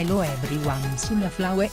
Hello everyone, sulla flower.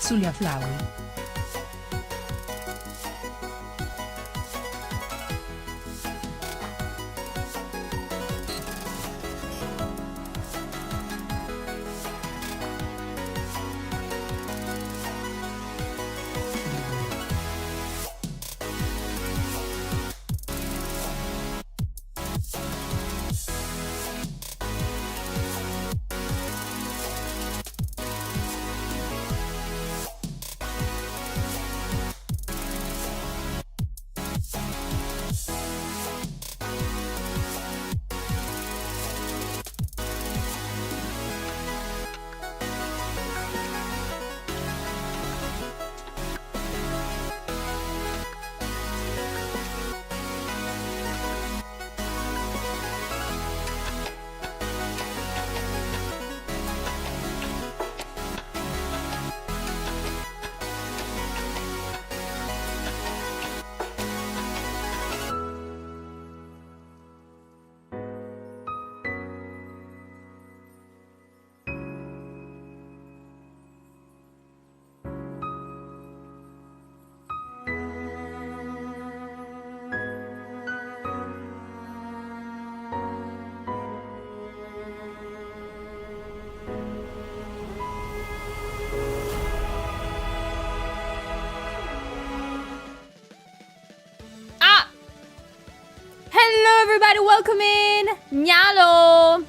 Everybody, welcome in! Nyalo!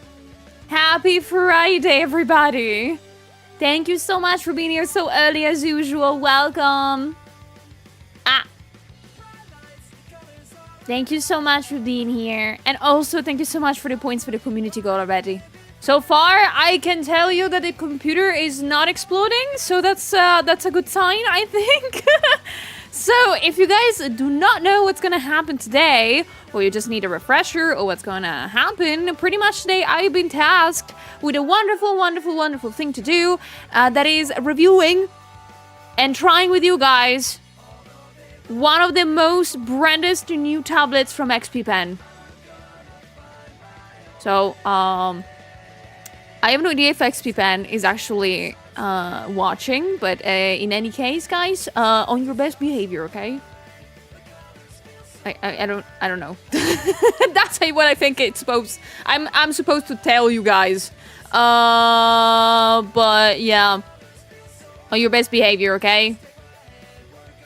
Happy Friday, everybody! Thank you so much for being here so early as usual. Welcome! Thank you so much for being here. And also, thank you so much for the points for the community goal already. So far, I can tell you that the computer is not exploding, so that's a good sign, I think. So, if you guys do not know what's gonna happen today, or you just need a refresher or what's gonna happen, pretty much today I've been tasked with a wonderful thing to do, that is reviewing and trying with you guys one of the most brandest new tablets from XPpen. So, I have no idea if XPpen is actually watching, but in any case, guys, on your best behavior, okay? I don't know. That's what I think it's supposed. I'm supposed to tell you guys. But yeah, on your best behavior, okay?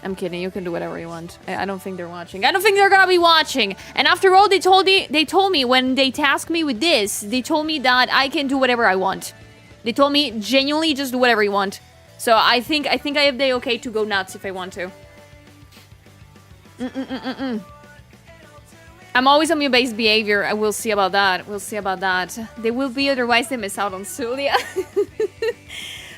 I'm kidding. You can do whatever you want. I don't think they're watching. I don't think they're gonna be watching. And after all, they told me when they tasked me with this, they told me that I can do whatever I want. They told me genuinely just do whatever you want. So I think I have the okay to go nuts if I want to. I'm always on your base behavior. I will see about that. We'll see about that. They will be, otherwise they miss out on Zulia.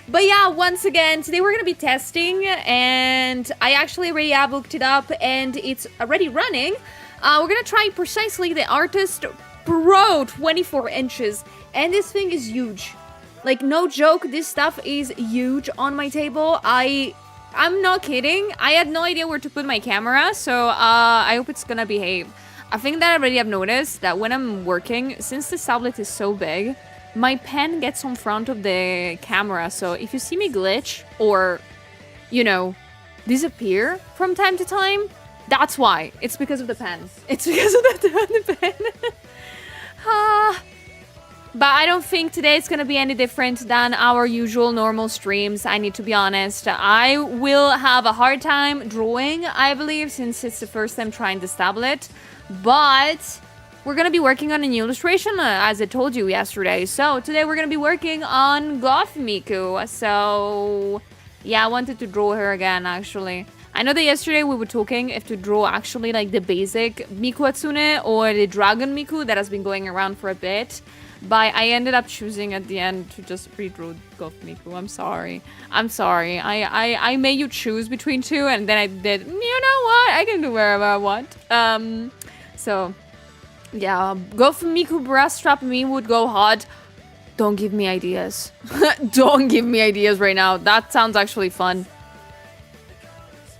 But yeah, once again, today we're gonna be testing, and I actually already have looked it up, and it's already running. We're gonna try precisely the Artist Pro 24 inches, and this thing is huge. Like, no joke, this stuff is huge on my table. I'm not kidding. I had no idea where to put my camera, so I hope it's gonna behave. I think that I already have noticed that when I'm working, since this tablet is so big, my pen gets on front of the camera, so if you see me glitch or, you know, disappear from time to time, that's why. It's because of the pen. It's because of the pen. But I don't think today it's going to be any different than our usual normal streams, I need to be honest. I will have a hard time drawing, I believe, since it's the first time trying this tablet. But we're going to be working on a new illustration, as I told you yesterday. So today we're going to be working on Goth Miku. So yeah, I wanted to draw her again, actually. I know that yesterday we were talking if to draw actually like the basic Miku Hatsune or the Dragon Miku that has been going around for a bit. But I ended up choosing at the end to just redraw Goth Miku. I'm sorry. I made you choose between two, and then I did. You know what? I can do wherever I want. So yeah, Goth Miku breast strap me would go hard. Don't give me ideas. Don't give me ideas right now. That sounds actually fun.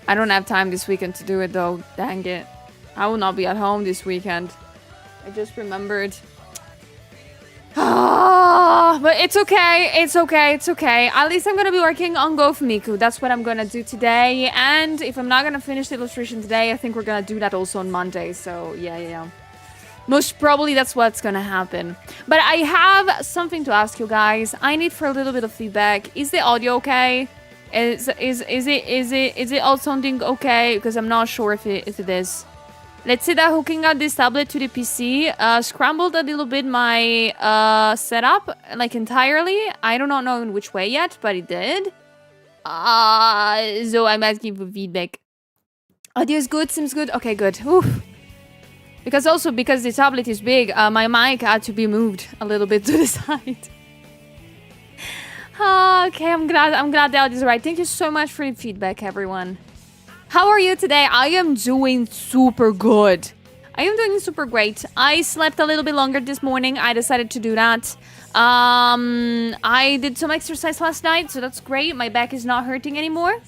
I don't have time this weekend to do it though. Dang it. I will not be at home this weekend. I just remembered. But it's okay. It's okay. It's okay. At least I'm going to be working on Goth Miku. That's what I'm going to do today. And if I'm not going to finish the illustration today, I think we're going to do that also on Monday. So yeah. Most probably that's what's going to happen. But I have something to ask you guys. I need for a little bit of feedback. Is the audio okay? Is it all sounding okay? Because I'm not sure if it is. Let's say that hooking up this tablet to the PC scrambled a little bit my setup, like entirely. I do not know in which way yet, but it did. So I'm asking for feedback. Audio is good, seems good. Okay, good. Oof. Because the tablet is big, my mic had to be moved a little bit to the side. Okay, I'm glad the audio is right. Thank you so much for the feedback, everyone. How are you today? I am doing super good. I am doing super great. I slept a little bit longer this morning. I decided to do that. I did some exercise last night, so that's great. My back is not hurting anymore.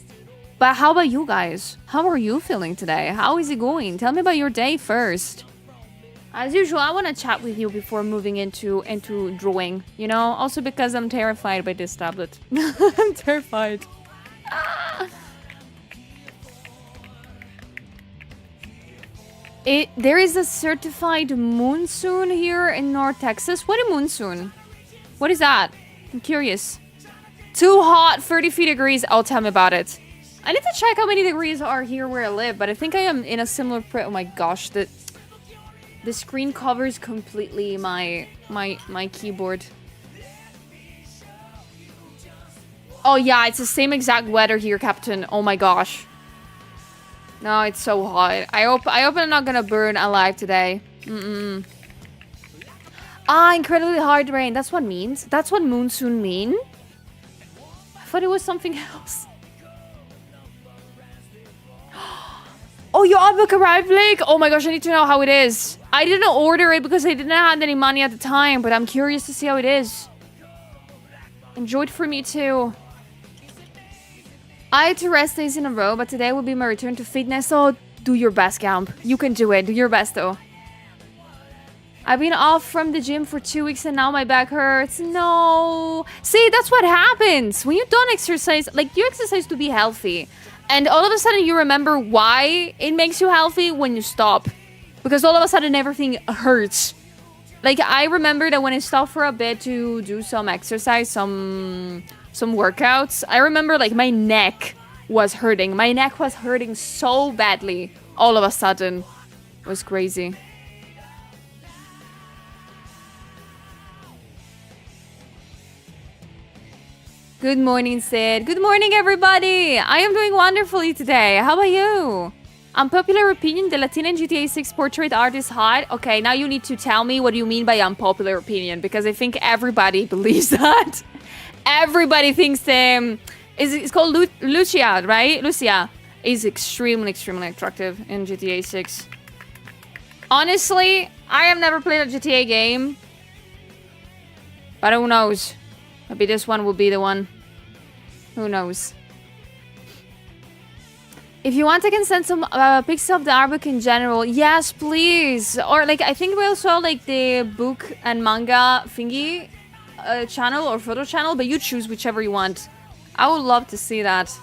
But how about you guys? How are you feeling today? How is it going? Tell me about your day first. As usual, I want to chat with you before moving into drawing, you know? Also because I'm terrified by this tablet. I'm terrified. There is a certified monsoon here in North Texas. What a monsoon? What is that? I'm curious. Too hot, 33 degrees. Oh, tell me about it. I need to check how many degrees are here where I live, but I think I am in a similar... Oh my gosh, the screen covers completely my keyboard. Oh yeah, it's the same exact weather here, Captain. Oh my gosh. No, it's so hot. I hope I'm not gonna burn alive today. Incredibly hard rain. That's what it means. That's what monsoon mean. I thought it was something else. Oh, your artbook arrived, Blake? Oh my gosh, I need to know how it is. I didn't order it because I didn't have any money at the time, but I'm curious to see how it is. Enjoy it for me too. I had to rest days in a row, but today will be my return to fitness. So do your best, Camp. You can do it. Do your best, though. I've been off from the gym for 2 weeks and now my back hurts. No. See, that's what happens. When you don't exercise, like you exercise to be healthy. And all of a sudden you remember why it makes you healthy when you stop. Because all of a sudden everything hurts. Like I remember that when I stopped for a bit to do some exercise, some workouts, I remember like my neck was hurting. My neck was hurting so badly all of a sudden. It was crazy. Good morning, Sid. Good morning, everybody. I am doing wonderfully today. How about you? Unpopular opinion, the Latina in GTA 6 portrait art is hot. Okay, now you need to tell me what you mean by unpopular opinion, because I think everybody believes that. Everybody thinks it's called Lucia, right? Lucia is extremely attractive in GTA 6. Honestly, I have never played a GTA game. But who knows? Maybe this one will be the one. Who knows? If you want, I can send some pics of the art book in general. Yes, please. Or like, I think we also like the book and manga thingy channel or photo channel, but you choose whichever you want. I would love to see that.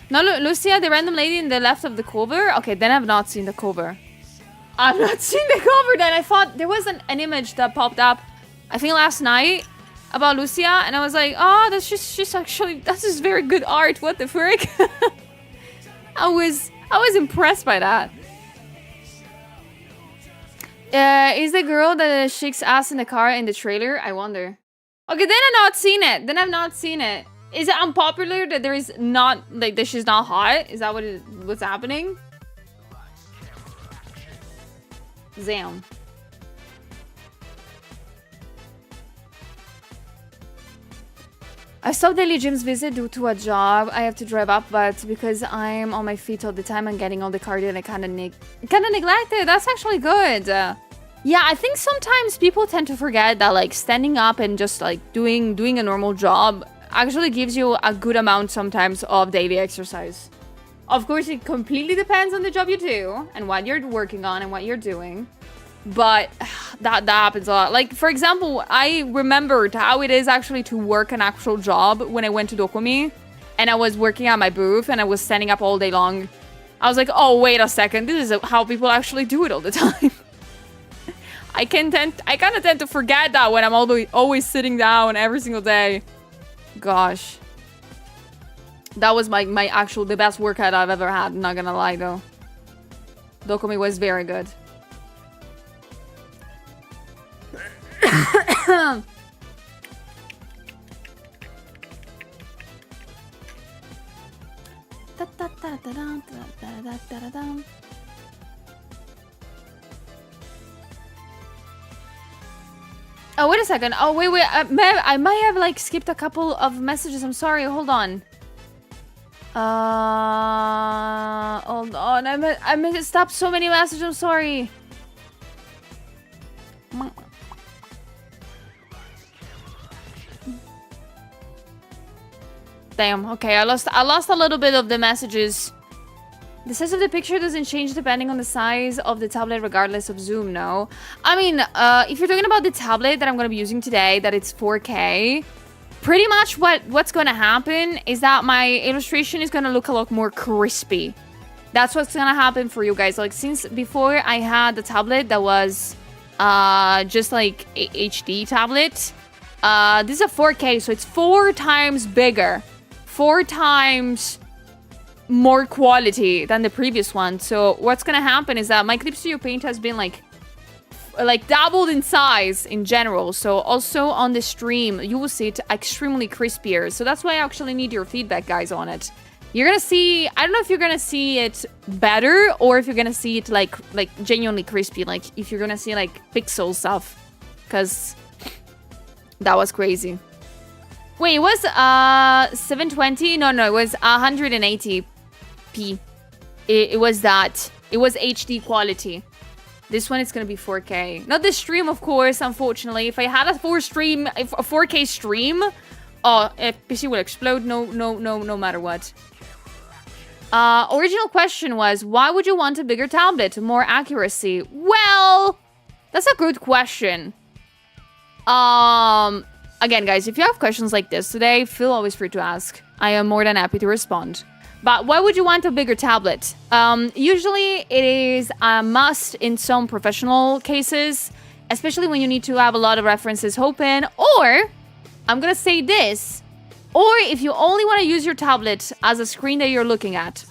No, Lucia, the random lady in the left of the cover. Okay, then I've not seen the cover. I've not seen the cover then. I thought there was an image that popped up, I think last night, about Lucia, and I was like, oh, that's just actually, that's just very good art. What the frick? I was impressed by that. Is the girl that shakes ass in the car in the trailer? I wonder. Okay, then I've not seen it. Is it unpopular that there is not, like, that she's not hot? Is that what's happening? Zam. I stopped daily gym's visit due to a job. I have to drive up, but because I'm on my feet all the time and getting all the cardio, and I kind of neglect it. That's actually good. Yeah, I think sometimes people tend to forget that like standing up and just like doing a normal job actually gives you a good amount sometimes of daily exercise. Of course, it completely depends on the job you do and what you're working on and what you're doing. But that happens a lot. Like, for example, I remembered how it is actually to work an actual job when I went to Dokumi and I was working at my booth and I was standing up all day long. I was like, oh, wait a second. This is how people actually do it all the time. I kind of tend to forget that when I'm always sitting down every single day. Gosh. That was my the best workout I've ever had. Not gonna lie, though. Dokumi was very good. Oh, wait a second. Oh, wait. I might have like skipped a couple of messages. I'm sorry. Hold on. Hold on. I messed up so many messages. I'm sorry. Damn. Okay, I lost a little bit of the messages. The size of the picture doesn't change depending on the size of the tablet regardless of zoom, no. I mean, if you're talking about the tablet that I'm going to be using today, that it's 4K, pretty much what's going to happen is that my illustration is going to look a lot more crispy. That's what's going to happen for you guys. Like, since before I had the tablet that was just like a HD tablet, this is a 4K, so it's 4 times bigger. 4 times more quality than the previous one. So what's gonna happen is that my Clip Studio Paint has been like doubled in size in general. So also on the stream you will see it extremely crispier. So that's why I actually need your feedback, guys, on it. You're gonna see, I don't know if you're gonna see it better or if you're gonna see it like genuinely crispy, like if you're gonna see like pixel stuff, because that was crazy. Wait, it was 720? No, it was 180p. It was that. It was HD quality. This one is gonna be 4K. Not the stream, of course, unfortunately. If I had a 4K stream, oh, PC would explode. No matter what. Original question was, why would you want a bigger tablet? More accuracy? Well, that's a good question. Again, guys, if you have questions like this today, feel always free to ask. I am more than happy to respond. But why would you want a bigger tablet? Usually it is a must in some professional cases, especially when you need to have a lot of references open, or, I'm gonna say this, or if you only want to use your tablet as a screen that you're looking at.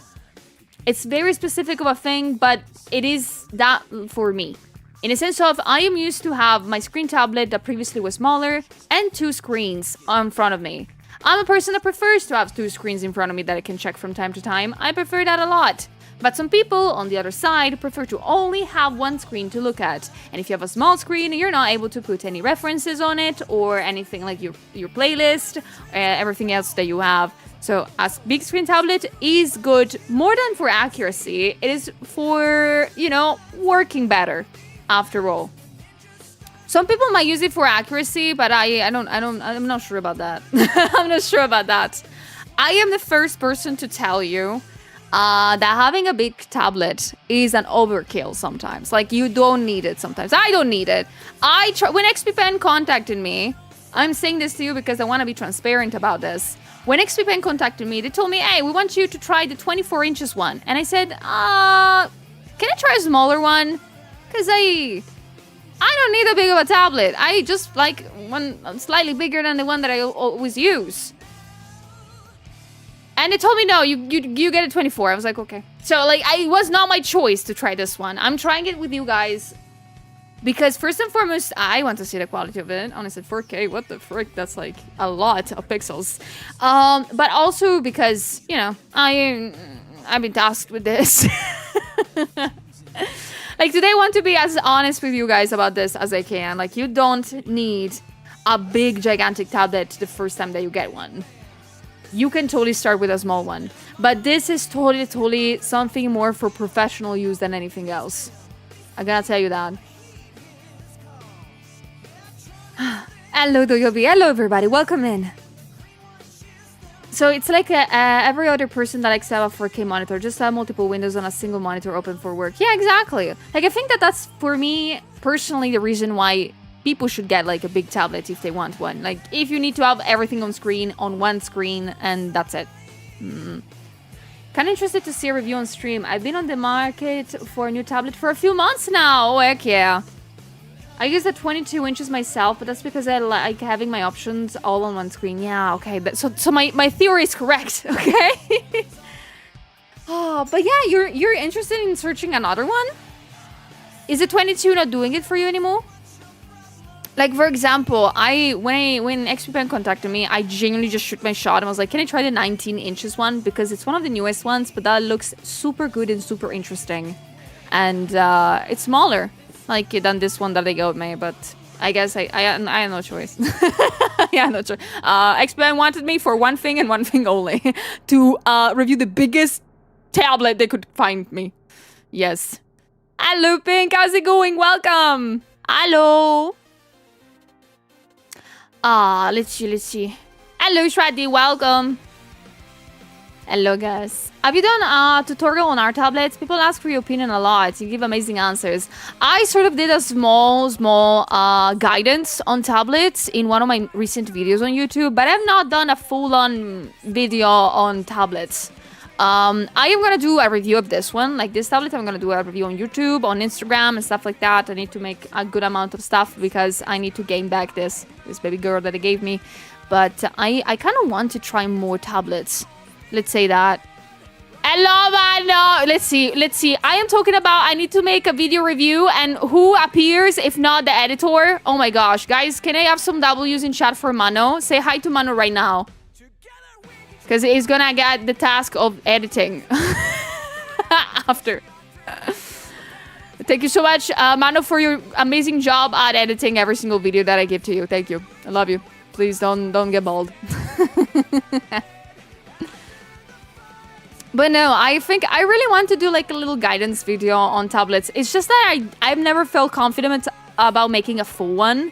It's very specific of a thing, but it is that for me. In a sense of, I am used to have my screen tablet that previously was smaller and 2 screens in front of me. I'm a person that prefers to have 2 screens in front of me that I can check from time to time. I prefer that a lot. But some people, on the other side, prefer to only have 1 screen to look at. And if you have a small screen, you're not able to put any references on it or anything like your playlist, everything else that you have. So a big screen tablet is good more than for accuracy. It is for, working better. After all, some people might use it for accuracy, but I'm not sure about that. I'm not sure about that. I am the first person to tell you that having a big tablet is an overkill sometimes. Like, you don't need it sometimes. I don't need it. When XPpen contacted me, I'm saying this to you because I want to be transparent about this. When XPpen contacted me, they told me, hey, we want you to try the 24 inches one. And I said, can I try a smaller one? Because I don't need a big of a tablet. I just like one slightly bigger than the one that I always use. And it told me, no, you get a 24. I was like, okay. So, like, it was not my choice to try this one. I'm trying it with you guys. Because, first and foremost, I want to see the quality of it. Honestly, 4K, what the frick? That's, like, a lot of pixels. But also because, you know, I've been tasked with this. Like, today I want to be as honest with you guys about this as I can. Like, you don't need a big, gigantic tablet the first time that you get one. You can totally start with a small one. But this is totally something more for professional use than anything else. I gotta tell you that. Hello, Doyobi. Hello, everybody. Welcome in. So it's like every other person that likes to have a 4K monitor. Just have multiple windows on a single monitor open for work. Yeah, exactly. Like, I think that's, for me, personally, the reason why people should get, like, a big tablet if they want one. Like, if you need to have everything on one screen, and that's it. Kind of interested to see a review on stream. I've been on the market for a new tablet for a few months now. Oh, heck yeah. I use the 22 inches myself, but that's because I like having my options all on one screen. Yeah, okay. So my theory is correct, okay? Oh, but yeah, you're interested in searching another one? Is the 22 not doing it for you anymore? Like, for example, when XPpen contacted me, I genuinely just shoot my shot and was like, can I try the 19 inches one? Because it's one of the newest ones, but that looks super good and super interesting. And it's smaller, like, than this one that they gave me, but I guess I had no choice. Yeah, no choice. XPpen wanted me for one thing and one thing only. To review the biggest tablet they could find me. Yes. Hello, Pink. How's it going? Welcome. Hello. Let's see. Hello, Shraddy, welcome. Hello, guys. Have you done a tutorial on our tablets? People ask for your opinion a lot. You give amazing answers. I sort of did a small guidance on tablets in one of my recent videos on YouTube, but I've not done a full-on video on tablets. I am gonna do a review of this one, like this tablet. I'm gonna do a review on YouTube, on Instagram, and stuff like that. I need to make a good amount of stuff because I need to gain back this baby girl that they gave me. But I kind of want to try more tablets. Let's say that. Hello, man. No. Let's see. I am talking about I need to make a video review, and who appears if not the editor? Oh my gosh, guys, can I have some W's in chat for Mano? Say hi to Mano right now. Because he's gonna get the task of editing after. Thank you so much, Mano, for your amazing job at editing every single video that I give to you. Thank you. I love you. Please don't get bald. But no, I think I really want to do like a little guidance video on tablets. It's just that I've never felt confident about making a full one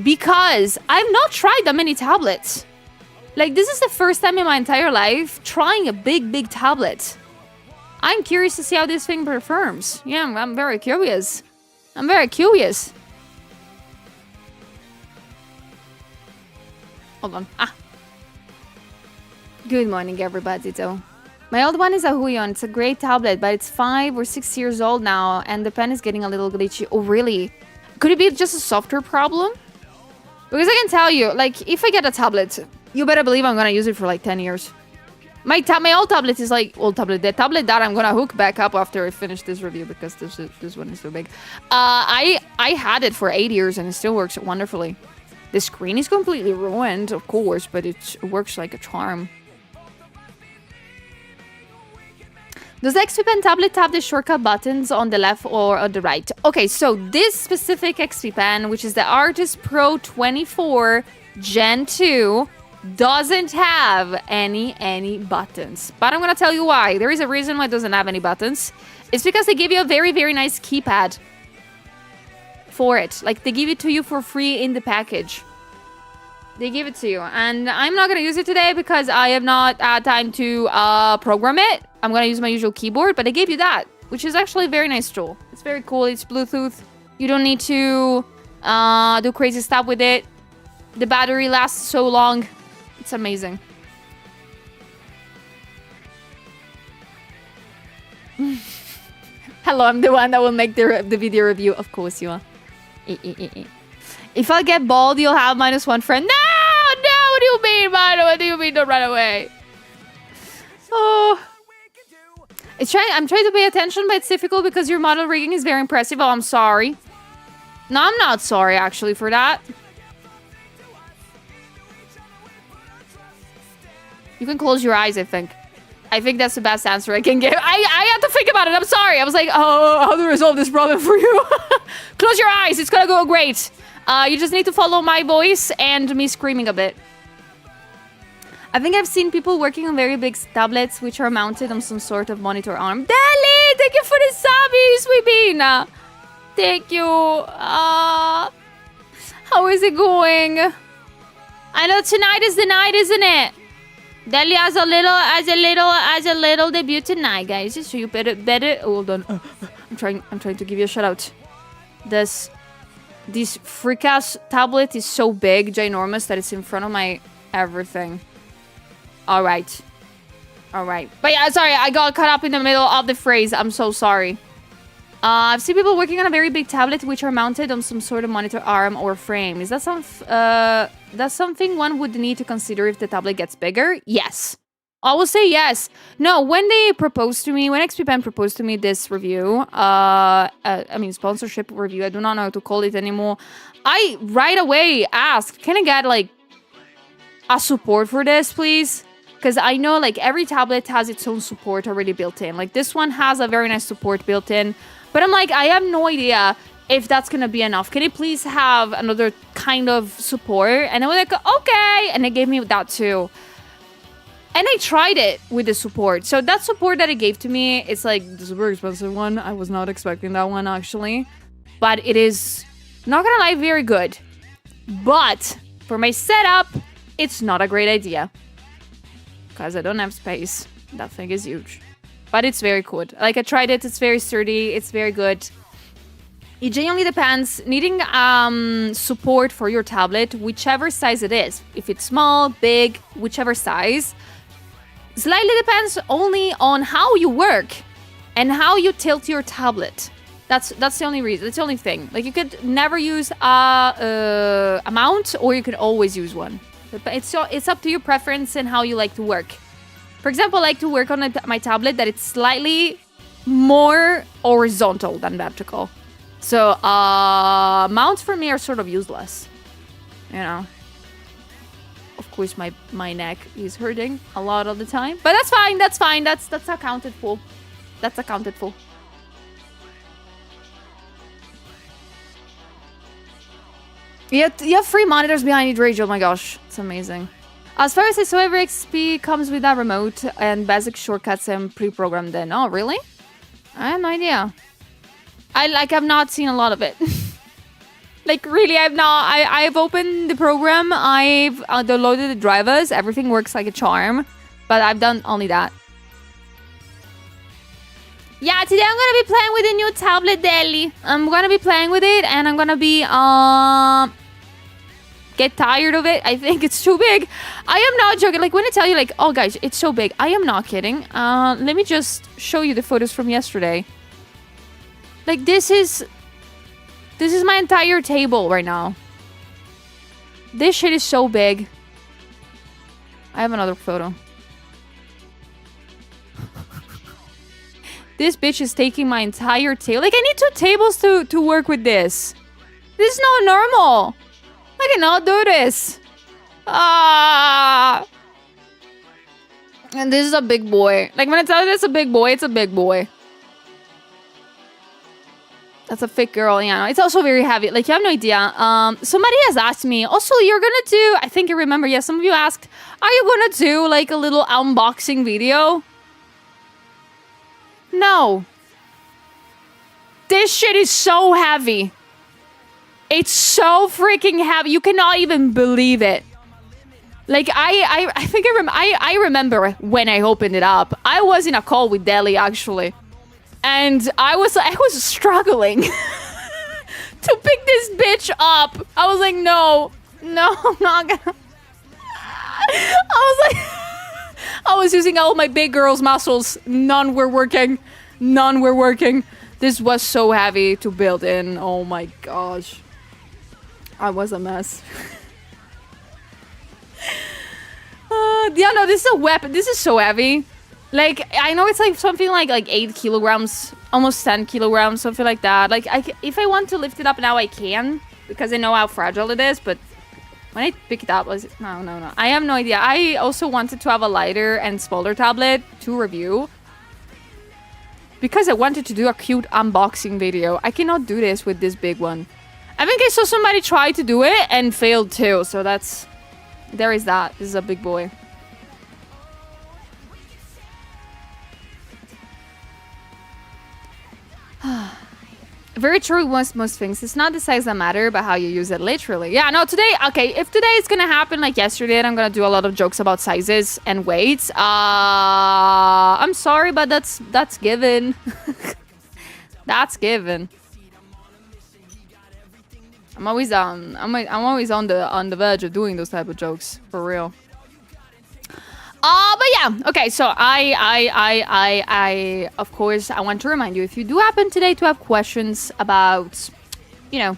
because I've not tried that many tablets. Like, this is the first time in my entire life trying a big tablet. I'm curious to see how this thing performs. Yeah, I'm very curious. I'm very curious. Hold on. Good morning, everybody, though. My old one is a Huion. It's a great tablet, but it's 5 or 6 years old now, and the pen is getting a little glitchy. Oh, really? Could it be just a software problem? Because I can tell you, like, if I get a tablet, you better believe I'm gonna use it for like 10 years. My old tablet is like old tablet. The tablet that I'm gonna hook back up after I finish this review because this one is so big. I had it for 8 years and it still works wonderfully. The screen is completely ruined, of course, but it works like a charm. Does the XPpen tablet have the shortcut buttons on the left or on the right? Okay, so this specific XPpen, which is the Artist Pro 24 Gen 2, doesn't have any buttons. But I'm gonna tell you why. There is a reason why it doesn't have any buttons. It's because they give you a very nice keypad for it. Like, they give it to you for free in the package. They give it to you. And I'm not gonna use it today because I have not had time to program it. I'm gonna use my usual keyboard, but they gave you that, which is actually a very nice tool. It's very cool. It's Bluetooth. You don't need to do crazy stuff with it. The battery lasts so long. It's amazing. Hello, I'm the one that will make the video review. Of course you are. If I get bald, you'll have -1 friend. No! What do you mean, man? What do you mean don't run away? Oh. I'm trying to pay attention, but it's difficult because your model rigging is very impressive. Oh, I'm sorry. No, I'm not sorry, actually, for that. You can close your eyes, I think. I think that's the best answer I can give. I had to think about it. I'm sorry. I was like, oh, how to resolve this problem for you? Close your eyes. It's gonna go great. You just need to follow my voice and me screaming a bit. I think I've seen people working on very big tablets which are mounted on some sort of monitor arm. Deli, thank you for the subbies, Sweepina. Thank you. How is it going? I know tonight is the night, isn't it? Deli has a little debut tonight, guys. So you better hold on. I'm trying to give you a shout out. This freak ass tablet is so big, ginormous that it's in front of my everything. All right. But yeah, sorry, I got caught up in the middle of the phrase. I'm so sorry. I've seen people working on a very big tablet which are mounted on some sort of monitor arm or frame. Is that that's something one would need to consider if the tablet gets bigger? Yes. I will say yes. No, when they proposed to me, when XPpen proposed to me this review, sponsorship review, I do not know how to call it anymore. I right away asked, can I get like a support for this, please? Because I know like every tablet has its own support already built in. Like this one has a very nice support built in. But I'm like, I have no idea if that's going to be enough. Can it please have another kind of support? And I was like, okay. And they gave me that too. And I tried it with the support. So that support that it gave to me, it's like, this is a very expensive one. I was not expecting that one actually. But it is, not going to lie, very good. But for my setup, it's not a great idea. Because I don't have space. That thing is huge. But it's very good. Like, I tried it. It's very sturdy. It's very good. It genuinely depends. Needing support for your tablet, whichever size it is. If it's small, big, whichever size. Slightly depends only on how you work. And how you tilt your tablet. That's the only reason. That's the only thing. Like, you could never use a mount. Or you could always use one. It's up to your preference and how you like to work. For example, I like to work on my tablet that it's slightly more horizontal than vertical. So, mounts for me are sort of useless. You know. Of course, my neck is hurting a lot of the time. But that's fine, that's fine. That's accounted for. That's accounted for. You have 3 monitors behind each Rage. Oh my gosh, it's amazing. As far as I saw, every XP comes with a remote and basic shortcuts and pre-programmed in. Oh, really? I have no idea. I've not seen a lot of it. Like, really, I've opened the program, I've downloaded the drivers, everything works like a charm. But I've done only that. Yeah, today I'm gonna be playing with the new tablet Deli. I'm gonna be playing with it and I'm gonna be get tired of it. I think it's too big. I am not joking. Like when I tell you like, oh guys, it's so big. I am not kidding. Let me just show you the photos from yesterday. Like this is my entire table right now. This shit is so big. I have another photo. This bitch is taking my entire table. Like, I need 2 tables to work with this. This is not normal. I cannot do this. And this is a big boy. Like, when I tell you this is a big boy, it's a big boy. That's a thick girl, yeah. It's also very heavy. Like, you have no idea. Somebody has asked me, also, you're gonna do... I think I remember, yeah, some of you asked, are you gonna do, like, a little unboxing video? No. This shit is so heavy. It's so freaking heavy. You cannot even believe it. Like, I think I remember when I opened it up. I was in a call with Deli, actually. And I was struggling to pick this bitch up. I was like, no, I'm not gonna. I was like... I was using all my big girl's muscles. None were working. This was so heavy to build in. Oh my gosh. I was a mess. Yeah, no, this is a weapon. This is so heavy. Like, I know it's like something like 8 kilograms, almost 10 kilograms, something like that. Like, if I want to lift it up now, I can, because I know how fragile it is, but when I pick it up, no. I have no idea. I also wanted to have a lighter and smaller tablet to review, because I wanted to do a cute unboxing video. I cannot do this with this big one. I think I saw somebody try to do it and failed too, so that's... There is that. This is a big boy. Very true, most things. It's not the size that matter, but how you use it, literally. Yeah, no, today... Okay, if today is gonna happen like yesterday, and I'm gonna do a lot of jokes about sizes and weights, I'm sorry, but that's given. That's given. I'm always on the verge of doing those type of jokes, for real. But yeah, okay, so I of course, I want to remind you, if you do happen today to have questions about, you know,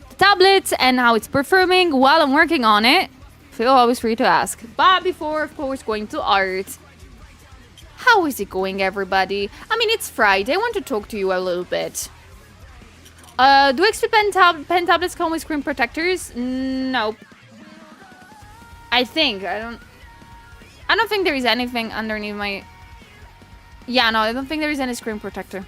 the tablet and how it's performing while I'm working on it, feel always free to ask. But before, of course, going to art, how is it going, everybody? I mean, it's Friday. I want to talk to you a little bit. Do XPpen pen tablets come with screen protectors? Nope. I don't think there is anything underneath my... Yeah, no, I don't think there is any screen protector.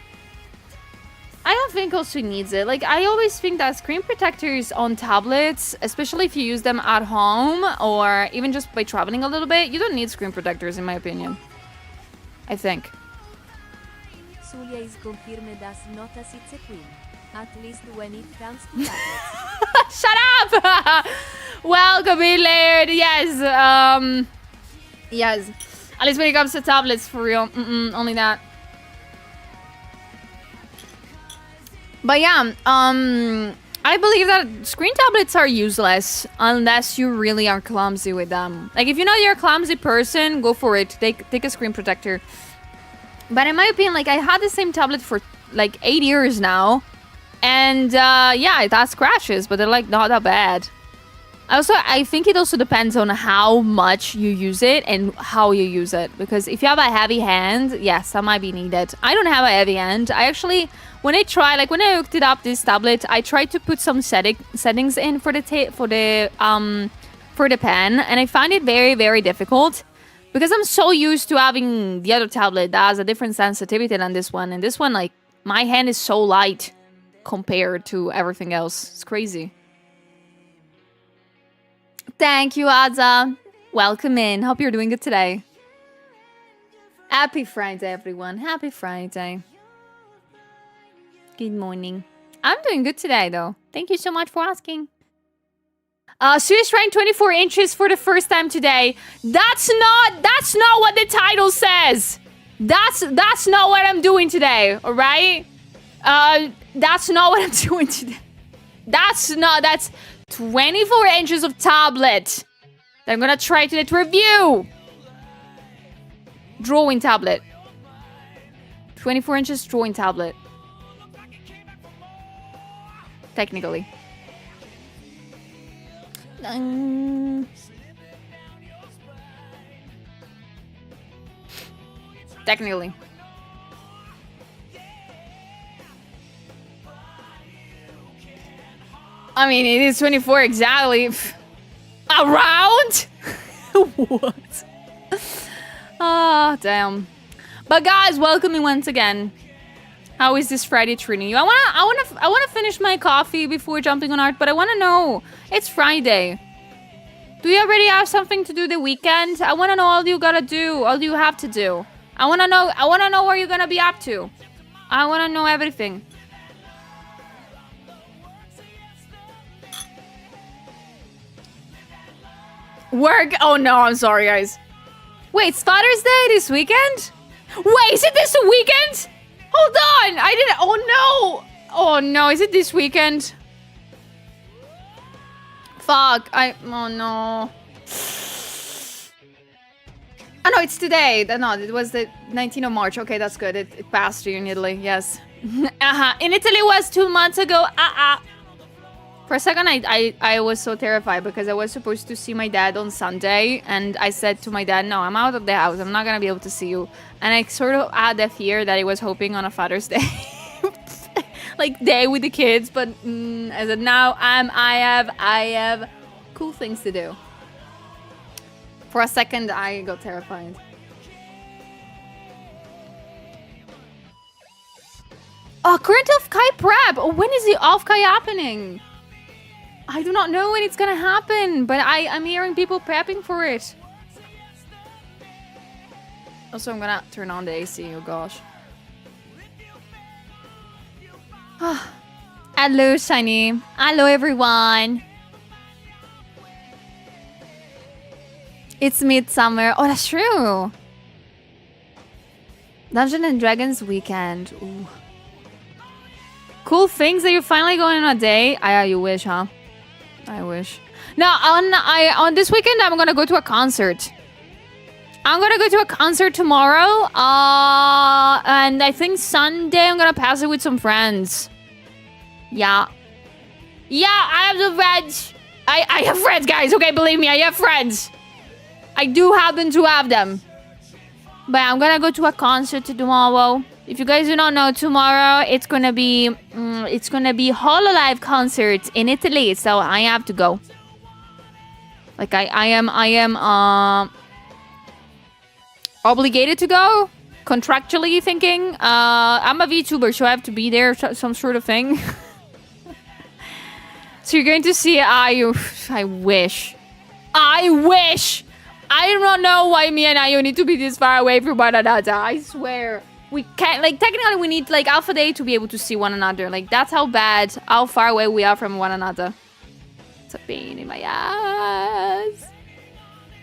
I don't think also it needs it. Like, I always think that screen protectors on tablets, especially if you use them at home or even just by traveling a little bit, you don't need screen protectors, in my opinion. I think. Julia is confirmed as not a queen, at least when it comes to tablets. Shut up! Welcome in, Laird. Yes, yes. At least when it comes to tablets, for real. Only that. But yeah, I believe that screen tablets are useless unless you really are clumsy with them. Like, if you know you're a clumsy person, go for it. Take a screen protector. But in my opinion, like, I had the same tablet for like 8 years now. And yeah, it has scratches, but they're like not that bad. Also, I think it also depends on how much you use it and how you use it. Because if you have a heavy hand, yes, that might be needed. I don't have a heavy hand. I actually, when I hooked it up, this tablet, I tried to put some settings in for the pen, and I find it very, very difficult because I'm so used to having the other tablet that has a different sensitivity than this one. And this one, like, my hand is so light compared to everything else. It's crazy. Thank you, Adza. Welcome in. Hope you're doing good today. Happy Friday, everyone. Happy Friday. Good morning. I'm doing good today, though. Thank you so much for asking. Serious rank 24 inches for the first time today. That's not what the title says. That's not what I'm doing today, all right? That's not what I'm doing today. That's 24 inches of tablet that I'm gonna try today to review. Drawing tablet. 24 inches drawing tablet. Technically. Technically. I mean, it is 24 exactly. Around? What? Oh, damn. But guys, welcome me once again. How is this Friday treating you? I wanna finish my coffee before jumping on art, but I wanna know. It's Friday. Do you already have something to do the weekend? I wanna know all you gotta do, all you have to do. I wanna know where you're gonna be up to. I wanna know everything. Work? Oh no, I'm sorry, guys. Wait, it's Father's Day this weekend? Wait, is it this weekend? Hold on, I didn't. Oh no! Oh no, is it this weekend? Fuck, oh no. Oh no, it's today. No, it was the 19th of March. Okay, that's good. It passed you in Italy. Yes. In Italy it was 2 months ago. For a second, I was so terrified because I was supposed to see my dad on Sunday, and I said to my dad, "No, I'm out of the house. I'm not gonna be able to see you." And I sort of had the fear that I was hoping on a Father's Day, like day with the kids. But I said, "Now I have cool things to do." For a second, I got terrified. Oh, current off-kai prep. Oh, when is the off-kai happening? I do not know when it's gonna happen, but I'm hearing people prepping for it. Also, I'm gonna turn on the AC. Oh gosh. Hello, Shiny. Hello, everyone. It's midsummer. Oh, that's true. Dungeons and Dragons weekend. Ooh. Cool things that you're finally going on a day. You wish, huh? I wish. No, on this weekend I'm gonna go to a concert. I'm gonna go to a concert tomorrow. And I think Sunday I'm gonna pass it with some friends. Yeah. Yeah, I have some friends. I have friends, guys. Okay, believe me, I have friends. I do happen to have them. But I'm gonna go to a concert tomorrow. If you guys do not know, tomorrow it's gonna be Hololive concert in Italy, so I have to go. Like I am obligated to go, contractually thinking. I'm a VTuber, so I have to be there, some sort of thing. So you're going to see Ayu. I wish. I do not know why me and Ayu need to be this far away from one another. I swear. We can't, like, technically we need, like, Alpha Day to be able to see one another. Like, that's how far away we are from one another. It's a pain in my ass.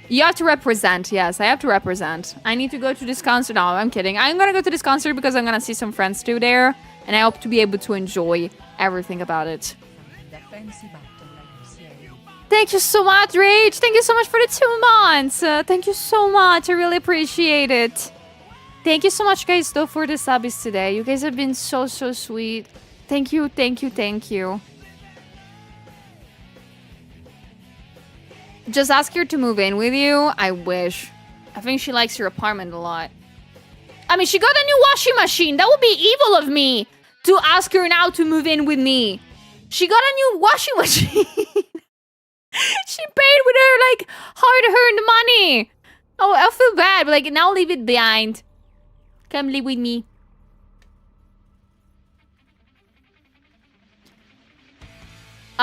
You have to represent. Yes, I have to represent. I need to go to this concert. No, I'm kidding. I'm gonna go to this concert because I'm gonna see some friends too there. And I hope to be able to enjoy everything about it. Thank you so much, Rach. Thank you so much for the 2 months. Thank you so much. I really appreciate it. Thank you so much, guys, though, for the subbies today. You guys have been so sweet. Thank you. Just ask her to move in with you. I wish. I think she likes your apartment a lot. I mean, she got a new washing machine. That would be evil of me to ask her now to move in with me. She got a new washing machine. She paid with her, like, hard-earned money. Oh, I feel bad, but, like, now leave it behind. Come live with me.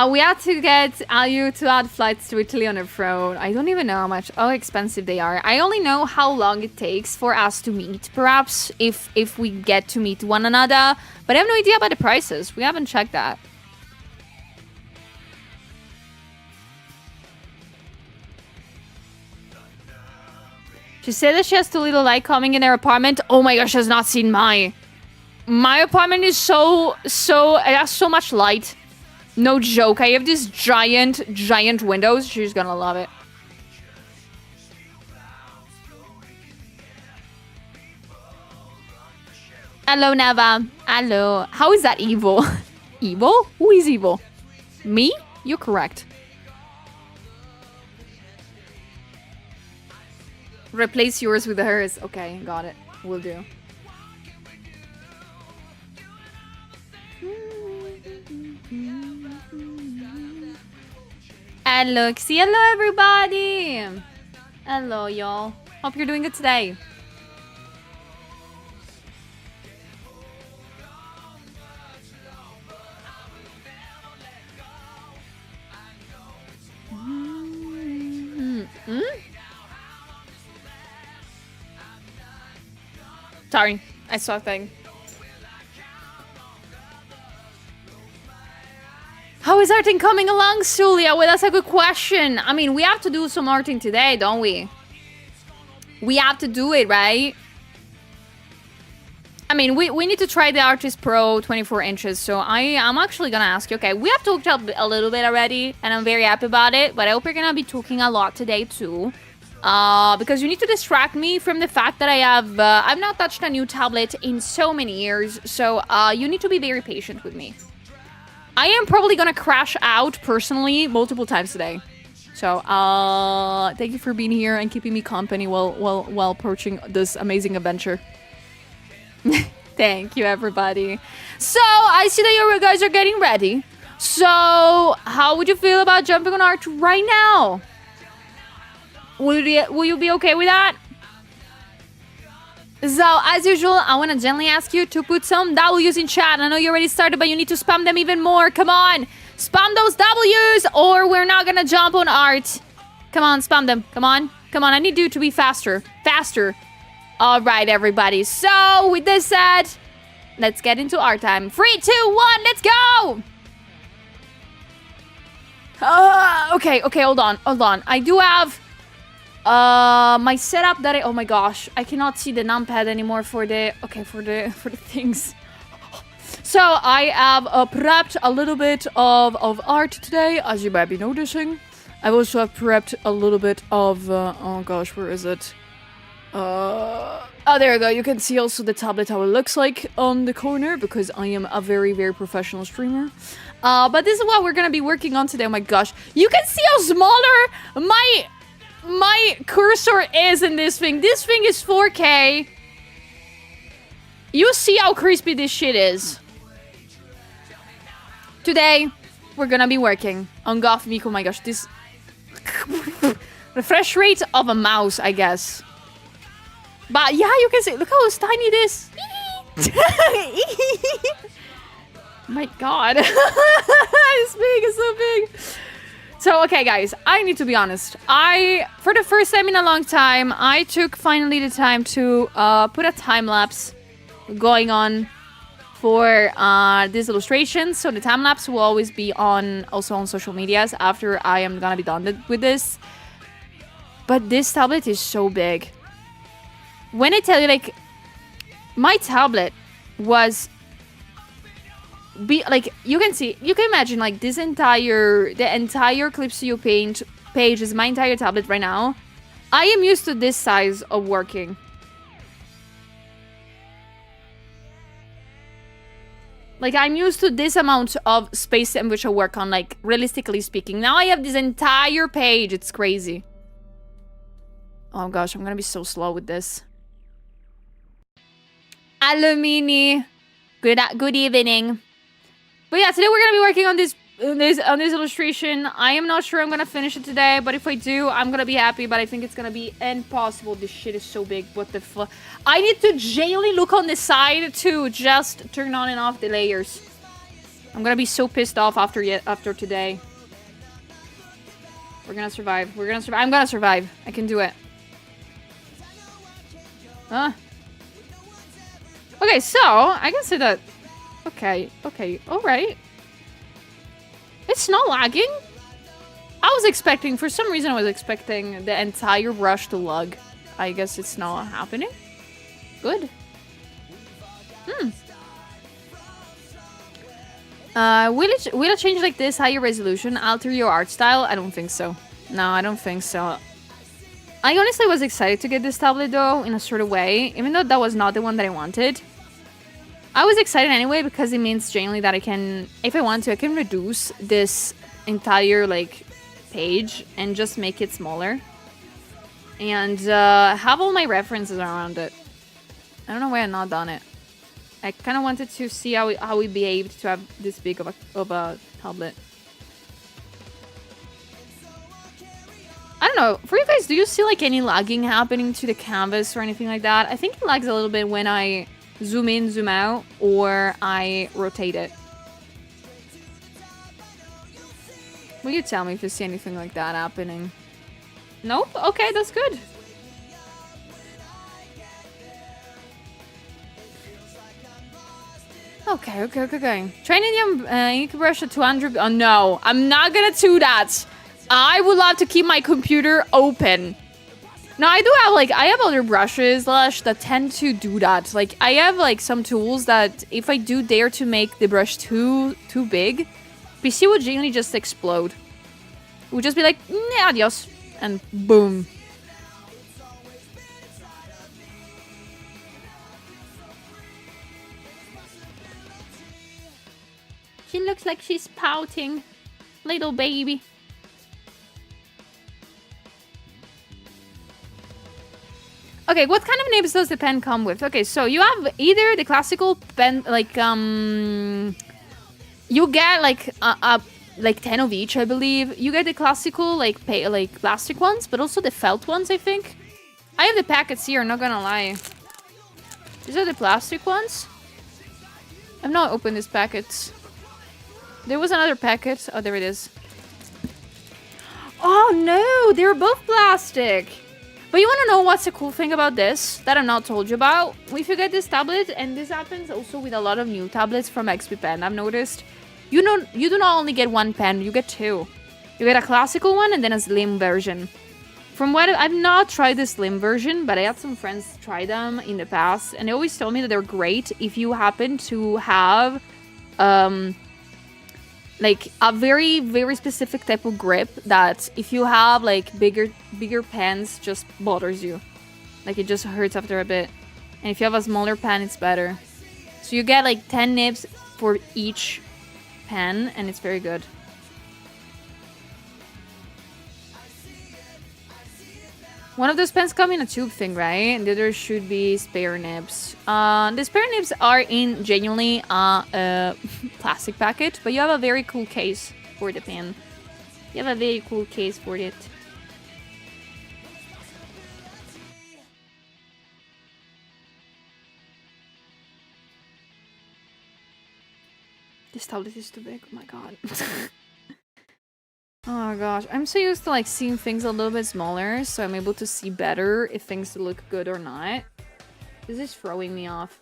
We have to get Ayu to add flights to Italy on her phone. I don't even know how expensive they are. I only know how long it takes for us to meet, perhaps, if we get to meet one another. But I have no idea about the prices. We haven't checked that. She said that she has too little light coming in her apartment. Oh my gosh, she has not seen my apartment is so it has so much light. No joke. I have these giant windows. She's gonna love it. Hello, Neva. Hello. How is that evil? Evil? Who is evil? Me? You're correct. Replace yours with hers. Okay, got it. Will do. Hello, Xie. Hello, everybody. Hello, y'all. Hope you're doing good today. Sorry, I saw a thing. How is arting coming along, Sulia? Well, that's a good question. I mean, we have to do some arting today, don't we? We have to do it, right? I mean, we need to try the Artist Pro 24 inches, so I'm actually gonna ask you. Okay, we have talked a little bit already, and I'm very happy about it, but I hope we're gonna be talking a lot today, too. because you need to distract me from the fact that I've not touched a new tablet in so many years, so you need to be very patient with me. I am probably gonna crash out personally multiple times today. So, thank you for being here and keeping me company while approaching this amazing adventure. Thank you, everybody. So, I see that you guys are getting ready. So, how would you feel about jumping on art right now? Will you be okay with that? So, as usual, I want to gently ask you to put some W's in chat. I know you already started, but you need to spam them even more. Come on. Spam those W's or we're not going to jump on art. Come on, spam them. Come on. Come on, I need you to be faster. Faster. All right, everybody. So, with this said, let's get into art time. 3, 2, 1, let's go! Okay, hold on. I do have my setup that oh my gosh, I cannot see the numpad anymore for the things. So I have prepped a little bit of art today, as you might be noticing. I also have prepped a little bit of oh gosh, where is it? Oh, there you go. You can see also the tablet how it looks like on the corner because I am a very, very professional streamer. But this is what we're gonna be working on today. Oh my gosh, you can see how smaller my cursor is in this thing. This thing is 4K. You see how crispy this shit is. Today, we're gonna be working on Gothmic. Oh my gosh, this refresh rate of a mouse, I guess. But yeah, you can see, look how tiny it is. My god. It's big, it's so big. So, okay, guys, I need to be honest. For the first time in a long time, I took finally the time to put a time lapse going on for these illustrations. So the time lapse will always be also on social medias after I am gonna be done with this. But this tablet is so big. When I tell you, like, my tablet was you can imagine like the entire Clip Studio Paint page is my entire tablet right now. I am used to this size of working. Like, I'm used to this amount of space in which I work on, like, realistically speaking. Now I have this entire page. It's crazy. Oh gosh, I'm gonna be so slow with this. Alumini. Good evening. But yeah, today we're gonna be working on this illustration. I am not sure I'm gonna finish it today, but if I do, I'm gonna be happy. But I think it's gonna be impossible. This shit is so big. What the fuck? I need to genuinely look on the side to just turn on and off the layers. I'm gonna be so pissed off after today. We're gonna survive. We're gonna survive. I'm gonna survive. I can do it. Huh? Okay, so I can say that. Okay, alright. It's not lagging. I was expecting, for some reason I was expecting the entire brush to lag. I guess it's not happening. Good. Will it change like this, higher resolution, alter your art style? I don't think so. No, I don't think so. I honestly was excited to get this tablet though, in a sort of way, even though that was not the one that I wanted. I was excited anyway because it means generally that I can, if I want to, I can reduce this entire like page and just make it smaller. And have all my references around it. I don't know why I've not done it. I kind of wanted to see how it behaved to have this big of a tablet. I don't know. For you guys, do you see like any lagging happening to the canvas or anything like that? I think it lags a little bit when I zoom in, zoom out, or I rotate it. Will you tell me if you see anything like that happening? Nope? Okay, that's good. Okay. Training ink brush at 200. Oh no, I'm not gonna do that. I would love to keep my computer open. Now I do have I have other brushes, Lush, that tend to do that. Like I have like some tools that if I do dare to make the brush too big, PC would generally just explode. It would just be like, adios, and boom. She looks like she's pouting. Little baby. Okay, what kind of nibs does the pen come with? Okay, so you have either the classical pen, like, you get, like 10 of each, I believe. You get the classical, like plastic ones, but also the felt ones, I think. I have the packets here, not gonna lie. These are the plastic ones. I've not opened these packets. There was another packet. Oh, there it is. Oh, no! They're both plastic! But you want to know what's the cool thing about this that I've not told you about? If you get this tablet, and this happens also with a lot of new tablets from XPpen, I've noticed, you do not only get one pen, you get two. You get a classical one and then a slim version. From what I've not tried the slim version, but I had some friends try them in the past, and they always told me that they're great if you happen to have like a very, very specific type of grip that if you have like bigger pens just bothers you. Like it just hurts after a bit. And if you have a smaller pen, it's better. So you get like 10 nibs for each pen and it's very good. One of those pens come in a tube thing, right? And the other should be spare nibs. The spare nibs are in genuinely a plastic packet, but you have a very cool case for the pen. You have a very cool case for it. This tablet is too big. Oh my god. Oh gosh, I'm so used to like seeing things a little bit smaller, so I'm able to see better if things look good or not. This is throwing me off.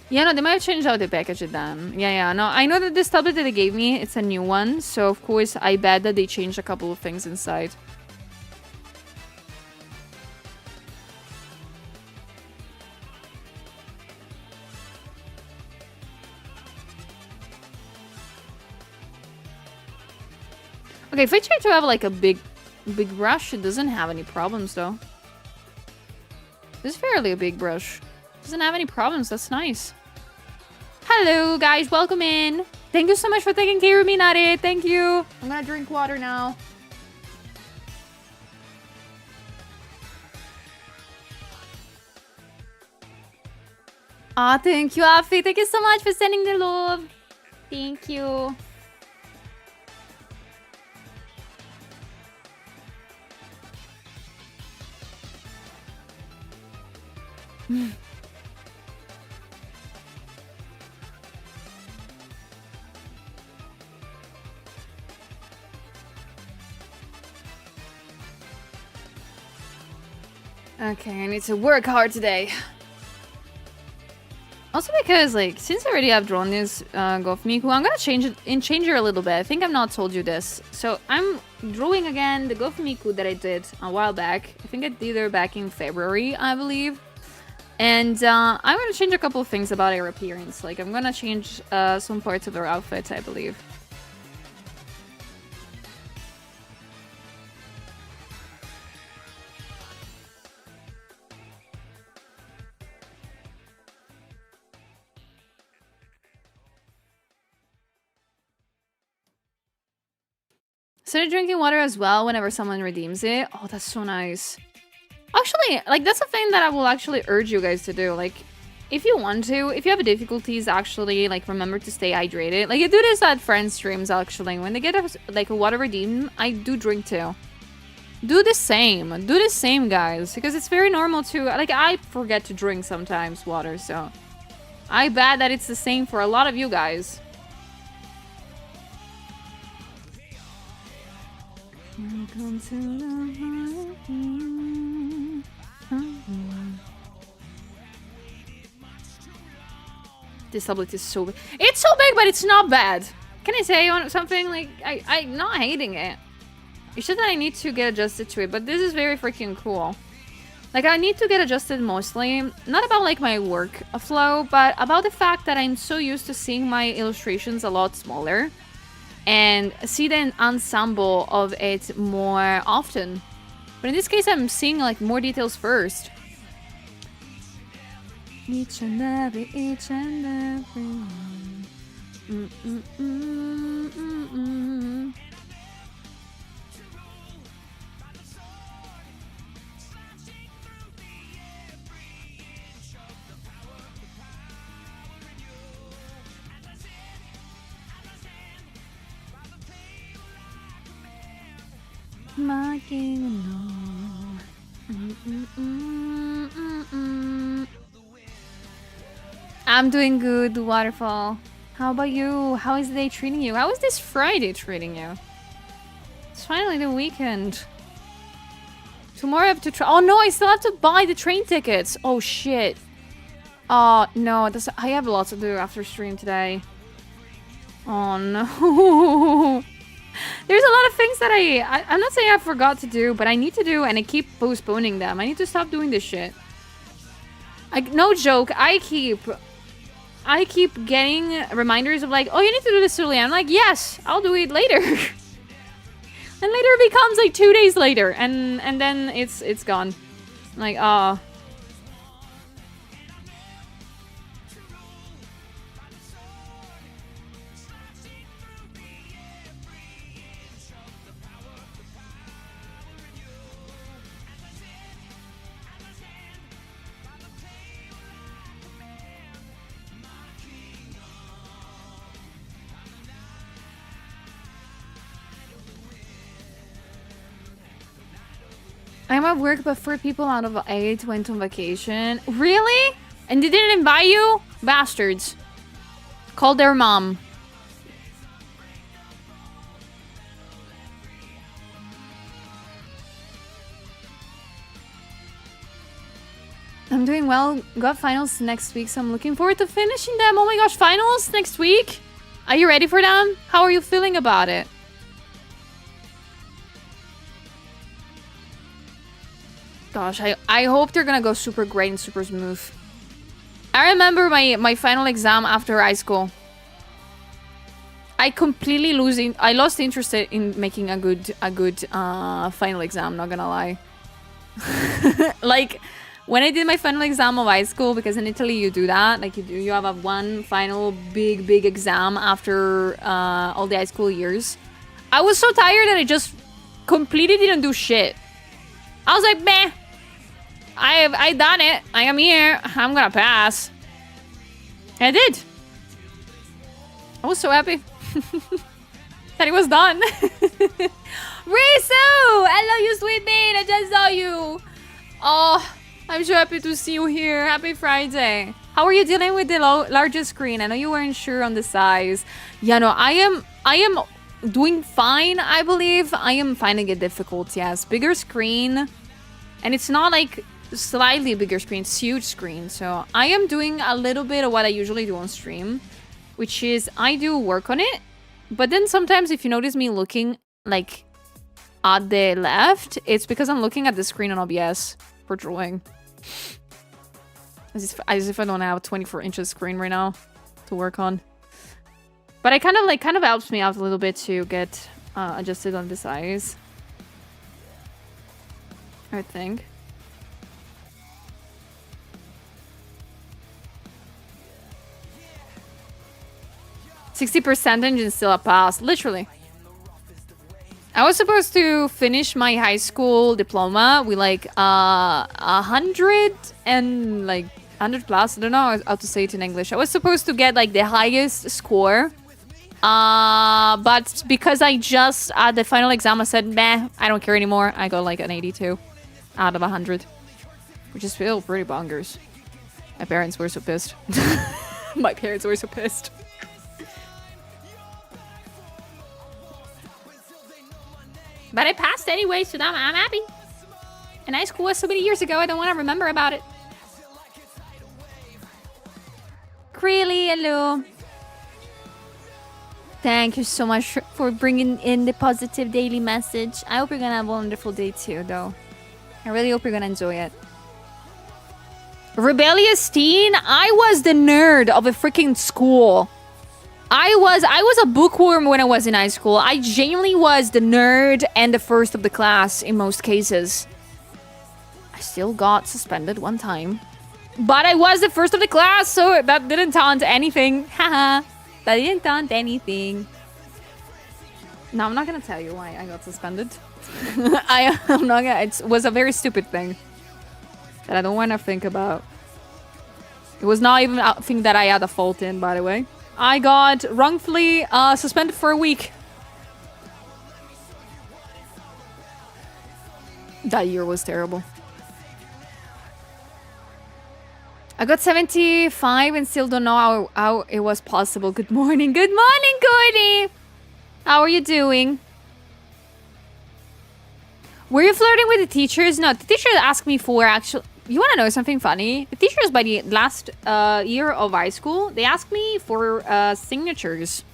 Yeah, no, they might have changed out the package then. Yeah, no, I know that this tablet that they gave me, it's a new one, so of course I bet that they changed a couple of things inside. Okay, if I try to have like a big brush, it doesn't have any problems though. This is fairly a big brush. Doesn't have any problems, that's nice. Hello guys, welcome in. Thank you so much for taking care of me, Nare. Thank you. I'm gonna drink water now. Ah, thank you, Afi. Thank you so much for sending the love. Thank you. Okay, I need to work hard today. Also because, like, since I already have drawn this Golf Miku, I'm gonna change her a little bit. I think I've not told you this. So I'm drawing again the Golf Miku that I did a while back. I think I did her back in February, I believe. And I'm gonna change a couple of things about her appearance. Like, I'm gonna change some parts of her outfit, I believe. Started drinking water as well whenever someone redeems it. Oh, that's so nice. Actually, like, that's a thing that I will actually urge you guys to do. Like, if you want to, if you have difficulties, actually, like, remember to stay hydrated. Like, I do this at friends' streams, actually. When they get, a water redeemed, I do drink too. Do the same. Do the same, guys. Because it's very normal to... Like, I forget to drink sometimes water, so... I bet that it's the same for a lot of you guys. This tablet is so big. It's so big, but it's not bad. Can I say something? Like, I'm not hating it. It's just that I need to get adjusted to it, but this is very freaking cool. Like, I need to get adjusted mostly, not about, like, my work flow, but about the fact that I'm so used to seeing my illustrations a lot smaller. and see the ensemble of it more often. But in this case, I'm seeing like more details first. Each and every one. I'm doing good, Waterfall. How about you? How is the day treating you? How is this Friday treating you? It's finally the weekend. Tomorrow I have to try. Oh no, I still have to buy the train tickets. Oh shit. Oh no, I have lots to do after stream today. Oh no. There's a lot of things that I'm not saying I forgot to do, but I need to do, and I keep postponing them. I need to stop doing this shit. No joke, I keep getting reminders of like, oh, you need to do this early. I'm like, yes, I'll do it later. And later it becomes like 2 days later, and then it's gone. I'm like, oh. I'm at work, but 4 people out of 8 went on vacation. Really? And they didn't invite you? Bastards. Call their mom. I'm doing well. Got finals next week, so I'm looking forward to finishing them. Oh my gosh, finals next week? Are you ready for them? How are you feeling about it? Gosh, I hope they're gonna go super great and super smooth. I remember my final exam after high school. I completely lost interest in making a good final exam, not gonna lie. Like, when I did my final exam of high school, because in Italy you do that, like you have a one final big exam after all the high school years. I was so tired that I just completely didn't do shit. I was like, meh. I done it. I am here. I'm gonna pass. And I did. I was so happy that it was done. Risu! Hello, you sweet bean. I just saw you. Oh, I'm so happy to see you here. Happy Friday. How are you dealing with the larger screen? I know you weren't sure on the size. Yeah, no, I am doing fine, I believe. I am finding it difficult, yes. Bigger screen. And it's not like slightly bigger screen, it's huge screen. So I am doing a little bit of what I usually do on stream, which is I do work on it. But then sometimes if you notice me looking like at the left, it's because I'm looking at the screen on OBS for drawing. As if I don't have a 24 inches screen right now to work on. But it kind of helps me out a little bit to get adjusted on the size, I think. 60% engine still a pass, literally. I was supposed to finish my high school diploma with like 100 and like 100 plus. I don't know how to say it in English. I was supposed to get like the highest score. But because I just at the final exam I said, meh, I don't care anymore. I got like an 82 out of 100, which is still pretty bonkers. My parents were so pissed. My parents were so pissed. But I passed anyway, so now I'm happy. And high school was so many years ago, I don't want to remember about it. Creely, hello. Thank you so much for bringing in the positive daily message. I hope you're gonna have a wonderful day too, though. I really hope you're gonna enjoy it. Rebellious teen? I was the nerd of a freaking school. I was a bookworm when I was in high school. I genuinely was the nerd and the first of the class in most cases. I still got suspended one time. But I was the first of the class, so that didn't taunt anything. Haha. That didn't taunt anything. No, I'm not gonna tell you why I got suspended. I'm not gonna. It was a very stupid thing that I don't want to think about. It was not even a thing that I had a fault in, by the way. I got wrongfully suspended for a week. That year was terrible. I got 75 and still don't know how it was possible. Good morning. Good morning, Cody. How are you doing? Were you flirting with the teachers? No, the teachers asked me for actual... You want to know something funny? The teachers by the last year of high school, they asked me for signatures.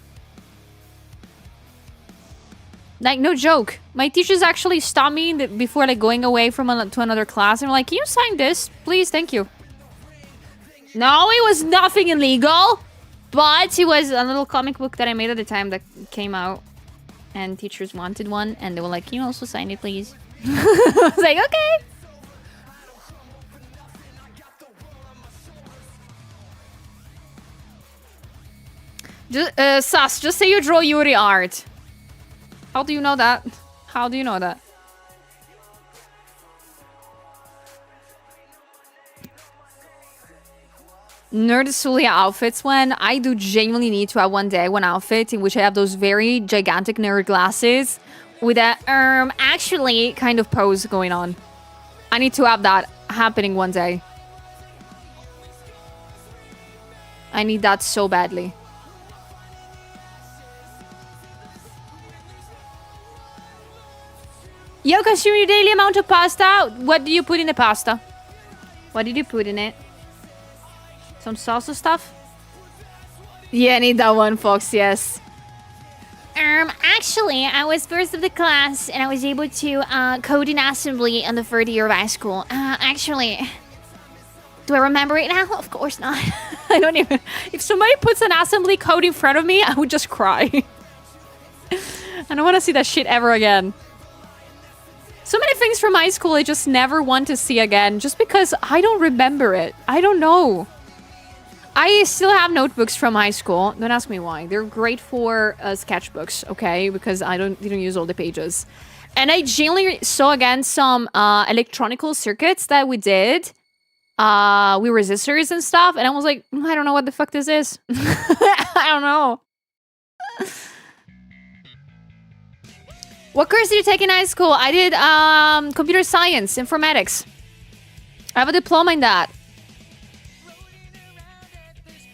Like, no joke. My teachers actually stopped me before like going away from to another class and were like, can you sign this? Please, thank you. No, it was nothing illegal. But it was a little comic book that I made at the time that came out. And teachers wanted one. And they were like, can you also sign it, please? I was like, okay. Sus, just say you draw Yuri art. How do you know that? How do you know that? Nerd Sulia outfits when I do genuinely need to have one day one outfit in which I have those very gigantic nerd glasses with a actually kind of pose going on. I need to have that happening one day. I need that so badly. Yo, consume your daily amount of pasta. What do you put in the pasta? What did you put in it? Some salsa stuff? Yeah, I need that one, Fox, yes. Actually, I was first of the class and I was able to code in assembly in the third year of high school. Actually, do I remember it now? Of course not. I don't even... If somebody puts an assembly code in front of me, I would just cry. I don't want to see that shit ever again. So many things from high school I just never want to see again, just because I don't remember it. I don't know. I still have notebooks from high school. Don't ask me why. They're great for sketchbooks, okay? Because I didn't use all the pages. And I genuinely saw again some electronical circuits that we did. With resistors and stuff. And I was like, I don't know what the fuck this is. I don't know. What course did you take in high school? I did computer science, informatics. I have a diploma in that.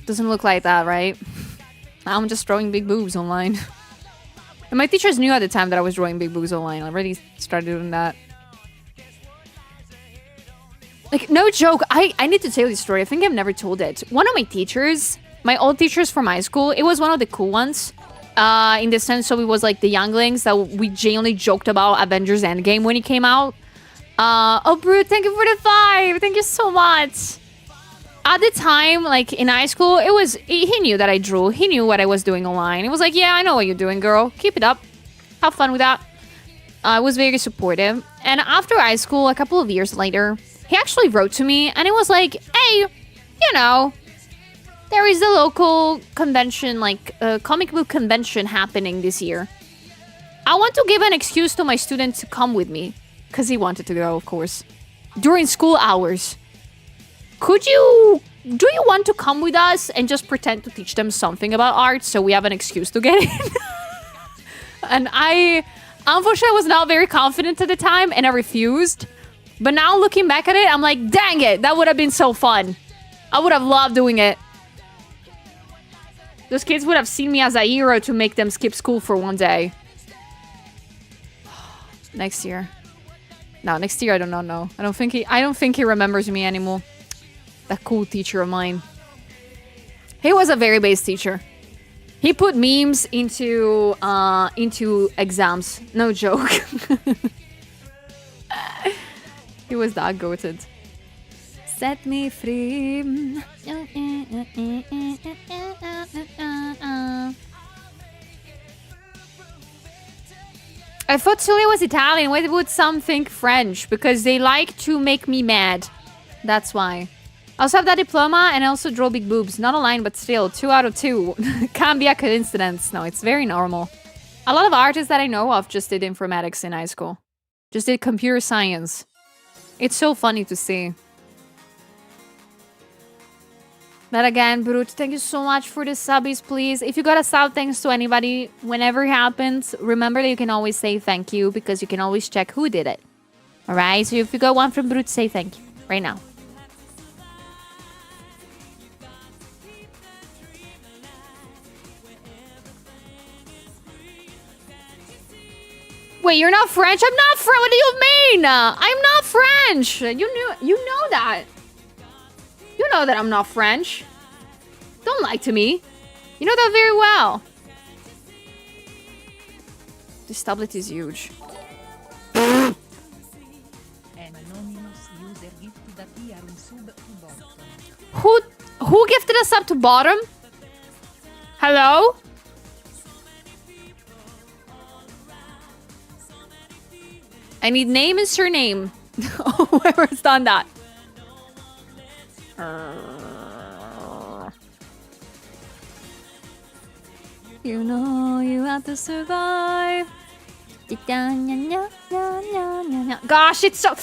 Doesn't look like that, right? I'm just drawing big boobs online. And my teachers knew at the time that I was drawing big boobs online. I already started doing that. Like, no joke. I need to tell this story. I think I've never told it. One of my teachers, my old teachers from high school, it was one of the cool ones. In the sense of it was like the younglings that we genuinely joked about Avengers Endgame when it came out. Oh, Brute, thank you for the 5. Thank you so much. At the time, like in high school, it was he knew that I drew. He knew what I was doing online. He was like, yeah, I know what you're doing, girl. Keep it up. Have fun with that. I was very supportive. And after high school, a couple of years later, he actually wrote to me and it was like, hey, you know, there is a local convention, like a comic book convention happening this year. I want to give an excuse to my students to come with me. Because he wanted to go, of course. During school hours. Do you want to come with us and just pretend to teach them something about art so we have an excuse to get in? And I, unfortunately, was not very confident at the time and I refused. But now looking back at it, I'm like, dang it, that would have been so fun. I would have loved doing it. Those kids would have seen me as a hero to make them skip school for one day. Next year. No, next year I don't know. I don't think he remembers me anymore. That cool teacher of mine. He was a very base teacher. He put memes into exams. No joke. He was that goated. Set me free. I thought Julia was Italian. Why would some think French? Because they like to make me mad. That's why. I also have that diploma and I also draw big boobs. Not a line, but still. 2 out of 2. Can't be a coincidence. No, it's very normal. A lot of artists that I know of just did informatics in high school. Just did computer science. It's so funny to see. But again, Brut, thank you so much for the subbies, please. If you got a sub, thanks to anybody, whenever it happens, remember that you can always say thank you because you can always check who did it. Alright, so if you got one from Brut, say thank you right now. Wait, you're not French? I'm not French. What do you mean? I'm not French. You know that. You know that I'm not French. Don't lie to me. You know that very well. This tablet is huge. Who gifted us up to bottom? Hello? I need name and surname. Whoever's done that. You know you have to survive. Gosh, it's so...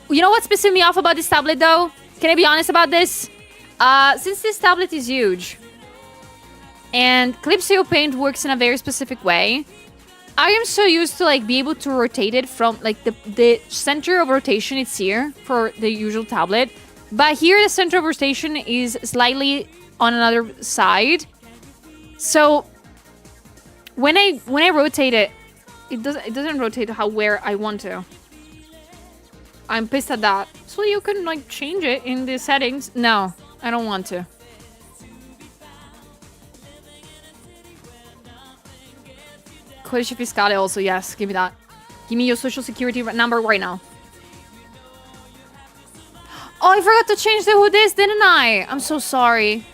You know what's pissing me off about this tablet, though? Can I be honest about this? Since this tablet is huge, and Clipseo Paint works in a very specific way, I am so used to like be able to rotate it from like the center of rotation is here for the usual tablet, but here the center of rotation is slightly on another side. So when I rotate it, it doesn't rotate where I want to. I'm pissed at that. So you can like change it in the settings. No, I don't want to. Codice Fiscale also, yes. Give me that. Give me your social security number right now. Oh, I forgot to change the who this, didn't I? I'm so sorry.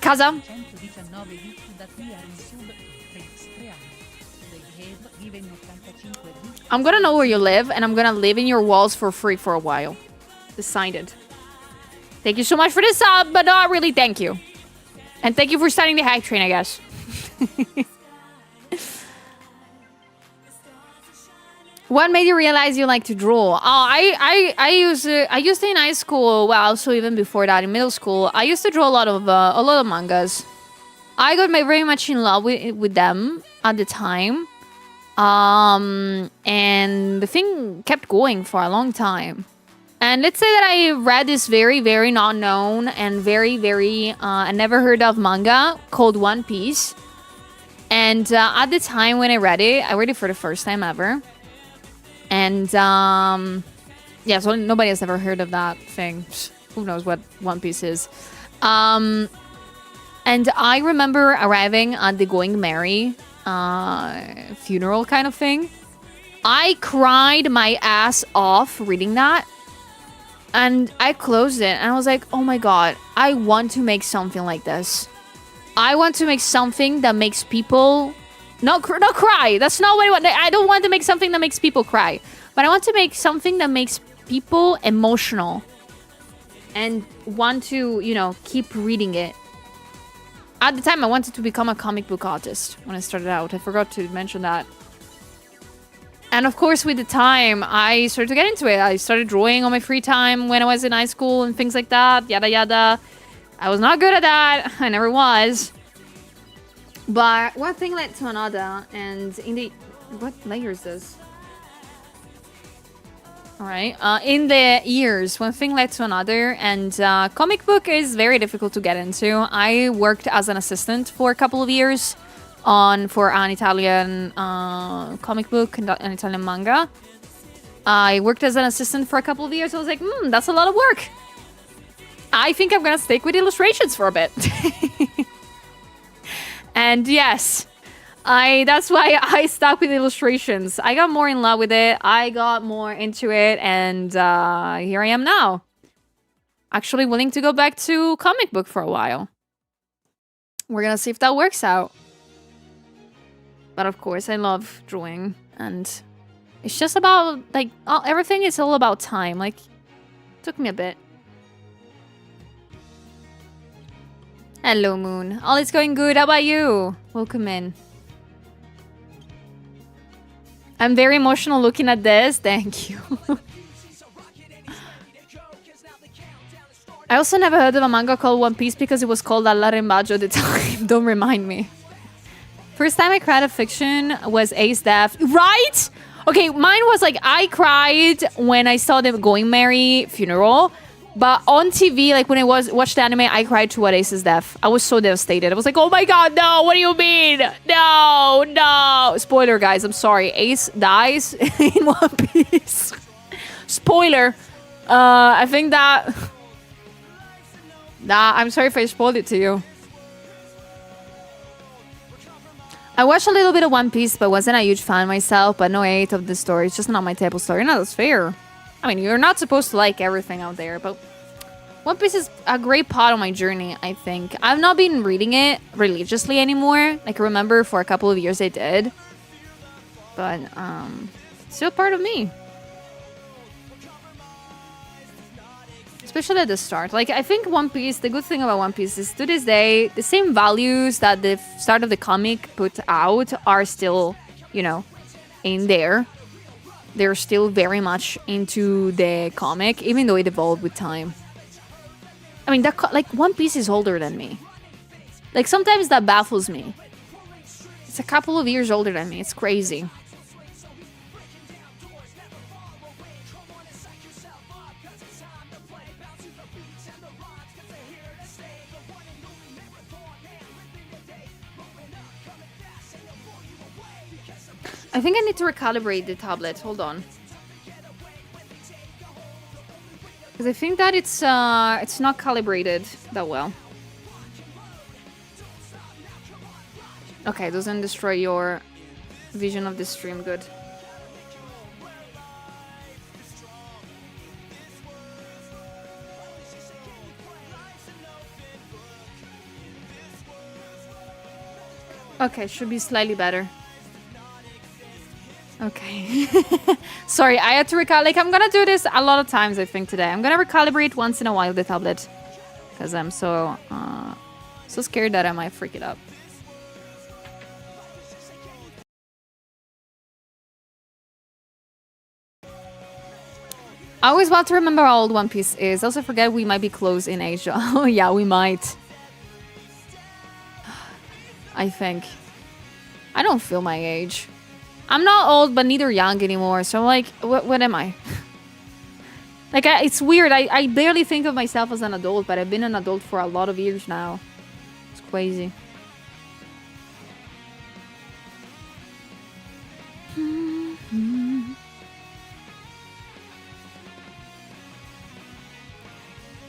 Casa? I'm gonna know where you live, and I'm gonna live in your walls for free for a while. Decided. Thank you so much for the sub, but not really thank you. And thank you for starting the hype train, I guess. What made you realize you like to draw? Oh, I used it in high school. Well, also even before that, in middle school, I used to draw a lot of mangas. I got very much in love with them at the time, and the thing kept going for a long time. And let's say that I read this very, very not known and very, very I never heard of manga called One Piece. And at the time when I read it for the first time ever. And, yeah, so nobody has ever heard of that thing. Who knows what One Piece is. And I remember arriving at the Going Merry funeral kind of thing. I cried my ass off reading that. And I closed it, and I was like, oh my god, I want to make something like this. I want to make something that makes people... not cry. That's not what I want. I don't want to make something that makes people cry. But I want to make something that makes people emotional. And want to, you know, keep reading it. At the time, I wanted to become a comic book artist when I started out. I forgot to mention that. And of course, with the time, I started to get into it. I started drawing on my free time when I was in high school and things like that. Yada, yada. I was not good at that. I never was. But one thing led to another, and in the... what layer is this? Alright, in the years, one thing led to another, and comic book is very difficult to get into. I worked as an assistant for a couple of years for an Italian comic book, an Italian manga. I worked as an assistant for a couple of years. I was like, that's a lot of work. I think I'm gonna stick with illustrations for a bit. And yes, that's why I stuck with illustrations. I got more in love with it. I got more into it. And here I am now. Actually willing to go back to comic book for a while. We're going to see if that works out. But of course, I love drawing, and it's just about, like, everything is all about time. Like, took me a bit. Hello, Moon. All is going good. How about you? Welcome in. I'm very emotional looking at this. Thank you. I also never heard of a manga called One Piece because it was called Allarimbaggio at the time. Don't remind me. First time I cried at fiction was Ace Death. Right? Okay, mine was like, I cried when I saw the Going Merry funeral. But on TV, like when I watched the anime, I cried to Ace's death. I was so devastated. I was like, oh my god, no, what do you mean? No, no. Spoiler, guys, I'm sorry. Ace dies in One Piece. Spoiler. I think that... Nah, I'm sorry if I spoiled it to you. I watched a little bit of One Piece, but wasn't a huge fan myself. But no hate of the story. It's just not my type of story. No, that's fair. I mean, you're not supposed to like everything out there, but One Piece is a great part of my journey, I think. I've not been reading it religiously anymore. Like, I remember for a couple of years I did. But, still part of me. Especially at the start. Like, I think One Piece, the good thing about One Piece is to this day, the same values that the start of the comic put out are still, you know, in there. They're still very much into the comic, even though it evolved with time. I mean, that like, One Piece is older than me. Like, sometimes that baffles me. It's a couple of years older than me. It's crazy. I think I need to recalibrate the tablet. Hold on. Because I think that it's not calibrated that well. Okay, it doesn't destroy your vision of the stream. Good. Okay, should be slightly better. Okay. Sorry, I had to like, I'm gonna do this a lot of times, I think, today. I'm gonna recalibrate once in a while the tablet. Because I'm so scared that I might freak it up. I always want to remember how old One Piece is. I also forget we might be close in age. Oh yeah, we might. I think. I don't feel my age. I'm not old, but neither young anymore. So, like, what am I? Like, it's weird. I barely think of myself as an adult, but I've been an adult for a lot of years now. It's crazy.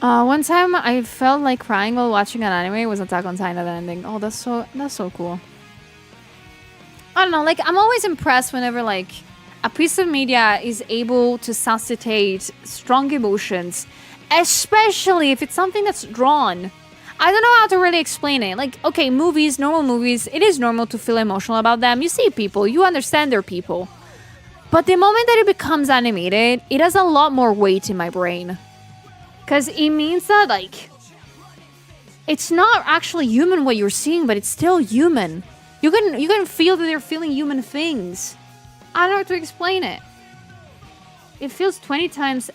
One time I felt like crying while watching an anime. It was Attack on Titan ending. Oh, that's so cool. I don't know, like, I'm always impressed whenever, like, a piece of media is able to suscitate strong emotions, especially if it's something that's drawn. I don't know how to really explain it. Like, okay, movies, normal movies, it is normal to feel emotional about them. You see people, you understand they're people. But the moment that it becomes animated, it has a lot more weight in my brain. Because it means that, like, it's not actually human what you're seeing, but it's still human. You can feel that they're feeling human things. I don't know how to explain it. It feels 20 times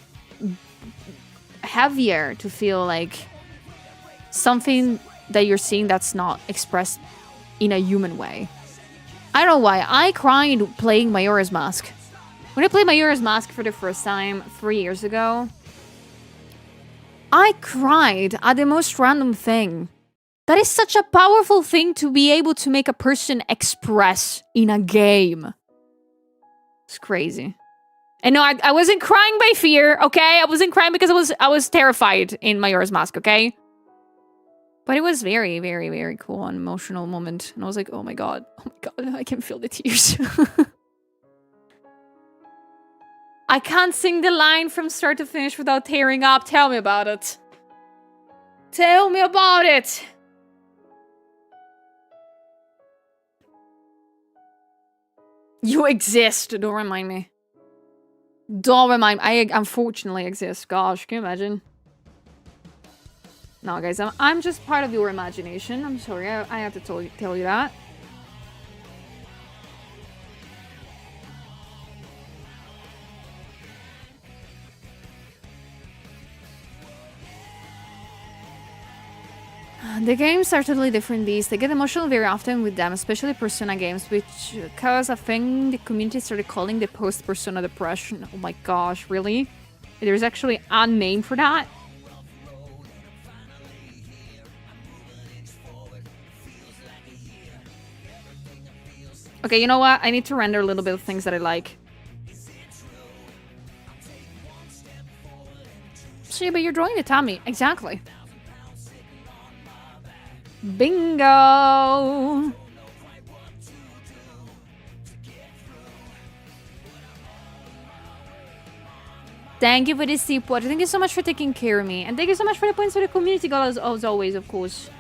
heavier to feel like something that you're seeing that's not expressed in a human way. I don't know why. I cried playing Majora's Mask. When I played Majora's Mask for the first time 3 years ago, I cried at the most random thing. That is such a powerful thing to be able to make a person express in a game. It's crazy. And no, I wasn't crying by fear, okay? I wasn't crying because I was terrified in Majora's Mask, okay? But it was very, very, very cool and emotional moment. And I was like, oh my god, I can feel the tears. I can't sing the line from start to finish without tearing up. Tell me about it. Tell me about it. You exist. Don't remind me. Don't remind me. I unfortunately exist. Gosh, can you imagine? No, guys, I'm just part of your imagination. I'm sorry, I have to tell you that. The games are totally different beasts. I get emotional very often with them, especially Persona games, which cause a thing the community started calling the post-Persona depression. Oh my gosh, really? There's actually a name for that? Okay, you know what? I need to render a little bit of things that I like. See, but you're drawing the tummy. Exactly. Bingo! Thank you for the seep water. Thank you so much for taking care of me. And thank you so much for the points for the community goal as always, of course.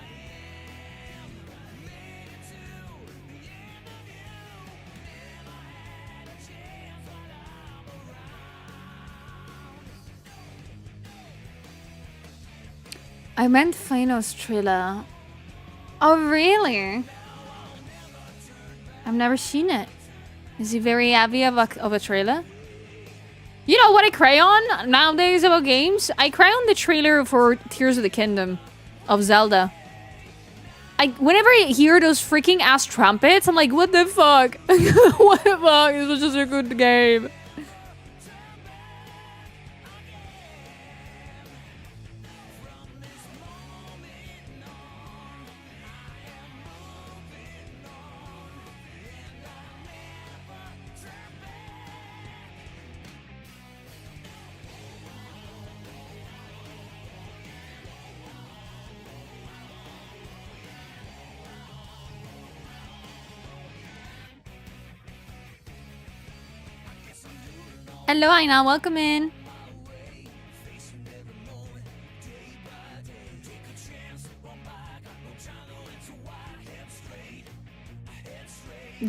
I meant Fino's trailer. Oh, really? I've never seen it. Is he very heavy of a trailer? You know what I cry on nowadays about games? I cry on the trailer for Tears of the Kingdom of Zelda. Whenever I hear those freaking ass trumpets, I'm like, what the fuck? What the fuck? This was just a good game. Hello, Aina. Welcome in.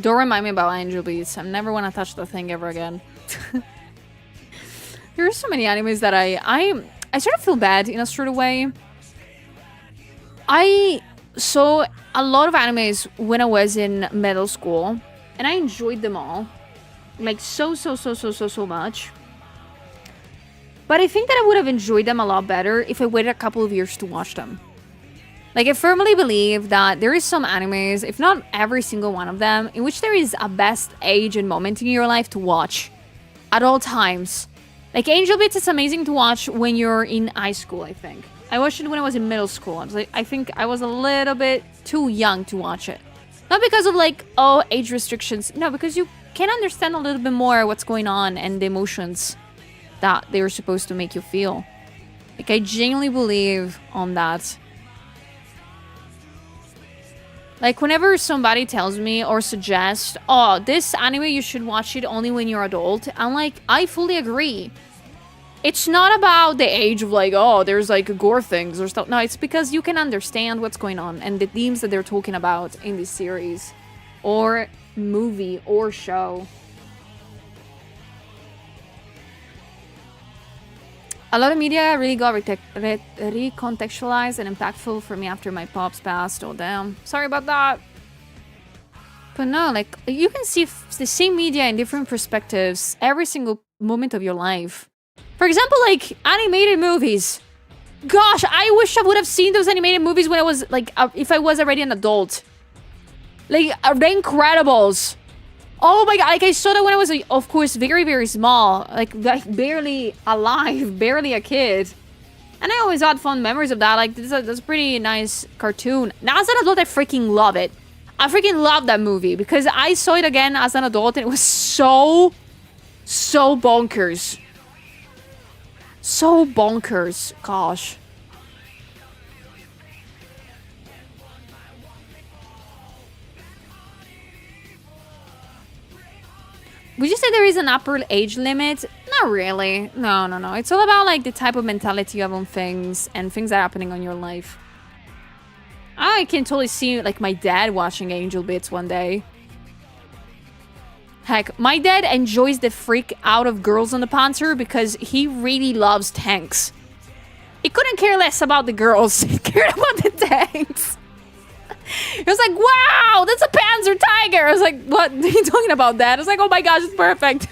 Don't remind me about Angel Beats. I never want to touch the thing ever again. There are so many animes that I sort of feel bad in a sort of way. I saw a lot of animes when I was in middle school, and I enjoyed them all. Like, so much. But I think that I would have enjoyed them a lot better if I waited a couple of years to watch them. Like, I firmly believe that there is some animes, if not every single one of them, in which there is a best age and moment in your life to watch. At all times. Like, Angel Beats is amazing to watch when you're in high school, I think. I watched it when I was in middle school. I think I was a little bit too young to watch it. Not because of, like, oh, age restrictions. No, because you can understand a little bit more what's going on and the emotions that they're supposed to make you feel. Like, I genuinely believe on that. Like, whenever somebody tells me or suggests, oh, this anime, you should watch it only when you're adult, I'm like, I fully agree. It's not about the age of, like, oh, there's, like, gore things or stuff. No, it's because you can understand what's going on and the themes that they're talking about in this series. Or movie or show. A lot of media really got recontextualized and impactful for me after my pops passed. Oh, damn. Sorry about that. But no, like, you can see the same media in different perspectives every single moment of your life. For example, like, animated movies. Gosh, I wish I would have seen those animated movies when I was, like, if I was already an adult. Like, The Incredibles. Oh my god, like, I saw that when I was, of course, very, very small. Like, barely alive, barely a kid. And I always had fond memories of that. Like, that's a pretty nice cartoon. Now, as an adult, I freaking love it. I freaking love that movie. Because I saw it again as an adult, and it was so bonkers. So bonkers. Gosh. Would you say there is an upper age limit? Not really. No. It's all about, like, the type of mentality you have on things and things that are happening on your life. I can totally see, like, my dad watching Angel Beats one day. Heck, my dad enjoys the freak out of girls on the Panzer because he really loves tanks. He couldn't care less about the girls. He cared about the tanks. He was like, wow, that's a Panzer Tiger. I was like, what are you talking about, Dad? I was like, oh my gosh, it's perfect.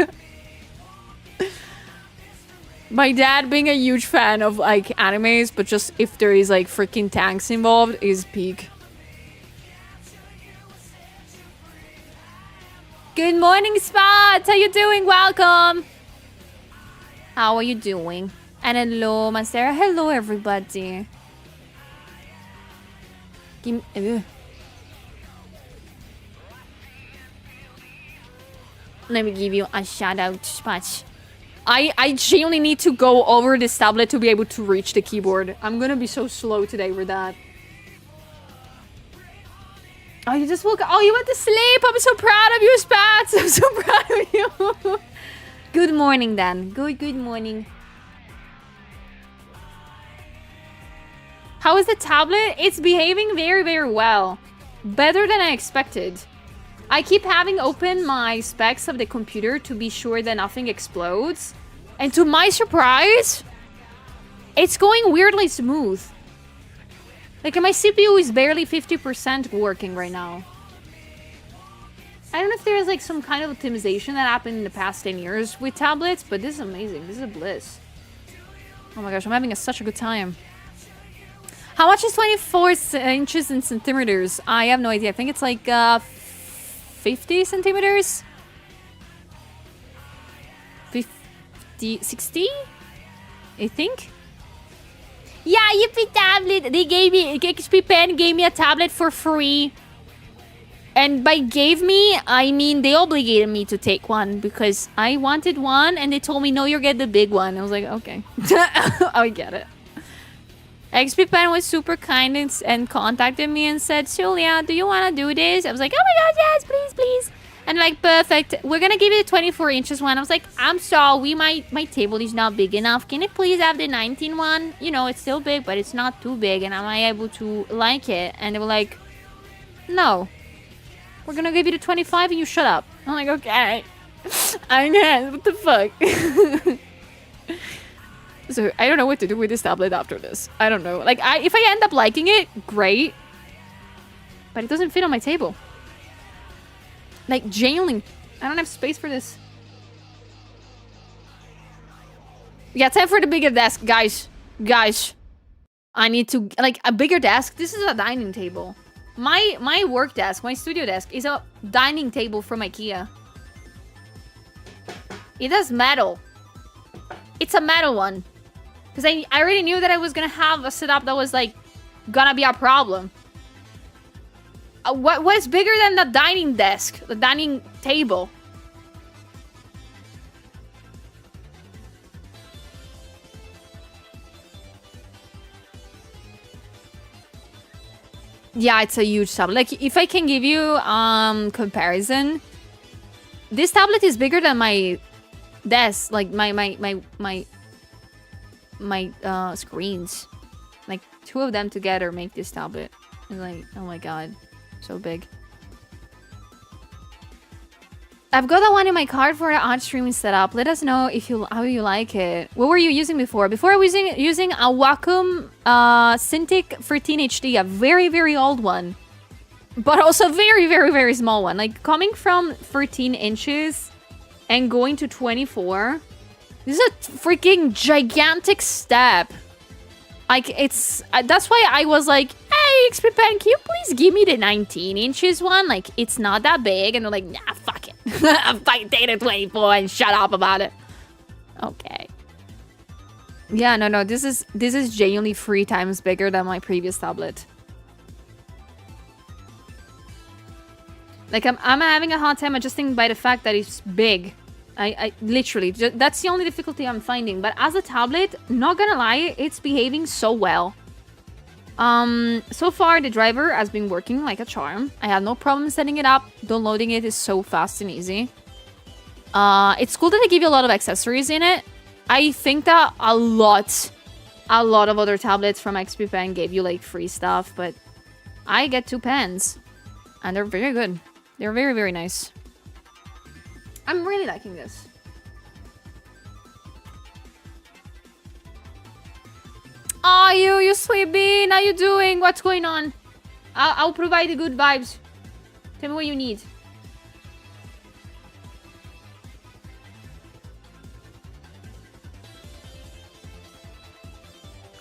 My dad being a huge fan of like animes, but just if there is like freaking tanks involved is peak. Good morning, Spots. How you doing? Welcome. How are you doing? And hello, Masera. Hello, everybody. Give me, let me give you a shout out, Spatch. I genuinely need to go over this tablet to be able to reach the keyboard. I'm gonna be so slow today with that. Oh, you just woke up. Oh, you went to sleep. I'm so proud of you, Spats. I'm so proud of you. Good morning, Dan. Good morning. How is the tablet? It's behaving very, very well. Better than I expected. I keep having open my specs of the computer to be sure that nothing explodes. And to my surprise, it's going weirdly smooth. Like, my CPU is barely 50% working right now. I don't know if there's like some kind of optimization that happened in the past 10 years with tablets, but this is amazing. This is a bliss. Oh my gosh, I'm having such a good time. How much is 24 inches in centimeters? I have no idea. I think it's like 50 centimeters? 50, 60? I think? Yeah, yippee tablet. They gave me, XPpen gave me a tablet for free. And by gave me, I mean they obligated me to take one because I wanted one and they told me, no, you'll get the big one. I was like, okay. I get it. XPpen was super kind and contacted me and said, Julia, do you want to do this? I was like, oh my god, yes, please, please. And like, perfect. We're going to give you the 24 inches one. I was like, I'm sorry, my table is not big enough. Can it please have the 19 one? You know, it's still big, but it's not too big. And am I able to like it? And they were like, no. We're going to give you the 25 and you shut up. I'm like, okay. I know. What the fuck? So I don't know what to do with this tablet after this. I don't know. Like, if I end up liking it, great. But it doesn't fit on my table. Like, genuinely, I don't have space for this. Yeah, time for the bigger desk, guys. Guys, I need to, like, a bigger desk. This is a dining table. My work desk, my studio desk, is a dining table from IKEA. It has metal. It's a metal one. Because I already knew that I was going to have a setup that was, like, gonna be a problem. What's bigger than the dining desk? The dining table? Yeah, it's a huge tablet. Like, if I can give you comparison, this tablet is bigger than my desk. Like, my screens. Like, two of them together make this tablet. It's like, oh my god. So big. I've got that one in my cart for the odd streaming setup. Let us know if how you like it. What were you using before? Before I was using a Wacom Cintiq 13 HD, a very, very old one. But also very, very, very small one. Like, coming from 13 inches and going to 24. This is a freaking gigantic step. Like, it's... that's why I was like, hey, XPpen, can you please give me the 19 inches one? Like, it's not that big. And they're like, nah, fuck it. I'm fucking taking the 24 and shut up about it. Okay. Yeah, no. This is genuinely 3 times bigger than my previous tablet. Like, I'm having a hard time adjusting by the fact that it's big. I literally, that's the only difficulty I'm finding. But as a tablet, not gonna lie, it's behaving so well. So far, the driver has been working like a charm. I have no problem setting it up. Downloading it is so fast and easy. It's cool that they give you a lot of accessories in it. I think that a lot of other tablets from XPpen gave you like free stuff, but I get 2 pens. And they're very good. They're very, very nice. I'm really liking this. Oh, you sweet bean. How you doing? What's going on? I'll provide the good vibes. Tell me what you need.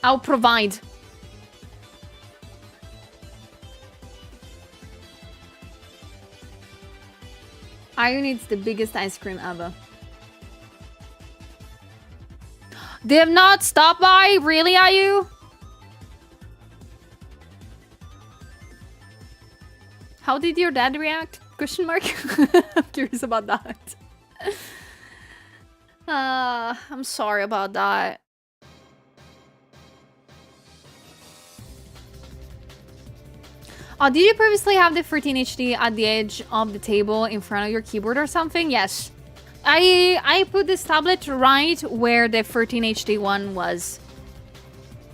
I'll provide. Ayu needs the biggest ice cream ever. They have not stopped by? Really, Ayu? How did your dad react? Question mark? I'm curious about that. I'm sorry about that. Oh, did you previously have the 14 HD at the edge of the table in front of your keyboard or something? Yes. I put this tablet right where the 13 HD one was.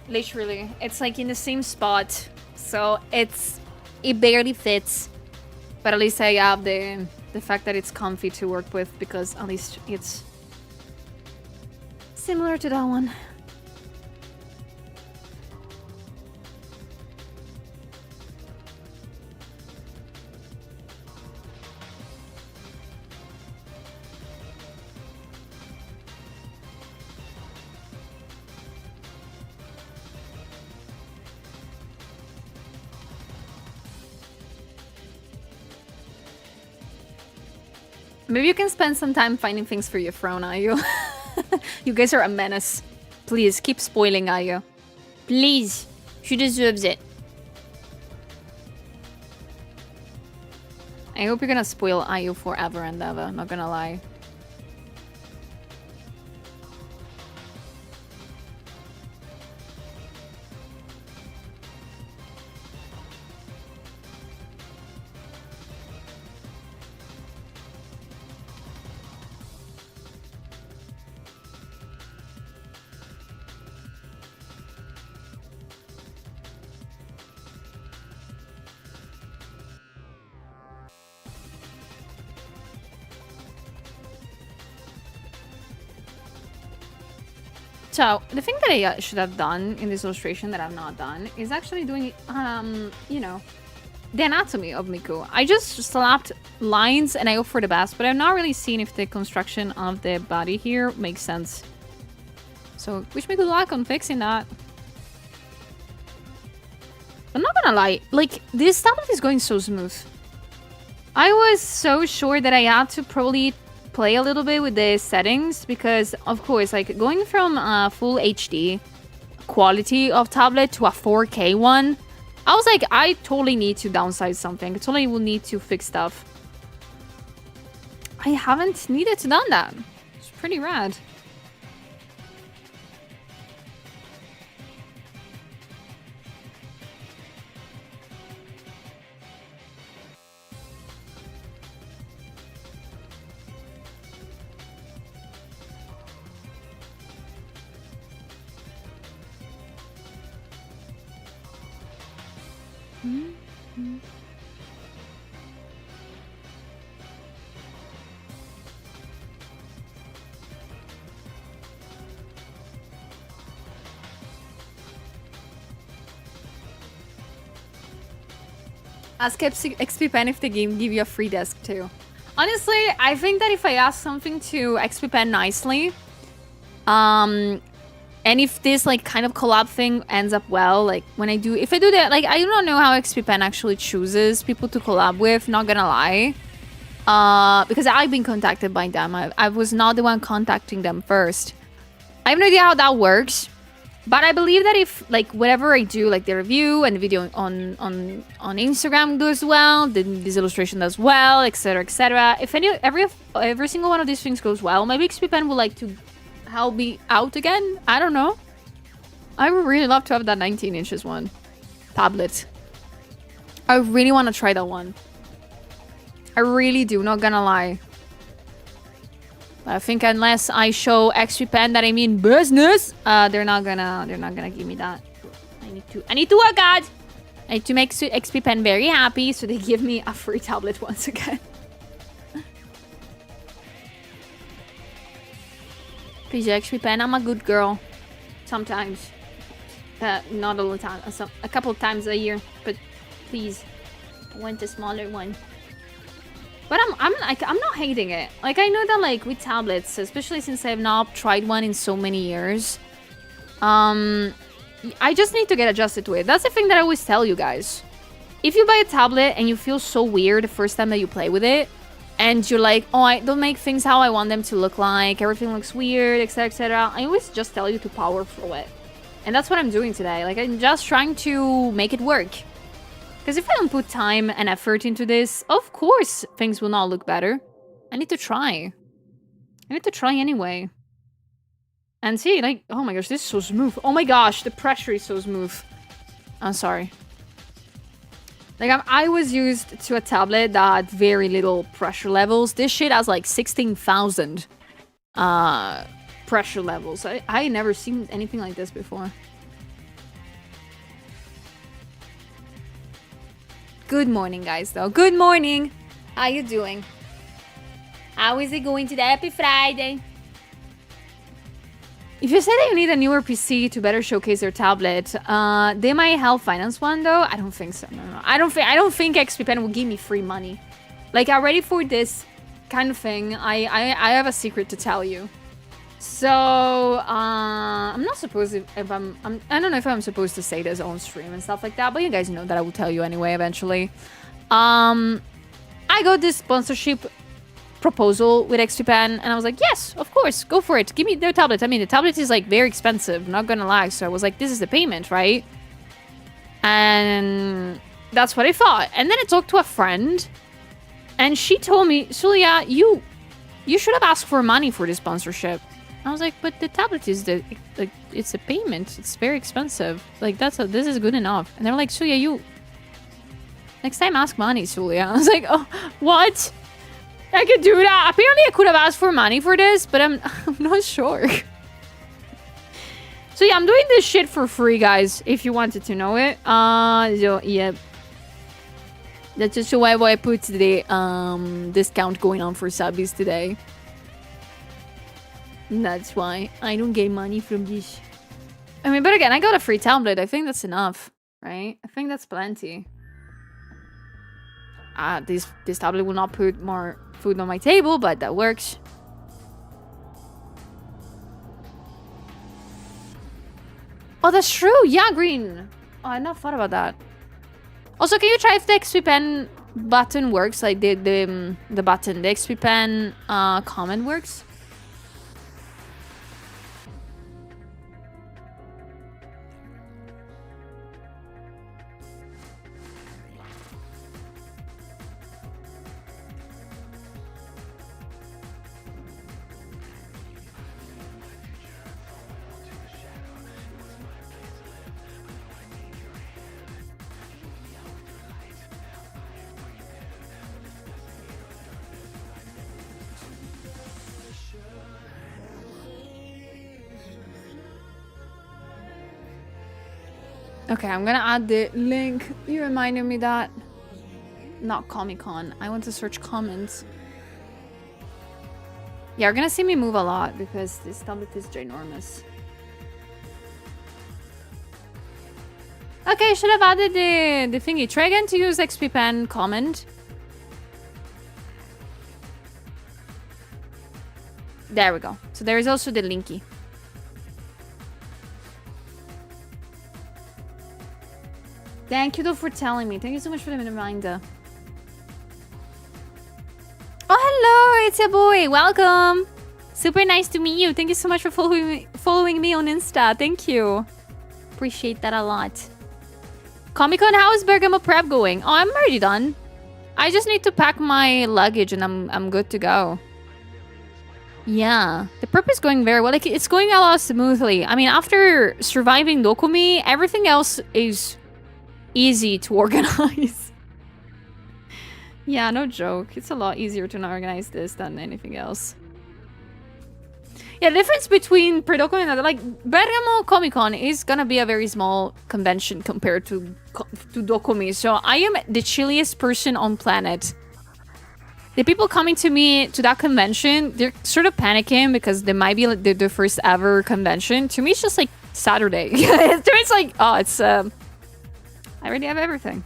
Literally. It's like in the same spot. So it barely fits. But at least I have the fact that it's comfy to work with because at least it's similar to that one. Maybe you can spend some time finding things for your throne, Ayu. You guys are a menace. Please, keep spoiling Ayu. Please. She deserves it. I hope you're gonna spoil Ayu forever and ever, not gonna lie. So, the thing that I should have done in this illustration that I've not done is actually doing, you know, the anatomy of Miku. I just slapped lines and I hope for the best, but I'm not really seeing if the construction of the body here makes sense. So, wish me good luck on fixing that. I'm not gonna lie, like, this tablet is going so smooth. I was so sure that I had to probably play a little bit with the settings because, of course, like going from a full HD quality of tablet to a 4K one, I was like, I totally need to downsize something. I totally will need to fix stuff. I haven't needed to done that. It's pretty rad. Ask XPpen if the game give you a free desk too. Honestly, I think that if I ask something to XPpen nicely, and if this like kind of collab thing ends up well, like when I do, if I do that, like I do not know how XPpen actually chooses people to collab with, not gonna lie. Because I've been contacted by them. I was not the one contacting them first. I have no idea how that works. But I believe that if, like, whatever I do, like the review and the video on Instagram does well, then this illustration does well, etc., etc. If every single one of these things goes well, maybe XPpen would like to help me out again. I don't know. I would really love to have that 19 inches one tablet. I really want to try that one. I really do, not gonna lie. I think unless I show XPpen that I mean business, they're not gonna give me that. I need to work hard. I need to make XPpen very happy, so they give me a free tablet once again. Please, XPpen, I'm a good girl. Sometimes. Not all the time. A couple of times a year. But please, I want a smaller one. But I'm not hating it. Like, I know that, like, with tablets, especially since I've not tried one in so many years, I just need to get adjusted to it. That's the thing that I always tell you guys. If you buy a tablet and you feel so weird the first time that you play with it, and you're like, oh, I don't make things how I want them to look like, everything looks weird, etc, etc, I always just tell you to power through it. And that's what I'm doing today. Like, I'm just trying to make it work. Because if I don't put time and effort into this, of course things will not look better. I need to try. I need to try anyway. And see, like, oh my gosh, this is so smooth. Oh my gosh, the pressure is so smooth. I'm sorry. Like, I was used to a tablet that had very little pressure levels. This shit has like 16,000 pressure levels. I never seen anything like this before. Good morning, guys, though. Good morning. How you doing? How is it going today? Happy Friday. If you say that you need a newer PC to better showcase your tablet, they might help finance one, though. I don't think so. No. I don't think XPpen will give me free money. Like, already for this kind of thing, I have a secret to tell you. So, I'm not supposed to, I don't know if I'm supposed to say this on stream and stuff like that, but you guys know that I will tell you anyway, eventually. I got this sponsorship proposal with XPpen, and I was like, yes, of course, go for it. Give me their tablet. I mean, the tablet is, like, very expensive, not gonna lie, so I was like, this is the payment, right? And that's what I thought. And then I talked to a friend, and she told me, Julia, you should have asked for money for this sponsorship. I was like, but the tablet is it's a payment. It's very expensive. Like, this is good enough. And they're like, Suya, you next time ask money, Suya. I was like, oh, what? I could do that. Apparently I could have asked for money for this, but I'm not sure. So yeah, I'm doing this shit for free, guys, if you wanted to know it. So yeah. That's just why I put the discount going on for subbies today. That's why I don't get money from this. I mean, but again, I got a free tablet. I think that's enough, right? I think that's plenty. This tablet will not put more food on my table, but that works. Oh, that's true. Yeah, green. Oh, I not thought about that. Also, can you try if the XPpen button works? Like the button, the XPpen comment works? Okay, I'm gonna add the link. You reminded me that. Not Comic-Con. I want to search comments. Yeah, you're gonna see me move a lot because this tablet is ginormous. Okay, I should have added the thingy. Try again to use XPpen comment. There we go. So there is also the linky. Thank you though for telling me. Thank you so much for the reminder. Oh, hello, it's your boy. Welcome. Super nice to meet you. Thank you so much for following me on Insta. Thank you. Appreciate that a lot. Comic-Con, how is Bergamo prep going? Oh, I'm already done. I just need to pack my luggage and I'm good to go. Yeah, the prep is going very well. Like, it's going a lot smoothly. I mean, after surviving Dokumi, everything else is easy to organize. Yeah, no joke. It's a lot easier to organize this than anything else. Yeah, the difference between Predokumi and like Bergamo Comic-Con is gonna be a very small convention compared to Dokumi. So I am the chilliest person on planet The people coming to me to that convention, they're sort of panicking because they might be like their first ever convention. To me, it's just like Saturday. To me, it's like, oh, it's I already have everything.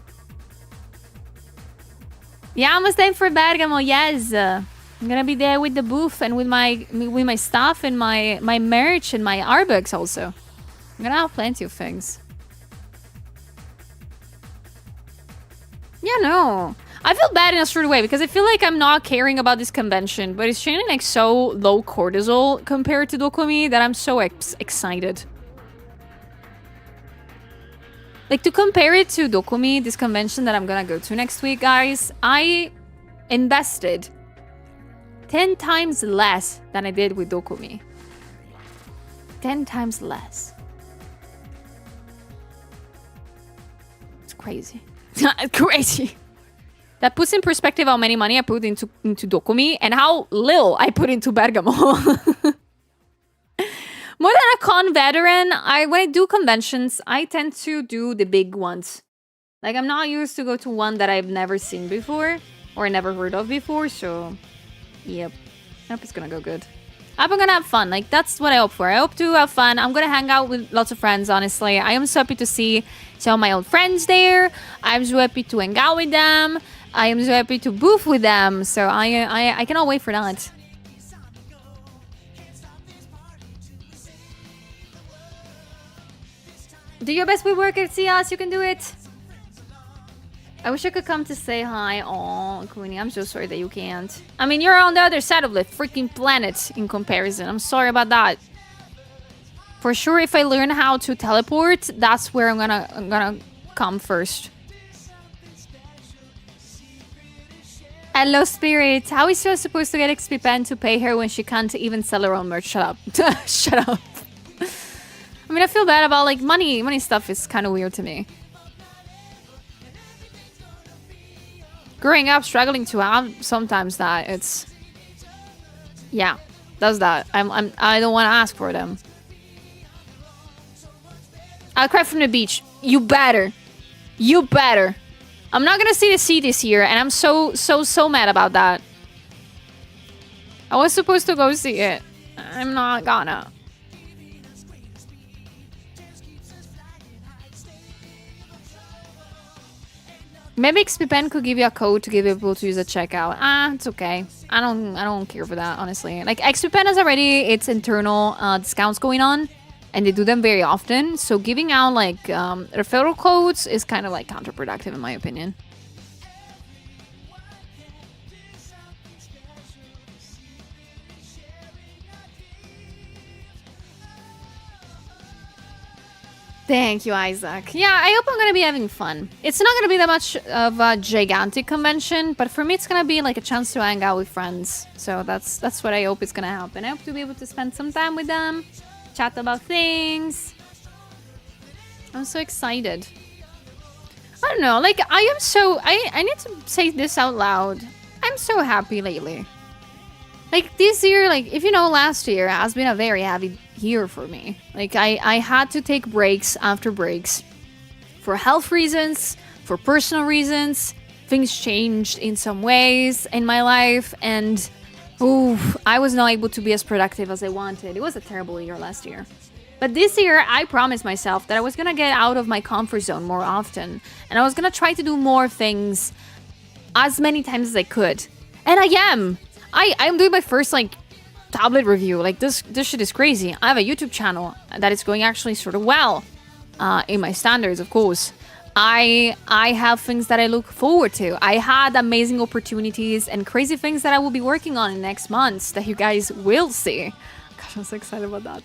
Yeah, almost time for Bergamo. Yes, I'm gonna be there with the booth and with my stuff and my merch and my art books also. I'm gonna have plenty of things. Yeah, no. I feel bad in a sort of way because I feel like I'm not caring about this convention, but it's showing like so low cortisol compared to Dokumi that I'm so excited. Like, to compare it to Dokumi, this convention that I'm gonna go to next week, guys, I invested 10 times less than I did with Dokumi. 10 times less. It's crazy. It's crazy. That puts in perspective how many money I put into Dokumi and how little I put into Bergamo. More than a con veteran, when I do conventions, I tend to do the big ones. Like, I'm not used to go to one that I've never seen before or never heard of before, so yep. I hope it's gonna go good. I hope I'm gonna have fun. Like, that's what I hope for. I hope to have fun. I'm gonna hang out with lots of friends, honestly. I am so happy to see some of my old friends there. I'm so happy to hang out with them. I am so happy to booth with them. So I cannot wait for that. Do your best with work at CS. You can do it. I wish I could come to say hi. Aw, Queenie, I'm so sorry that you can't. I mean, you're on the other side of the freaking planet in comparison. I'm sorry about that. For sure, if I learn how to teleport, that's where I'm gonna come first. Hello, Spirit. How is she supposed to get XPpen to pay her when she can't even sell her own merch? Shut up. Shut up. I mean, I feel bad about, like, money. Money stuff is kind of weird to me. Growing up, struggling to have sometimes that. It's... Yeah, does that. I don't want to ask for them. I'll cry from the beach. You better. You better. I'm not gonna see the sea this year, and I'm so mad about that. I was supposed to go see it. I'm not gonna. Maybe XPpen could give you a code to give people to use at checkout. It's okay. I don't care for that, honestly. Like, XPpen has already its internal discounts going on, and they do them very often. So giving out like referral codes is kind of like counterproductive in my opinion. Thank you, Isaac. Yeah, I hope I'm gonna be having fun. It's not gonna be that much of a gigantic convention, but for me it's gonna be like a chance to hang out with friends. So that's what I hope is gonna happen. I hope to be able to spend some time with them, chat about things. I'm so excited. I don't know, like I am so... I need to say this out loud. I'm so happy lately. Like this year, like if you know, last year has been a very heavy year for me. Like I had to take breaks after breaks for health reasons, for personal reasons. Things changed in some ways in my life, and I was not able to be as productive as I wanted. It was a terrible year last year. But this year, I promised myself that I was gonna get out of my comfort zone more often, and I was gonna try to do more things as many times as I could. And I am. I'm doing my first like tablet review. Like this shit is crazy. I have a YouTube channel that is going actually sort of well, in my standards, of course. I have things that I look forward to. I had amazing opportunities and crazy things that I will be working on in next months that you guys will see. Gosh, I'm so excited about that.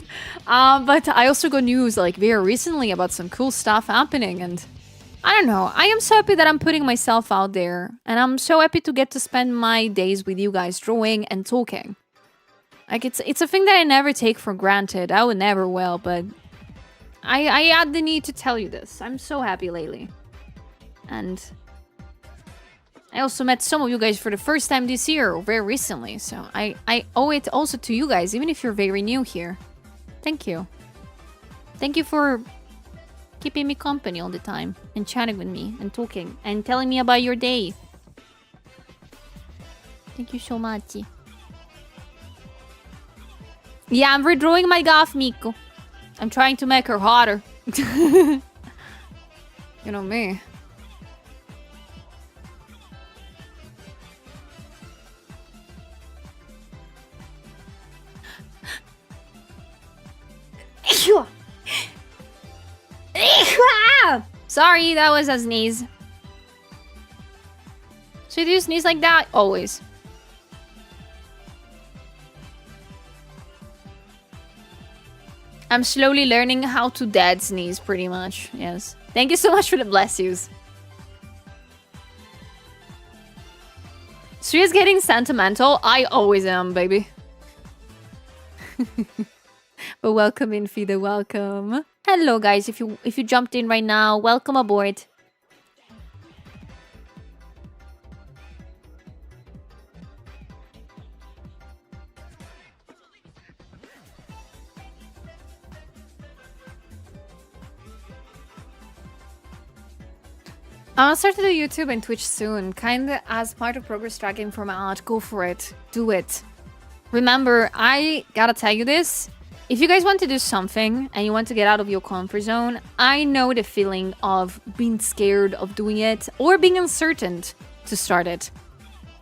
But I also got news like very recently about some cool stuff happening, and I don't know. I am so happy that I'm putting myself out there, and I'm so happy to get to spend my days with you guys drawing and talking. Like it's a thing that I never take for granted. I would never will, but I had the need to tell you this. I'm so happy lately. And I also met some of you guys for the first time this year, or very recently. So I owe it also to you guys, even if you're very new here. Thank you. Thank you for keeping me company all the time, and chatting with me, and talking, and telling me about your day. Thank you so much. Yeah, I'm redrawing my gaff, Miko. I'm trying to make her hotter. You know me. Sorry, that was a sneeze. So do you sneeze like that? Always. I'm slowly learning how to dead sneeze, pretty much. Yes. Thank you so much for the bless yous. Sria's getting sentimental. I always am, baby. But welcome in, Fida. Welcome. Hello, guys. If you jumped in right now, welcome aboard. I'll start to do YouTube and Twitch soon, kinda as part of progress tracking for my art. Go for it. Do it. Remember, I gotta tell you this. If you guys want to do something and you want to get out of your comfort zone, I know the feeling of being scared of doing it or being uncertain to start it.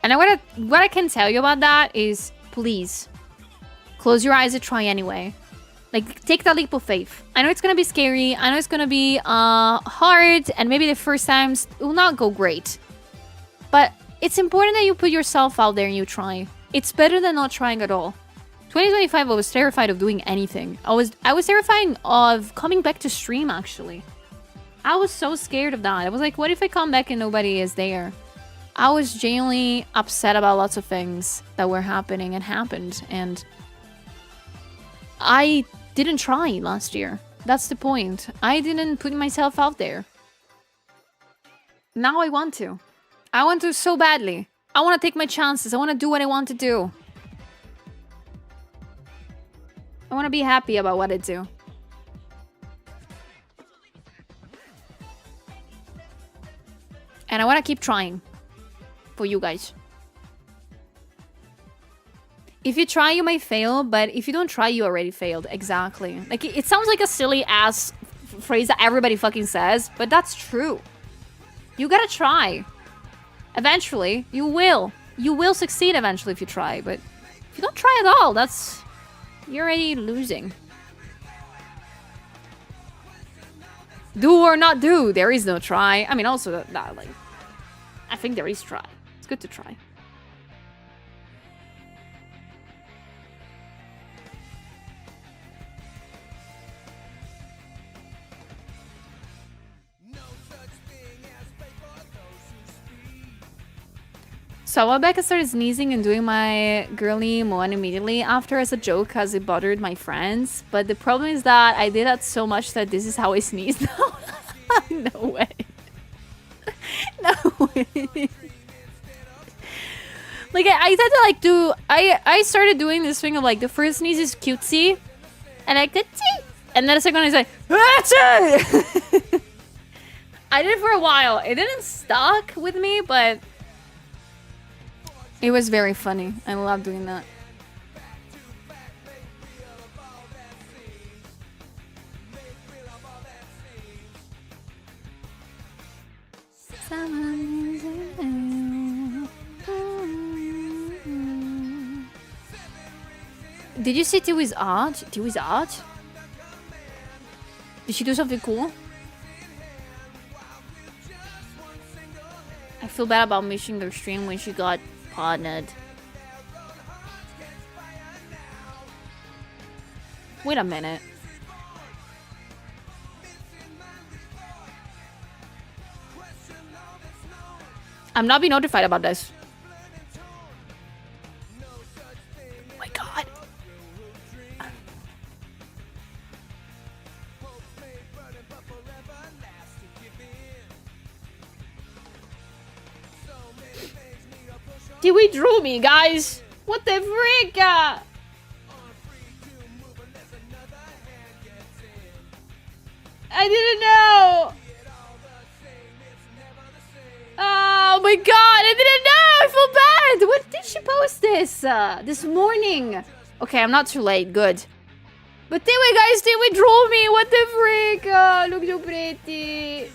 And what I can tell you about that is, please, close your eyes and try anyway. Like, take that leap of faith. I know it's gonna be scary. I know it's gonna be hard, and maybe the first times will not go great. But it's important that you put yourself out there and you try. It's better than not trying at all. 2025, I was terrified of doing anything. I was terrified of coming back to stream, actually. I was so scared of that. I was like, what if I come back and nobody is there? I was genuinely upset about lots of things that were happening and happened, and I didn't try last year. That's the point. I didn't put myself out there. Now I want to. I want to so badly. I want to take my chances. I want to do what I want to do. I want to be happy about what I do. And I want to keep trying. For you guys. If you try, you might fail, but if you don't try, you already failed. Exactly. Like, it sounds like a silly ass phrase that everybody fucking says, but that's true. You gotta try. Eventually, you will. You will succeed eventually if you try, but if you don't try at all, that's... you're already losing. Do or not do, there is no try. I mean, also, that like... I think there is try. It's good to try. So I Becca started sneezing and doing my girly moan immediately after as a joke because it bothered my friends. But the problem is that I did that so much that this is how I sneeze now. No way. No way. Like, I had to like do... I started doing this thing of like the first sneeze is cutesy. And I could see. And then the second one is like... Achoo! I did it for a while. It didn't stuck with me, but... it was very funny. I love doing that. Did you see Tiwi's art? Tiwi's art? Did she do something cool? I feel bad about missing their stream when she got partnered. Wait a minute. I'm not being notified about this. Oh my god. Tiwi drew me, guys. What the frick? I didn't know. Oh my god, I didn't know. I feel bad. What did she post this? This morning. Okay, I'm not too late. Good. But anyway, guys, Tiwi drew me. What the frick? Look too pretty.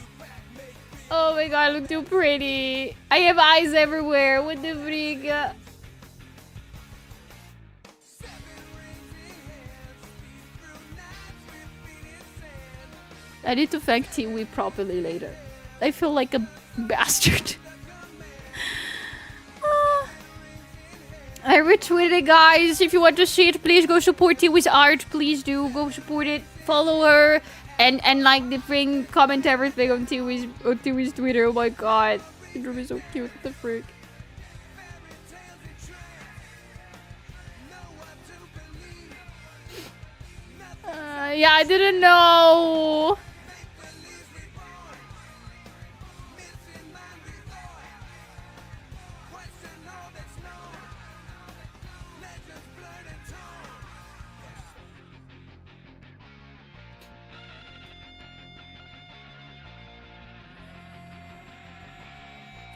Oh my god, look too pretty. I have eyes everywhere. What the frick? I need to thank Tiwi properly later. I feel like a bastard. I retweeted, guys. If you want to see it, please go support Tiwi's art. Please do go support it. Follow her and like the thing, comment everything on Tiwi's Twitter. Oh my god, she drew me so cute. What the frick? Yeah, I didn't know.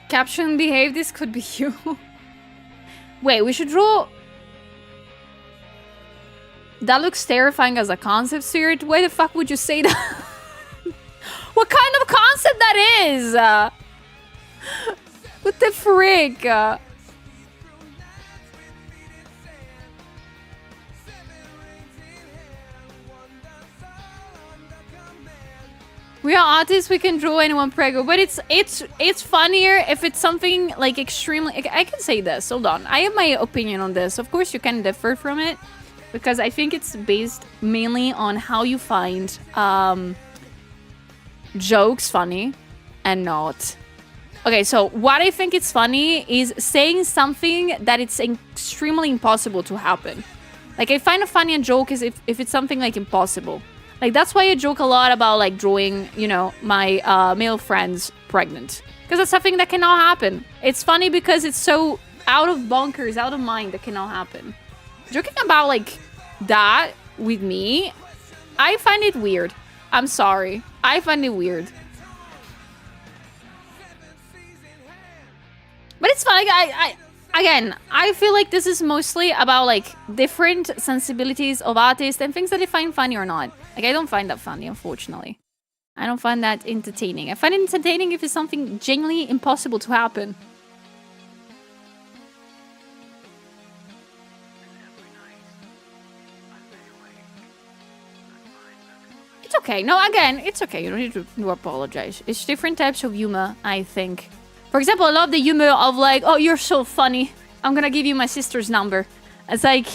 Caption behave, this could be you. Wait, we should draw... That looks terrifying as a concept, Spirit. Why the fuck would you say that? What kind of concept that is? What the frick? We are artists, we can draw anyone prego, but it's funnier if it's something like extremely... I can say this, hold on. I have my opinion on this. Of course, you can differ from it, because I think it's based mainly on how you find jokes funny and not. Okay, so what I think is funny is saying something that it's extremely impossible to happen. Like, I find a funny joke is if it's something like impossible. Like, that's why I joke a lot about, like, drawing, you know, my male friends pregnant. Because that's something that cannot happen. It's funny because it's so out of bonkers, out of mind, that cannot happen. Joking about, like, that with me, I find it weird. I'm sorry. I find it weird. But it's fun. Again, I feel like this is mostly about, like, different sensibilities of artists and things that they find funny or not. Like, I don't find that funny, unfortunately. I don't find that entertaining. I find it entertaining if it's something genuinely impossible to happen. It's okay. No, again, it's okay. You don't need to apologize. It's different types of humor, I think. For example, I love the humor of, like, oh, you're so funny. I'm gonna give you my sister's number. It's like...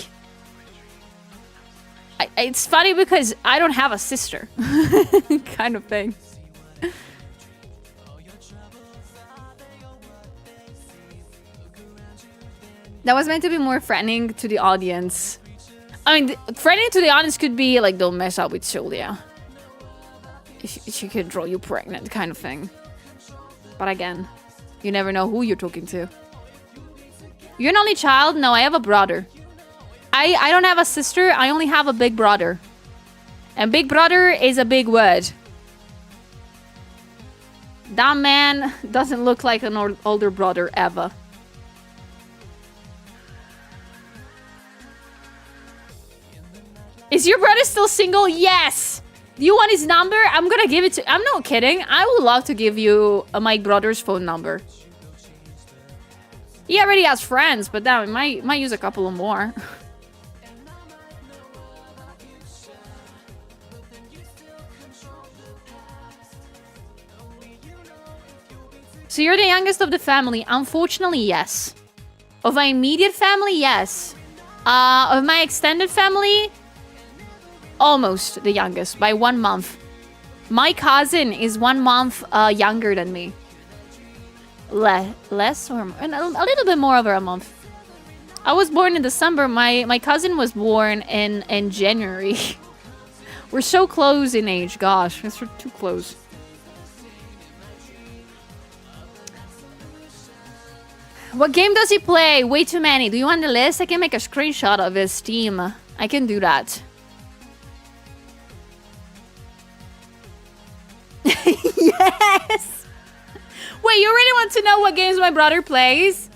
it's funny because I don't have a sister. Kind of thing. That was meant to be more threatening to the audience. I mean, threatening to the audience could be, like, don't mess up with Julia. She could draw you pregnant, kind of thing. But again, you never know who you're talking to. You're an only child? No, I have a brother. I don't have a sister, I only have a big brother. And big brother is a big word. That man doesn't look like an older brother ever. Is your brother still single? Yes! Do you want his number? I'm gonna give it to... I'm not kidding. I would love to give you my brother's phone number. He already has friends, but that might use a couple of more. So you're the youngest of the family? Unfortunately, yes. Of my immediate family, yes. Of my extended family, almost the youngest by 1 month. My cousin is 1 month younger than me. Less or a little bit more over a month. I was born in December. My cousin was born in January. We're so close in age. Gosh, it's too close. What game does he play? Way too many. Do you want the list? I can make a screenshot of his Steam. I can do that. Yes! Wait, you really want to know what games my brother plays?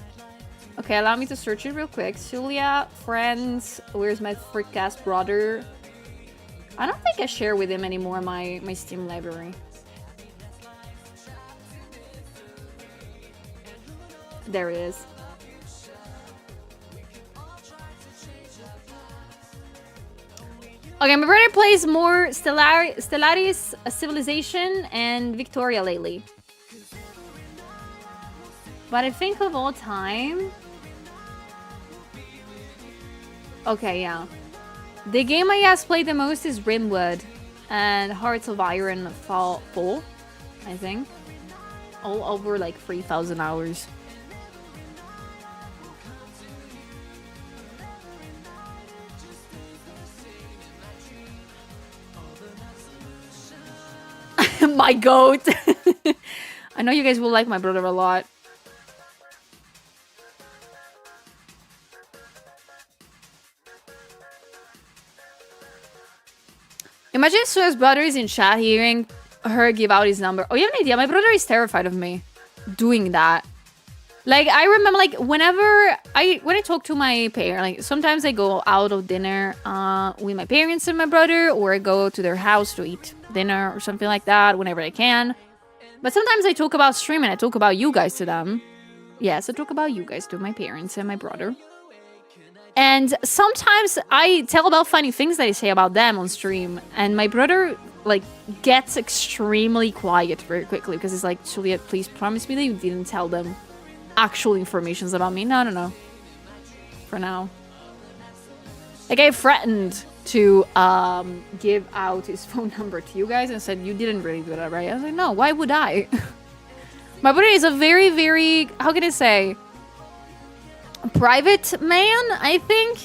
Okay, allow me to search it real quick. Julia, friends, where's my freak-ass brother? I don't think I share with him anymore my Steam library. There it is. Okay, my brother plays more Stellaris, Civilization, and Victoria lately. But I think of all time... Okay, yeah. The game I guess played the most is Rimwood and Hearts of Iron Fall, I think. All over like 3,000 hours. My goat. I know you guys will like my brother a lot. Imagine Suya's brother is in chat hearing her give out his number. Oh, you have an idea? My brother is terrified of me doing that. Like, I remember, like, when I talk to my parents, like, sometimes I go out of dinner with my parents and my brother, or I go to their house to eat dinner or something like that whenever I can. But sometimes I talk about streaming. I talk about you guys to them. Yes, I talk about you guys to my parents and my brother. And sometimes I tell about funny things that I say about them on stream. And my brother, like, gets extremely quiet very quickly because he's like, Juliet, please promise me that you didn't tell them actual information about me. No. For now. Like, I threatened to give out his phone number to you guys and said, you didn't really do that, right? I was like, no, why would I? My brother is a very, very, how can I say, private man, I think.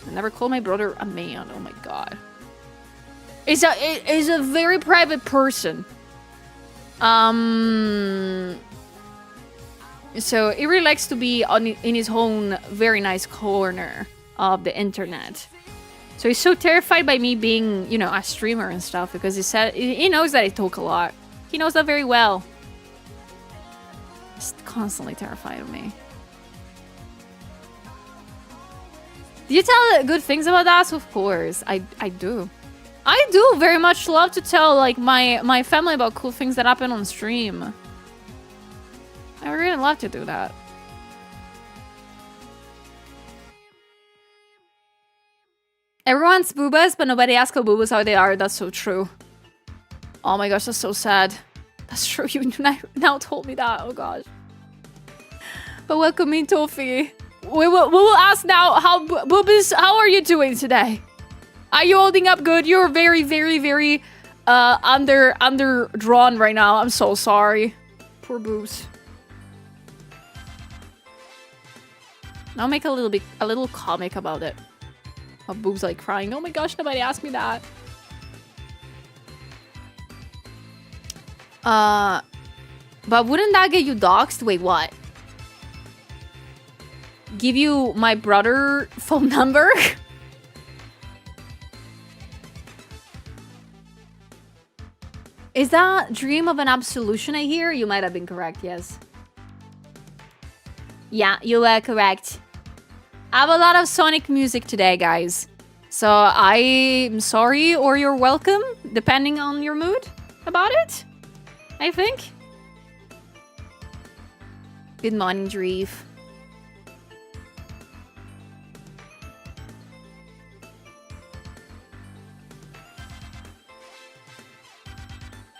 I never called my brother a man. Oh my god. He's a very private person. So he really likes to be in his own very nice corner of the internet. So he's so terrified by me being, you know, a streamer and stuff because he knows that I talk a lot. He knows that very well. He's constantly terrified of me. Do you tell good things about us? Of course, I do. I do very much love to tell like my family about cool things that happen on stream. I really love to do that. Everyone's boobas, but nobody asks how boobas how they are. That's so true. Oh my gosh, that's so sad. That's true. You now told me that. Oh gosh. But welcome in, Tofi. We will ask now how boobies. How are you doing today? Are you holding up good? You're very, very, very underdrawn right now. I'm so sorry. Poor boobs. I'll make a little comic about it. Of boobs like crying. Oh my gosh, nobody asked me that. But wouldn't that get you doxxed? Wait, what? Give you my brother phone number? Is that Dream of an Absolution I hear? You might have been correct, yes. Yeah, you were correct. I have a lot of Sonic music today, guys. So I'm sorry or you're welcome, depending on your mood about it, I think. Good morning, Dreef.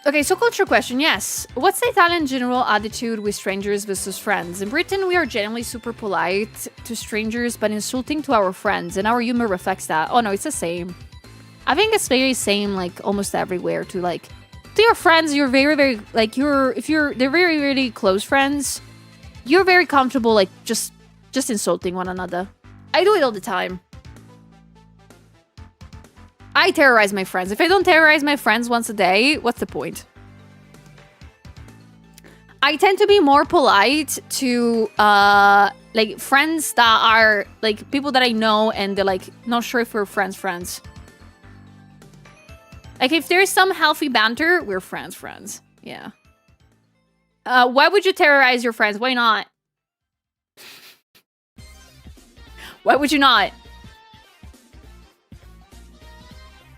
Okay, so culture question, yes. What's the Italian general attitude with strangers versus friends? In Britain, we are generally super polite to strangers, but insulting to our friends, and our humor reflects that. Oh no, it's the same. I think it's very same, like, almost everywhere, to, like, to your friends, you're very, very, like, they're very, really close friends, you're very comfortable, like, just insulting one another. I do it all the time. I terrorize my friends. If I don't terrorize my friends once a day, what's the point? I tend to be more polite to, like, friends that are, like, people that I know and they're, like, not sure if we're friends. Like, if there's some healthy banter, we're friends. Yeah. Why would you terrorize your friends? Why not? Why would you not?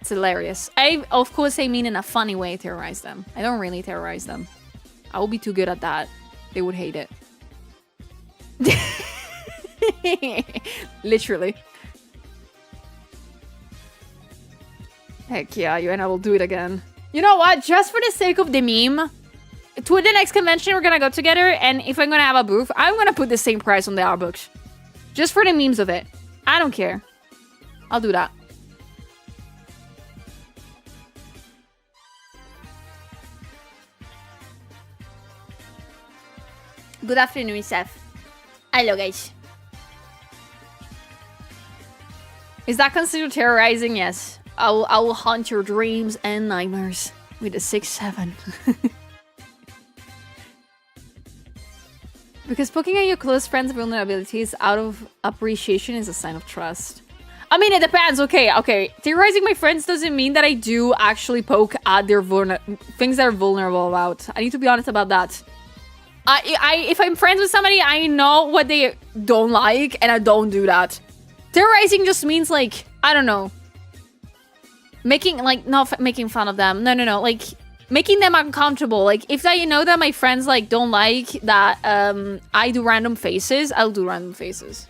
It's hilarious. Of course, I mean in a funny way terrorize them. I don't really terrorize them. I will be too good at that. They would hate it. Literally. Heck yeah, you and I will do it again. You know what? Just for the sake of the meme, to the next convention we're gonna go together, and if I'm gonna have a booth, I'm gonna put the same price on the art books. Just for the memes of it. I don't care. I'll do that. Good afternoon, Seth. Hello, guys. Is that considered terrorizing? Yes. I will haunt your dreams and nightmares with a 6-7. Because poking at your close friends' vulnerabilities out of appreciation is a sign of trust. I mean, it depends. Okay. Terrorizing my friends doesn't mean that I do actually poke at their things they're vulnerable about. I need to be honest about that. If I'm friends with somebody, I know what they don't like, and I don't do that. Terrorizing just means, like, I don't know. Making, like, not making fun of them. No. Like, making them uncomfortable. Like, if I know that my friends, like, don't like that I do random faces, I'll do random faces.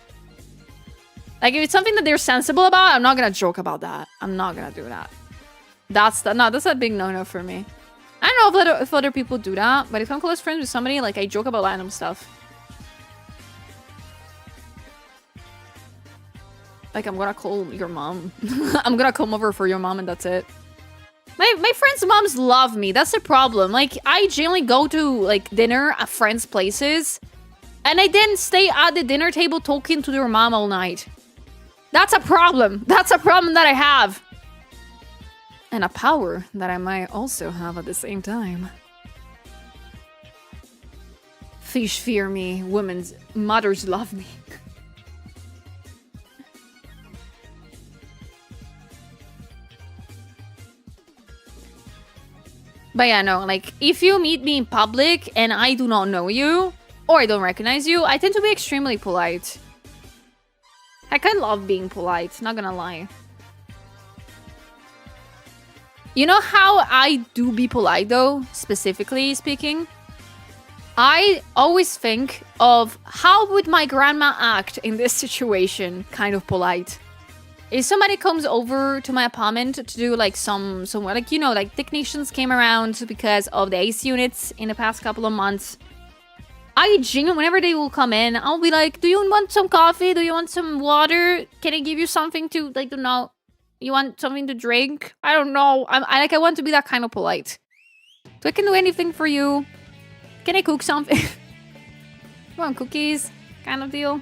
Like, if it's something that they're sensible about, I'm not gonna joke about that. I'm not gonna do that. That's a big no-no for me. I don't know if other people do that, but if I'm close friends with somebody, like, I joke about random stuff. Like, I'm gonna call your mom. I'm gonna come over for your mom and that's it. My friends' moms love me. That's the problem. Like, I generally go to, like, dinner at friends' places, and I then stay at the dinner table talking to their mom all night. That's a problem. That's a problem that I have. And a power that I might also have at the same time. Fish fear me. Women's mothers love me. But yeah, no, like, if you meet me in public and I do not know you, or I don't recognize you, I tend to be extremely polite. Heck, I love being polite, not gonna lie. You know how I do be polite, though, specifically speaking? I always think of how would my grandma act in this situation, kind of polite. If somebody comes over to my apartment to do, like, some like, you know, like, technicians came around because of the AC units in the past couple of months. Whenever they will come in, I'll be like, do you want some coffee? Do you want some water? Can I give you something to, like, you know, you want something to drink? I don't know. I want to be that kind of polite. So I can do anything for you. Can I cook something? You want cookies? Kind of deal.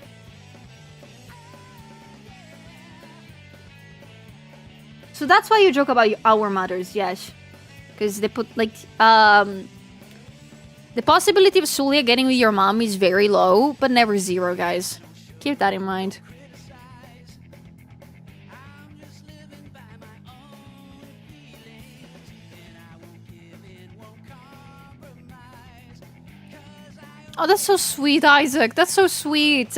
So that's why you joke about our mothers, yes. Because they put, like, the possibility of Sulia getting with your mom is very low, but never zero, guys. Keep that in mind. Oh, that's so sweet, Isaac. That's so sweet.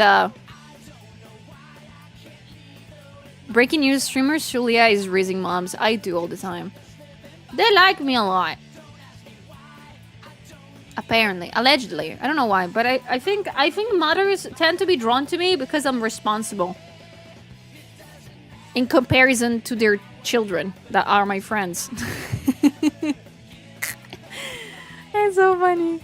Breaking news, streamer Julia is raising moms. I do all the time. They like me a lot. Apparently. Allegedly. I don't know why, but I think mothers tend to be drawn to me because I'm responsible. In comparison to their children that are my friends. It's so funny.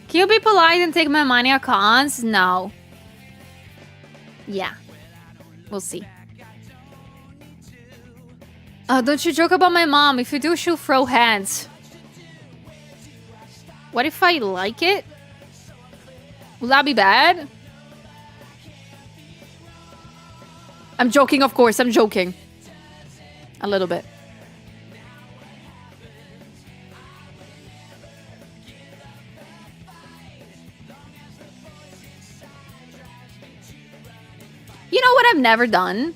Can you be polite and take my money at cons? No. Yeah. We'll see. Oh, don't you joke about my mom. If you do, she'll throw hands. What if I like it? Will that be bad? I'm joking, of course. I'm joking. A little bit. You know what I've never done?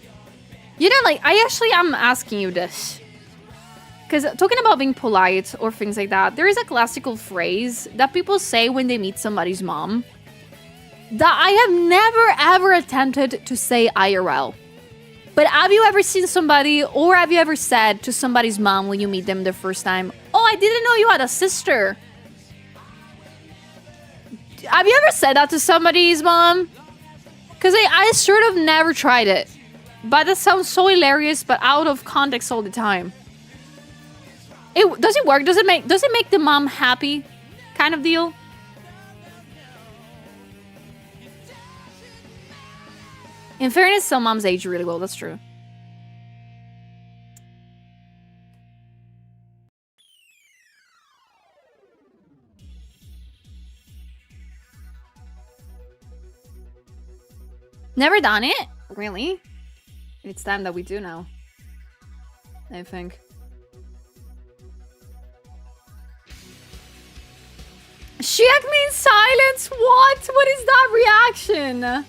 You know, like, I'm asking you this. because talking about being polite or things like that, there is a classical phrase that people say when they meet somebody's mom that I have never ever attempted to say IRL. But have you ever seen somebody, or have you ever said to somebody's mom when you meet them the first time, "Oh, I didn't know you had a sister"? Have you ever said that to somebody's mom? Because I sort of never tried it. But that sounds so hilarious, but out of context all the time. Does it work? Does it make the mom happy? Kind of deal? In fairness, some moms age really well, that's true. Never done it? Really? It's time that we do now. I think. She act me in silence? What? What is that reaction?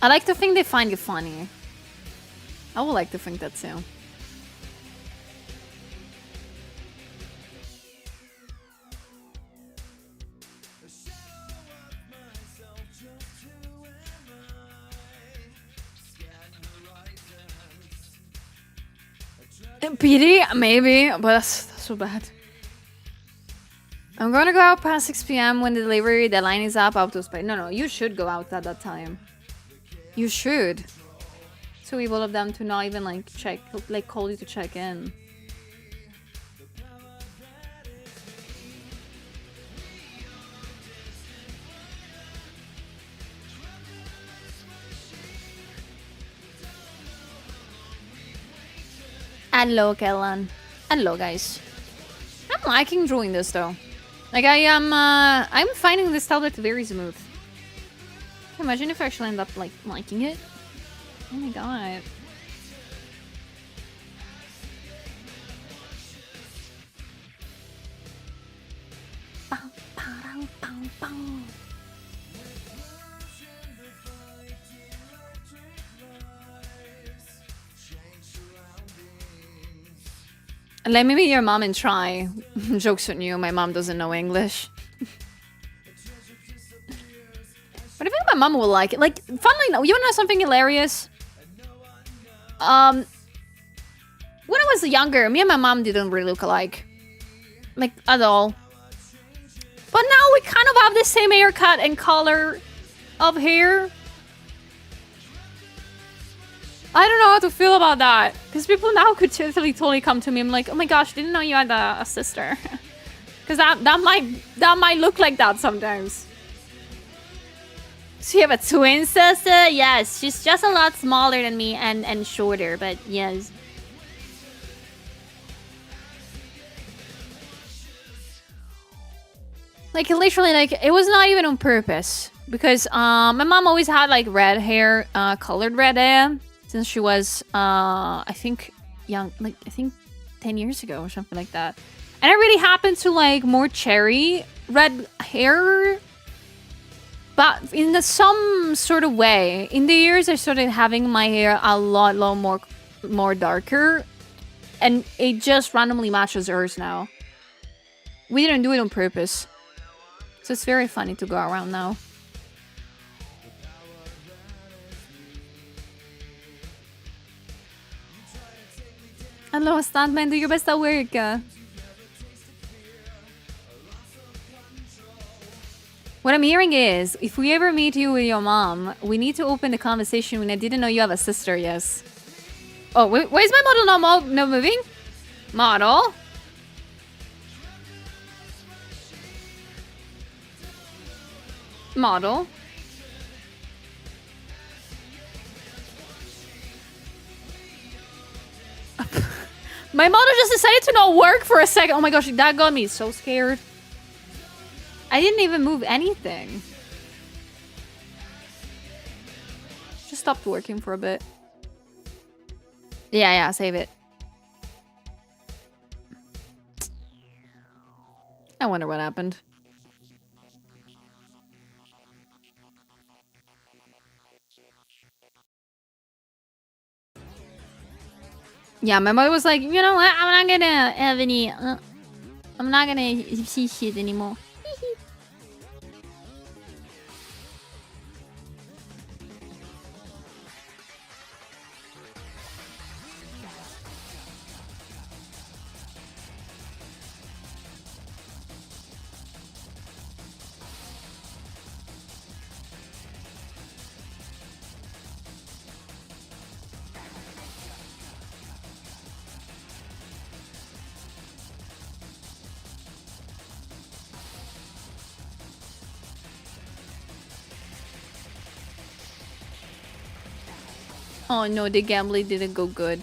I like to think they find you funny. I would like to think that too. PD? Maybe, but that's so bad. I'm gonna go out past 6 p.m. when the delivery deadline is up. Out to space. No, you should go out at that time. You should. So evil of them to not even call you to check in. Hello, Kellan. Hello, guys. I'm liking drawing this though. Like I'm finding this tablet very smooth. Can you imagine if I actually end up liking it? Oh my god. Let me be your mom and try. Joke's on you, my mom doesn't know English. But I think my mom will like it. Like, funnily enough, you wanna know something hilarious? When I was younger, me and my mom didn't really look alike. Like, at all. But now we kind of have the same haircut and color of hair. I don't know how to feel about that. Because people now could totally come to me. I'm like, oh my gosh, didn't know you had a sister. Because that might look like that sometimes. So you have a twin sister? Yes, she's just a lot smaller than me and shorter, but yes. Like, literally, like, it was not even on purpose. Because my mom always had, like, red hair, colored red hair. Since she was, I think, young, like, I think 10 years ago or something like that. And I really happened to like more cherry red hair. But in some sort of way, in the years I started having my hair a lot more darker. And it just randomly matches hers now. We didn't do it on purpose. So it's very funny to go around now. Hello, stuntman, do your best at work. What I'm hearing is, if we ever meet you with your mom, we need to open the conversation when I didn't know you have a sister, yes. Oh, wait, why is my model not moving? Model? Model? My model just decided to not work for a second. Oh my gosh, that got me so scared. I didn't even move anything. Just stopped working for a bit. Yeah, save it. I wonder what happened. Yeah, my mother was like, you know what? I'm not gonna have any. I'm not gonna see shit anymore. Oh no, the gambling didn't go good.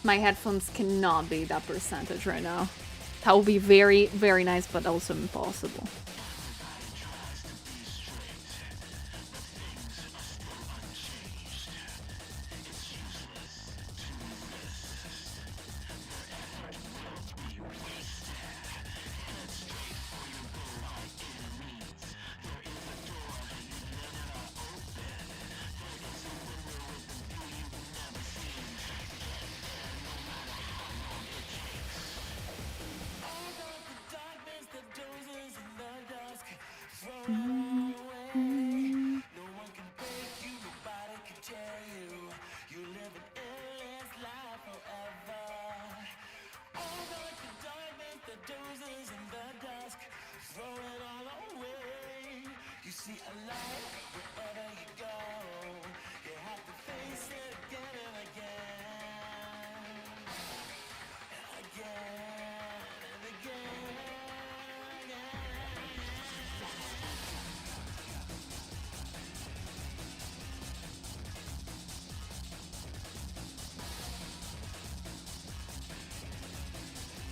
My headphones cannot be that percentage right now. That would be very, very nice, but also impossible.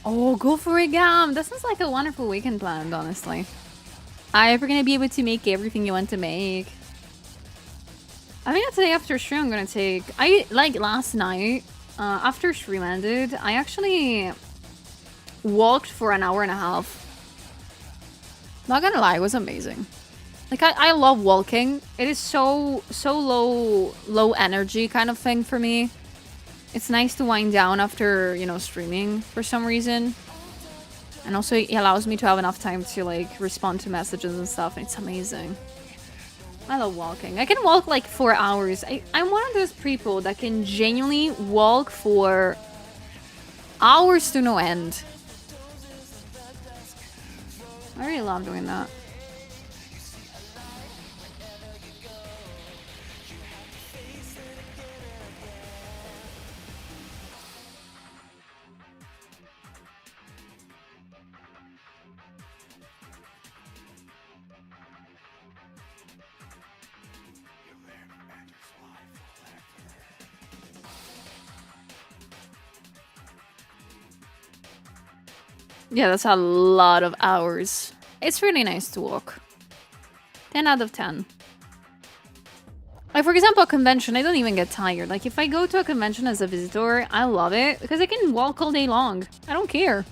Oh, go for it, Gam! That sounds like a wonderful weekend planned, honestly. Are you ever gonna be able to make everything you want to make? I think that today after stream I'm gonna take... like last night, after stream ended, I actually walked for an hour and a half. Not gonna lie, it was amazing. Like, I love walking. It is so low energy kind of thing for me. It's nice to wind down after, you know, streaming for some reason. And also it allows me to have enough time to, like, respond to messages and stuff. And it's amazing. I love walking. I can walk, like, for hours. I'm one of those people that can genuinely walk for hours to no end. I really love doing that. Yeah, that's a lot of hours. It's really nice to walk. 10 out of 10. Like, for example, a convention, I don't even get tired. Like, if I go to a convention as a visitor, I love it because I can walk all day long. I don't care.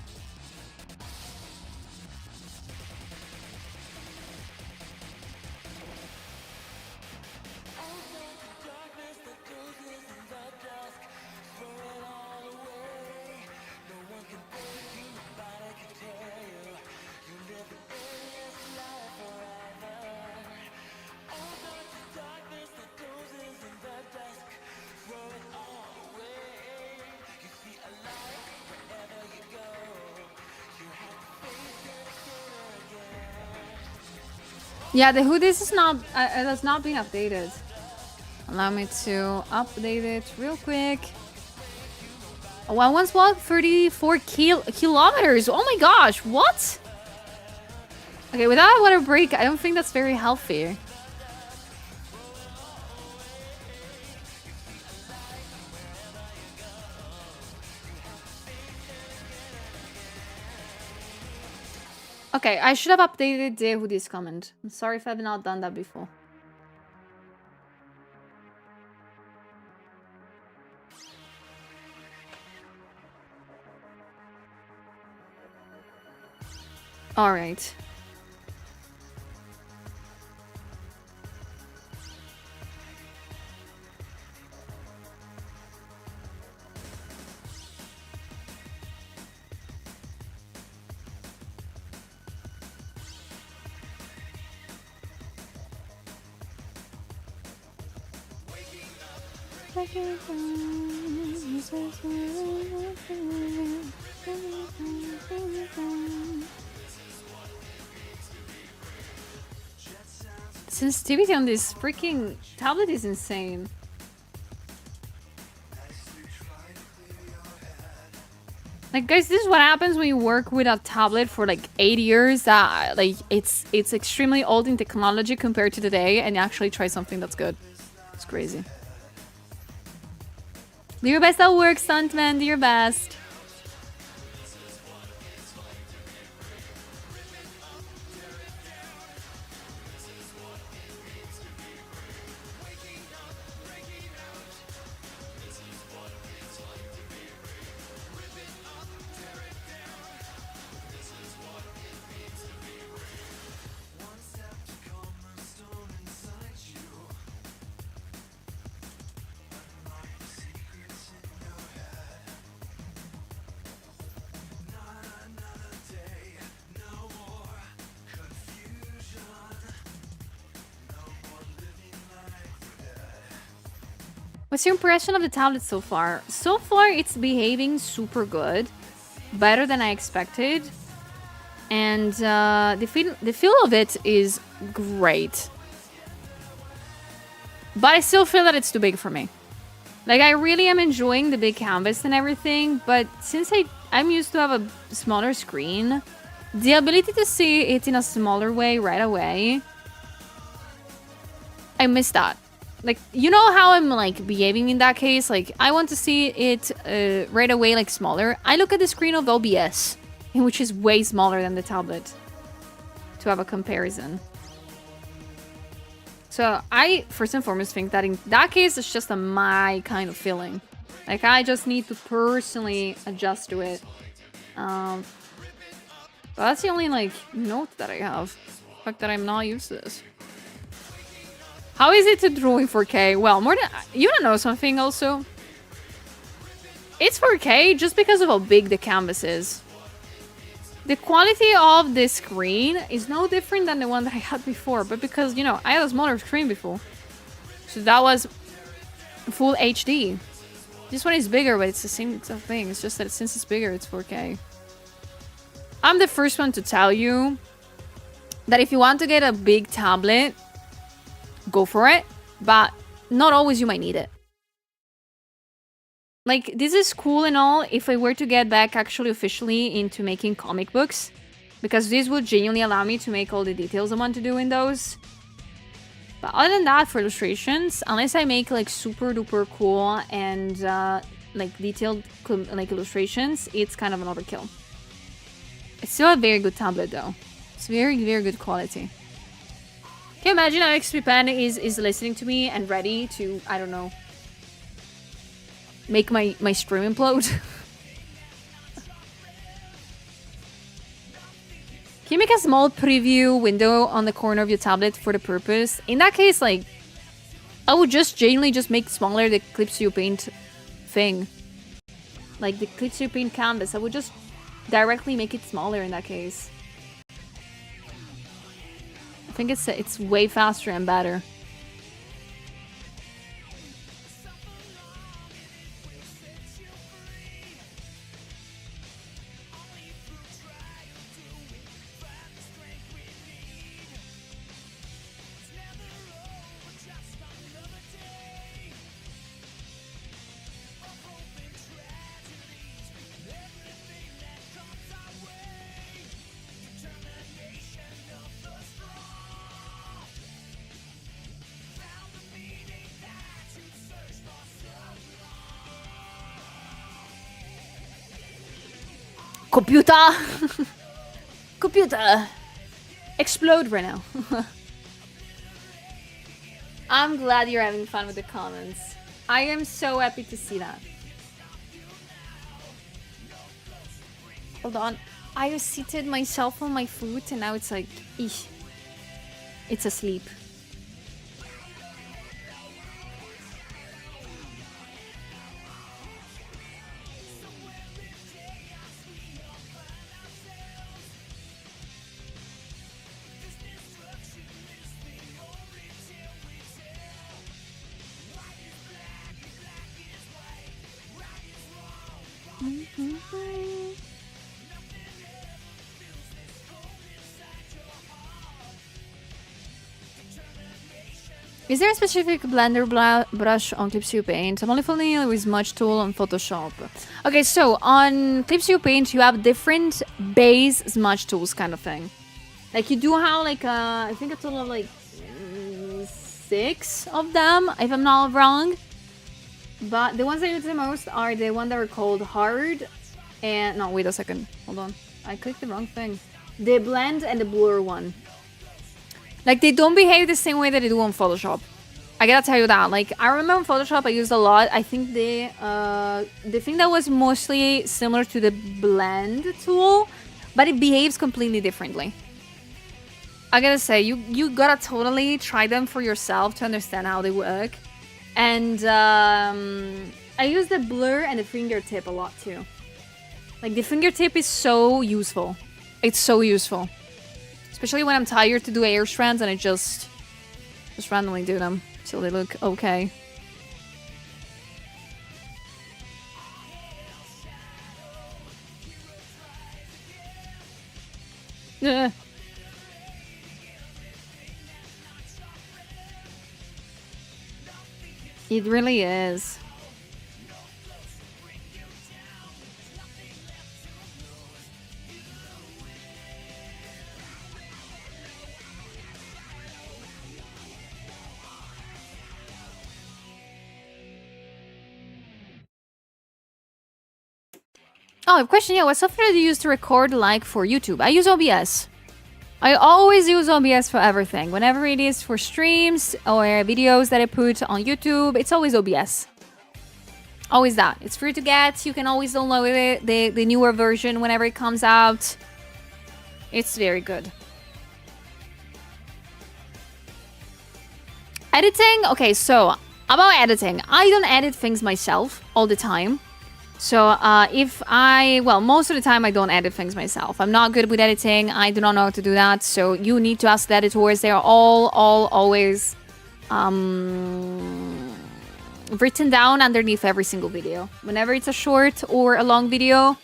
Yeah, the hoodies is not has not been updated. Allow me to update it real quick. Oh, I once walked 34 kilometers. Oh my gosh, what? Okay, without a water break, I don't think that's very healthy. Okay, I should have updated the hoodies comment. I'm sorry if I've not done that before. All right. Sensitivity on this freaking tablet is insane. Like, guys, this is what happens when you work with a tablet for like 8 years. Like, it's extremely old in technology compared to today, and you actually try something that's good. It's crazy. Do your best at work, stuntman. Do your best. What's your impression of the tablet so far? So far, it's behaving super good. Better than I expected. And the feel of it is great. But I still feel that it's too big for me. Like, I really am enjoying the big canvas and everything, but since I'm used to have a smaller screen, the ability to see it in a smaller way right away, I miss that. Like, you know how I'm, like, behaving in that case? Like, I want to see it right away, like, smaller. I look at the screen of OBS, which is way smaller than the tablet, to have a comparison. So, I, first and foremost, think that in that case, it's just my kind of feeling. Like, I just need to personally adjust to it. But that's the only, like, note that I have. The fact that I'm not used to this. How is it to draw in 4K? Well, more than... You don't know something also? It's 4K just because of how big the canvas is. The quality of the screen is no different than the one that I had before. But because, you know, I had a smaller screen before. So that was full HD. This one is bigger, but it's the same thing. It's just that since it's bigger, it's 4K. I'm the first one to tell you that if you want to get a big tablet... go for it, but not always you might need it. Like, this is cool and all if I were to get back actually officially into making comic books, because this would genuinely allow me to make all the details I want to do in those. But other than that, for illustrations, unless I make like super duper cool and like detailed like illustrations, it's kind of an overkill. It's still a very good tablet though. It's very, very good quality. Can you imagine how XPpen is listening to me and ready to, I don't know, make my stream implode? Can you make a small preview window on the corner of your tablet for the purpose? In that case, like, I would just genuinely just make smaller the Clips You Paint thing. Like the Clips You Paint canvas. I would just directly make it smaller in that case. I think it's way faster and better. Computer! Computer! Explode right now. I'm glad you're having fun with the comments. I am so happy to see that. Hold on. I seated myself on my foot and now it's like, eesh. It's asleep. Is there a specific blender brush on Clip Paint? I'm only familiar with Smudge Tool on Photoshop. Okay, so on Clip Paint, you have different base smudge tools kind of thing. Like you do have like, I think a total of like 6 of them, if I'm not wrong. But the ones I use the most are the ones that are called hard and... No, wait a second. Hold on. I clicked the wrong thing. The blend and the blur one. Like, they don't behave the same way that they do on Photoshop. I gotta tell you that. Like, I remember on Photoshop I used a lot. I think the thing that was mostly similar to the blend tool, but it behaves completely differently. I gotta say, you gotta totally try them for yourself to understand how they work. And I use the blur and the fingertip a lot too. Like, the fingertip is so useful. It's so useful. Especially when I'm tired to do hair strands and I just randomly do them so they look okay. Ugh. It really is. Oh, I have a question. Yeah, what software do you use to record like for YouTube? I use OBS. I always use OBS for everything. Whenever it is for streams or videos that I put on YouTube, it's always OBS. Always that. It's free to get. You can always download it, the newer version whenever it comes out. It's very good. Editing? Okay, so about editing. I don't edit things myself all the time. So most of the time I don't edit things myself. I'm not good with editing. I do not know how to do that. So you need to ask the editors. They are always written down underneath every single video. Whenever it's a short or a long video,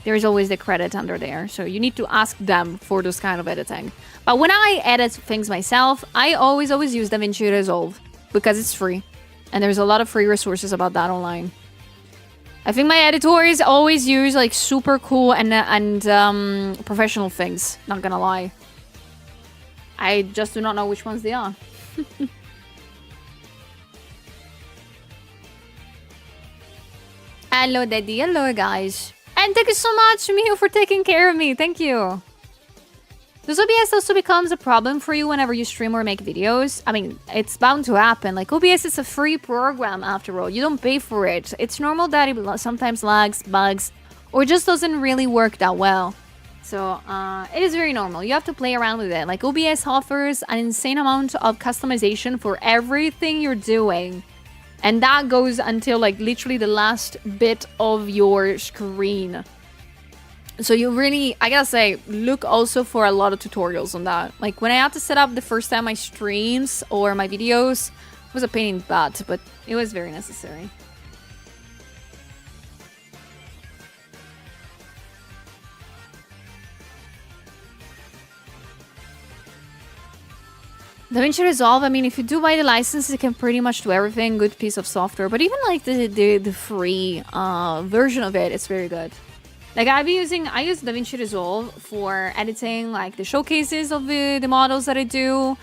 there is always the credit under there. So you need to ask them for those kind of editing. But when I edit things myself, I always use DaVinci Resolve because it's free. And there's a lot of free resources about that online. I think my editors always use like super cool and professional things. Not gonna lie. I just do not know which ones they are. Hello, Daddy. Hello, guys. And thank you so much, Miho, for taking care of me. Thank you. Does OBS also becomes a problem for you whenever you stream or make videos? I mean, it's bound to happen. Like, OBS is a free program after all. You don't pay for it. It's normal that it sometimes lags, bugs, or just doesn't really work that well. So, it is very normal. You have to play around with it. Like, OBS offers an insane amount of customization for everything you're doing. And that goes until, like, literally the last bit of your screen. So you really, I gotta say, look also for a lot of tutorials on that. Like when I had to set up the first time my streams or my videos, it was a pain in the butt, but it was very necessary. DaVinci Resolve, I mean, if you do buy the license, it can pretty much do everything. Good piece of software. But even like the free version of it, it's very good. Like I use DaVinci Resolve for editing like the showcases of the models that I do,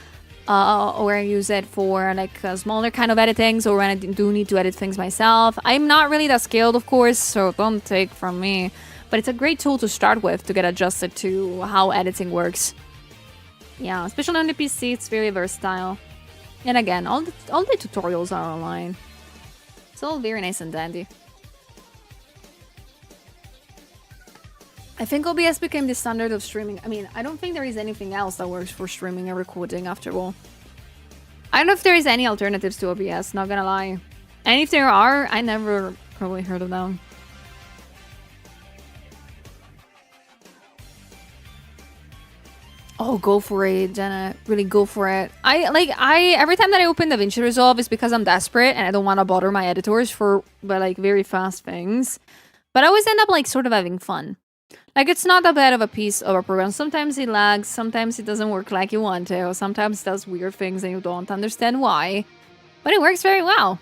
or I use it for like smaller kind of editings, or when I do need to edit things myself. I'm not really that skilled, of course, so don't take from me. but it's a great tool to start with to get adjusted to how editing works. Yeah, especially on the PC, it's very versatile. And again, all the tutorials are online. It's all very nice and dandy. I think OBS became the standard of streaming. I mean, I don't think there is anything else that works for streaming and recording after all. I don't know if there is any alternatives to OBS, not gonna lie. And if there are, I never probably heard of them. Oh, go for it, Jenna. Really go for it. Every time that I open DaVinci Resolve, it's because I'm desperate and I don't want to bother my editors for like very fast things. But I always end up like sort of having fun. Like, it's not that bad of a piece of a program. Sometimes it lags, sometimes it doesn't work like you want to, sometimes it does weird things and you don't understand why. But it works very well.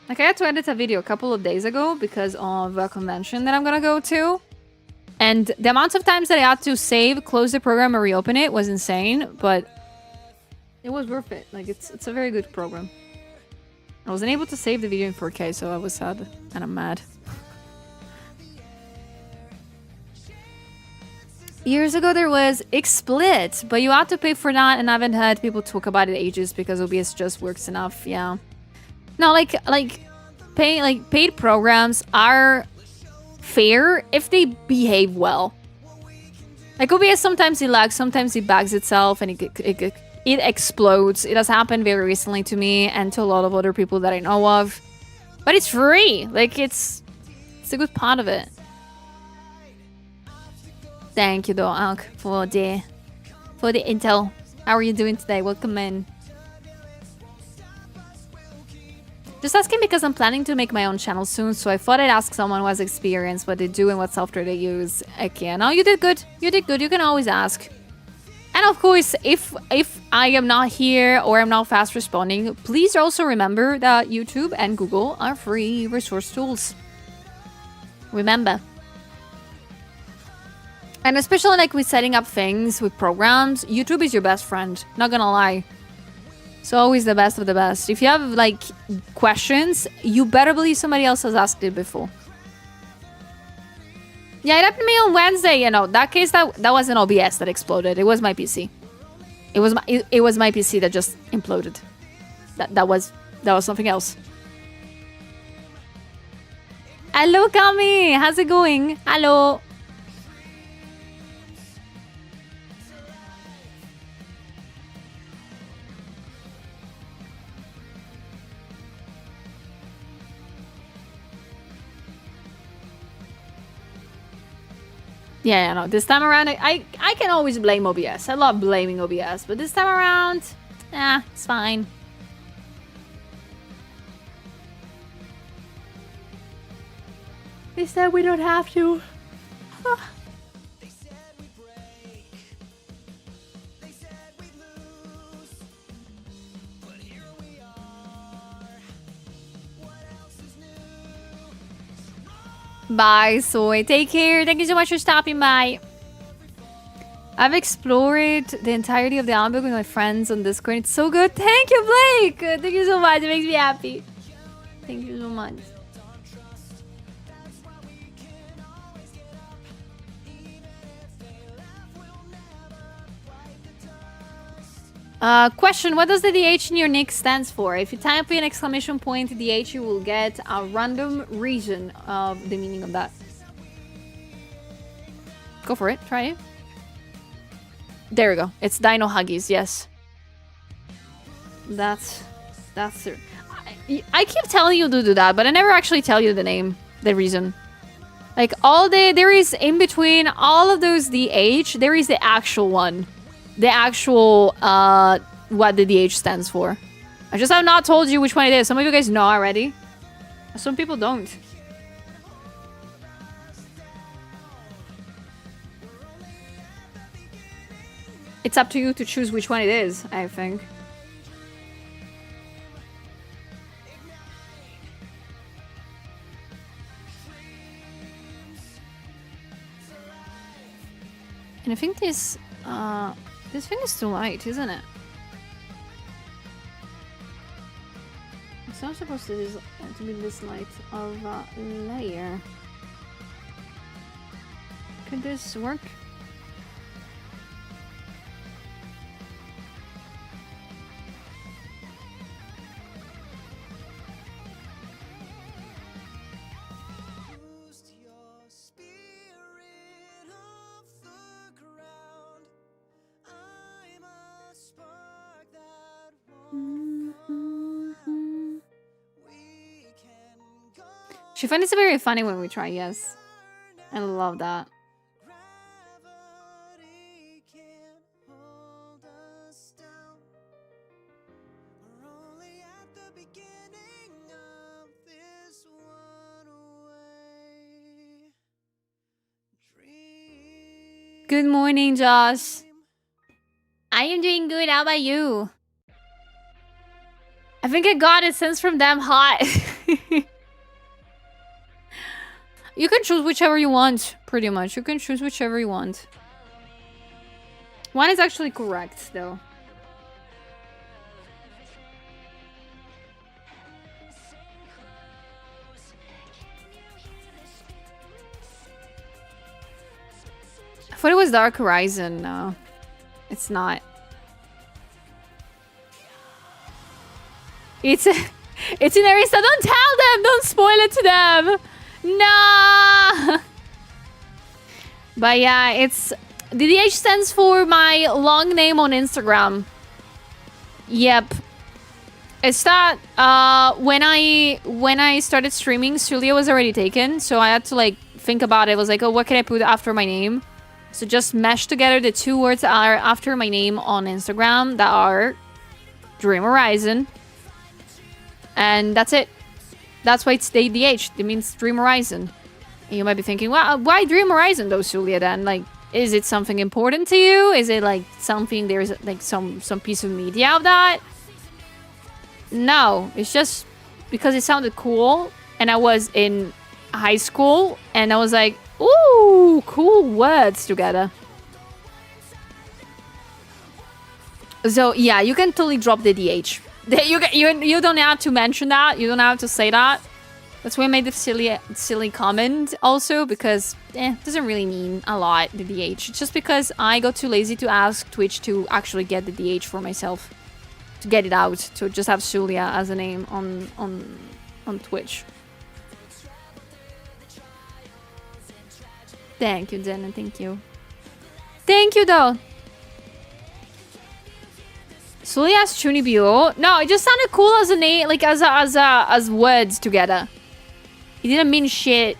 Like, I had to edit a video a couple of days ago because of a convention that I'm gonna go to. And the amount of times that I had to save, close the program, and reopen it was insane, but it was worth it. Like, it's a very good program. I wasn't able to save the video in 4K, so I was sad and I'm mad. Years ago there was XSplit, but you had to pay for that, and I haven't had people talk about it ages because OBS just works enough. Yeah. No, paid programs are fair if they behave well. Like OBS, sometimes it lags, sometimes it bugs itself, and it explodes. It has happened very recently to me and to a lot of other people that I know of. But it's free. Like, it's a good part of it. Thank you, though, Alk, for the intel. How are you doing today? Welcome in. Just asking because I'm planning to make my own channel soon, so I thought I'd ask someone who has experience what they do and what software they use. Okay, no, you did good. You did good. You can always ask. And of course, if I am not here or I'm not fast responding, please also remember that YouTube and Google are free resource tools. Remember. And especially like with setting up things with programs, YouTube is your best friend. Not gonna lie. It's always the best of the best. If you have like questions, you better believe somebody else has asked it before. Yeah, it happened to me on Wednesday. You know, that case that wasn't OBS that exploded. It was my PC. It was my PC that just imploded. That was something else. Hello, Kami. How's it going? Hello. Yeah, no, this time around, I can always blame OBS. I love blaming OBS, but this time around, it's fine. They said we don't have to. Bye, Soy. Take care. Thank you so much for stopping by. I've explored the entirety of the album with my friends on Discord. It's so good. Thank you, Blake. Thank you so much. It makes me happy. Thank you so much. Question, what does the DH in your nick stands for? If you type in exclamation point DH, you will get a random reason of the meaning of that. Go for it, try it. There we go. It's Dino Huggies, yes. That's it. I keep telling you to do that, but I never actually tell you the name, the reason. Like there is in between all of those DH, there is the actual one. The actual, what the DH stands for. I just have not told you which one it is. Some of you guys know already. Some people don't. It's up to you to choose which one it is, I think. And I think this thing is too light, isn't it? It's not supposed to be this light of a layer. Could this work? She finds it very funny when we try, yes. I love that. Good morning, Josh. I am doing good. How about you? I think I got a sense from them hot. You can choose whichever you want, pretty much. You can choose whichever you want. One is actually correct, though. I thought it was Dark Horizon. No, it's not. It's in Arista. Don't tell them. Don't spoil it to them. Nah. But yeah, it's DDH stands for my long name on Instagram. Yep. It's that when I started streaming, Sulia was already taken, so I had to like think about it. I was like, oh, what can I put after my name? So just mash together the two words that are after my name on Instagram that are Dream Horizon. And that's it. That's why it's DDH. It means Dream Horizon. And you might be thinking, well, why Dream Horizon though, Sulia, then? Like, is it something important to you? Is it like something, there's like some piece of media of that? No, it's just because it sounded cool. And I was in high school and I was like, ooh, cool words together. So yeah, you can totally drop the DH. You don't have to mention that. You don't have to say that. That's why I made the silly comment also, because it doesn't really mean a lot, the DH. It's just because I got too lazy to ask Twitch to actually get the DH for myself. To get it out. To just have Sulia as a name on Twitch. Thank you, Jenna. Thank you. Thank you, though. Sulia's Chunibyo. No, it just sounded cool as a name, like as words together. It didn't mean shit.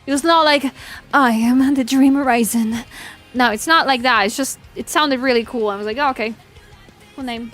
It was not like, I am the Dream Horizon. No, it's not like that. It's just, it sounded really cool. I was like, oh, okay. Cool name.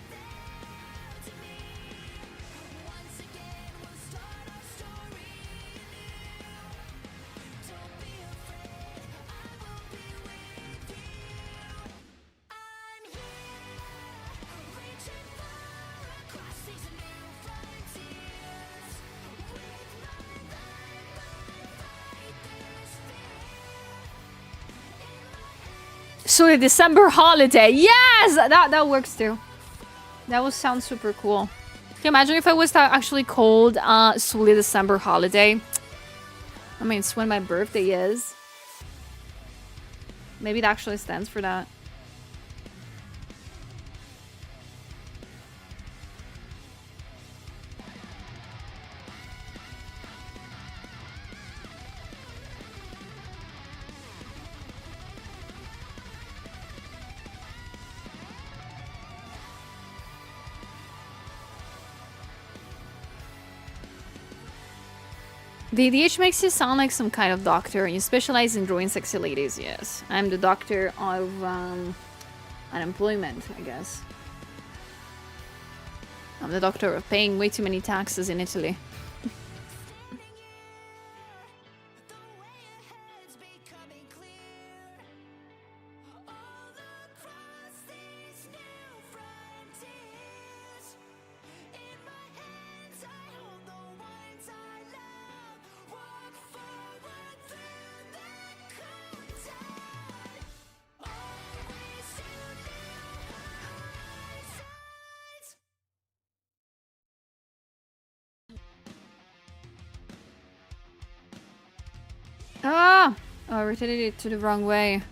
So the December holiday. Yes! That works too. That would sound super cool. Can you imagine if I was actually called Sulia December holiday? I mean, it's when my birthday is. Maybe it actually stands for that. The DH makes you sound like some kind of doctor, and you specialize in drawing sexy ladies. Yes, I'm the doctor of unemployment, I guess. I'm the doctor of paying way too many taxes in Italy. Oh, I rotated it to the wrong way.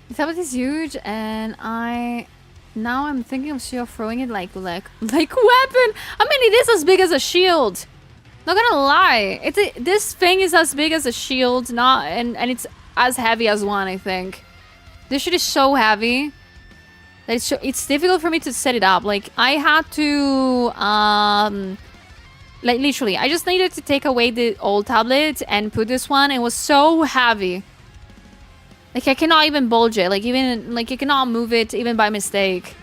The tablet is huge, and now I'm thinking of throwing it like weapon. I mean, it is as big as a shield. Not gonna lie, this thing is as big as a shield, and it's as heavy as one. I think this shit is so heavy that it's difficult for me to set it up. Like I had to like literally, I just needed to take away the old tablet and put this one. It was so heavy. Like I cannot even bulge it. Like I cannot move it even by mistake.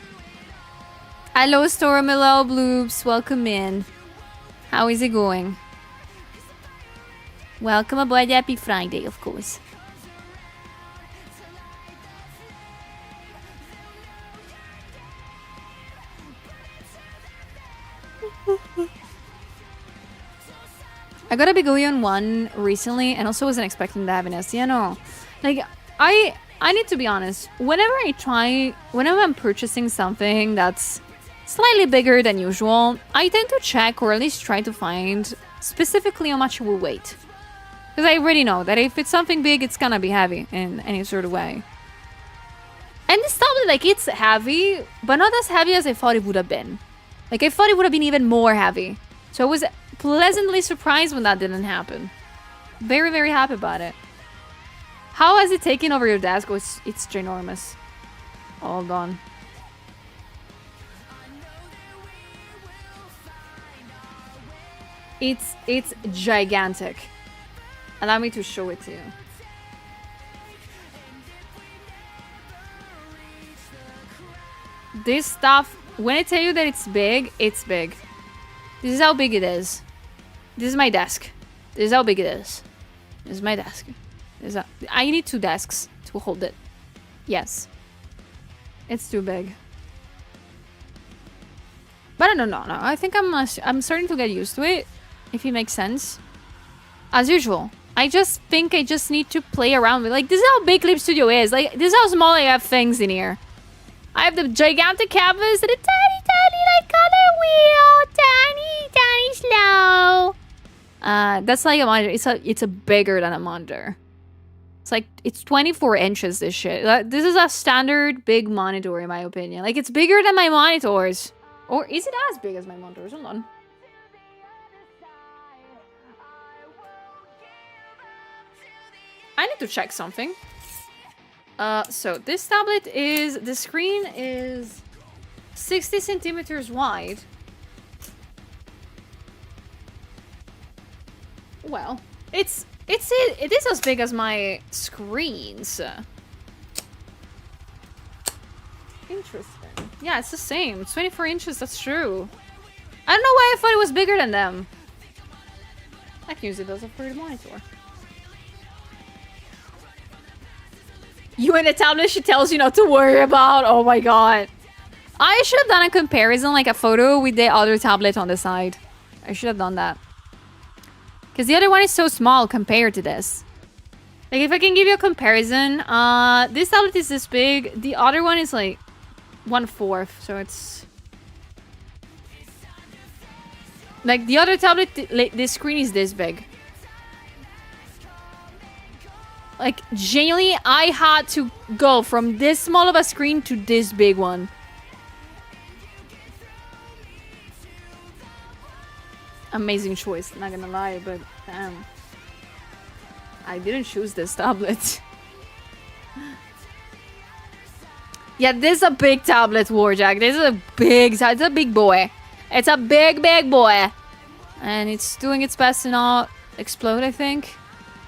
Hello Stormillo Bloops, welcome in. How is it going? Welcome aboard. Happy Friday, of course. I got a Bigillion 1 recently and also wasn't expecting the heaviness. Yeah, no. Like, I need to be honest. Whenever I'm purchasing something that's slightly bigger than usual, I tend to check or at least try to find specifically how much it will weigh. Because I already know that if it's something big, it's gonna be heavy in any sort of way. And this tablet, like, it's heavy, but not as heavy as I thought it would have been. Like, I thought it would have been even more heavy. So I was pleasantly surprised when that didn't happen. Very, very happy about it. How has it taken over your desk? Oh, it's ginormous. Hold on. It's gigantic. Allow me to show it to you. This stuff, when I tell you that it's big, it's big. This is how big it is. This is my desk. This is how big it is. This is my desk. I need 2 desks to hold it. Yes. It's too big. But no. I think I'm starting to get used to it, if it makes sense. As usual. I just think I just need to play around with. Like, this is how big Clip Studio is. Like, this is how small I have things in here. I have the gigantic canvas and a tiny, like, color wheel. Tiny, slow. That's like a monitor. It's a bigger than a monitor. It's like, it's 24 inches, this shit. This is a standard big monitor, in my opinion. Like, it's bigger than my monitors. Or is it as big as my monitors? Hold on. I need to check something. So this tablet the screen is 60 centimeters wide. Well, it is as big as my screens. Interesting. Yeah, it's the same. It's 24 inches, that's true. I don't know why I thought it was bigger than them. I can use it as a third monitor. You and the tablet she tells you not to worry about. Oh my god. I should have done a comparison, like a photo with the other tablet on the side. I should have done that. Because the other one is so small compared to this. Like, if I can give you a comparison, this tablet is this big. The other one is like 1/4, so it's... Like the other tablet, the screen is this big. Like, genuinely, I had to go from this small of a screen to this big one. Amazing choice, not gonna lie, but damn. I didn't choose this tablet. Yeah, this is a big tablet, Warjack. This is a big, it's a big boy. It's a big, big boy. And it's doing its best to not explode, I think.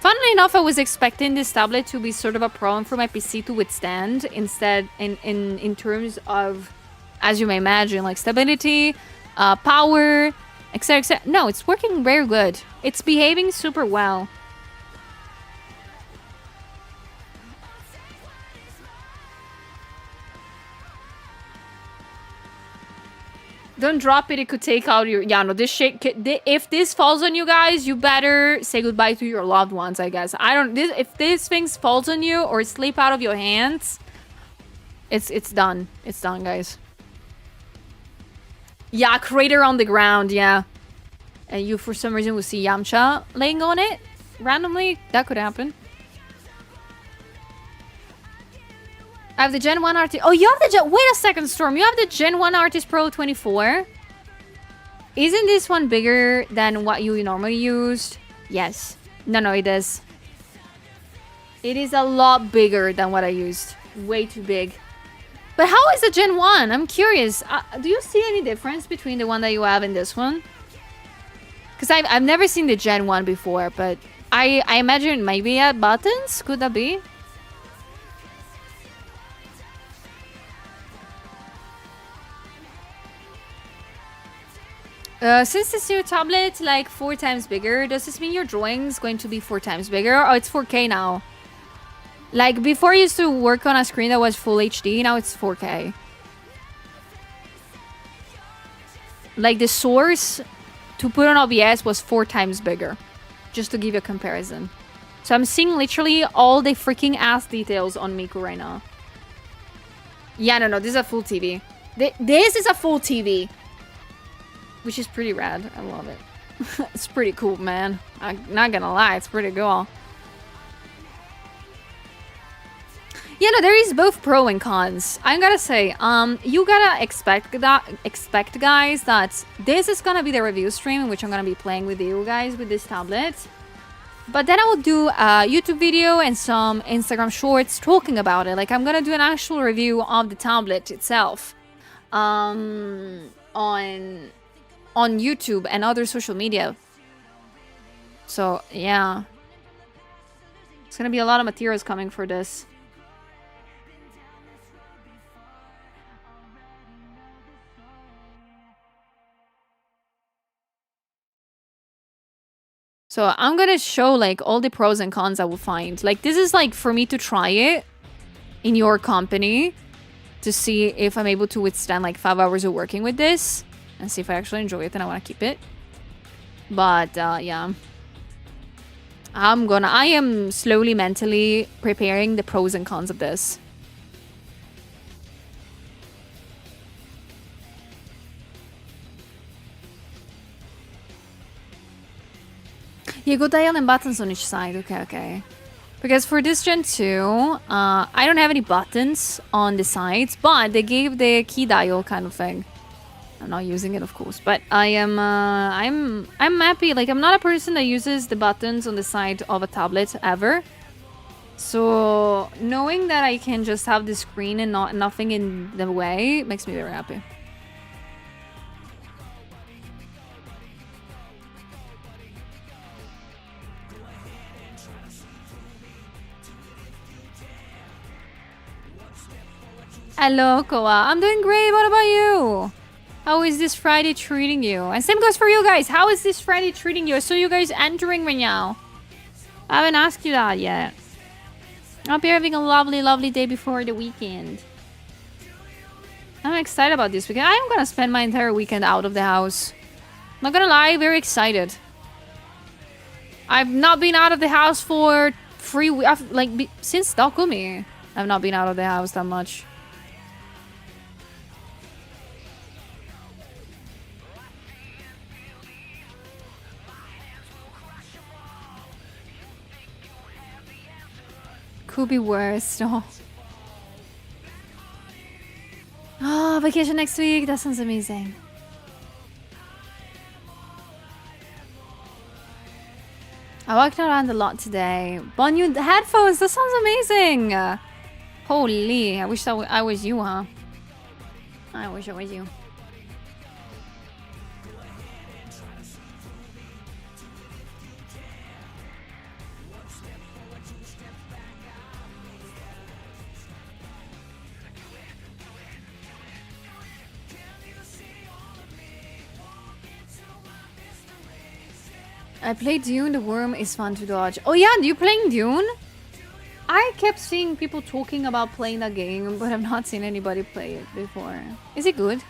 Funnily enough, I was expecting this tablet to be sort of a problem for my PC to withstand. Instead, in terms of, as you may imagine, like stability, power, etc, etc. No, it's working very good. It's behaving super well. Don't drop it, it could take out your... Yeah, no, this shit... If this falls on you guys, you better say goodbye to your loved ones, I guess. I don't... If this thing falls on you or slip out of your hands, it's done. It's done, guys. Yeah, crater on the ground, yeah. And you, for some reason, will see Yamcha laying on it. Randomly, that could happen. I have the Gen 1 Artist... Oh, you have the Gen... Wait a second, Storm. You have the Gen 1 Artist Pro 24? Isn't this one bigger than what you normally used? Yes. No, it is. It is a lot bigger than what I used. Way too big. But how is the Gen 1? I'm curious. Do you see any difference between the one that you have and this one? Because I've never seen the Gen 1 before, but I imagine maybe at buttons? Could that be? Since this new tablet like 4 times bigger, does this mean your drawing is going to be 4 times bigger? Oh, it's 4K now. Like before, I used to work on a screen that was full HD. Now it's 4K. Like the source to put on OBS was 4 times bigger, just to give you a comparison. So I'm seeing literally all the freaking ass details on Miku right now. Yeah, no, this is a full TV. This is a full TV. Which is pretty rad. I love it. It's pretty cool, man. I'm not gonna lie, it's pretty cool. Yeah, no, there is both pro and cons. I gotta say, you gotta expect guys, that this is gonna be the review stream in which I'm gonna be playing with you guys with this tablet. But then I will do a YouTube video and some Instagram shorts talking about it. Like, I'm gonna do an actual review of the tablet itself. On YouTube and other social media. So, yeah. It's gonna be a lot of materials coming for this. So, I'm gonna show, like, all the pros and cons I will find. Like, this is, like, for me to try it in your company to see if I'm able to withstand, like, 5 hours of working with this. And see if I actually enjoy it and I want to keep it. But, yeah. I am slowly mentally preparing the pros and cons of this. You go dial and buttons on each side. Okay. Because for this Gen 2, I don't have any buttons on the sides, but they gave the key dial kind of thing. I'm not using it, of course, but I am, I'm happy. Like, I'm not a person that uses the buttons on the side of a tablet ever. So, knowing that I can just have the screen and nothing in the way makes me very happy. Hello, Koa. I'm doing great. What about you? How is this Friday treating you? And same goes for you guys. How is this Friday treating you? I saw you guys entering right now. I haven't asked you that yet. I hope you're having a lovely, lovely day before the weekend. I'm excited about this weekend. I'm gonna spend my entire weekend out of the house. Not gonna lie, very excited. I've not been out of the house for 3 weeks. Like, since Dokumi, I've not been out of the house that much. Could be worse. Oh. Oh, vacation next week. That sounds amazing. I walked around a lot today. Bought new headphones. That sounds amazing. Holy, I wish that I was you, huh? I wish I was you. I played Dune. The worm is fun to dodge. Oh yeah, you playing Dune? I kept seeing people talking about playing that game, but I've not seen anybody play it before. Is it good?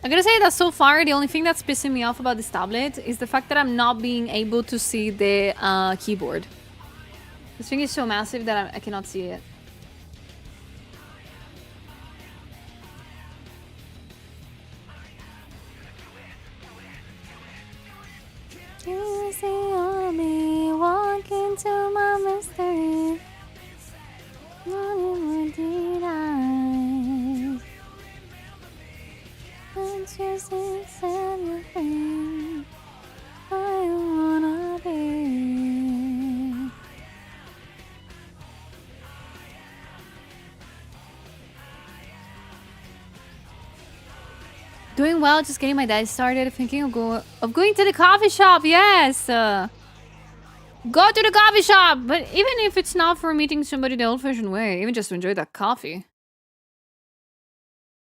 I gotta say that so far, the only thing that's pissing me off about this tablet is the fact that I'm not being able to see the keyboard. This thing is so massive that I cannot see it. You see on me, walk into my mystery. What did I? Just everything I wanna be. Doing well, just getting my day started. Thinking of going to the coffee shop. Yes, go to the coffee shop. But even if it's not for meeting somebody the old-fashioned way, even just to enjoy that coffee.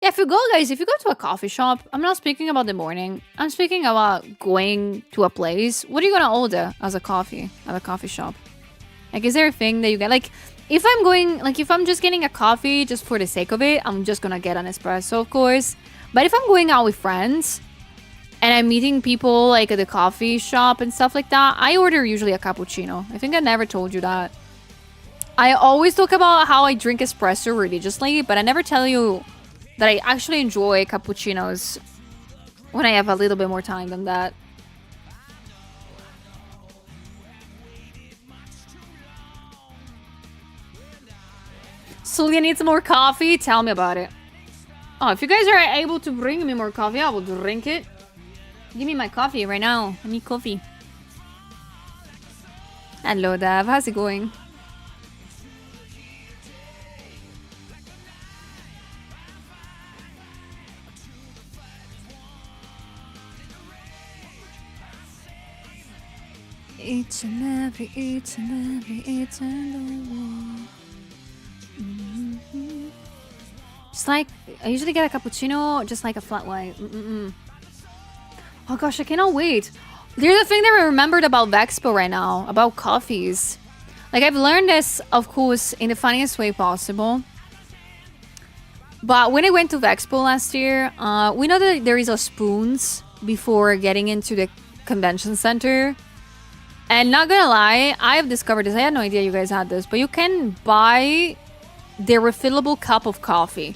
Yeah, if you go, guys, if you go to a coffee shop, I'm not speaking about the morning. I'm speaking about going to a place. What are you gonna order as a coffee at a coffee shop? Like, is there a thing that you get? Like, if I'm going, like, if I'm just getting a coffee just for the sake of it, I'm just gonna get an espresso, of course. But if I'm going out with friends and I'm meeting people, like, at the coffee shop and stuff like that, I order usually a cappuccino. I think I never told you that. I always talk about how I drink espresso religiously, but I never tell you that I actually enjoy cappuccinos when I have a little bit more time than that. Sulia needs more coffee? Tell me about it. Oh, if you guys are able to bring me more coffee, I will drink it. Give me my coffee right now. I need coffee. Hello, Dav. How's it going? Each and every. Just like, I usually get a cappuccino, just like a flat white. Oh gosh, I cannot wait. There's a thing that I remembered about Vexpo right now, about coffees. Like, I've learned this, of course, in the funniest way possible. But when I went to Vexpo last year, we know that there is a spoons before getting into the convention center. And not gonna lie, I have discovered this. I had no idea you guys had this, but you can buy the refillable cup of coffee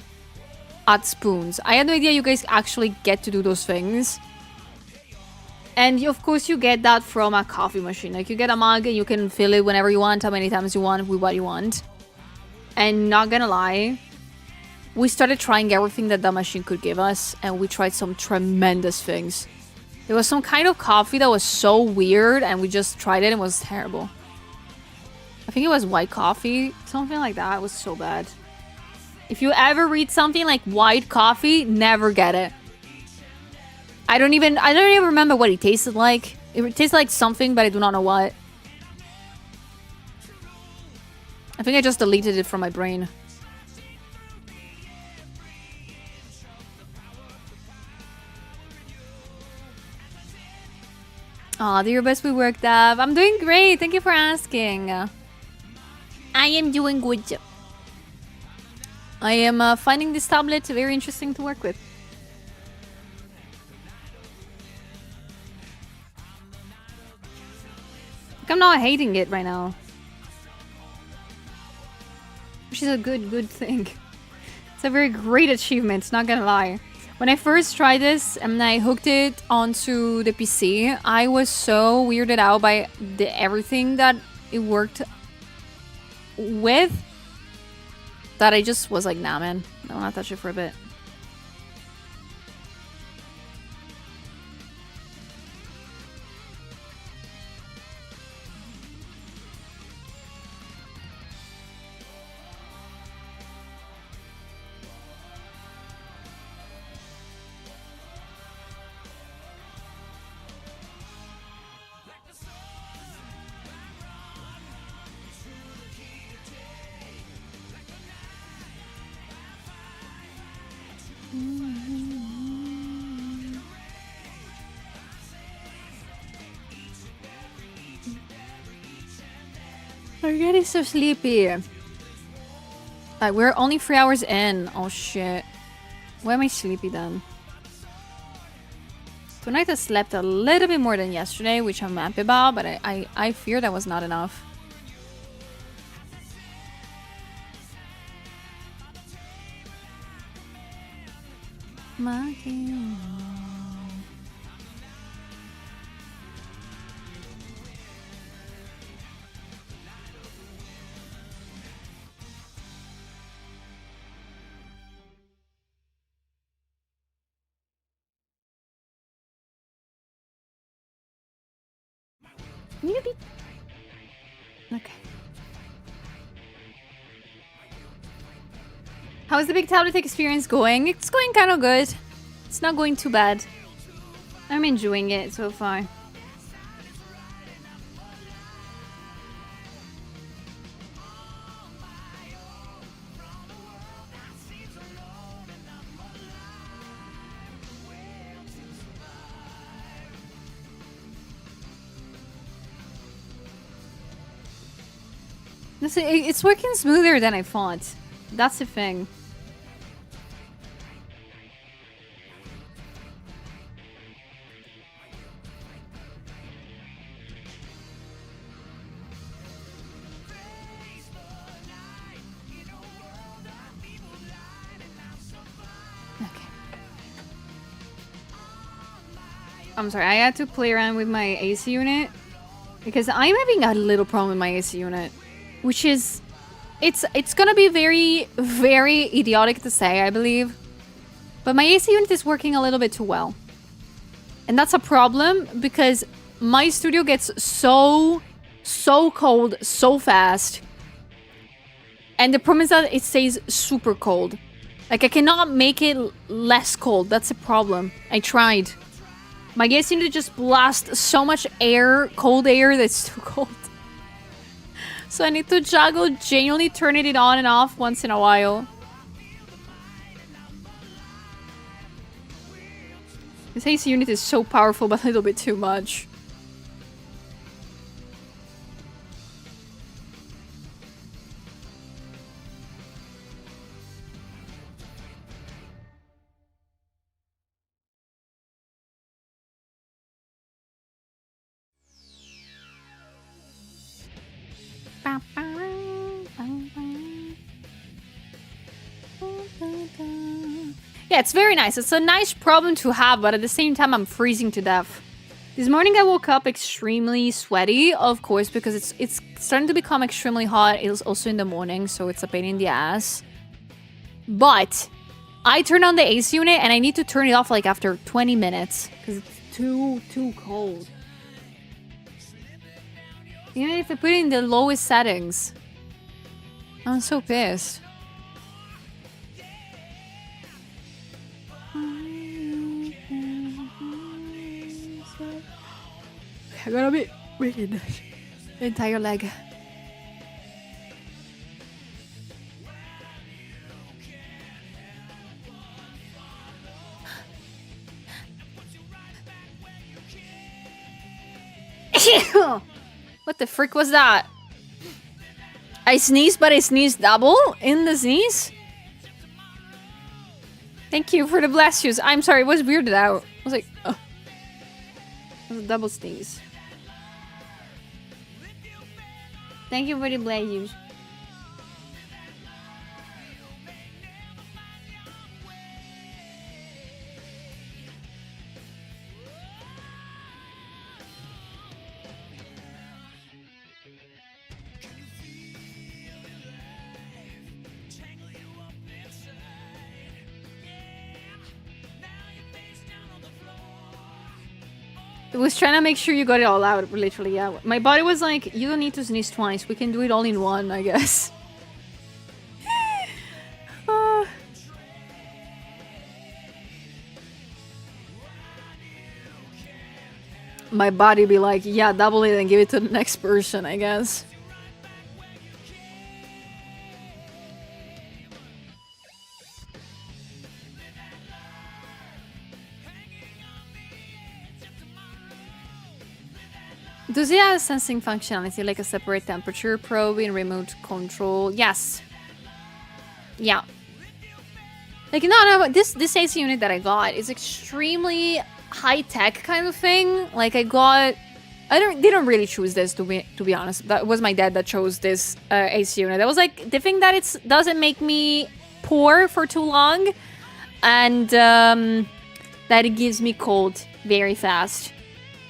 at Spoons. I had no idea you guys actually get to do those things. And of course you get that from a coffee machine. Like, you get a mug and you can fill it whenever you want, how many times you want, with what you want. And not gonna lie, we started trying everything that machine could give us, and we tried some tremendous things. There was some kind of coffee that was so weird, and we just tried it and it was terrible. I think it was white coffee, something like that. It was so bad. If you ever read something like white coffee, never get it. I don't even remember what it tasted like. It tasted like something, but I do not know what. I think I just deleted it from my brain. Aw, do your best with work, Dav. I'm doing great. Thank you for asking. I am doing good. I am finding this tablet very interesting to work with. Like, I'm not hating it right now. which is a good thing. It's a very great achievement, not gonna lie. When I first tried this and I hooked it onto the PC, I was so weirded out by everything that it worked with that I just was like, nah, man, I don't want to touch it for a bit. I'm getting so sleepy. Like, we're only 3 hours in. Oh shit. Why am I sleepy then? Tonight I slept a little bit more than yesterday, which I'm happy about, but I fear that was not enough. Maybe. Okay. How's the big tablet experience going? It's going kind of good. It's not going too bad. I'm enjoying it so far. It's working smoother than I thought. That's the thing. Okay. I'm sorry, I had to play around with my AC unit because I'm having a little problem with my AC unit. Which is, it's gonna be very, very idiotic to say, I believe. But my AC unit is working a little bit too well. And that's a problem because my studio gets so cold so fast. And the problem is that it stays super cold. Like, I cannot make it less cold. That's a problem. I tried. My AC unit just blasts so much air, cold air, that's too cold. So I need to juggle genuinely turning it on and off once in a while. This AC unit is so powerful, but a little bit too much. Yeah, it's very nice. It's a nice problem to have, but at the same time, I'm freezing to death. This morning, I woke up extremely sweaty, of course, because it's starting to become extremely hot. It's also in the morning, so it's a pain in the ass. But I turned on the AC unit, and I need to turn it off like after 20 minutes because it's too cold. Even if I put it in the lowest settings. I'm so pissed. I gotta be reading the entire leg. What the frick was that? I sneezed, but I sneezed double in the sneeze? Thank you for the bless yous. I'm sorry, it was weirded out. I was like, oh. It was a double sneeze. Thank you for the bless yous. It was trying to make sure you got it all out, literally, yeah. My body was like, you don't need to sneeze twice. We can do it all in one, I guess. My body be like, yeah, double it and give it to the next person, I guess. Does it have sensing functionality, like a separate temperature probe in remote control? Yes. Yeah. Like, no, this AC unit that I got is extremely high-tech kind of thing. Like, didn't really choose this, to be honest. That was my dad that chose this AC unit. I was like, the thing that it doesn't make me poor for too long, and that it gives me cold very fast.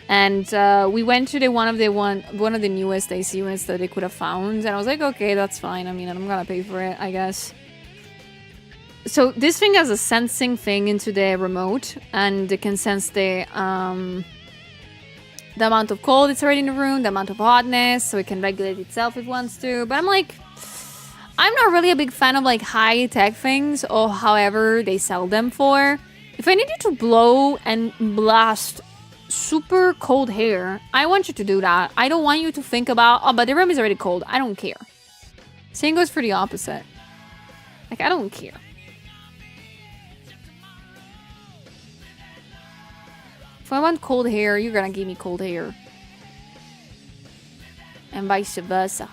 And we went to one of the newest AC units that they could have found, and I was like, okay, that's fine. I mean, I'm gonna pay for it, I guess. So this thing has a sensing thing into the remote, and it can sense the amount of cold it's already in the room, the amount of hotness, so it can regulate itself if it wants to. But I'm like, I'm not really a big fan of like high-tech things, or however they sell them for. If I need you to blow and blast super cold hair, I want you to do that. I don't want you to think about, oh, but the room is already cold. I don't care. Same goes for the opposite. Like, I don't care. If I want cold hair, you're gonna give me cold hair. And vice versa.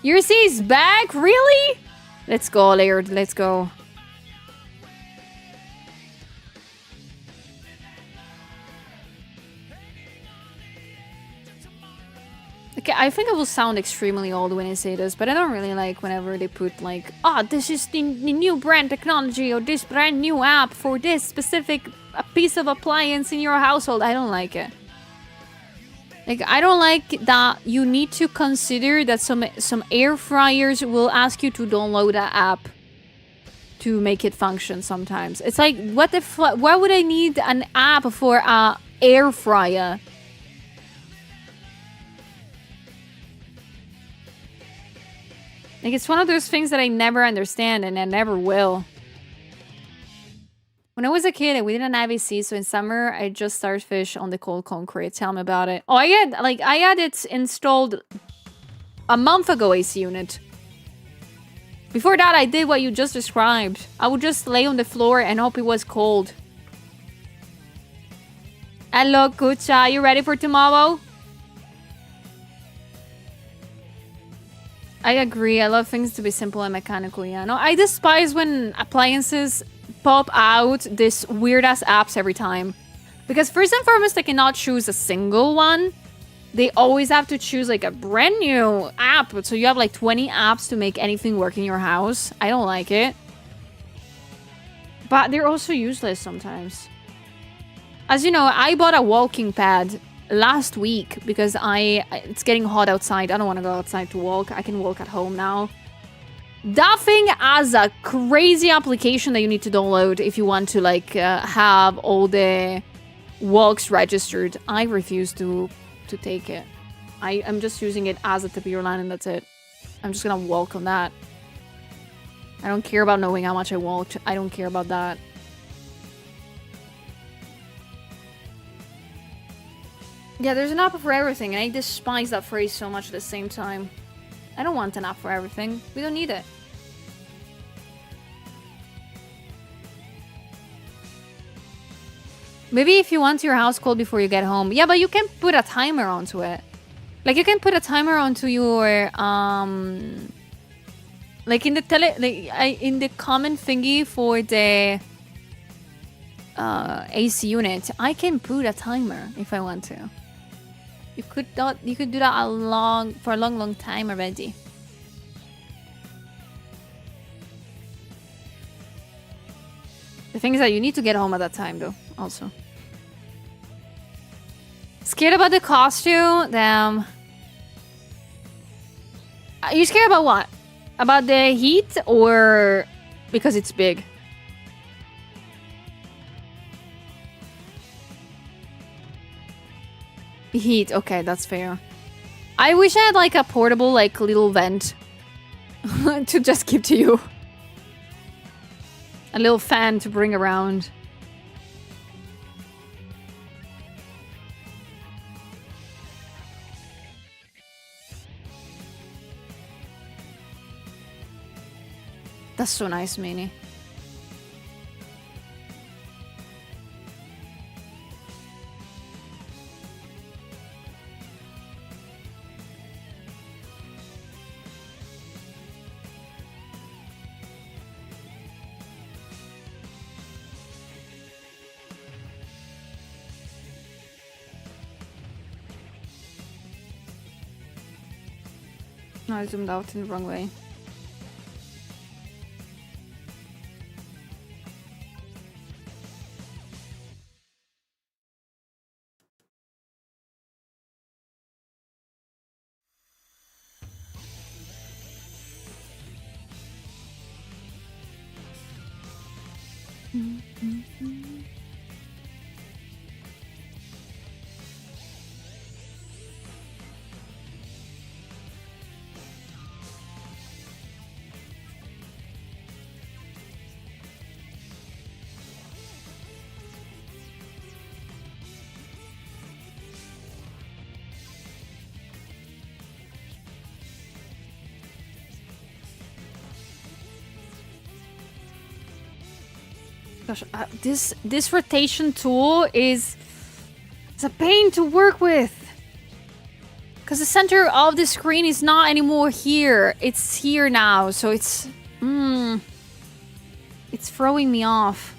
Yursi's back? Really? Let's go, Laird. Let's go. Okay, I think I will sound extremely old when I say this, but I don't really like whenever they put like, oh, this is the new brand technology or this brand new app for this specific piece of appliance in your household. I don't like it. Like, I don't like that you need to consider that some air fryers will ask you to download an app to make it function sometimes. It's like, what the fuck? Why would I need an app for a air fryer? Like, it's one of those things that I never understand, and I never will. When I was a kid, we didn't have AC, so in summer, I just starfish on the cold concrete. Tell me about it. Oh, I had it installed a month ago, AC unit. Before that, I did what you just described. I would just lay on the floor and hope it was cold. Hello, Kucha. You ready for tomorrow? I agree. I love things to be simple and mechanical. Yeah, no, I despise when appliances pop out this weird-ass apps every time. Because first and foremost, they cannot choose a single one. They always have to choose like a brand new app. So you have like 20 apps to make anything work in your house. I don't like it. But they're also useless sometimes. As you know, I bought a walking pad last week because it's getting hot outside. I don't want to go outside to walk. I can walk at home now. That thing has a crazy application that you need to download if you want to like have all the walks registered. I refuse to take it. I'm just using it as a tip of your line and that's it. I'm just gonna walk on that. I don't care about knowing how much I walked. I don't care about that. Yeah, there's an app for everything, and I despise that phrase so much at the same time. I don't want an app for everything. We don't need it. Maybe if you want your house cold before you get home. Yeah, but you can put a timer onto it. Like, you can put a timer onto your, like, in the in the common thingy for the AC unit, I can put a timer if I want to. You could do that for a long time already. The thing is that you need to get home at that time, though, also. Scared about the costume? Damn. Are you scared about what? About the heat or because it's big? Heat. Okay, that's fair. I wish I had like a portable like little vent to just give to you. A little fan to bring around. That's so nice, Minnie. No, I zoomed out in the wrong way. Gosh, this rotation tool is a pain to work with. Because the center of the screen is not anymore here. It's here now, so it's throwing me off.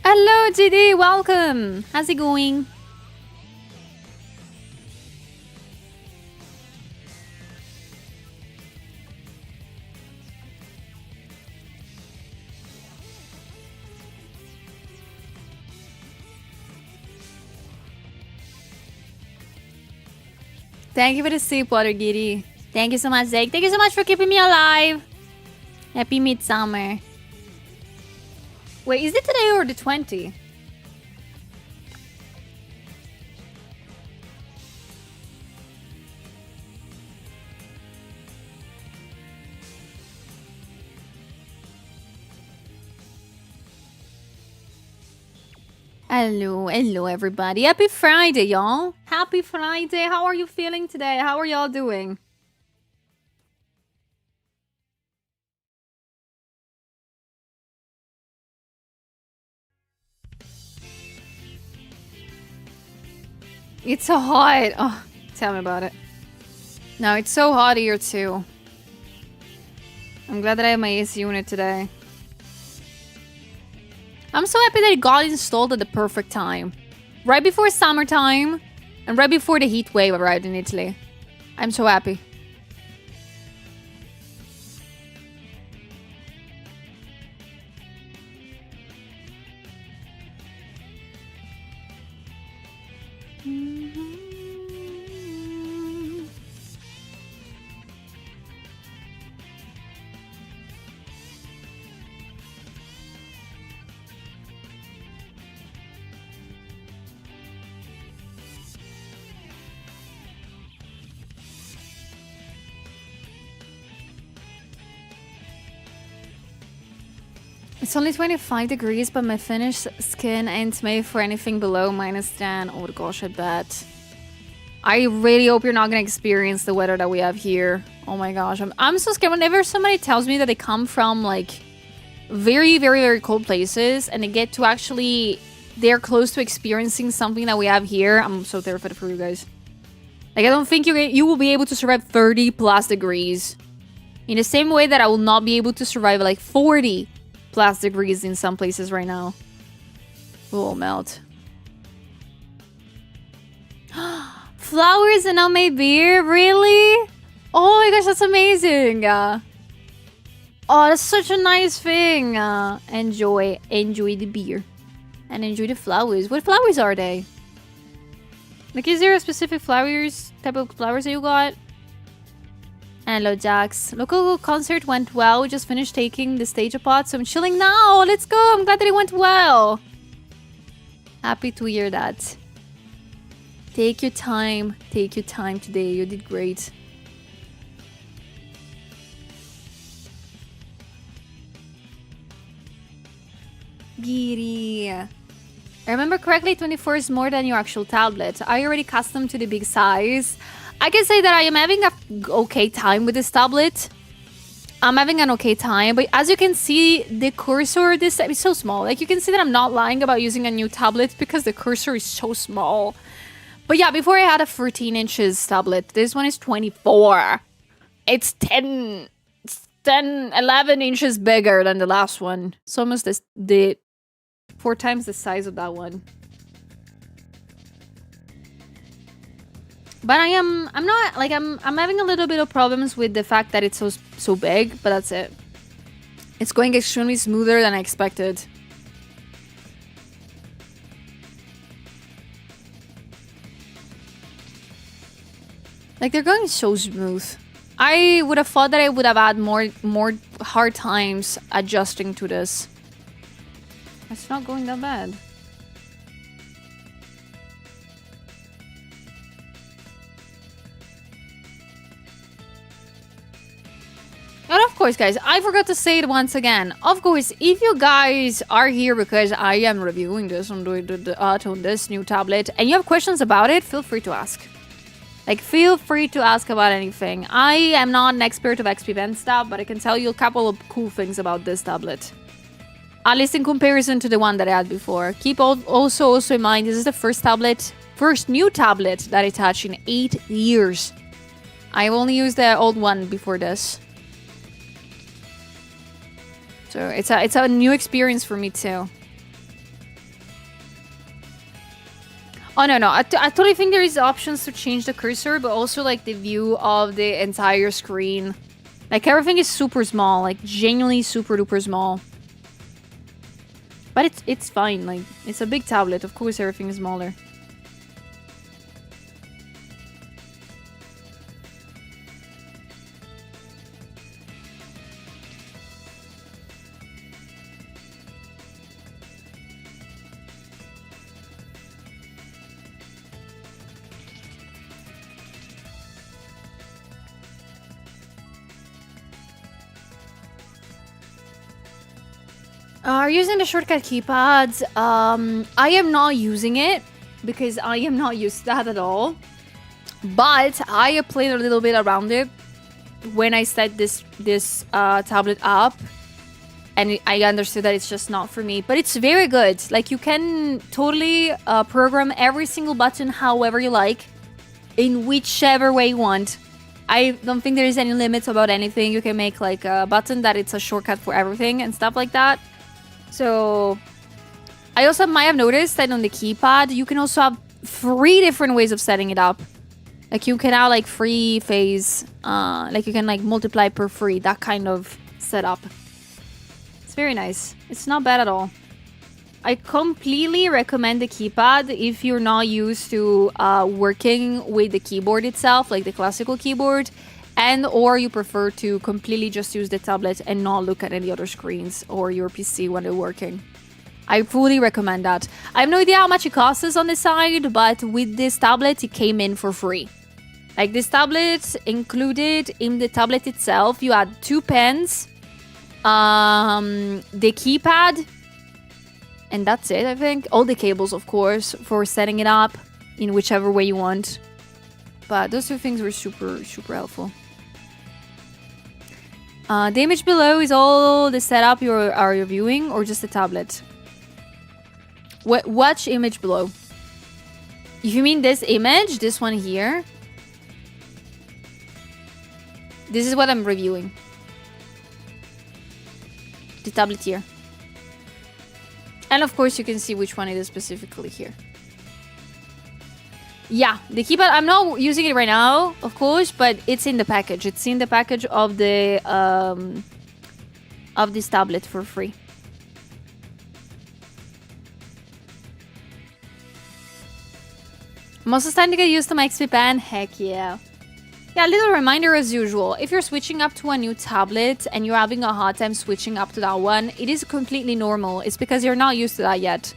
Hello, GD, welcome. How's it going? Thank you for the sip, Water Giddy. Thank you so much, Zach. Thank you so much for keeping me alive. Happy Midsummer. Wait, is it today or the 20? Hello everybody. Happy Friday, y'all. Happy Friday. How are you feeling today? How are y'all doing? It's so hot. Oh, tell me about it. No, it's so hot here too. I'm glad that I have my AC unit today. I'm so happy that it got installed at the perfect time. Right before summertime and right before the heat wave arrived in Italy. I'm so happy. It's only 25 degrees, but my finished skin ain't made for anything below -10. Oh gosh, I bet. I really hope you're not gonna experience the weather that we have here. Oh my gosh, I'm so scared. Whenever somebody tells me that they come from like very, very, very cold places and they get to actually, they're close to experiencing something that we have here, I'm so terrified for you guys. Like, I don't think you will be able to survive 30 plus degrees. In the same way that I will not be able to survive like 40 plus degrees in some places right now. We'll melt. Flowers and homemade beer? Really? Oh my gosh, that's amazing. Oh, that's such a nice thing. Enjoy the beer. And enjoy the flowers. What flowers are they? Like, is there a specific type of flowers that you got? Hello, Jax. Local concert went well. We just finished taking the stage apart, so I'm chilling now. Let's go. I'm glad that it went well. Happy to hear that. Take your time. Take your time today. You did great. Giri. I remember correctly, 24 is more than your actual tablet. Are you already accustomed to the big size? I can say that I am having an okay time with this tablet. I'm having an okay time, but as you can see, the cursor this time is so small. Like, you can see that I'm not lying about using a new tablet because the cursor is so small. But yeah, before I had a 13 inches tablet. This one is 24. It's 10, 11 inches bigger than the last one. It's almost the 4 times the size of that one. But I'm having a little bit of problems with the fact that it's so big, but that's it. It's going extremely smoother than I expected. Like, they're going so smooth. I would have thought that I would have had more hard times adjusting to this. It's not going that bad. And of course, guys, I forgot to say it once again. Of course, if you guys are here because I am reviewing this on this new tablet and you have questions about it, feel free to ask. Like, feel free to ask about anything. I am not an expert of XPpen stuff, but I can tell you a couple of cool things about this tablet. At least in comparison to the one that I had before. Keep also in mind, this is the first new tablet that I touched in 8 years. I've only used the old one before this. So it's a new experience for me too. Oh, no. I totally think there is options to change the cursor, but also, like, the view of the entire screen. Like, everything is super small. Like, genuinely super duper small. But it's fine. Like, it's a big tablet. Of course, everything is smaller. Are using the shortcut keypads? I am not using it because I am not used to that at all. But I played a little bit around it when I set this tablet up, and I understood that it's just not for me. But it's very good. Like, you can totally program every single button however you like, in whichever way you want. I don't think there is any limits about anything. You can make, like, a button that it's a shortcut for everything and stuff like that. So, I also might have noticed that on the keypad, you can also have 3 different ways of setting it up. Like, you can have, like, 3 phase, like, you can, like, multiply per 3, that kind of setup. It's very nice. It's not bad at all. I completely recommend the keypad if you're not used to working with the keyboard itself, like the classical keyboard, and or you prefer to completely just use the tablet and not look at any other screens or your PC when they're working. I fully recommend that. I have no idea how much it costs on the side, but with this tablet, it came in for free. Like, this tablet included in the tablet itself, you had 2 pens, the keypad, and that's it, I think. All the cables, of course, for setting it up in whichever way you want. But those 2 things were super, super helpful. The image below is all the setup you are reviewing, or just the tablet? Watch image below. If you mean this image, this one here, this is what I'm reviewing. The tablet here. And of course you can see which one it is specifically here. Yeah, the keypad, I'm not using it right now, of course, but it's in the package. It's in the package of the of this tablet for free. I'm also starting to get used to my XPpen. Heck yeah. Yeah, little reminder as usual. If you're switching up to a new tablet and you're having a hard time switching up to that one, it is completely normal. It's because you're not used to that yet.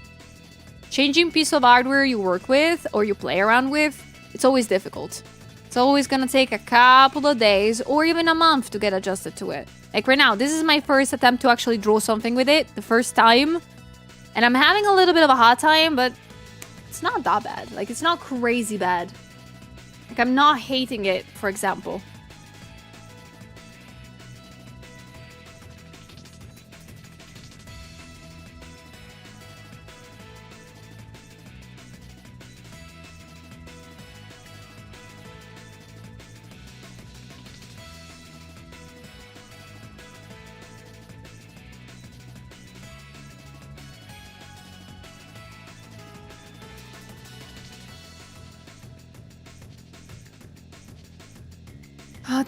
Changing piece of hardware you work with or you play around with, it's always difficult. It's always gonna take a couple of days or even a month to get adjusted to it. Like right now, this is my first attempt to actually draw something with it, the first time. And I'm having a little bit of a hard time, but it's not that bad. Like, it's not crazy bad. Like, I'm not hating it, for example.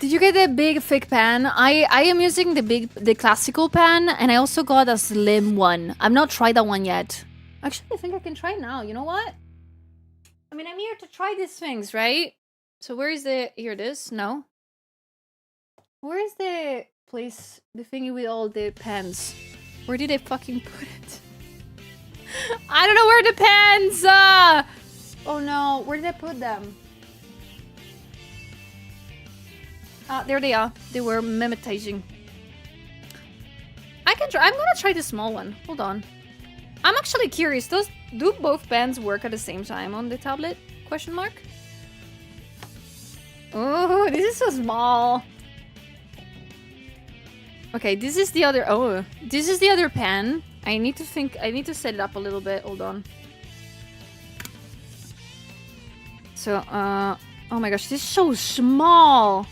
Did you get the big thick pen? I am using the classical pen, and I also got a slim one. I've not tried that one yet. Actually, I think I can try now. You know what? I mean, I'm here to try these things, right? So where is the... Here it is. No. Where is the place, the thingy with all the pens? Where did they fucking put it? I don't know where the pens are! Oh no, where did I put them? There they are. They were mimetizing. I can try. I'm gonna try the small one. Hold on. I'm actually curious. Do both pens work at the same time on the tablet? Question mark. Oh, this is so small. Okay, this is the other. Oh, this is the other pen. I need to think. I need to set it up a little bit. Hold on. So, oh my gosh, this is so small.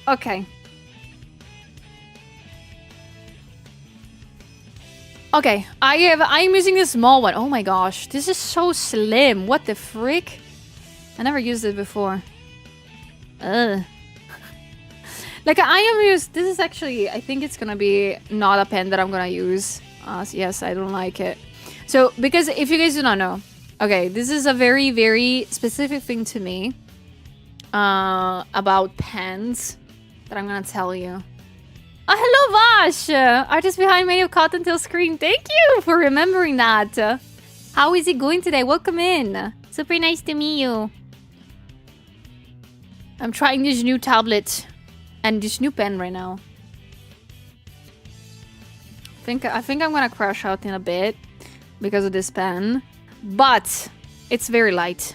Okay. Okay, I'm using the small one. Oh my gosh, this is so slim. What the frick? I never used it before. Ugh. Like, I am used... This is actually... I think it's gonna be not a pen that I'm gonna use. Yes, I don't like it. So, because if you guys do not know... Okay, this is a very, very specific thing to me. About pens. That I'm gonna tell you. Oh, hello, Vash! Artist behind many of Cottontail screen. Thank you for remembering that. How is it going today? Welcome in. Super nice to meet you. I'm trying this new tablet and this new pen right now. I think I'm gonna crash out in a bit because of this pen, but it's very light.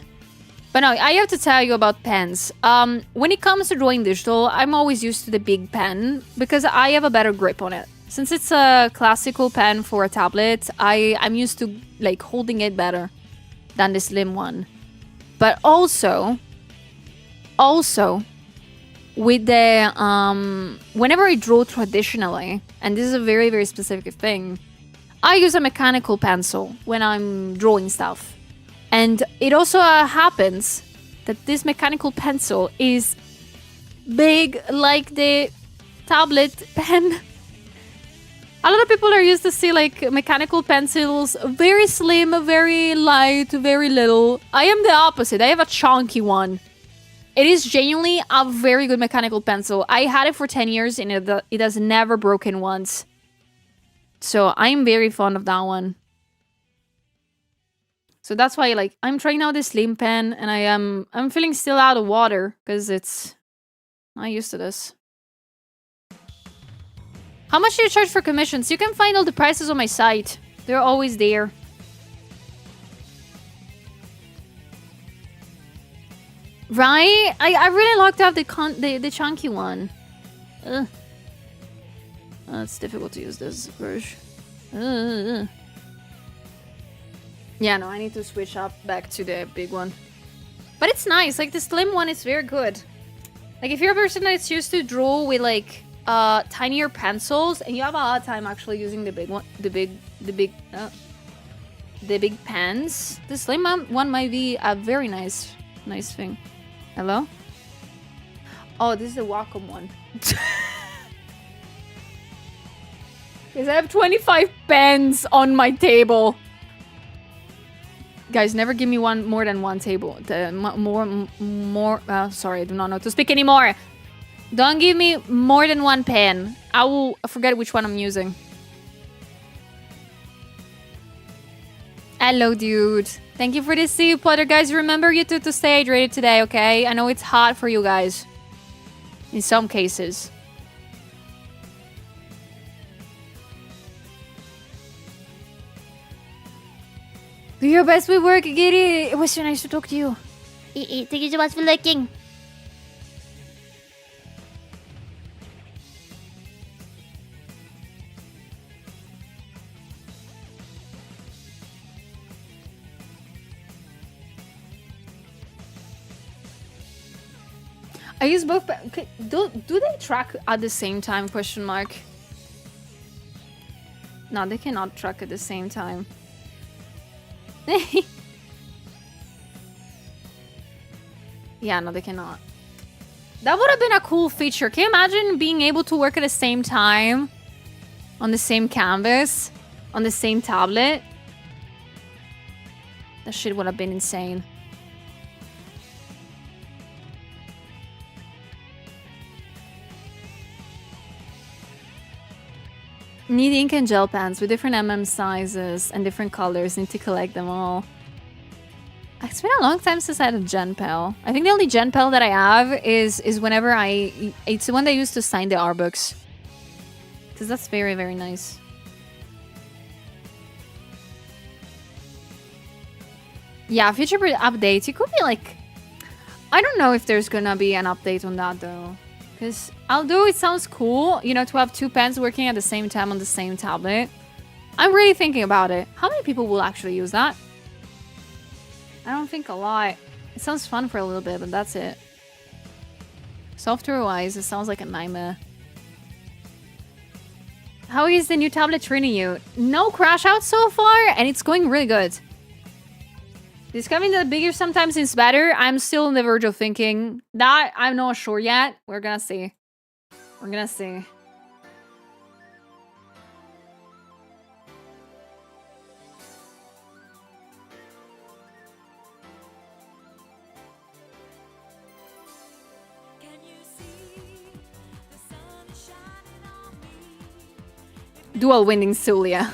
But no, I have to tell you about pens. When it comes to drawing digital, I'm always used to the big pen because I have a better grip on it. Since it's a classical pen for a tablet, I'm used to like holding it better than the slim one. But also with the whenever I draw traditionally, and this is a very, very specific thing, I use a mechanical pencil when I'm drawing stuff. And it also happens that this mechanical pencil is big like the tablet pen. A lot of people are used to see like mechanical pencils, very slim, very light, very little. I am the opposite. I have a chunky one. It is genuinely a very good mechanical pencil. I had it for 10 years and it has never broken once. So I'm very fond of that one. So that's why, like, I'm trying out this slim pen, and I'm feeling still out of water because it's not used to this. How much do you charge for commissions? You can find all the prices on my site. They're always there. Right? I really like to have the chunky one. Ugh. Oh, it's difficult to use this version. Yeah, no, I need to switch up back to the big one. But it's nice. Like, the slim one is very good. Like, if you're a person that's used to draw with, like, tinier pencils, and you have a hard time actually using the big one, the big pens, the slim one might be a very nice thing. Hello? Oh, this is the Wacom one. Because I have 25 pens on my table. Guys, never give me more than one table. Sorry, I do not know to speak anymore. Don't give me more than one pen. I will forget which one I'm using. Hello, dude. Thank you for the sea Potter, guys. Remember you two to stay hydrated today, okay? I know it's hot for you guys. In some cases. Do your best with work, Giddy. It was so nice to talk to you. Thank you so much for looking. I use both. Okay, do they track at the same time? Question mark. No, they cannot track at the same time. Yeah, no, they cannot. That would have been a cool feature. Can you imagine being able to work at the same time on the same canvas, on the same tablet? That shit would have been insane. Need ink and gel pens with different sizes and different colors. Need to collect them all. It's been a long time since I had a Gen Pen. I think the only Gen Pen that I have is whenever it's the one they used to sign the art books. Because that's very, very nice. Yeah, future updates. It could be like... I don't know if there's gonna be an update on that though. Because although it sounds cool, you know, to have two pens working at the same time on the same tablet, I'm really thinking about it. How many people will actually use that? I don't think a lot. It sounds fun for a little bit, but that's it. Software-wise, it sounds like a nightmare. How is the new tablet treating you? No crash out so far, and it's going really good. Discovering that bigger sometimes is better. I'm still on the verge of thinking that. I'm not sure yet. We're gonna see. We're gonna see. Dual wielding Zulia.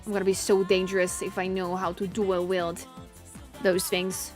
I'm gonna be so dangerous if I know how to dual wield those things.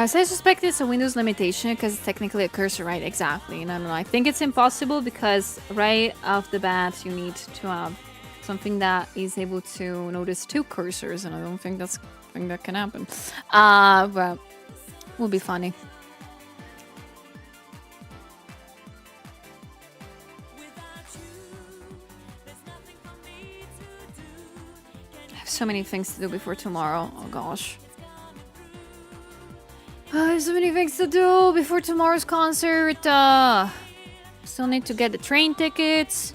So I suspect it's a Windows limitation because it's technically a cursor, right? Exactly. No. I think it's impossible because right off the bat you need to have something that is able to notice two cursors, and I don't think that's a thing that can happen. But will be funny. I have so many things to do before tomorrow. Oh gosh. I have so many things to do before tomorrow's concert. Still need to get the train tickets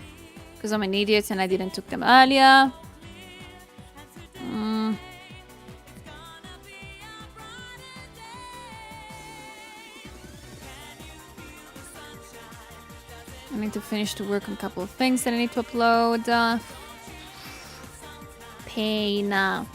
because I'm an idiot and I didn't took them earlier. I need to finish to work on a couple of things that I need to upload. Pain.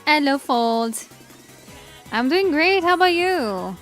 Hello, Fold. I'm doing great. How about you?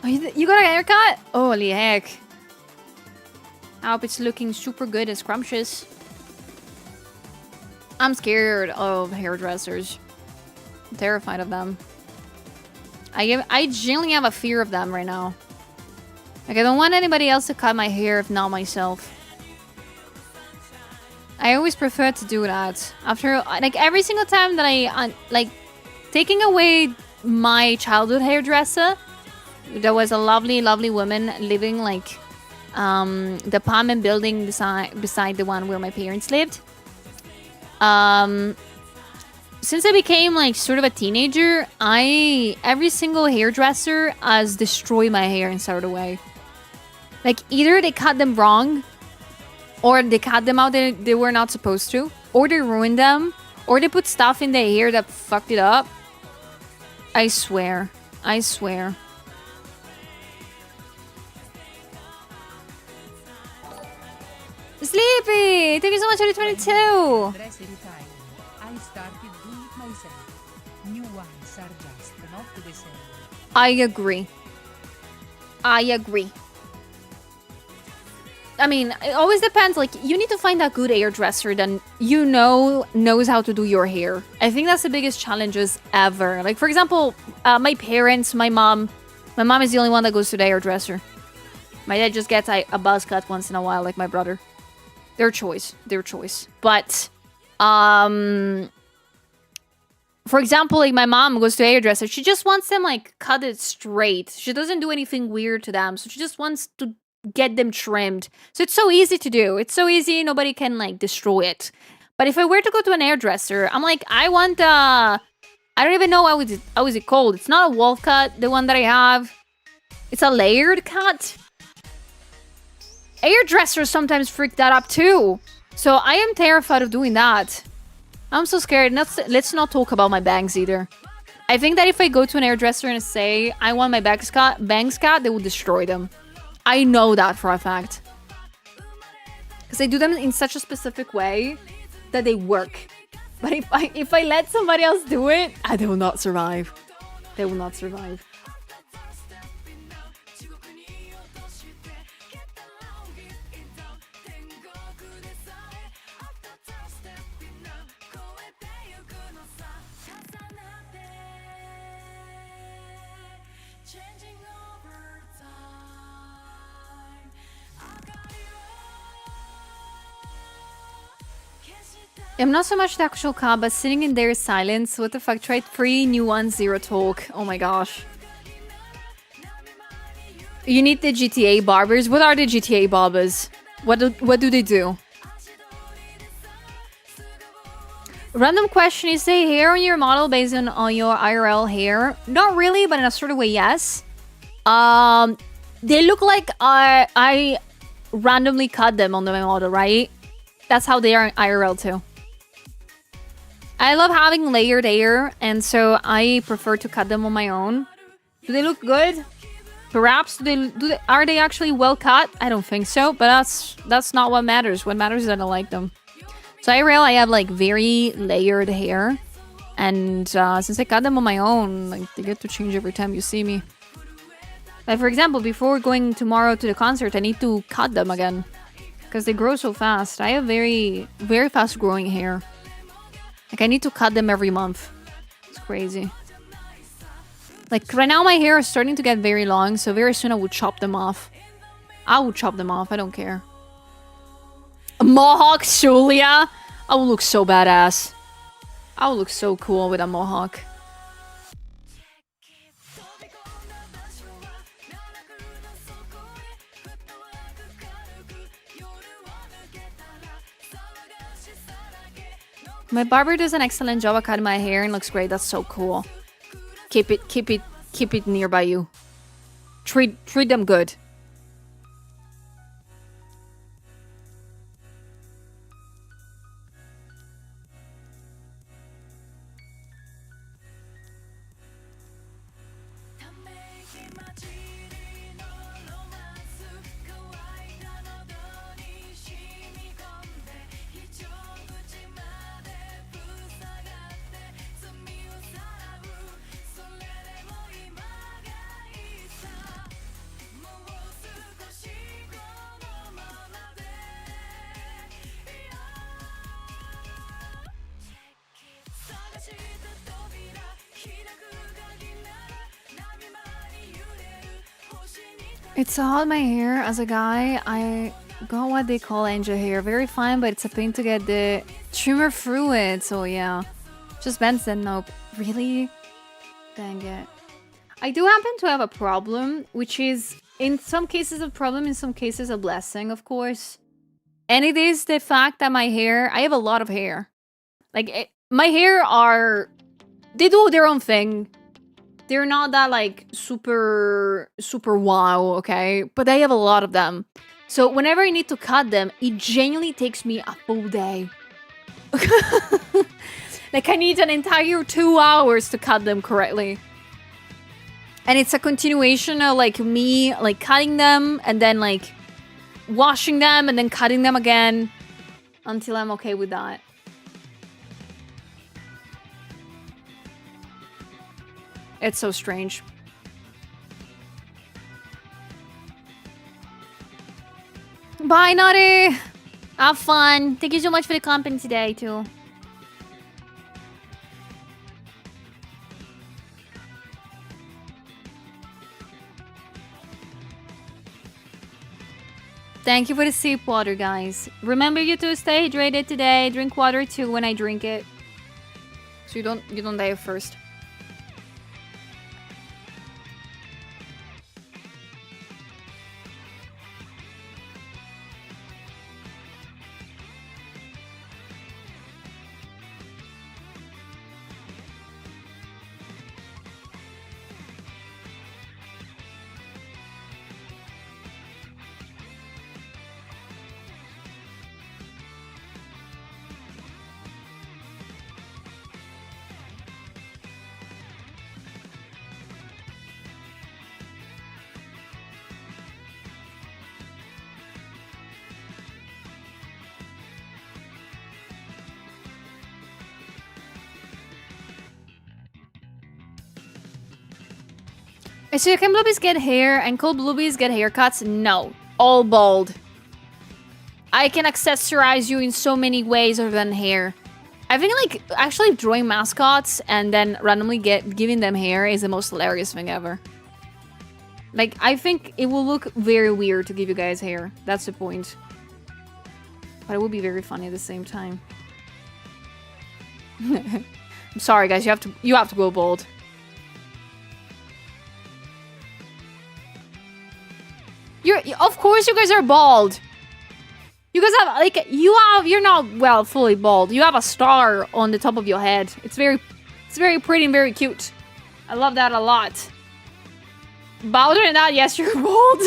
Oh, you got a haircut? Holy heck. I hope it's looking super good and scrumptious. I'm scared of hairdressers. I'm terrified of them. I genuinely have a fear of them right now. Like, I don't want anybody else to cut my hair if not myself. I always prefer to do that. After, like, every single time that I, like, taking away my childhood hairdresser, there was a lovely, lovely woman living, like, the apartment building beside the one where my parents lived. Since I became, like, sort of a teenager, every single hairdresser has destroyed my hair in sort of way. Like, either they cut them wrong, or they cut them out that they were not supposed to, or they ruined them, or they put stuff in their hair that fucked it up. I swear. I swear. Sleepy! Thank you so much for the 22! Dress retiring. I started doing it myself. New ones are just not the same. I agree. I agree. I mean, it always depends. Like, you need to find a good hairdresser that you know knows how to do your hair. I think that's the biggest challenges ever. Like, for example, my parents, my mom. My mom is the only one that goes to the hairdresser. My dad just gets a buzz cut once in a while, like my brother. Their choice. Their choice. But, for example, like, my mom goes to a hairdresser. She just wants them, like, cut it straight. She doesn't do anything weird to them. So she just wants to get them trimmed. So it's so easy to do. It's so easy. Nobody can, like, destroy it. But if I were to go to an hairdresser, I'm like, I want I don't even know how is it called. It's not a wolf cut, the one that I have. It's a layered cut. Hairdressers sometimes freak that up too. So I am terrified of doing that. I'm so scared. Let's not talk about my bangs either. I think that if I go to an hairdresser and say I want my bangs cut, they will destroy them. I know that for a fact. Because I do them in such a specific way that they work. But if I let somebody else do it, they will not survive. They will not survive. I'm not so much the actual car, but sitting in their silence. What the fuck? Tried 3 new ones, 0 talk. Oh my gosh. You need the GTA barbers. What are the GTA barbers? What do they do? Random question: is the hair on your model based on your IRL hair? Not really, but in a sort of way, yes. They look like I randomly cut them on my model, right? That's how they are in IRL too. I love having layered hair, and so I prefer to cut them on my own. Do they look good? Perhaps are they actually well cut? I don't think so, but that's not what matters. What matters is that I like them. So IRL, I have like very layered hair, and since I cut them on my own, like they get to change every time you see me. Like, for example, before going tomorrow to the concert, I need to cut them again because they grow so fast. I have very, very fast growing hair. Like, I need to cut them every month. It's crazy. Like, right now my hair is starting to get very long, so very soon I will chop them off. I will chop them off, I don't care. A mohawk, Julia! I will look so badass. I will look so cool with a mohawk. My barber does an excellent job of cutting my hair and looks great. That's so cool. Keep keep it nearby you. Treat them good. It's all my hair. As a guy, I got what they call angel hair. Very fine, but it's a pain to get the trimmer through it. So yeah, just Ben said nope. Really? Dang it. I do happen to have a problem, which is in some cases a problem, in some cases a blessing, of course. And it is the fact that my hair, I have a lot of hair. Like, my hair are, they do their own thing. They're not that, like, super wow, okay? But I have a lot of them. So whenever I need to cut them, it genuinely takes me a full day. Like, I need an entire 2 hours to cut them correctly. And it's a continuation of, like, me, like, cutting them and then, like, washing them and then cutting them again until I'm okay with that. It's so strange. Bye, Nutty! Have fun. Thank you so much for the company today, too. Thank you for the sip water, guys. Remember you to stay hydrated today. Drink water too when I drink it. So you don't die first. So can bluebies get hair and cold bluebies get haircuts? No. All bald. I can accessorize you in so many ways other than hair. I think, like, actually drawing mascots and then randomly giving them hair is the most hilarious thing ever. Like, I think it will look very weird to give you guys hair. That's the point. But it will be very funny at the same time. I'm sorry, guys. You have to go bald. Of course you guys are bald. You guys have, like, you're not, well, fully bald. You have a star on the top of your head. It's very pretty and very cute. I love that a lot. But other than that, yes, you're bald.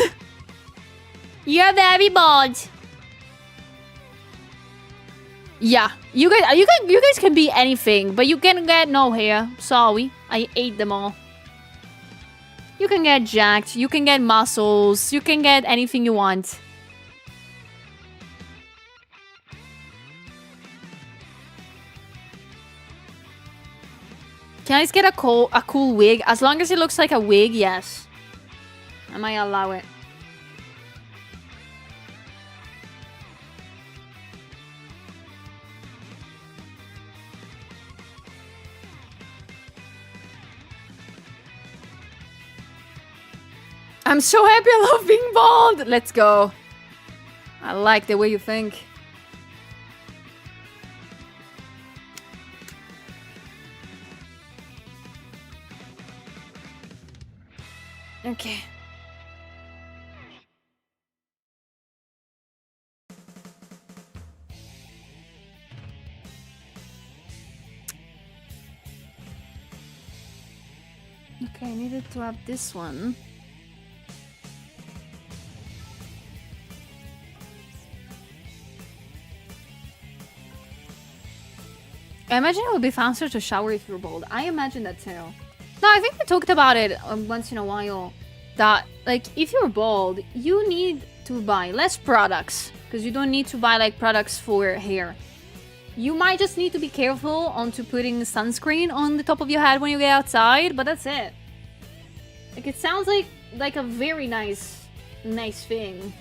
You're very bald. Yeah, you guys can be anything, but you can get no hair. Sorry, I ate them all. You can get jacked, you can get muscles, you can get anything you want. Can I just get a cool wig? As long as it looks like a wig, yes. I might allow it. I'm so happy I love being bald! Let's go. I like the way you think. Okay. Okay. Okay, I needed to have this one. I imagine it would be faster to shower if you're bald. I imagine that too. No, I think we talked about it once in a while. That, like, if you're bald, you need to buy less products. Because you don't need to buy, like, products for hair. You might just need to be careful onto putting sunscreen on the top of your head when you get outside. But that's it. Like, it sounds like a very nice thing.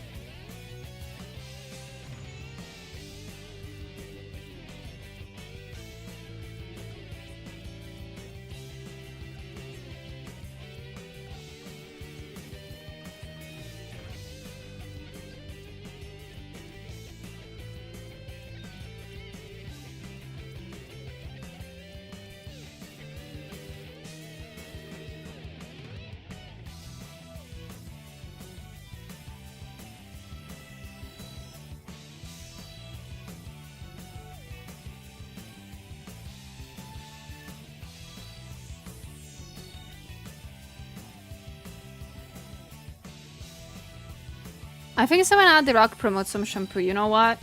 I think someone at The Rock promotes some shampoo. You know what?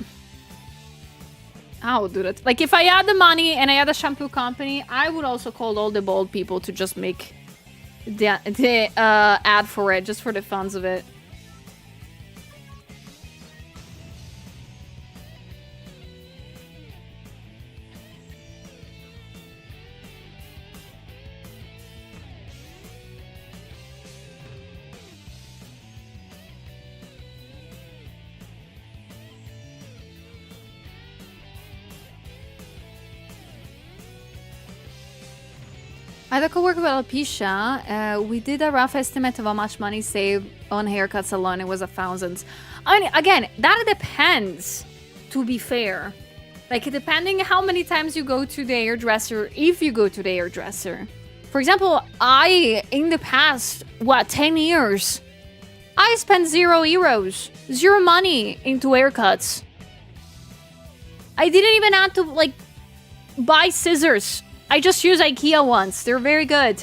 I would do that. Like, if I had the money and I had a shampoo company, I would also call all the bald people to just make the ad for it, just for the funs of it. I had a co-worker with alopecia. We did a rough estimate of how much money saved on haircuts alone. It was $1,000. I mean, again, that depends, to be fair. Like, depending how many times you go to the hairdresser, if you go to the hairdresser. For example, in the past, 10 years, I spent €0, zero money into haircuts. I didn't even have to, like, buy scissors. I just use IKEA ones. They're very good.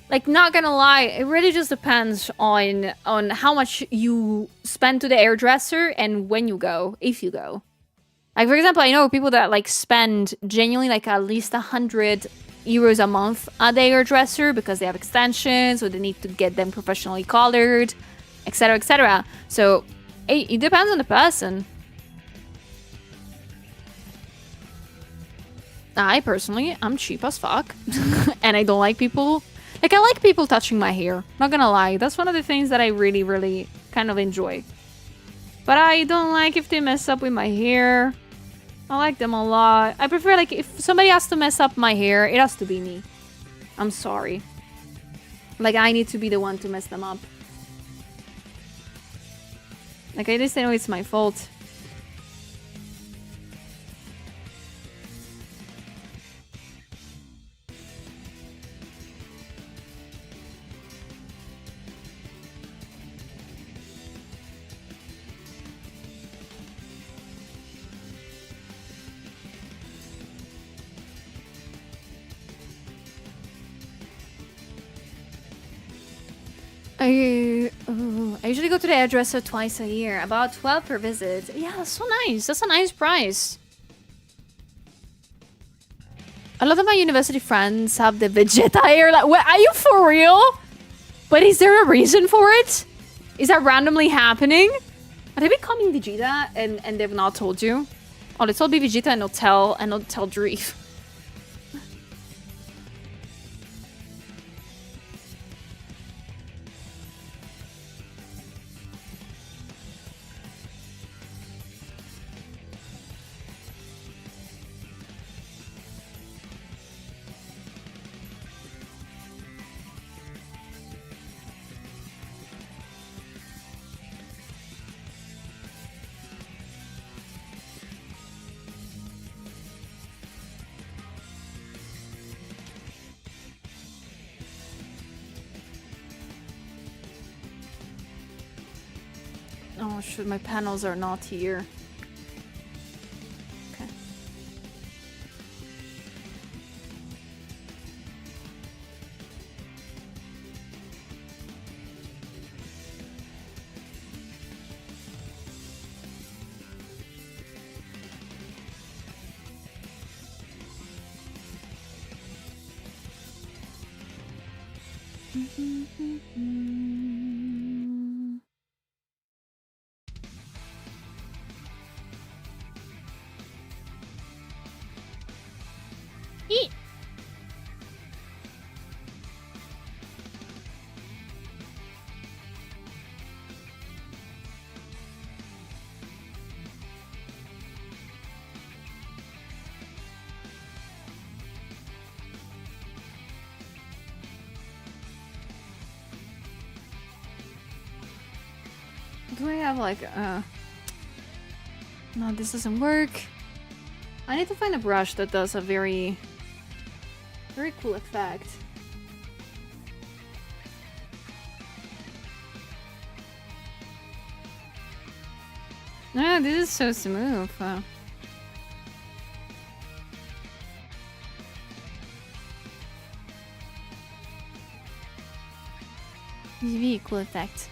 Like, not gonna lie, it really just depends on how much you spend to the hairdresser and when you go, if you go. Like, for example, I know people that, like, spend genuinely, like, at least €100 a month at the hairdresser because they have extensions or they need to get them professionally colored, etc., etc. So, it depends on the person. I personally, I'm cheap as fuck. And I don't like people... Like, I like people touching my hair. Not gonna lie. That's one of the things that I really, really kind of enjoy. But I don't like if they mess up with my hair. I like them a lot. I prefer, like, if somebody has to mess up my hair, it has to be me. I'm sorry. Like, I need to be the one to mess them up. Like, at least I know it's my fault. I usually go to the hairdresser twice a year, about 12 per visit. Yeah, that's so nice. That's a nice price. A lot of my university friends have the Vegeta hair. Like, what, are you for real? But is there a reason for it? Is that randomly happening? Are they becoming Vegeta and they've not told you? Oh, let's all be Vegeta and not tell Dreef. Oh shoot, my panels are not here. Okay. Eat. Do I have like no, this doesn't work. I need to find a brush that does a very cool effect. Ah, this is so smooth. It's a really cool effect.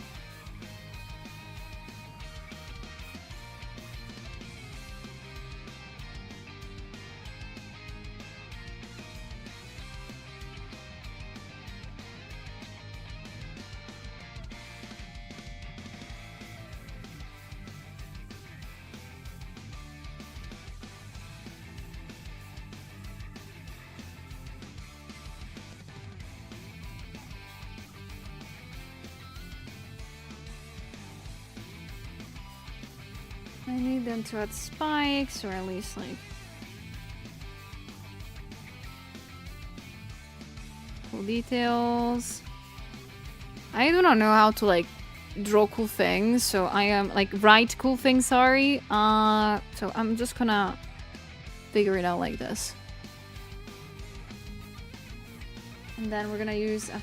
I need them to add spikes, or at least like cool details. I do not know how to like draw cool things, so I am like write cool things, sorry. So I'm just gonna figure it out like this. And then we're gonna use a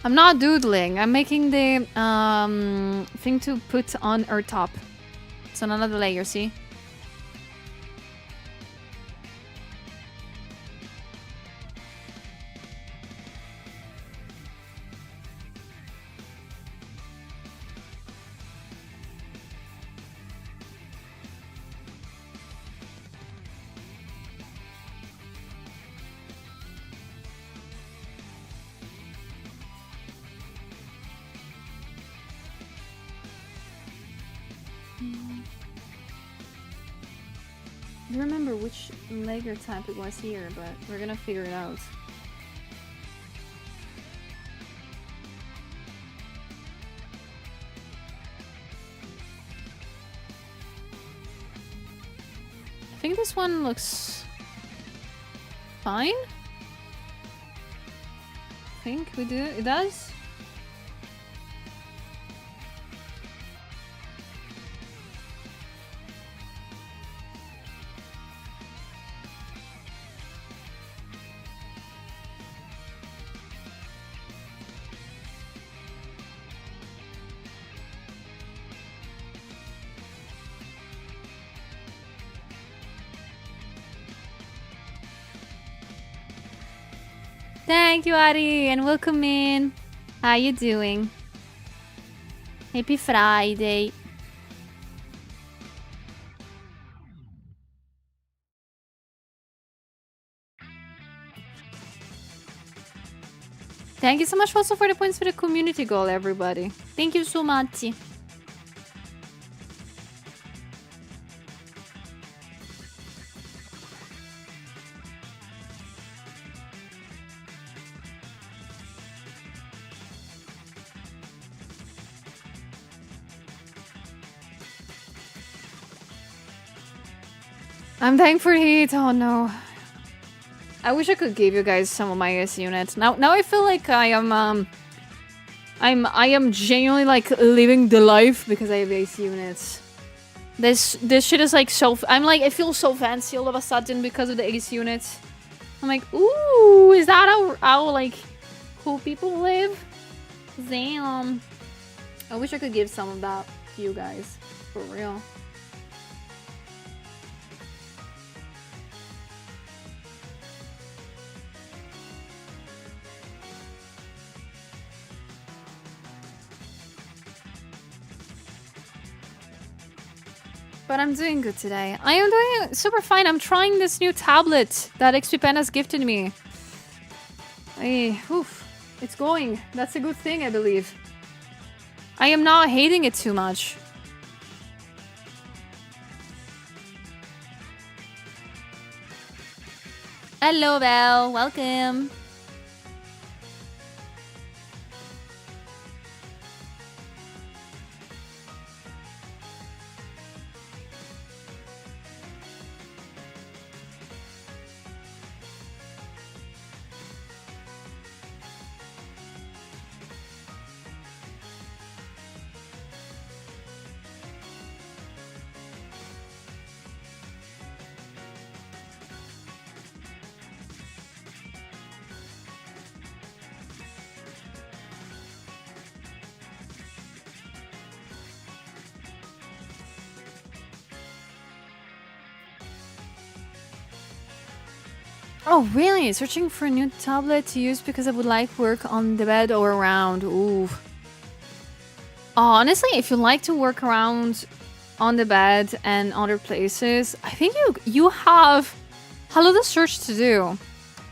I'm not doodling. I'm making the thing to put on our top. It's on another layer, see? I don't remember which layer type it was here, but we're gonna figure it out. I think this one looks fine. I think we do. It does. Thank you, Ari, and welcome in. How you doing? Happy Friday. Thank you so much also for the points for the community goal, everybody. Thank you so much. I'm dying for heat. Oh no. I wish I could give you guys some of my S units. Now I feel like I am genuinely like living the life because I have ace units. This shit is like so I feel so fancy all of a sudden because of the ace units. I'm like, ooh, is that how like cool people live? Damn. I wish I could give some of that to you guys. For real. But I'm doing good today. I am doing super fine. I'm trying this new tablet that XPpen has gifted me. It's going. That's a good thing, I believe. I am not hating it too much. Hello, Val. Welcome. Oh, really? Searching for a new tablet to use because I would like work on the bed or around. Ooh. Honestly, if you like to work around on the bed and other places, I think you have a lot of search to do.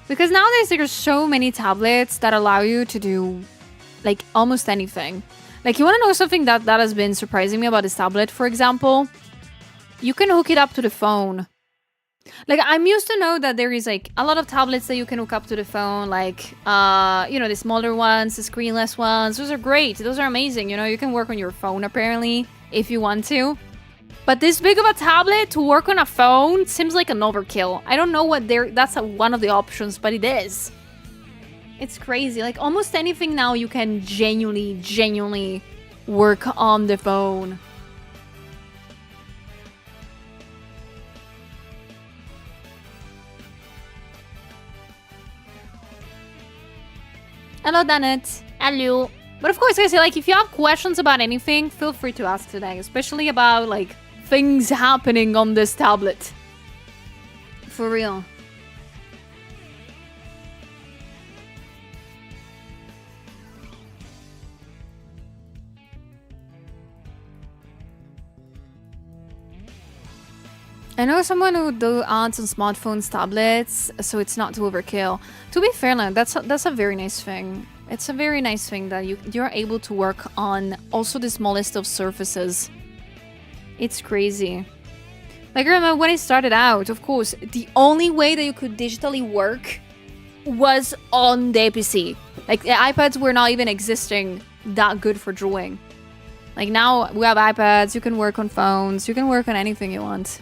Because nowadays there's so many tablets that allow you to do like almost anything. Like, you want to know something that has been surprising me about this tablet, for example? You can hook it up to the phone. Like, I'm used to know that there is like a lot of tablets that you can hook up to the phone, like you know, the smaller ones, the screenless ones. Those are great. Those are amazing. You know, you can work on your phone apparently if you want to. But this big of a tablet to work on a phone seems like an overkill. I don't know what that's one of the options, but it is. It's crazy. Like, almost anything now you can genuinely work on the phone. Hello, Danet. Hello. But of course, guys, like, if you have questions about anything, feel free to ask today, especially about like things happening on this tablet. For real. I know someone who do ads on smartphones, tablets, so it's not too overkill. To be fair, like, that's a very nice thing. It's a very nice thing that you're able to work on also the smallest of surfaces. It's crazy. Like, I remember when I started out, of course, the only way that you could digitally work was on the PC. Like, the iPads were not even existing that good for drawing. Like, now we have iPads, you can work on phones, you can work on anything you want.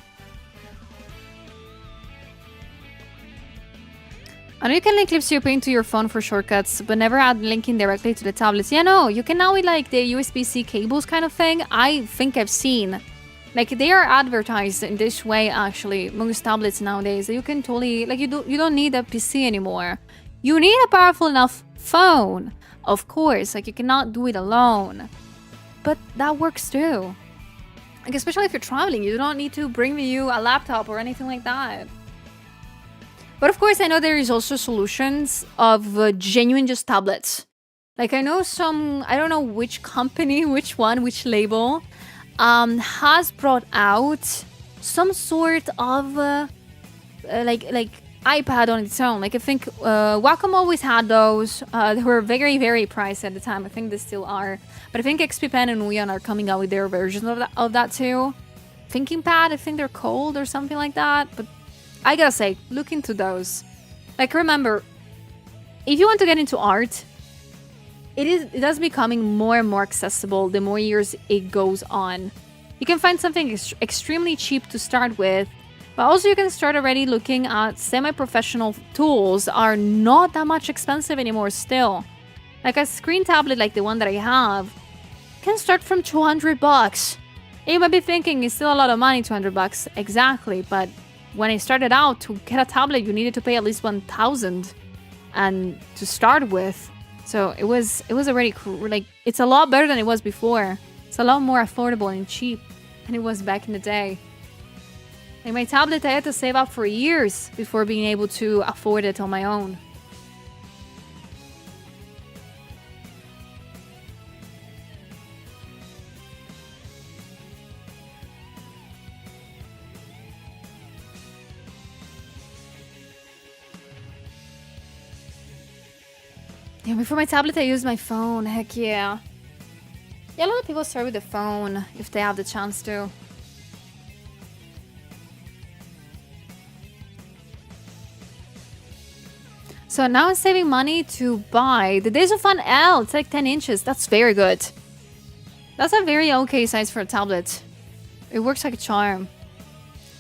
I know you can link clips to your paint to your phone for shortcuts, but never add linking directly to the tablets. Yeah, no, you can now with like the USB-C cables kind of thing. I think I've seen. Like, they are advertised in this way, actually, most tablets nowadays. You can totally, like, you don't need a PC anymore. You need a powerful enough phone, of course. Like, you cannot do it alone. But that works too. Like, especially if you're traveling, you don't need to bring with you a laptop or anything like that. But of course, I know there is also solutions of genuine just tablets. Like, I know some, I don't know which company, which label, has brought out some sort of like iPad on its own. Like, I think Wacom always had those. They were very, very pricey at the time. I think they still are. But I think XPpen and Uyan are coming out with their versions of that too. Thinking Pad, I think they're called or something like that. But I gotta say, look into those. Like, remember, if you want to get into art, it does becoming more and more accessible the more years it goes on. You can find something extremely cheap to start with, but also you can start already looking at semi-professional tools are not that much expensive anymore still. Like, a screen tablet like the one that I have can start from $200. And you might be thinking it's still a lot of money, $200. Exactly, but when I started out, to get a tablet, you needed to pay at least $1,000 and to start with. So it was already like, it's a lot better than it was before. It's a lot more affordable and cheap than it was back in the day. Like, my tablet, I had to save up for years before being able to afford it on my own. Yeah, before my tablet, I used my phone. Heck yeah. Yeah, a lot of people start with the phone if they have the chance to. So now I'm saving money to buy the Days of Fun L. It's like 10 inches. That's very good. That's a very okay size for a tablet. It works like a charm.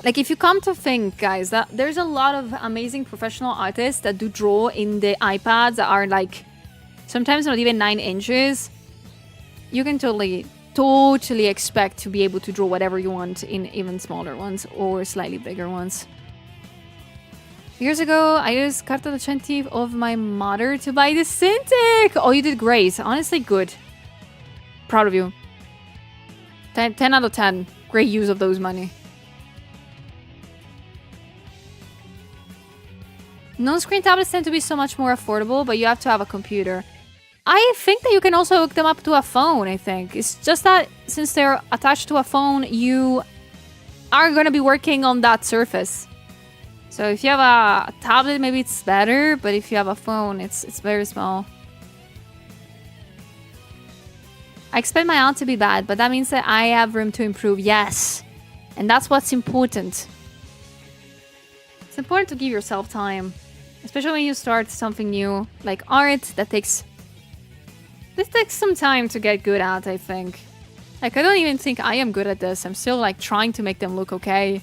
Like, if you come to think, guys, that there's a lot of amazing professional artists that do draw in the iPads that are like sometimes not even 9 inches. You can totally expect to be able to draw whatever you want in even smaller ones or slightly bigger ones. Years ago, I used Carta Docenti of my mother to buy the Cintiq. Oh, you did great. Honestly, good. Proud of you. 10 out of 10. Great use of those money. Non-screen tablets tend to be so much more affordable, but you have to have a computer. I think that you can also hook them up to a phone, I think. It's just that since they're attached to a phone, you are going to be working on that surface. So if you have a tablet, maybe it's better, but if you have a phone, it's very small. I expect my aunt to be bad, but that means that I have room to improve. Yes. And that's what's important. It's important to give yourself time. Especially when you start something new, like art, this takes some time to get good at, I think. Like, I don't even think I am good at this. I'm still, like, trying to make them look okay.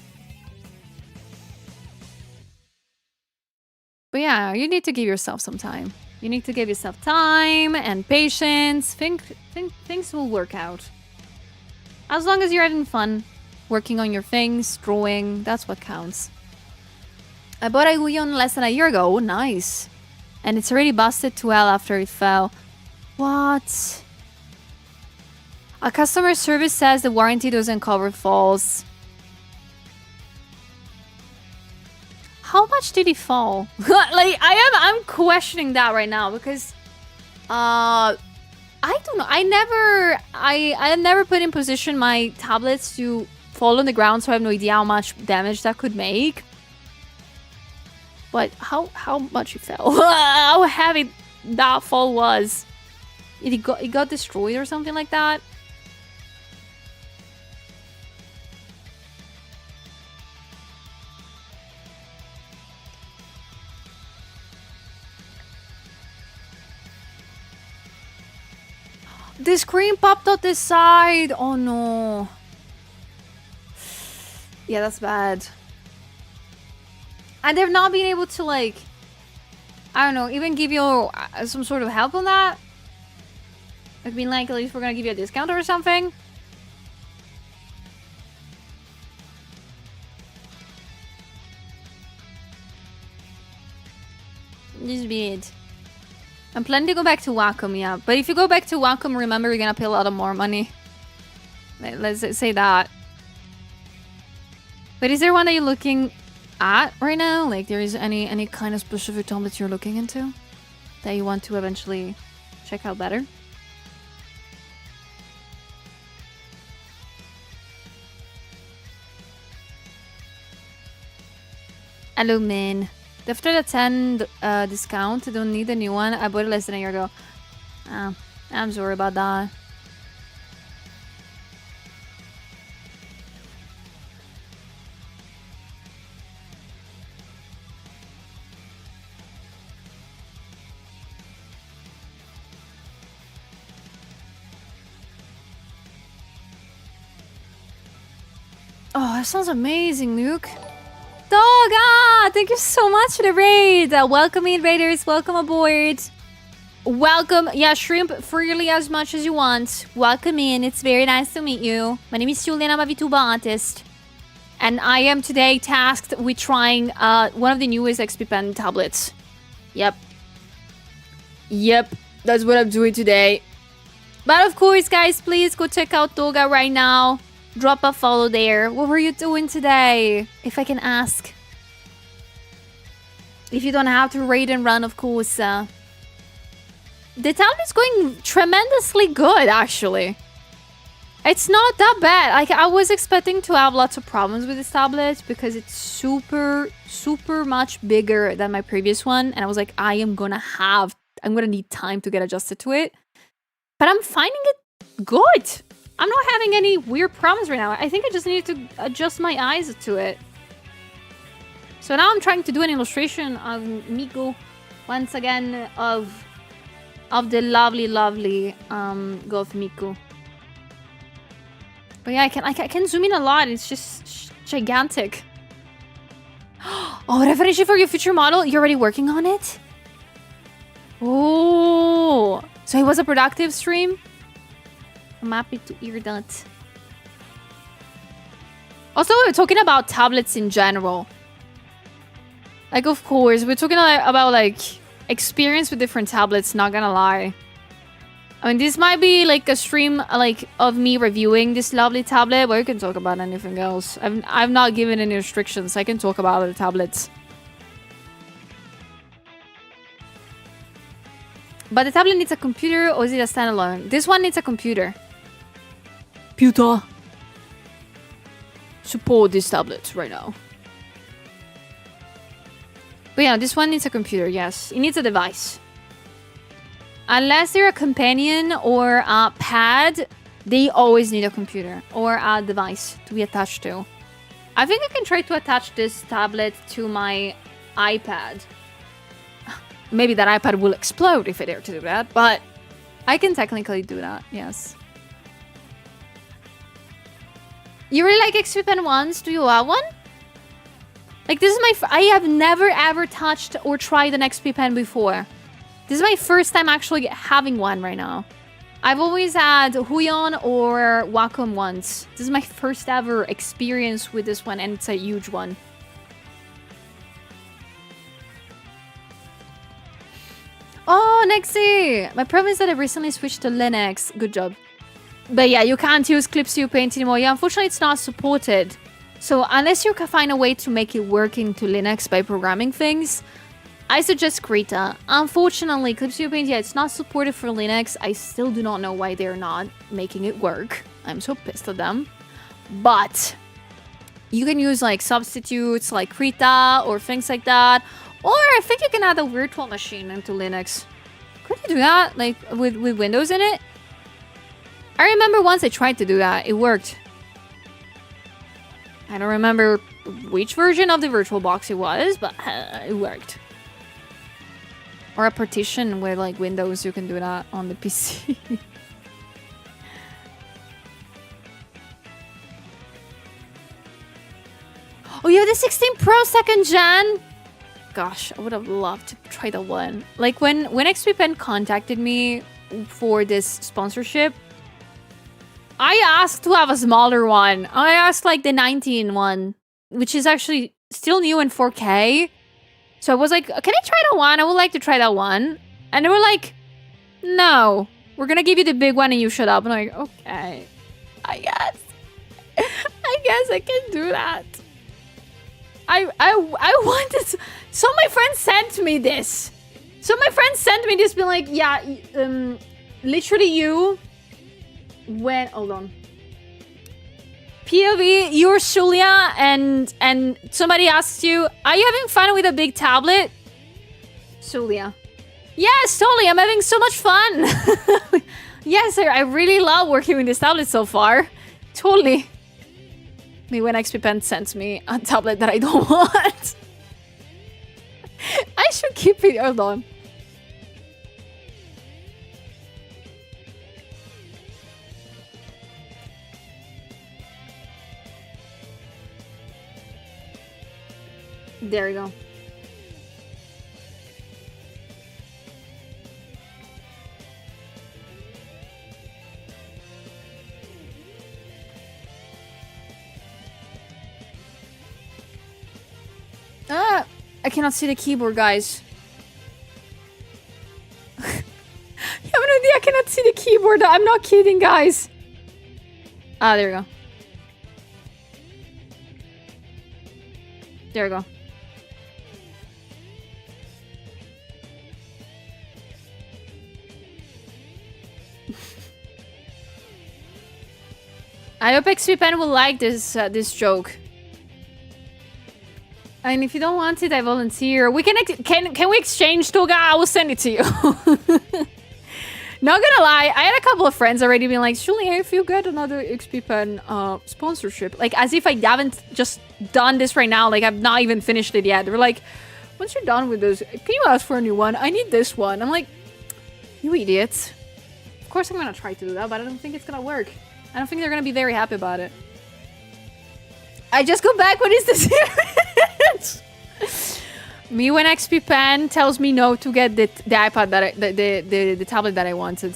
But yeah, you need to give yourself some time. You need to give yourself time and patience. Think things will work out. As long as you're having fun, working on your things, drawing, that's what counts. I bought a Guyon less than a year ago. Oh, nice. And it's already busted to hell after it fell. What? A customer service says the warranty doesn't cover falls. How much did he fall? Like, I'm questioning that right now because I don't know. I never put in position my tablets to fall on the ground, so I have no idea how much damage that could make. But how much it fell? How heavy that fall was? It got destroyed or something like that? The screen popped out the side. Oh no. Yeah, that's bad. And they've not been able to, like, I don't know, even give you some sort of help on that. Like, being like, at least we're gonna give you a discount or something. This is bad. I'm planning to go back to Wacom, yeah. But if you go back to Wacom, remember you're gonna pay a lot of more money. Let's say that. But is there one that you're looking at right now? Like, there is any kind of specific tablet you're looking into that you want to eventually check out better? Hello, man. After the 10 discount, I don't need a new one. I bought it less than a year ago. I'm sorry about that. Oh, that sounds amazing, Luke. Doga! Thank you so much for the raid. Welcome in, raiders. Welcome aboard. Welcome. Yeah, shrimp freely as much as you want. Welcome in. It's very nice to meet you. My name is Julian. I'm a VTuber artist. And I am today tasked with trying one of the newest XPpen tablets. Yep. That's what I'm doing today. But of course, guys, please go check out Doga right now. Drop a follow there. What were you doing today? If I can ask. If you don't have to raid and run, of course. The tablet's going tremendously good, actually. It's not that bad. Like, I was expecting to have lots of problems with this tablet because it's super much bigger than my previous one. And I was like, I am gonna have I'm gonna need time to get adjusted to it. But I'm finding it good. I'm not having any weird problems right now. I think I just need to adjust my eyes to it. So now I'm trying to do an illustration of Miku once again of the lovely Goth Miku. But yeah, I can zoom in a lot. It's just gigantic. Oh, definition for your future model. You're already working on it? Oh, so it was a productive stream? I'm happy to hear that. Also, we're talking about tablets in general. Like, of course, we're talking about like experience with different tablets, not gonna lie. I mean, this might be like a stream like of me reviewing this lovely tablet, but you can talk about anything else. I've not given any restrictions. I can talk about other tablets. But the tablet needs a computer, or is it a standalone? This one needs a computer. Computer. Support this tablet right now. But yeah, this one needs a computer, yes. It needs a device. Unless they're a companion or a pad, they always need a computer or a device to be attached to. I think I can try to attach this tablet to my iPad. Maybe that iPad will explode if I dare to do that, but I can technically do that, yes. You really like XPpen ones? Do you have one? Like, this is I have never ever touched or tried an XPpen before. This is my first time actually having one right now. I've always had Huion or Wacom ones. This is my first ever experience with this one, and it's a huge one. Oh, Nexi! My problem is that I recently switched to Linux. Good job. But yeah, you can't use Clip Paint anymore. Yeah, unfortunately, it's not supported. So unless you can find a way to make it work into Linux by programming things, I suggest Krita. Unfortunately, Clip Paint, yeah, it's not supported for Linux. I still do not know why they're not making it work. I'm so pissed at them. But you can use like substitutes like Krita or things like that. Or I think you can add a virtual machine into Linux. Could you do that? Like with Windows in it? I remember once I tried to do that. It worked. I don't remember which version of the VirtualBox it was, but it worked. Or a partition with like Windows, you can do that on the PC. Oh, you have the 16 Pro 2nd gen? Gosh, I would have loved to try that one. Like when XPpen contacted me for this sponsorship, I asked to have a smaller one. I asked like the 19 one, which is actually still new in 4K. So I was like, can I try that one? I would like to try that one. And they were like, no, we're gonna give you the big one and you shut up. And I'm like, okay, I guess I can do that. I wanted to, so my friend sent me this. Being like, yeah, literally you, when, hold on. POV, you're Julia, and somebody asks you, are you having fun with a big tablet? Julia. Yes, totally, I'm having so much fun. Yes, sir, I really love working with this tablet so far. Totally. Me when XPpen sends me a tablet that I don't want. I should keep it, hold on. There we go. Ah, I cannot see the keyboard, guys. You have no idea, I cannot see the keyboard. I'm not kidding, guys. Ah, there we go. There we go. I hope XPpen will like this this joke. And if you don't want it, I volunteer. We can we exchange, Toga? I will send it to you. Not gonna lie, I had a couple of friends already being like, Shuli, if you get another XPpen sponsorship, like as if I haven't just done this right now, like I've not even finished it yet. They were like, once you're done with this, can you ask for a new one? I need this one. I'm like, you idiots. Of course I'm gonna try to do that, but I don't think it's gonna work. I don't think they're gonna be very happy about it. I just go back, what is this? Me when XPpen tells me no to get the iPad that the tablet that I wanted.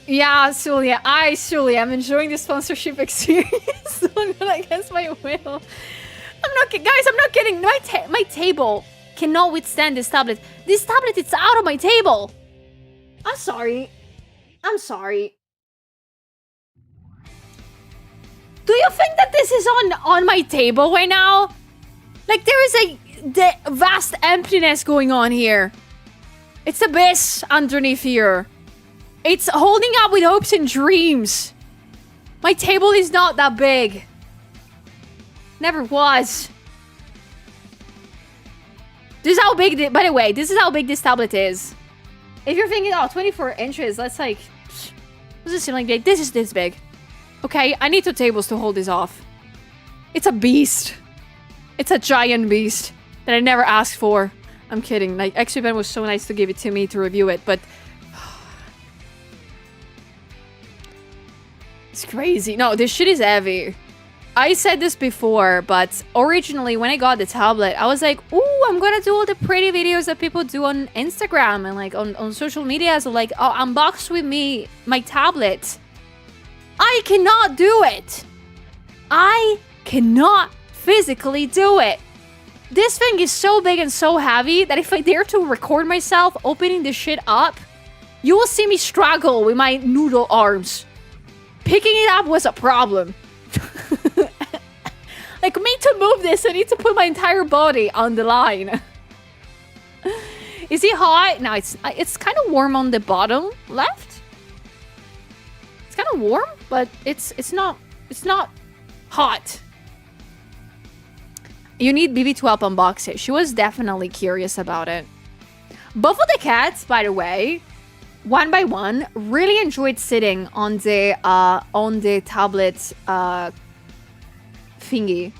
Yeah, Sulia, I'm enjoying the sponsorship experience. Against my will. Guys, I'm not kidding. My table cannot withstand this tablet. This tablet is out of my table. I'm sorry. Do you think that this is on my table right now? Like there is the vast emptiness going on here. It's abyss underneath here. It's holding up with hopes and dreams. My table is not that big. Never was. This is how big, by the way, this is how big this tablet is. If you're thinking, oh, 24 inches, that's like, doesn't seem like big. This is this big. Okay, I need 2 tables to hold this off. It's a beast. It's a giant beast that I never asked for. I'm kidding. Like, XPpen was so nice to give it to me to review it, but... It's crazy. No, this shit is heavy. I said this before, but originally when I got the tablet, I was like, ooh, I'm gonna do all the pretty videos that people do on Instagram and like on social media. So like, oh, unbox with me my tablet. I cannot do it. I cannot physically do it. This thing is so big and so heavy that if I dare to record myself opening this shit up, you will see me struggle with my noodle arms. Picking it up was a problem. Like, me to move this, I need to put my entire body on the line. Is it hot? No, it's kind of warm on the bottom left. It's kind of warm, but it's not hot. You need BB to help unbox it. She was definitely curious about it. Both of the cats, by the way, one by one, really enjoyed sitting on the tablet thingy.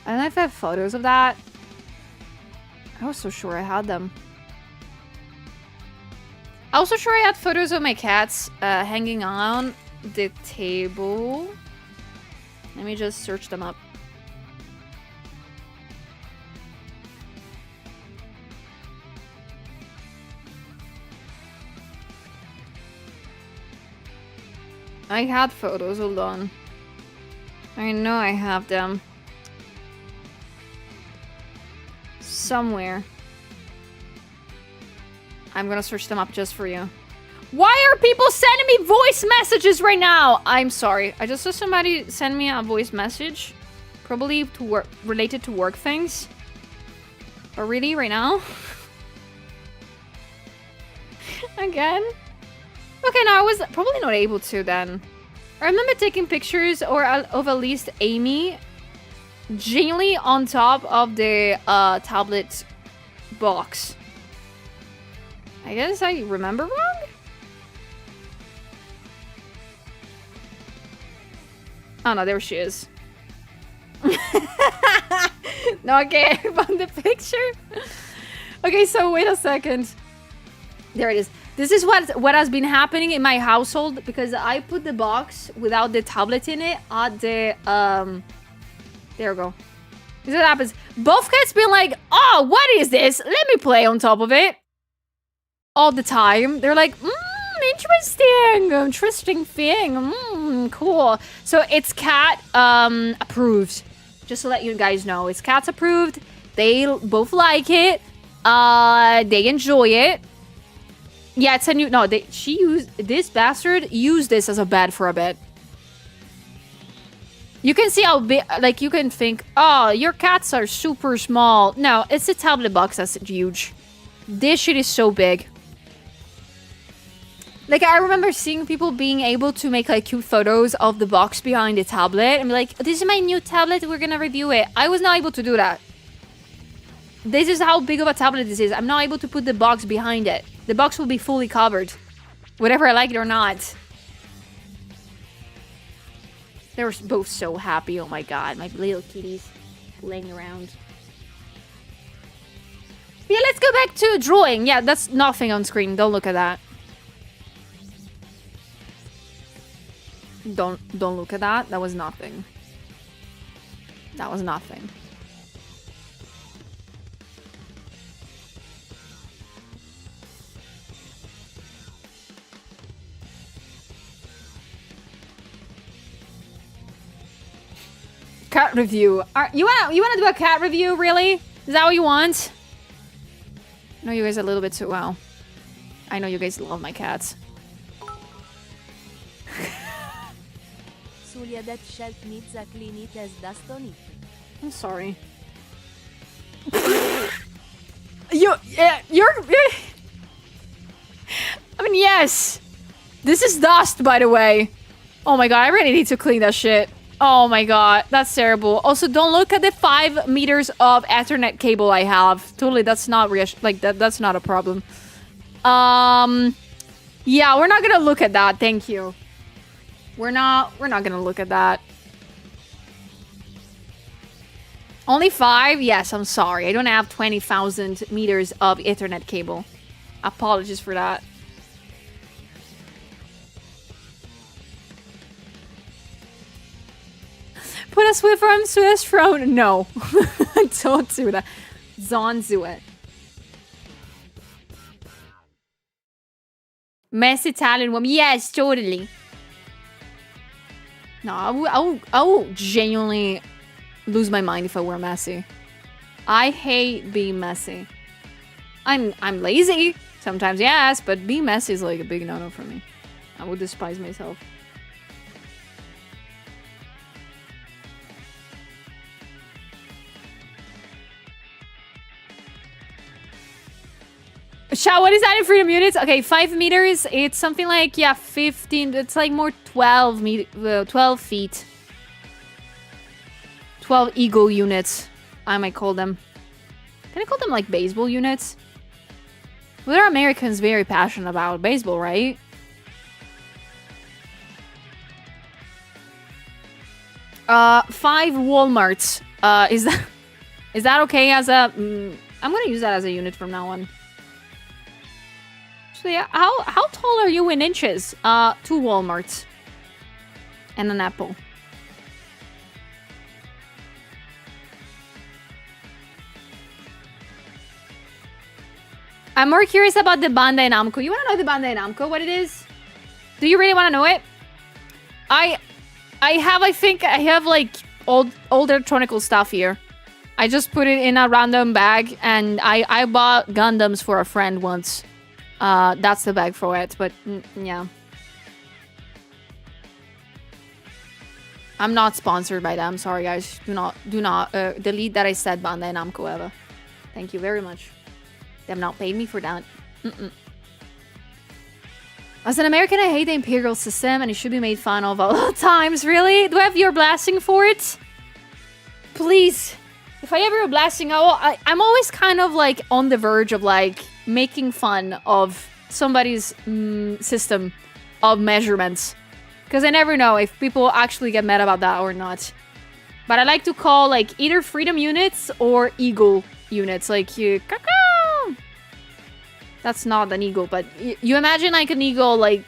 I don't know if I have photos of that. I was so sure I had them. I was so sure I had photos of my cats hanging on the table. Let me just search them up. I had photos, hold on. I know I have them. Somewhere. I'm gonna search them up just for you. Why are people sending me voice messages right now? I'm sorry. I just saw somebody send me a voice message. Probably to work, related to work things. But really, right now? Again? Okay, no, I was probably not able to then. I remember taking pictures of at least Amy genuinely on top of the tablet box. I guess I remember wrong? Oh no, there she is. No, okay, I found the picture. Okay, so wait a second. There it is. This is what has been happening in my household because I put the box without the tablet in it at the there we go. This is what happens. Both cats being like, oh, what is this? Let me play on top of it. All the time. They're like, interesting thing. Cool. So it's cat approved. Just to let you guys know. It's cat's approved. They both like it. They enjoy it. Yeah, it's a new... No, this bastard used this as a bed for a bit. You can see how big... Like, you can think, oh, your cats are super small. No, it's a tablet box that's huge. This shit is so big. Like, I remember seeing people being able to make, like, cute photos of the box behind the tablet and be like, this is my new tablet, we're gonna review it. I was not able to do that. This is how big of a tablet this is. I'm not able to put the box behind it. The box will be fully covered, whether I like it or not. They were both so happy. Oh my god, my little kitties laying around. Yeah, let's go back to drawing. Yeah, that's nothing on screen. Don't look at that. Don't look at that. That was nothing. That was nothing. Cat review. You wanna do a cat review, really? Is that what you want? I know you guys a little bit too well. I know you guys love my cats. I'm sorry. you're I mean, yes. This is dust, by the way. Oh my god, I really need to clean that shit. Oh my god, that's terrible. Also, don't look at the 5 meters of Ethernet cable I have. Totally, that's not like that's not a problem. Yeah, we're not gonna look at that. Thank you. We're not gonna look at that. Only 5? Yes, I'm sorry. I don't have 20,000 meters of Ethernet cable. Apologies for that. Put a Swift from Swiss throne. No. Don't do that. Don't do it. Mess Italian woman. Yes, totally. No, I will genuinely lose my mind if I were messy. I hate being messy. I'm lazy. Sometimes, yes, but being messy is like a big no-no for me. I would despise myself. Shao, what is that in freedom units? Okay, 5 meters. It's something like, yeah, 15. It's like more 12 feet. 12 eagle units, I might call them. Can I call them like baseball units? Well, they're Americans very passionate about baseball, right? Five Walmarts. Is that okay as a... I'm gonna use that as a unit from now on. So yeah, how tall are you in inches? 2 Walmarts. And an apple. I'm more curious about the Bandai Namco. You want to know the Bandai Namco, what it is? Do you really want to know it? I think I have like old electronic stuff here. I just put it in a random bag, and I bought Gundams for a friend once. That's the bag for it, but yeah. I'm not sponsored by them. Sorry, guys. Do not delete that I said Bandai Namco ever. Thank you very much. They have not paid me for that. As an American, I hate the imperial system, and it should be made fun of all times. Really? Do I have your blessing for it? Please. If I have your blessing, I'm always kind of like on the verge of like making fun of somebody's system of measurements. Because I never know if people actually get mad about that or not. But I like to call like either freedom units or eagle units. Like, that's not an eagle, but you imagine like an eagle, like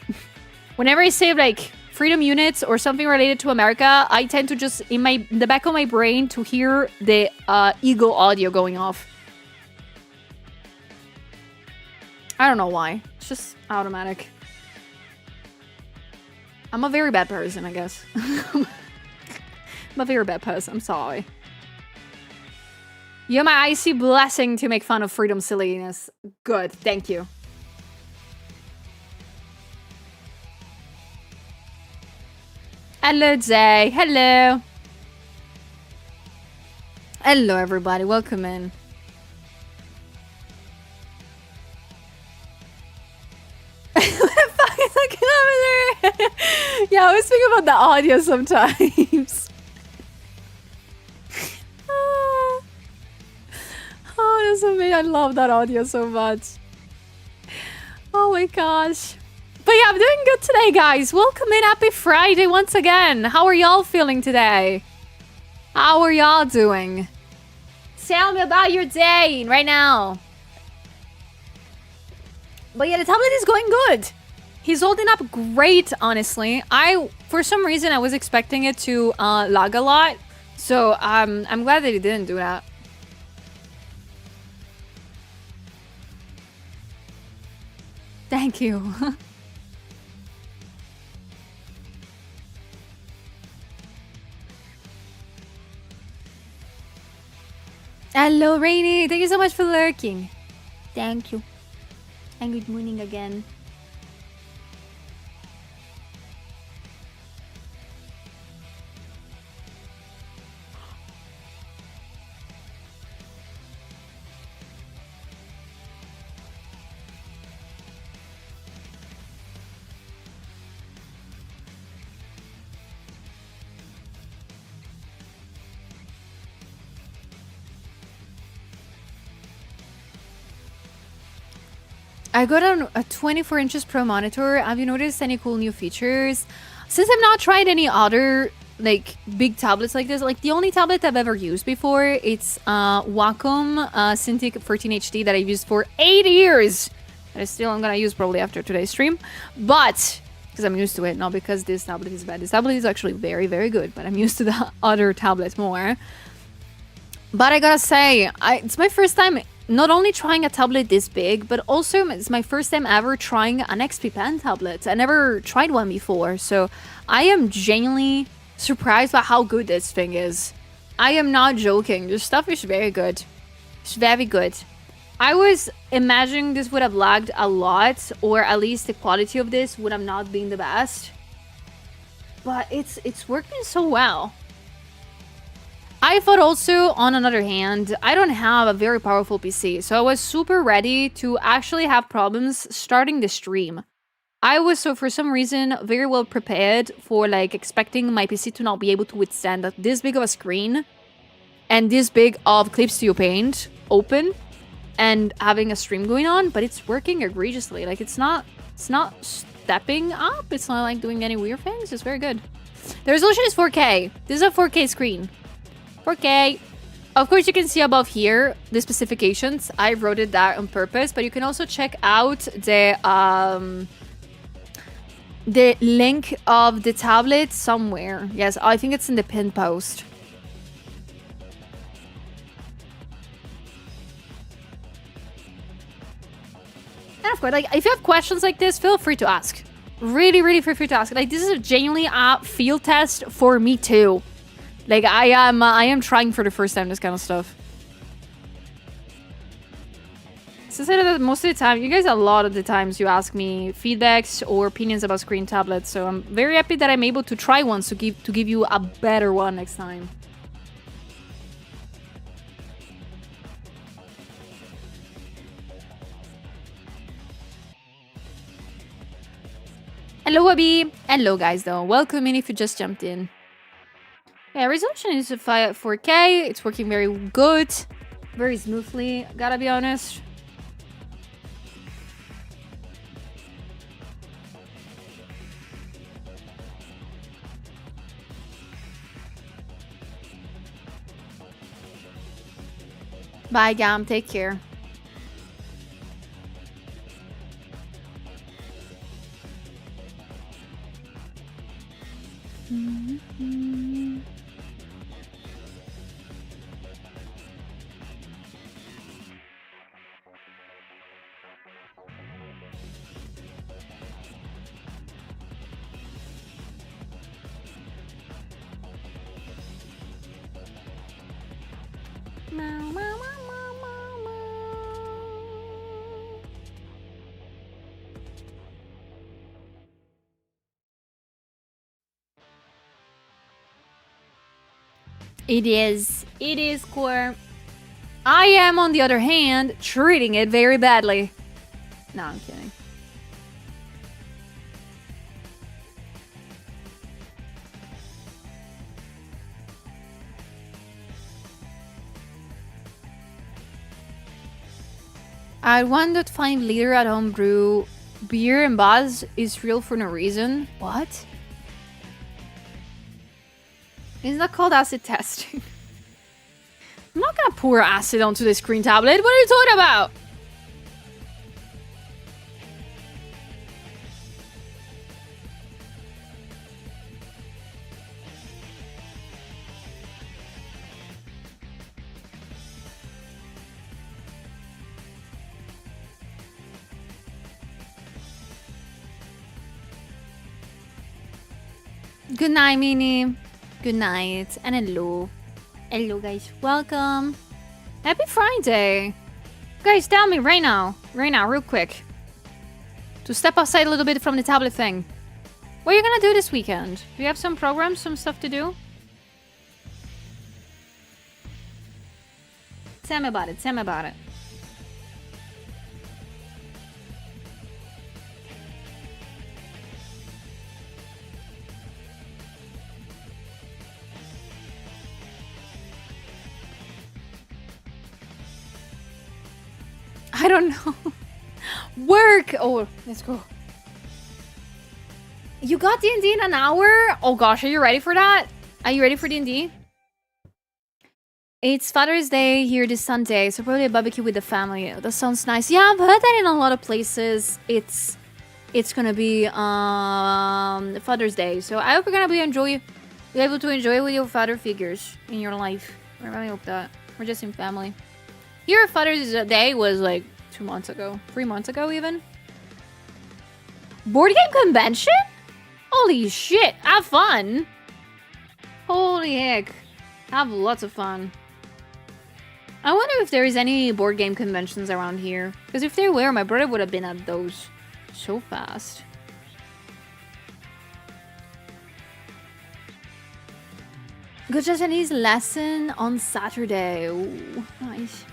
whenever I say like freedom units or something related to America, I tend to just in the back of my brain to hear the eagle audio going off. I don't know why. It's just automatic. I'm a very bad person, I guess. I'm a very bad person. I'm sorry. You're my icy blessing to make fun of freedom silliness. Good. Thank you. Hello, Zay. Hello. Hello, everybody. Welcome in. What the fuck is Yeah, I was thinking about the audio sometimes. Oh, that's amazing. I love that audio so much. Oh my gosh. But yeah, I'm doing good today, guys. Welcome in. Happy Friday once again. How are y'all feeling today? How are y'all doing? Tell me about your day right now. But yeah, the tablet is going good. He's holding up great, honestly. For some reason, I was expecting it to lag a lot. So I'm glad that it didn't do that. Thank you. Hello, Rainy. Thank you so much for lurking. Thank you. And good morning again. I got a 24 inches Pro monitor. Have you noticed any cool new features? Since I've not tried any other like big tablets like this, like the only tablet I've ever used before, it's Wacom Cintiq 14 HD that I've used for 8 years. That I still am gonna use probably after today's stream, but because I'm used to it, not because this tablet is bad. This tablet is actually very, very good, but I'm used to the other tablets more. But I gotta say, it's my first time not only trying a tablet this big, but also it's my first time ever trying an XPpen tablet. I never tried one before, so I am genuinely surprised by how good this thing is. I am not joking. This stuff is very good. It's very good. I was imagining this would have lagged a lot, or at least the quality of this would have not been the best. But it's working so well. I thought also, on another hand, I don't have a very powerful PC, so I was super ready to actually have problems starting the stream. I was, so for some reason, very well prepared for like expecting my PC to not be able to withstand this big of a screen and this big of Clip Studio Paint open and having a stream going on, but it's working egregiously. Like it's not stepping up, it's not like doing any weird things, it's very good. The resolution is 4K. This is a 4K screen. 4K. Of course, you can see above here the specifications. I wrote it there on purpose, but you can also check out the link of the tablet somewhere. Yes, I think it's in the pinned post. And of course, like if you have questions like this, feel free to ask. Really, really feel free to ask. Like this is genuinely a field test for me too. Like, I am trying for the first time this kind of stuff. Since I know that most of the time, you guys a lot of the times you ask me feedbacks or opinions about screen tablets, so I'm very happy that I'm able to try one to give you a better one next time. Hello, Wabi. Hello, guys, though. Welcome in if you just jumped in. Yeah, resolution is 4K. It's working very good. Very smoothly, gotta be honest. Bye, Gam. Take care. It is core. I am, on the other hand, treating it very badly. No, I'm kidding. At 1.5 liter at home brew, beer and buzz is real for no reason. What? Is that called acid testing? I'm not gonna pour acid onto the screen tablet. What are you talking about? Good night, Minnie. Good night. And hello. Hello, guys. Welcome. Happy Friday. Guys, tell me right now, real quick. To step outside a little bit from the tablet thing. What are you gonna do this weekend? Do you have some programs, some stuff to do? Tell me about it. Tell me about it. I don't know. Work! Oh, let's go. You got D&D in an hour? Oh gosh, are you ready for that? Are you ready for D&D? It's Father's Day here this Sunday, so probably a barbecue with the family. That sounds nice. Yeah, I've heard that in a lot of places. It's gonna be Father's Day, so I hope you're gonna be able to enjoy it with your father figures in your life. I really hope that. We're just in family. Your Father's Day was like 2 months ago. 3 months ago, even. Board game convention? Holy shit. Have fun. Holy heck. Have lots of fun. I wonder if there is any board game conventions around here. Because if there were, my brother would have been at those so fast. Good Japanese lesson on Saturday. Ooh, nice.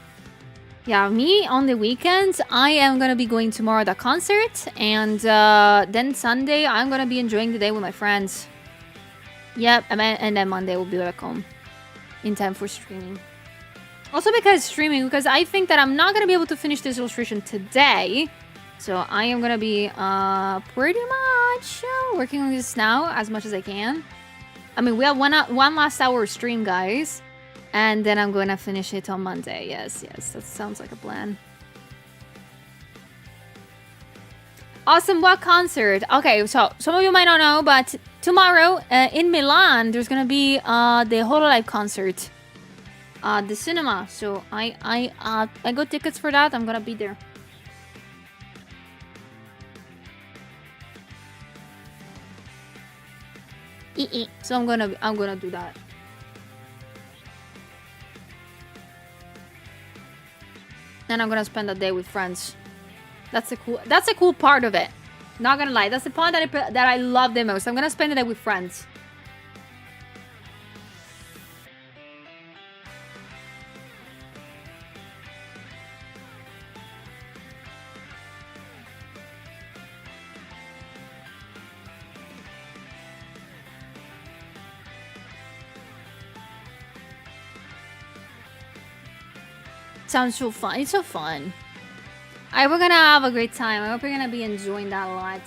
Yeah, me on the weekends, I am gonna be going tomorrow to the concert, and then Sunday, I'm gonna be enjoying the day with my friends. Yep, and then Monday we'll be back home in time for streaming. Also because I think that I'm not gonna be able to finish this illustration today, so I am gonna be pretty much working on this now as much as I can. I mean, we have one last hour stream, guys. And then I'm going to finish it on Monday. Yes, that sounds like a plan. Awesome, what concert? Okay, so some of you might not know, but tomorrow in Milan, there's going to be the Hololive concert. The cinema. So I got tickets for that. I'm going to be there. So I'm gonna do that. And I'm gonna spend a day with friends. That's a cool part of it. Not gonna lie, that's the part that I love the most. I'm gonna spend the day with friends. Sounds so fun. It's so fun. We're gonna have a great time. I hope you're gonna be enjoying that a lot.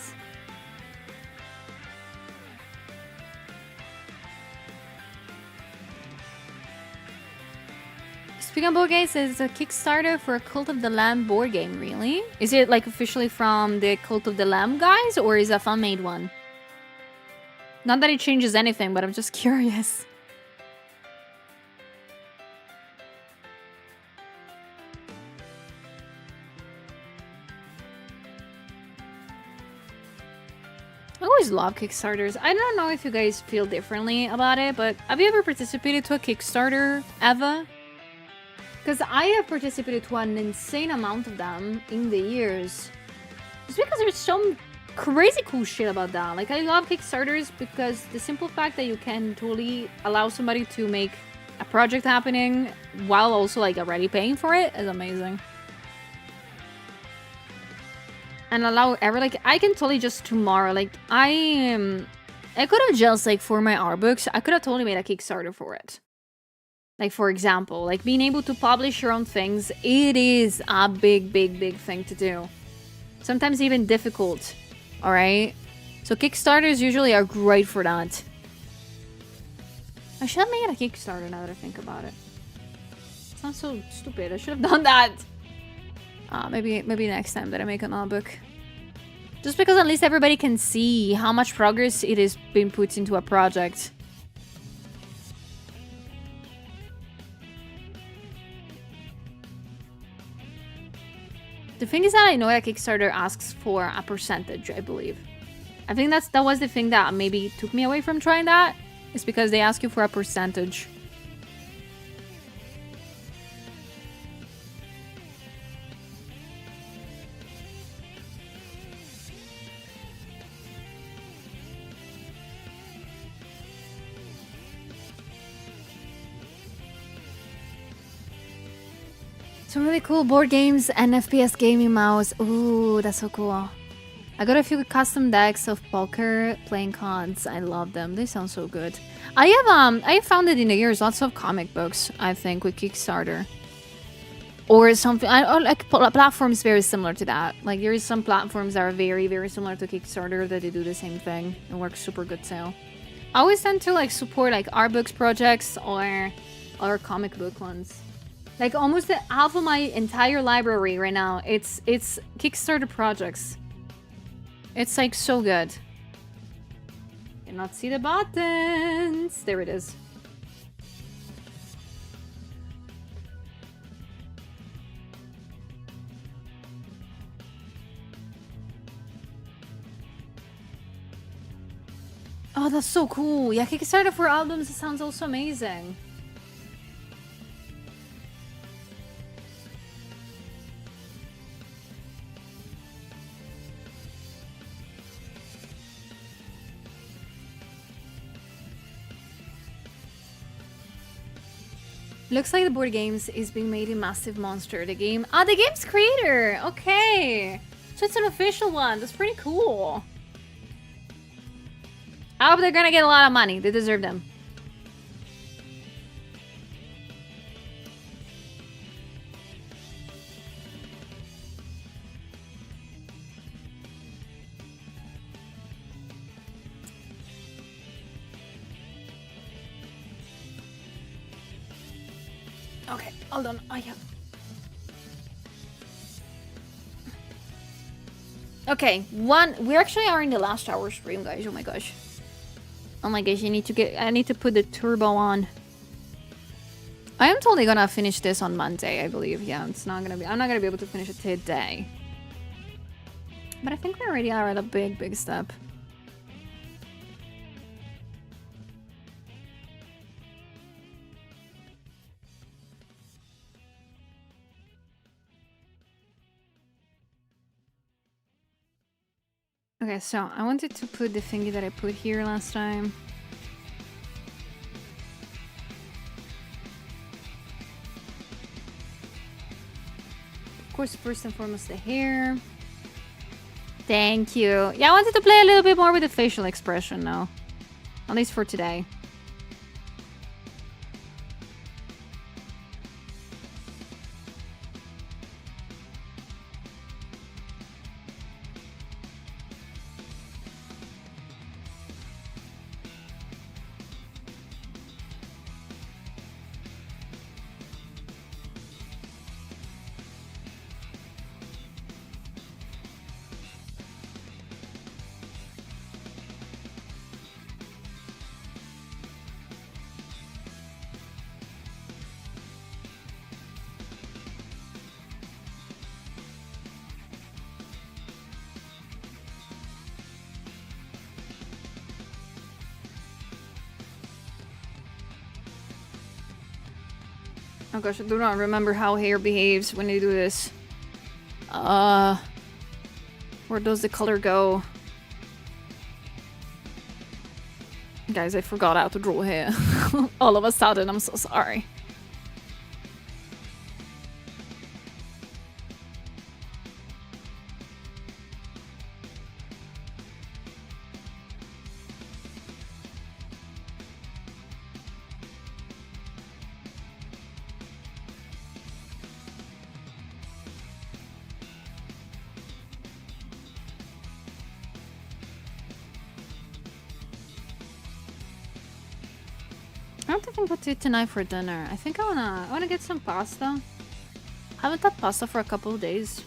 Speaking of board games, it's a Kickstarter for a Cult of the Lamb board game, really? Is it like officially from the Cult of the Lamb guys, or is it a fan-made one? Not that it changes anything, but I'm just curious. I always love Kickstarters. I don't know if you guys feel differently about it, but have you ever participated to a Kickstarter ever? Because I have participated to an insane amount of them in the years. Just because there's some crazy cool shit about that. Like, I love Kickstarters because the simple fact that you can totally allow somebody to make a project happening while also like already paying for it is amazing. And allow I can totally just tomorrow, like, I could have just, like, for my art books, I could have totally made a Kickstarter for it. Like, for example, like being able to publish your own things, it is a big, big, big thing to do. Sometimes even difficult, all right? So Kickstarters usually are great for that. I should have made a Kickstarter now that I think about it. Sounds so stupid. I should have done that. Maybe next time that I make an book. Just because at least everybody can see how much progress it is being put into a project. The thing is that I know that Kickstarter asks for a percentage, I believe. I think that was the thing that maybe took me away from trying that. It's because they ask you for a percentage. Some really cool board games and FPS gaming mouse. Ooh, that's so cool. I got a few custom decks of poker playing cards. I love them. They sound so good. I found it in the years lots of comic books, I think, with Kickstarter. Or something. Like platforms very similar to that. Like there is some platforms that are very, very similar to Kickstarter that they do the same thing. It works super good too. I always tend to like support like art books projects or comic book ones. Like almost half of my entire library right now, it's Kickstarter projects. It's like so good. Cannot see the buttons. There it is. Oh, that's so cool. Yeah, Kickstarter for albums, it sounds also amazing. Looks like the board games is being made in Massive Monster. The game... Ah, the game's creator! Okay! So it's an official one. That's pretty cool. I hope they're gonna get a lot of money. They deserve them. Okay, hold on. I have... Okay, we actually are in the last hour stream, guys. Oh my gosh. Oh my gosh, I need to put the turbo on. I am totally gonna finish this on Monday, I believe. Yeah, I'm not gonna be able to finish it today. But I think we already are at a big step. Okay, so I wanted to put the thingy that I put here last time. Of course, first and foremost, the hair. Thank you. Yeah, I wanted to play a little bit more with the facial expression now. At least for today. Oh gosh, I do not remember how hair behaves when they do this. Where does the color go? Guys, I forgot how to draw hair. All of a sudden, I'm so sorry. I'm thinking what to eat tonight for dinner. I think I wanna get some pasta. I haven't had pasta for a couple of days.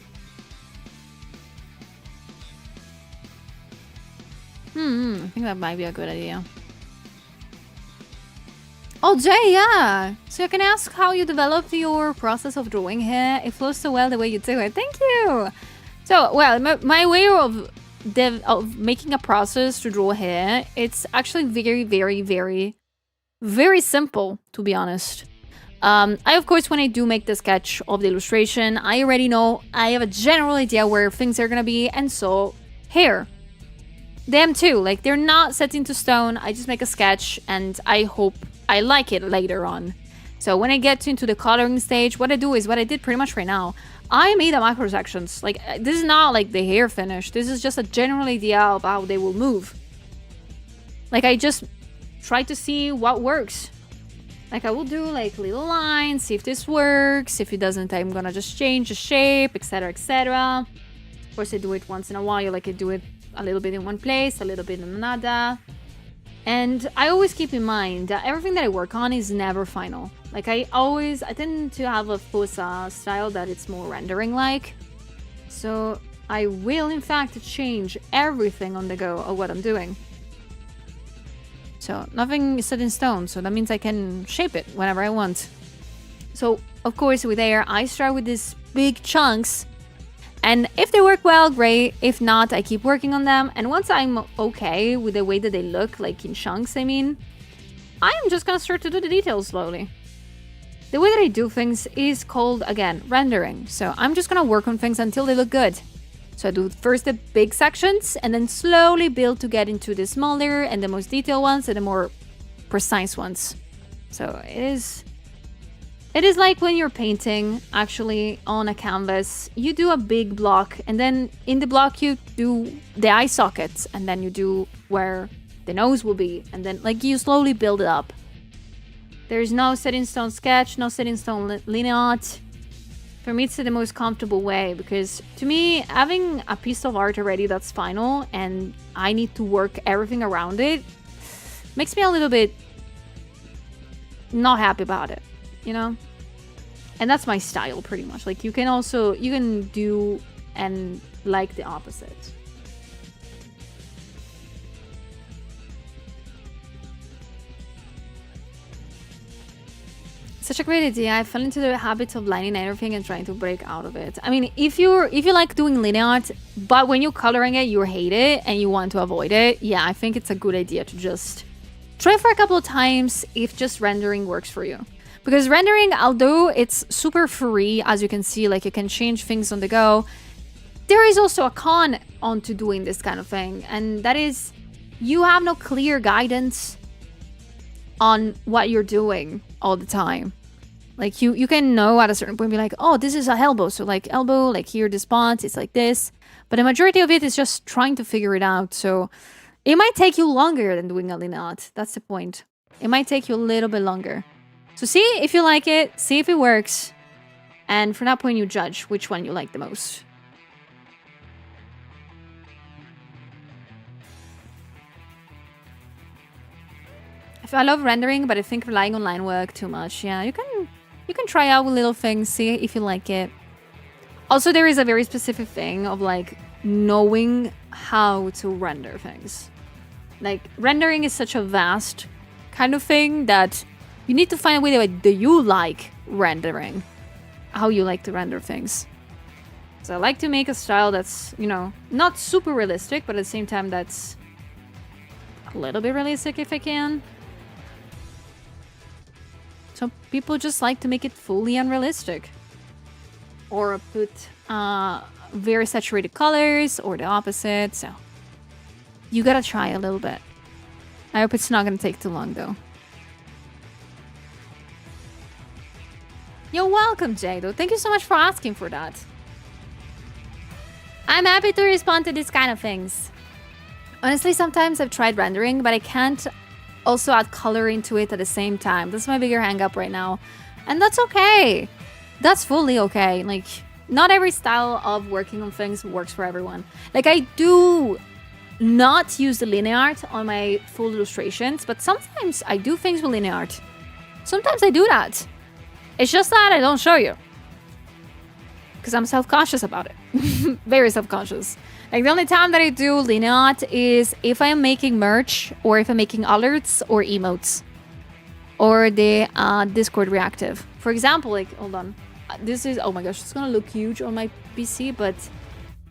I think that might be a good idea. Oh, Jay, yeah. So you can ask how you developed your process of drawing hair. It flows so well the way you do it. Thank you. So, well, my way of making a process to draw hair, it's actually very, very, very, very simple, to be honest. I, of course, when I do make the sketch of the illustration, I already know, I have a general idea where things are gonna be, and so, hair. Them too, like, they're not set into stone. I just make a sketch, and I hope I like it later on. So when I get into the coloring stage, what I do is what I did pretty much right now. I made the macro sections. Like, this is not like the hair finish. This is just a general idea of how they will move. Like, I just try to see what works. Like, I will do like little lines, see if this works. If it doesn't, I'm gonna just change the shape, etc, etc. Of course, I do it once in a while. Like, I do it a little bit in one place, a little bit in another. And I always keep in mind that everything that I work on is never final. Like, I tend to have a Fosa style that it's more rendering like. So I will in fact change everything on the go of what I'm doing. So nothing is set in stone, so that means I can shape it whenever I want. So of course with hair, I start with these big chunks. And if they work well, great. If not, I keep working on them. And once I'm okay with the way that they look, like in chunks, I mean, I am just gonna start to do the details slowly. The way that I do things is called, again, rendering. So I'm just gonna work on things until they look good. So I do first the big sections and then slowly build to get into the smaller and the most detailed ones and the more precise ones. So it is like when you're painting, actually, on a canvas. You do a big block, and then in the block you do the eye sockets, and then you do where the nose will be, and then, like, you slowly build it up. There's no set-in-stone sketch, no set-in-stone linear art. For me, it's the most comfortable way, because to me, having a piece of art already that's final, and I need to work everything around it, makes me a little bit not happy about it. You know, and that's my style pretty much. Like, you can do and like the opposite. Such a great idea. I fell into the habit of lining everything and trying to break out of it. I mean, if you like doing linear art, but when you're coloring it, you hate it and you want to avoid it, yeah, I think it's a good idea to just try for a couple of times if just rendering works for you. Because rendering, although it's super free, as you can see, like, you can change things on the go, there is also a con onto doing this kind of thing. And that is, you have no clear guidance on what you're doing all the time. Like, you can know at a certain point, be like, oh, this is a elbow. So, like, elbow, like, here, the spot, it's like this. But the majority of it is just trying to figure it out. So it might take you longer than doing a linear art. That's the point. It might take you a little bit longer. So see if you like it, see if it works, and from that point you judge which one you like the most. I love rendering, but I think relying on line work too much. Yeah, you can try out with little things, see if you like it. Also, there is a very specific thing of, like, knowing how to render things. Like, rendering is such a vast kind of thing that you need to find a way that you like rendering, how you like to render things. So I like to make a style that's, you know, not super realistic, but at the same time that's a little bit realistic if I can. So people just like to make it fully unrealistic. Or put very saturated colors, or the opposite, so you gotta try a little bit. I hope it's not gonna take too long though. You're welcome, Jado. Thank you so much for asking for that. I'm happy to respond to these kind of things. Honestly, sometimes I've tried rendering, but I can't also add color into it at the same time. That's my bigger hang up right now. And that's okay. That's fully okay. Like, not every style of working on things works for everyone. Like, I do not use the linear art on my full illustrations, but sometimes I do things with linear art. Sometimes I do that. It's just that I don't show you. Because I'm self-conscious about it. Very self-conscious. Like, the only time that I do linear is if I'm making merch, or if I'm making alerts or emotes. Or the Discord reactive. For example, like, hold on. This is, oh my gosh, it's gonna look huge on my PC, but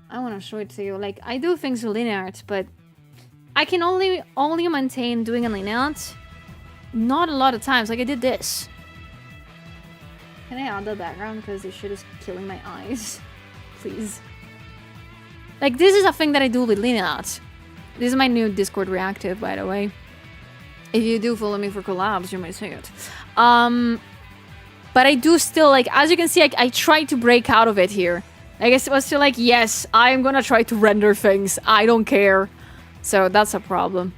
I want to show it to you. Like, I do things with linear art, but I can only maintain doing a linear art not a lot of times. Like, I did this. Can I add the background? Because this shit is killing my eyes. Please. Like, this is a thing that I do with linear art. This is my new Discord reactive, by the way. If you do follow me for collabs, you might see it. But I do still, like, as you can see, I try to break out of it here. I guess it was still like, yes, I'm gonna try to render things. I don't care. So that's a problem.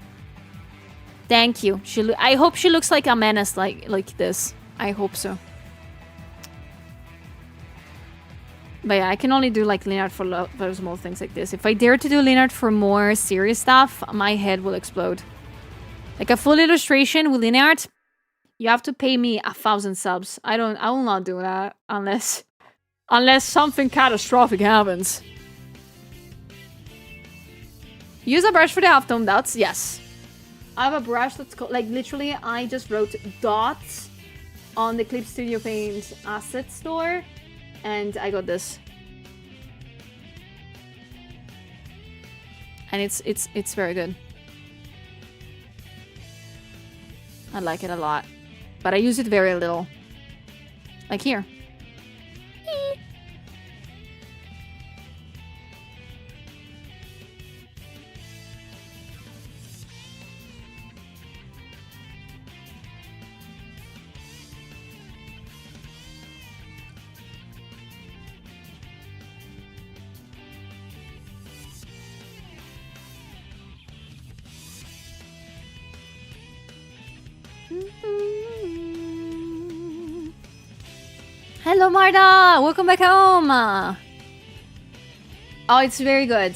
Thank you. I hope she looks like a menace like this. I hope so. But yeah, I can only do like linear art for small things like this. If I dare to do linear art for more serious stuff, my head will explode. Like a full illustration with linear art, you have to pay me 1,000 subs. I will not do that unless something catastrophic happens. Use a brush for the halftone dots. Yes. I have a brush that's called, like, literally, I just wrote dots on the Clip Studio Paint asset store, and I got this. And it's very good. I like it a lot. But I use it very little. Like here. Hello, Marta! Welcome back home! Oh, it's very good.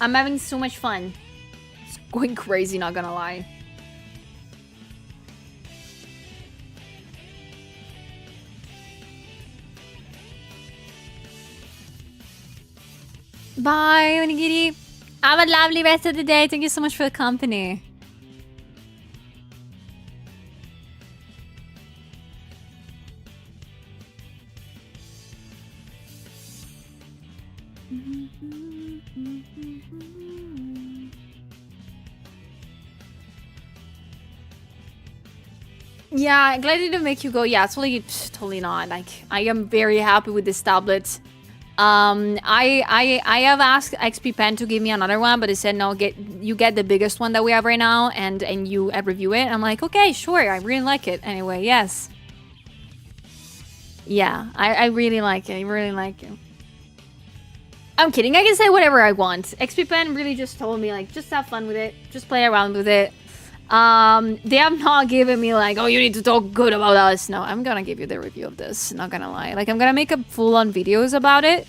I'm having so much fun. It's going crazy, not gonna lie. Bye, Onigiri. Have a lovely rest of the day. Thank you so much for the company. Yeah, glad it didn't make you go. Yeah, totally not. Like, I am very happy with this tablet. I have asked XPpen to give me another one, but they said no. You get the biggest one that we have right now, and you review it. I'm like, okay, sure. I really like it. Anyway, yes. Yeah, I really like it. I really like it. I'm kidding. I can say whatever I want. XPpen really just told me, like, just have fun with it. Just play around with it. They have not given me like, oh, you need to talk good about us. No, I'm gonna give you the review of this, not gonna lie. Like, I'm gonna make a full-on videos about it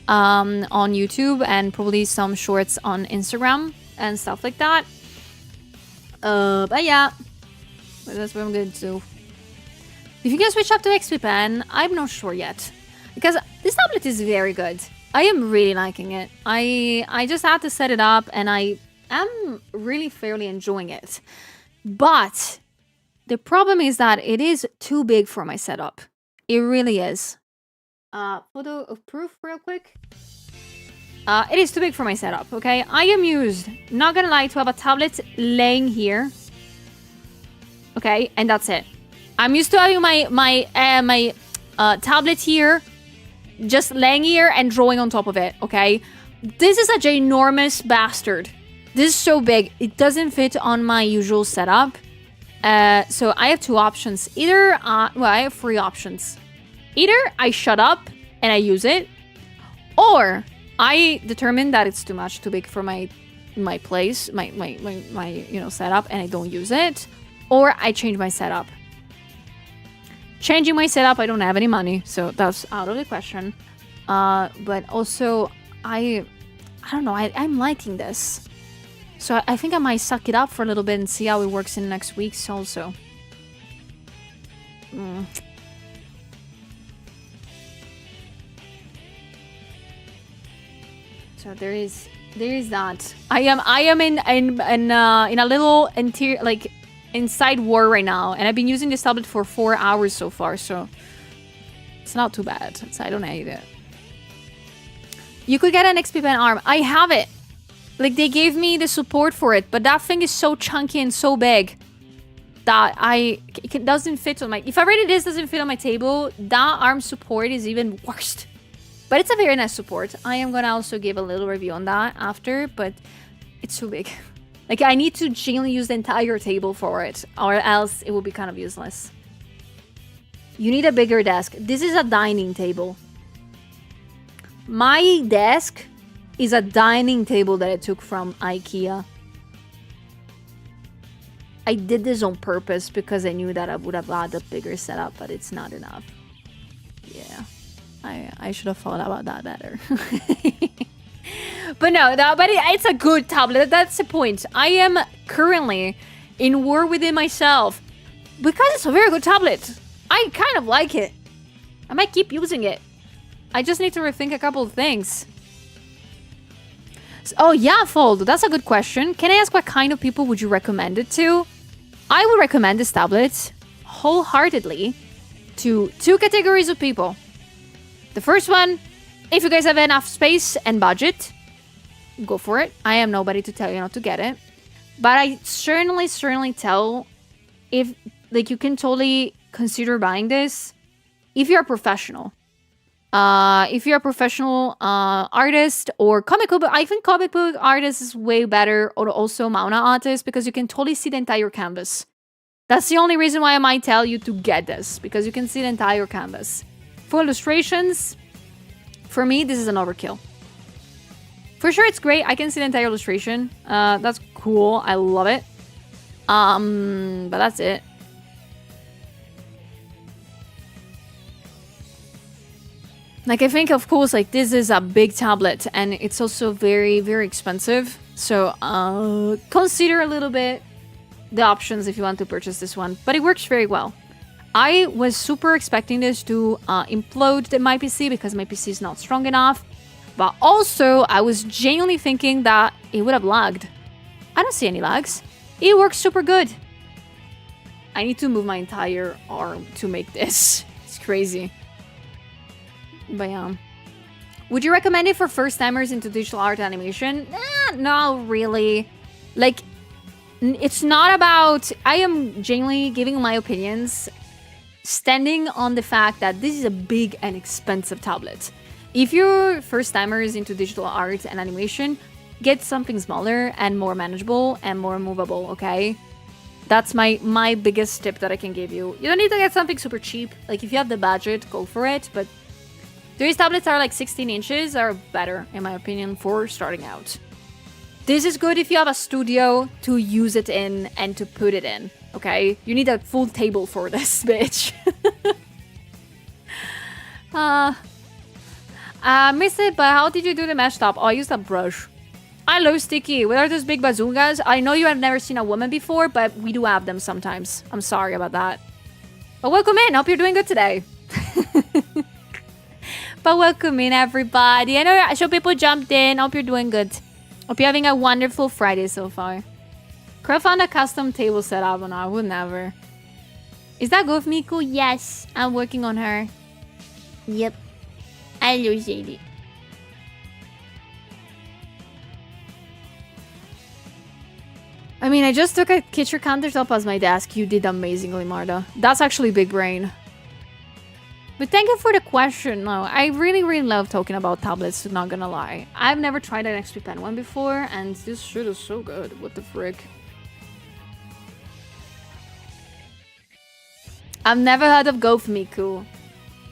on YouTube, and probably some shorts on Instagram and stuff like that. But yeah, that's what I'm gonna do. If you can switch up to XPpen, I'm not sure yet, because this tablet is very good. I am really liking it. I just had to set it up, and I'm really fairly enjoying it. But the problem is that it is too big for my setup. It really is. Photo of proof real quick. It is too big for my setup, okay? I am used, not gonna lie, to have a tablet laying here. Okay, and that's it. I'm used to having my tablet here, just laying here and drawing on top of it, okay? This is a ginormous bastard. This is so big, it doesn't fit on my usual setup. So I have two options. Either, well, I have three options. Either I shut up and I use it, or I determine that it's too big for my place, my setup, and I don't use it, or I change my setup. Changing my setup, I don't have any money, so that's out of the question. But also, I don't know, I'm liking this. So I think I might suck it up for a little bit and see how it works in the next weeks also. So there is that. I am in a little interior, like, inside war right now, and I've been using this tablet for 4 hours so far, so it's not too bad. So I don't hate it. You could get an XPpen arm. I have it. Like, they gave me the support for it, but that thing is so chunky and so big that it doesn't fit on my... If already this doesn't fit on my table, that arm support is even worse. But it's a very nice support. I am gonna also give a little review on that after, but it's too big. Like, I need to genuinely use the entire table for it, or else it will be kind of useless. You need a bigger desk. This is a dining table. My desk is a dining table that I took from IKEA. I did this on purpose because I knew that I would have had a bigger setup, but it's not enough. Yeah, I should have thought about that better. But no, but it's a good tablet. That's the point. I am currently in war within myself because it's a very good tablet. I kind of like it. I might keep using it. I just need to rethink a couple of things. Oh yeah, Fold, that's a good question. Can I ask what kind of people would you recommend it to? I would recommend this tablet wholeheartedly to 2 categories of people. The first one, if you guys have enough space and budget, go for it. I am nobody to tell you not to get it. But I certainly tell if, like, you can totally consider buying this if you're a professional. If you're a professional artist or comic book, I think comic book artist is way better, or also manga artist, because you can totally see the entire canvas. That's the only reason why I might tell you to get this, because you can see the entire canvas. For illustrations, for me, this is an overkill. For sure, it's great. I can see the entire illustration. That's cool. I love it. But that's it. Like, I think, of course, like, this is a big tablet, and it's also very, very expensive. So, consider a little bit the options if you want to purchase this one. But it works very well. I was super expecting this to implode my PC because my PC is not strong enough. But also, I was genuinely thinking that it would have lagged. I don't see any lags. It works super good. I need to move my entire arm to make this. It's crazy. But yeah. Would you recommend it for first-timers into digital art animation? Not really. Like, it's not about... I am genuinely giving my opinions, standing on the fact that this is a big and expensive tablet. If you're first-timers into digital art and animation, get something smaller and more manageable and more movable, okay? That's my biggest tip that I can give you. You don't need to get something super cheap. Like, if you have the budget, go for it. But these tablets are like 16 inches are better, in my opinion, for starting out. This is good if you have a studio to use it in and to put it in, okay? You need a full table for this, bitch. I missed it, but how did you do the mesh top? Oh, I used a brush. I love Sticky. What are those big bazookas? I know you have never seen a woman before, but we do have them sometimes. I'm sorry about that. But welcome in. Hope you're doing good today. But welcome in, everybody. I know I show people jumped in. Hope you're doing good. Hope you're having a wonderful Friday so far. Crow found a custom table setup, and I would never. Is that good, Miku? Yes, I'm working on her. Yep. I love Sadie. I mean, I just took a kitchen countertop as my desk. You did amazingly, Marta. That's actually big brain. But thank you for the question. No, I really, really love talking about tablets, not gonna lie. I've never tried an XPpen one before, and this shit is so good. What the frick? I've never heard of Golf Miku.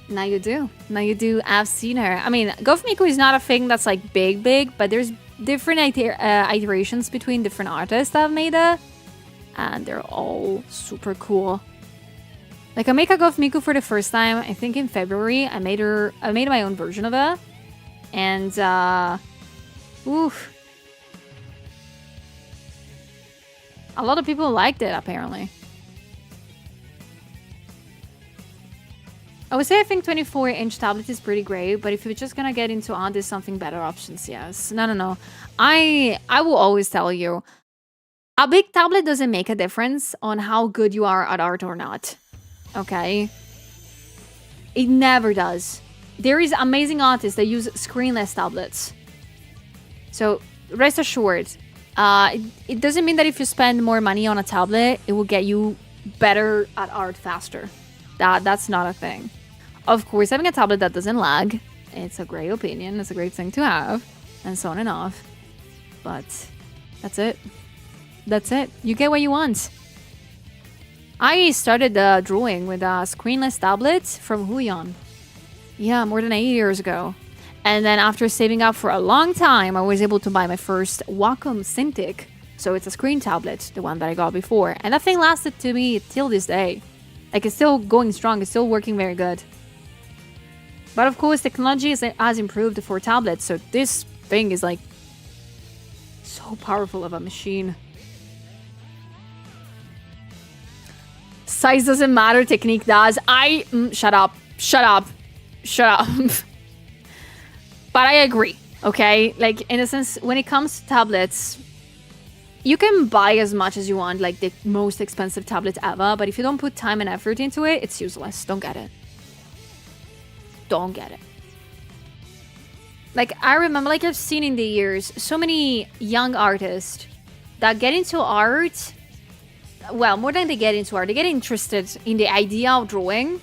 Now you do. Now you do. I've seen her. I mean, Golf Miku is not a thing that's like big, but there's different iterations between different artists that have made it, and they're all super cool. Like, I make a Golf Miku for the first time, I think in February. I made my own version of it, and oof, a lot of people liked it apparently. I would say I think 24-inch tablet is pretty great, but if you're just gonna get into art, there's something better options, yes. No. I will always tell you, a big tablet doesn't make a difference on how good you are at art or not. Okay? It never does. There is amazing artists that use screenless tablets. So rest assured, it doesn't mean that if you spend more money on a tablet, it will get you better at art faster. That's not a thing. Of course, having a tablet that doesn't lag, it's a great opinion. It's a great thing to have, and so on and off. But that's it. That's it. You get what you want. I started drawing with a screenless tablet from Huion. Yeah, more than 8 years ago. And then after saving up for a long time, I was able to buy my first Wacom Cintiq. So it's a screen tablet, the one that I got before. And that thing lasted to me till this day. Like, it's still going strong. It's still working very good. But of course, technology has improved for tablets. So this thing is like so powerful of a machine. Size doesn't matter, technique does. Shut up. But I agree, okay? Like, in a sense, when it comes to tablets, you can buy as much as you want, like the most expensive tablet ever, but if you don't put time and effort into it, it's useless. Don't get it. Don't get it. Like, I remember, like I've seen in the years, so many young artists that get into art. Well, more than they get into art, they get interested in the idea of drawing.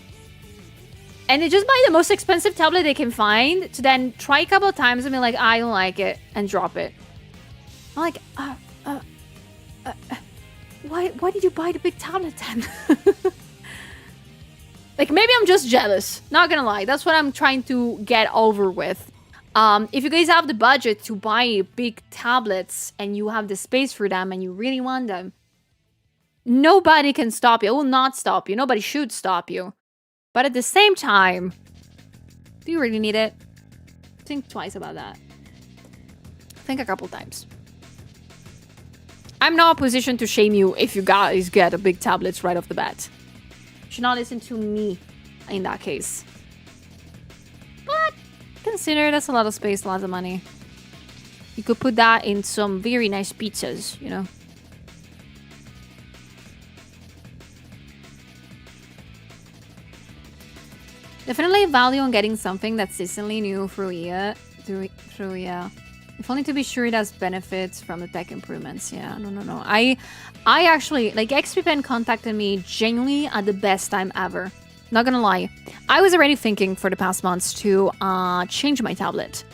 And they just buy the most expensive tablet they can find to then try a couple of times and be like, I don't like it, and drop it. I'm like, why did you buy the big tablet then? Like, maybe I'm just jealous. Not gonna lie. That's what I'm trying to get over with. If you guys have the budget to buy big tablets and you have the space for them and you really want them, nobody can stop you. It will not stop you. Nobody should stop you. But at the same time, do you really need it? Think twice about that. Think a couple times. I'm not in a position to shame you if you guys get a big tablet right off the bat. You should not listen to me in that case. But consider that's a lot of space, lots of money. You could put that in some very nice pizzas, you know? Definitely value on getting something that's seasonally new through yeah. If only to be sure it has benefits from the tech improvements. Yeah, no. I actually, like, XPpen contacted me genuinely at the best time ever. Not gonna lie. I was already thinking for the past months to change my tablet.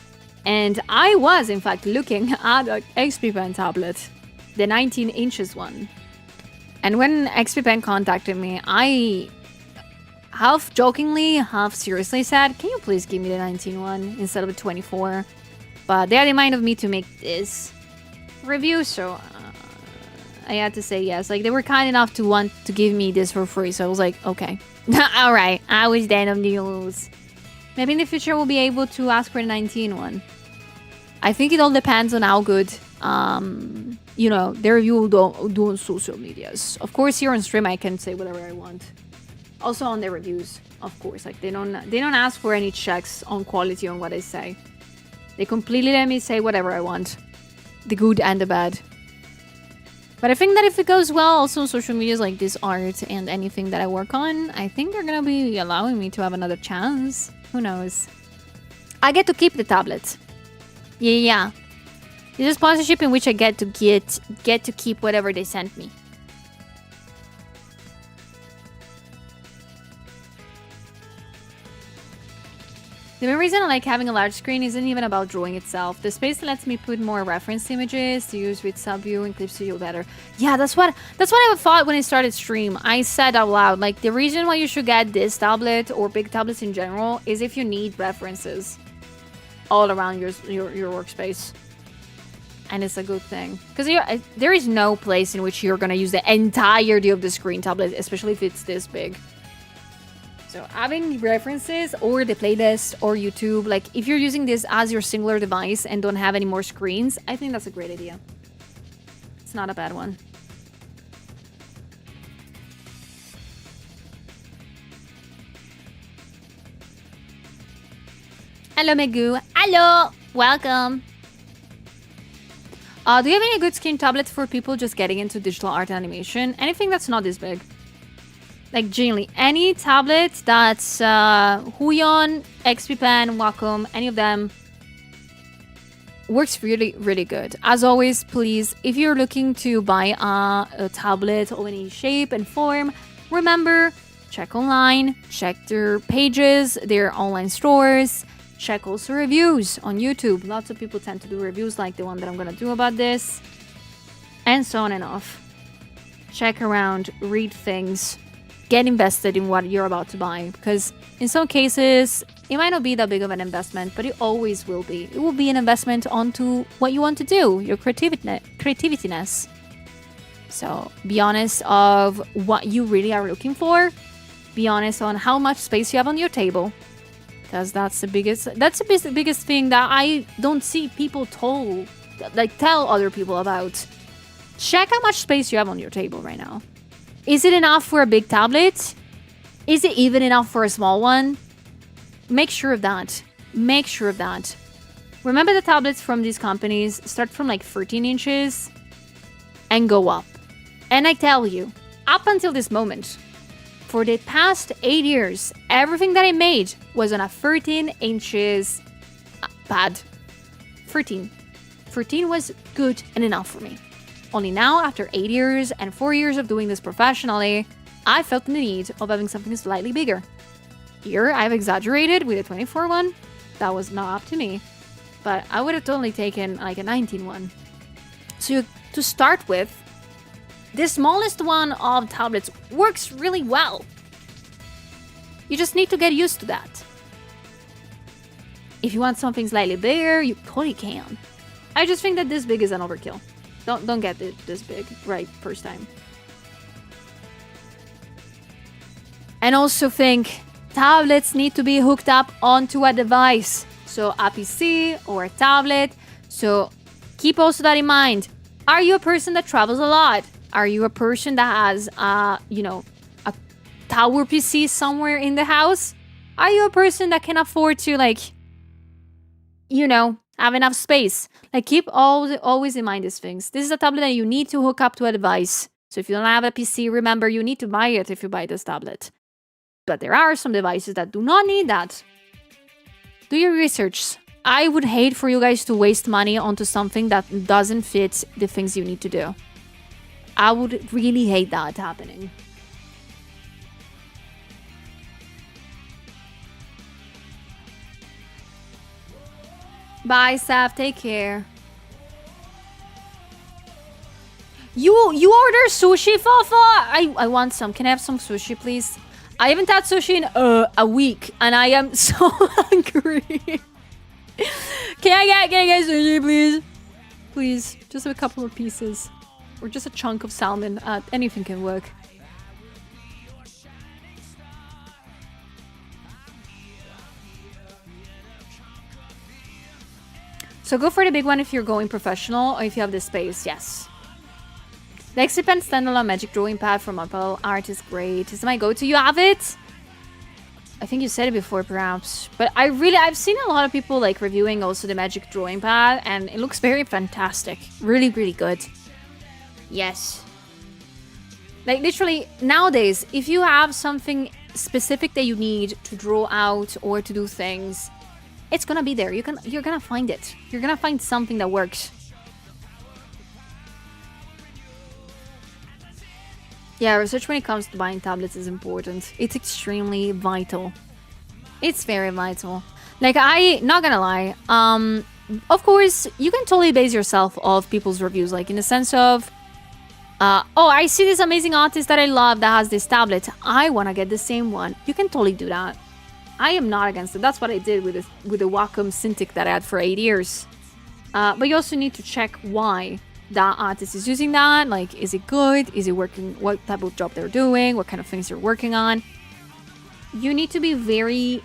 And I was, in fact, looking at an XPpen tablet. The 19 inches one. And when XPpen contacted me, I half jokingly, half seriously said, can you please give me the 19 one instead of the 24? But they had in mind of me to make this review, so I had to say yes. Like, they were kind enough to want to give me this for free, so I was like, okay. Alright, I was then of the rules. Maybe in the future we'll be able to ask for the 19 one. I think it all depends on how good, you know, the review will do on social medias. Of course, here on stream I can say whatever I want. Also on the reviews, of course. Like, they don't ask for any checks on quality on what I say. They completely let me say whatever I want. The good and the bad. But I think that if it goes well, also on social medias like this art and anything that I work on, I think they're gonna be allowing me to have another chance. Who knows? I get to keep the tablet. Yeah. It's a sponsorship in which I get to keep whatever they sent me. The main reason I like having a large screen isn't even about drawing itself. The space lets me put more reference images to use with Subview and Clip Studio better. Yeah, that's what I thought when I started stream. I said out loud, like, the reason why you should get this tablet or big tablets in general is if you need references all around your workspace. And it's a good thing. Because there is no place in which you're going to use the entirety of the screen tablet, especially if it's this big. So having references or the playlist or YouTube, like, if you're using this as your singular device and don't have any more screens, I think that's a great idea. It's not a bad one. Hello, Megu. Hello. Welcome. Do you have any good screen tablets for people just getting into digital art and animation? Anything that's not this big. Like, genuinely, any tablet that's Huion, XPpen, Wacom, any of them works really, really good. As always, please, if you're looking to buy a tablet of any shape and form, remember, check online, check their pages, their online stores, check also reviews on YouTube. Lots of people tend to do reviews like the one that I'm gonna do about this, and so on and off. Check around, read things, get invested in what you're about to buy, because in some cases, it might not be that big of an investment, but it always will be. It will be an investment onto what you want to do, your creativityness. So be honest of what you really are looking for. Be honest on how much space you have on your table, because that's the biggest thing that I don't see people tell other people about. Check how much space you have on your table right now. Is it enough for a big tablet? Is it even enough for a small one? Make sure of that. Make sure of that. Remember, the tablets from these companies start from like 13 inches and go up. And I tell you, up until this moment, for the past 8 years, everything that I made was on a 13 inches pad. 13. 13 was good and enough for me. Only now, after 8 years and 4 years of doing this professionally, I felt the need of having something slightly bigger. Here, I've exaggerated with a 24 one. That was not up to me. But I would have totally taken like a 19 one. So to start with, the smallest one of tablets works really well. You just need to get used to that. If you want something slightly bigger, you totally can. I just think that this big is an overkill. Don't get it this big right first time. And also think tablets need to be hooked up onto a device. So a PC or a tablet. So keep also that in mind. Are you a person that travels a lot? Are you a person that has a tower PC somewhere in the house? Are you a person that can afford to have enough space? Like, keep always in mind these things. This is a tablet that you need to hook up to a device. So if you don't have a PC, remember, you need to buy it if you buy this tablet. But there are some devices that do not need that. Do your research. I would hate for you guys to waste money onto something that doesn't fit the things you need to do. I would really hate that happening. Bye, Saf. Take care. You order sushi, Fafa? I want some. Can I have some sushi, please? I haven't had sushi in a week, and I am so hungry. Can I get sushi, please? Please, just a couple of pieces. Or just a chunk of salmon. Anything can work. So go for the big one if you're going professional or if you have the space, yes. The XPpen standalone magic drawing pad from Apple Art is great. It's my go-to. You have it? I think you said it before, perhaps. But I've seen a lot of people reviewing also the magic drawing pad, and it looks very fantastic. Really, really good. Yes. Literally, nowadays, if you have something specific that you need to draw out or to do things, it's gonna be there. You're gonna find it. You're gonna find something that works. Yeah, research when it comes to buying tablets is important. It's extremely vital. It's very vital. Not gonna lie. Of course, you can totally base yourself off people's reviews. In the sense of, oh, I see this amazing artist that I love that has this tablet. I wanna get the same one. You can totally do that. I am not against it. That's what I did with the Wacom Cintiq that I had for 8 years. But you also need to check why that artist is using that. Is it good? Is it working? What type of job they're doing? What kind of things they're working on? You need to be very,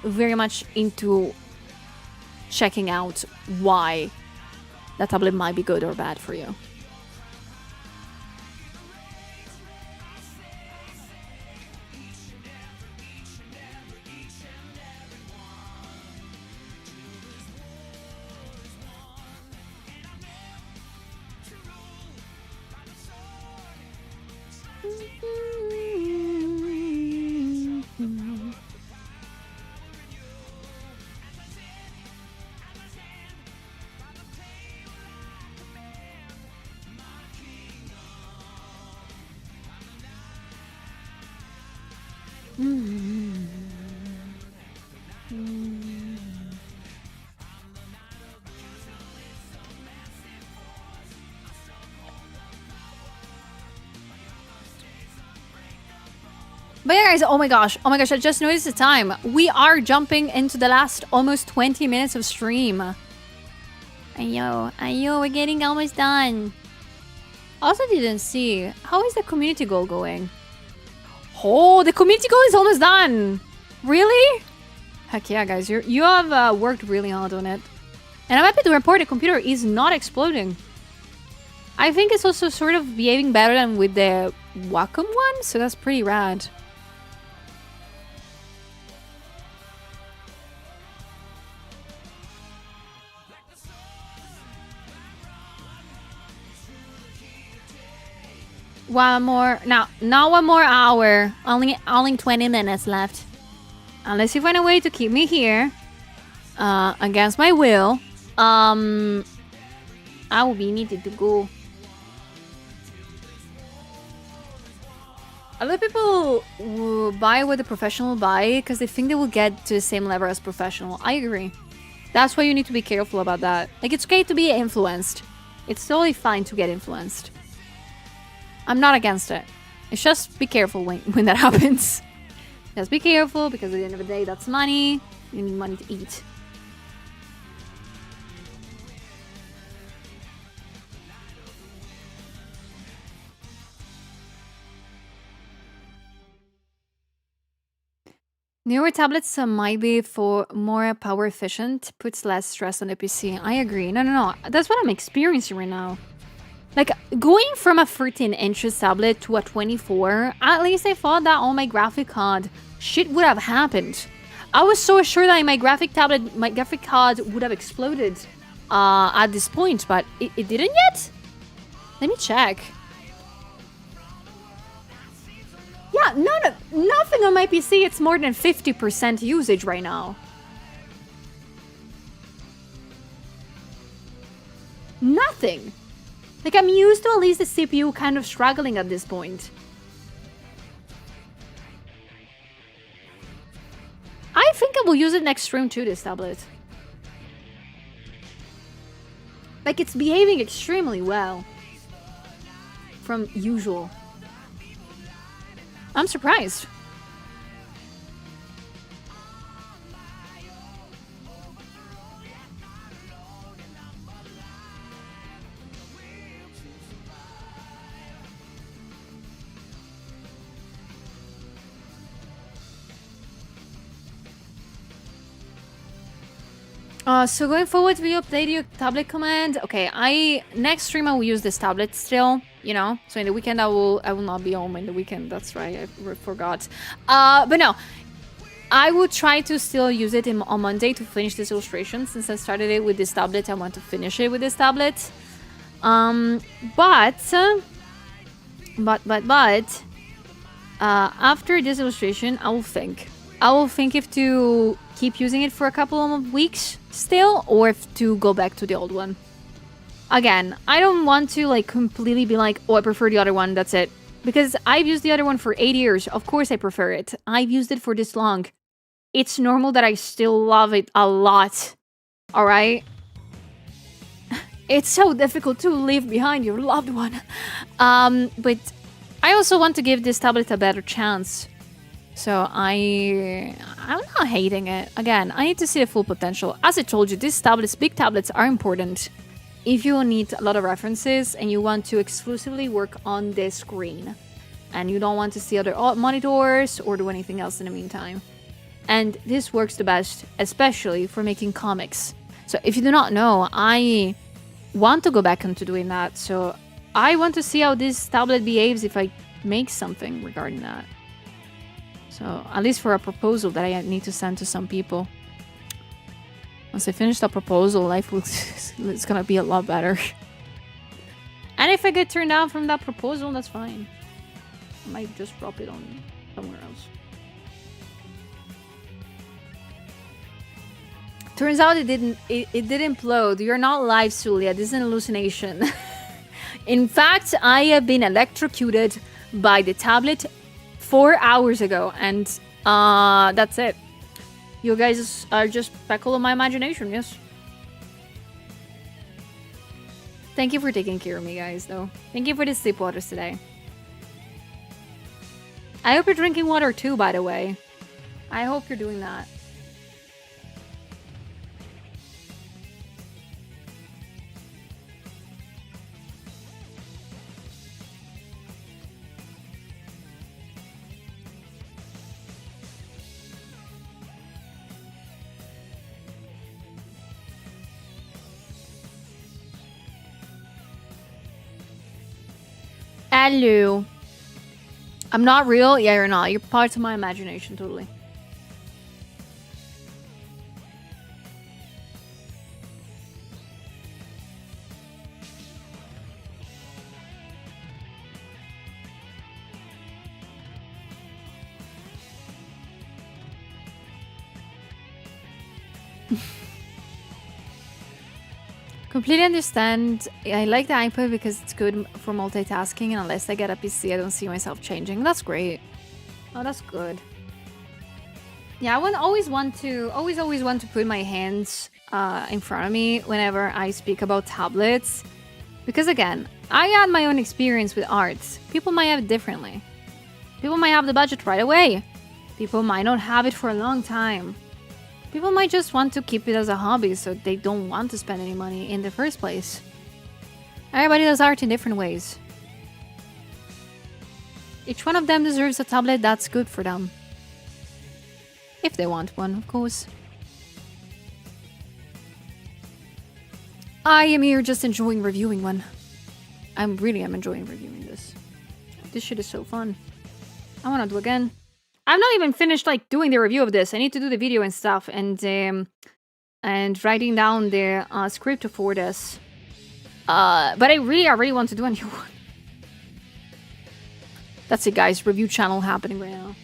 very much into checking out why that tablet might be good or bad for you. But yeah, guys, oh my gosh, I just noticed the time. We are jumping into the last almost 20 minutes of stream. Ayo, we're getting almost done. Also didn't see, how is the community goal going? Oh, the community goal is almost done. Really? Heck yeah, guys, you have worked really hard on it. And I'm happy to report the computer is not exploding. I think it's also sort of behaving better than with the Wacom one, so that's pretty rad. One more, now 1 more hour. Only 20 minutes left. Unless you find a way to keep me here, against my will, I will be needed to go. A lot of people will buy what the professional buy because they think they will get to the same level as professional. I agree. That's why you need to be careful about that. Like, it's okay to be influenced. It's totally fine to get influenced. I'm not against it. It's just be careful when that happens. Just be careful, because at the end of the day, that's money. You need money to eat. Newer tablets might be for more power efficient, puts less stress on the PC. I agree. No. That's what I'm experiencing right now. Like, going from a 13-inch tablet to a 24, at least I thought that on my graphic card, shit would have happened. I was so sure that my graphic card would have exploded at this point, but it didn't yet? Let me check. Yeah, nothing on my PC, it's more than 50% usage right now. Nothing. Like, I'm used to at least the CPU kind of struggling at this point. I think I will use it next stream too, this tablet. Like, it's behaving extremely well. From usual. I'm surprised. So going forward, will you update your tablet command? Okay, next stream I will use this tablet still, you know. So in the weekend I will not be home in the weekend. That's right, I forgot. But no, I will try to still use it on Monday to finish this illustration. Since I started it with this tablet, I want to finish it with this tablet. After this illustration, I will think if to keep using it for a couple of weeks still, or if to go back to the old one. Again, I don't want to like completely be like, oh, I prefer the other one, that's it. Because I've used the other one for 8 years. Of course I prefer it. I've used it for this long. It's normal that I still love it a lot. Alright? It's so difficult to leave behind your loved one. But I also want to give this tablet a better chance. So I'm not hating it. Again, I need to see the full potential. As I told you, these tablets, big tablets, are important if you need a lot of references and you want to exclusively work on this screen and you don't want to see other monitors or do anything else in the meantime. And this works the best, especially for making comics. So if you do not know, I want to go back into doing that. So I want to see how this tablet behaves if I make something regarding that. So, at least for a proposal that I need to send to some people. Once I finish the proposal, life will it's gonna be a lot better. And if I get turned down from that proposal, that's fine. I might just drop it on somewhere else. Turns out it didn't implode. You're not live, Sulia. This is an hallucination. In fact, I have been electrocuted by the tablet 4 hours ago, and that's it. You guys are just speckle of my imagination, yes. Thank you for taking care of me, guys, though. Thank you for the sleep waters today. I hope you're drinking water too, by the way. I hope you're doing that. Hello. I'm not real? Yeah, you're not. You're part of my imagination, totally. Completely understand. I like the iPad because it's good for multitasking, and unless I get a PC, I don't see myself changing. That's great. Oh, that's good. Yeah, I always want to put my hands in front of me whenever I speak about tablets, because again, I had my own experience with art. People might have it differently. People might have the budget right away. People might not have it for a long time. People might just want to keep it as a hobby, so they don't want to spend any money in the first place. Everybody does art in different ways. Each one of them deserves a tablet that's good for them. If they want one, of course. I am here just enjoying reviewing one. I really am enjoying reviewing this. This shit is so fun. I want to do again. I've not even finished like doing the review of this. I need to do the video and stuff, and writing down the script for this. But I really want to do a new one. That's it, guys. Review channel happening right now.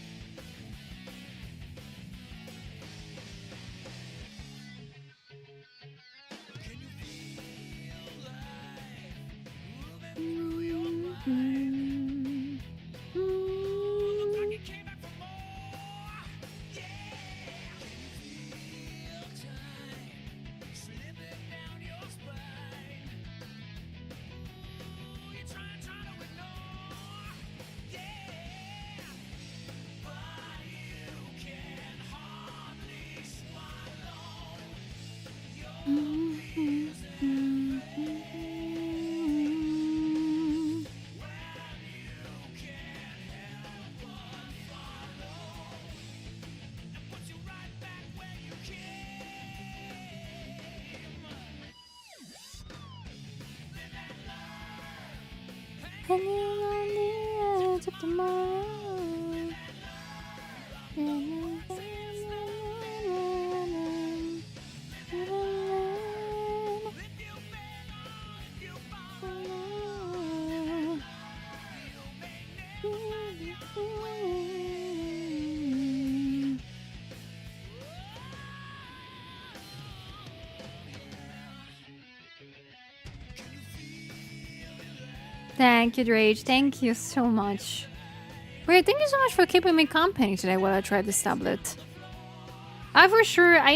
Thank you, Drage. Thank you so much. Wait, thank you so much for keeping me company today while I tried this tablet. I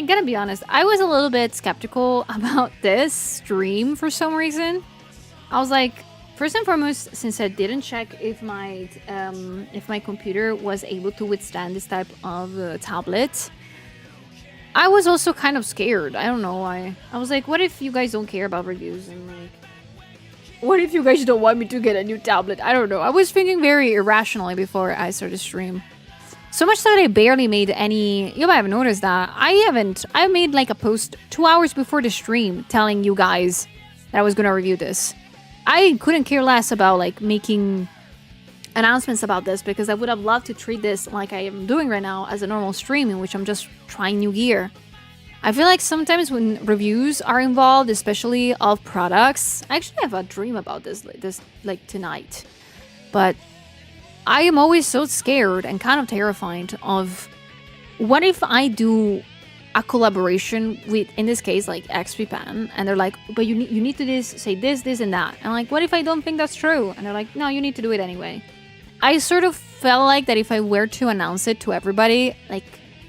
gotta be honest, I was a little bit skeptical about this stream for some reason. I was like, first and foremost, since I didn't check if my computer was able to withstand this type of tablet, I was also kind of scared. I don't know why. I was like, what if you guys don't care about reviews, and like, what if you guys don't want me to get a new tablet? I don't know. I was thinking very irrationally before I started stream. So much that I barely made any... You might have noticed that. I made like a post 2 hours before the stream telling you guys that I was going to review this. I couldn't care less about like making announcements about this, because I would have loved to treat this like I am doing right now as a normal stream in which I'm just trying new gear. I feel like sometimes when reviews are involved, especially of products, I actually have a dream about this like tonight. But I am always so scared and kind of terrified of what if I do a collaboration with, in this case, like XPpen, and they're like, but you need to say this, and that. And like, what if I don't think that's true? And they're like, no, you need to do it anyway. I sort of felt like that if I were to announce it to everybody, like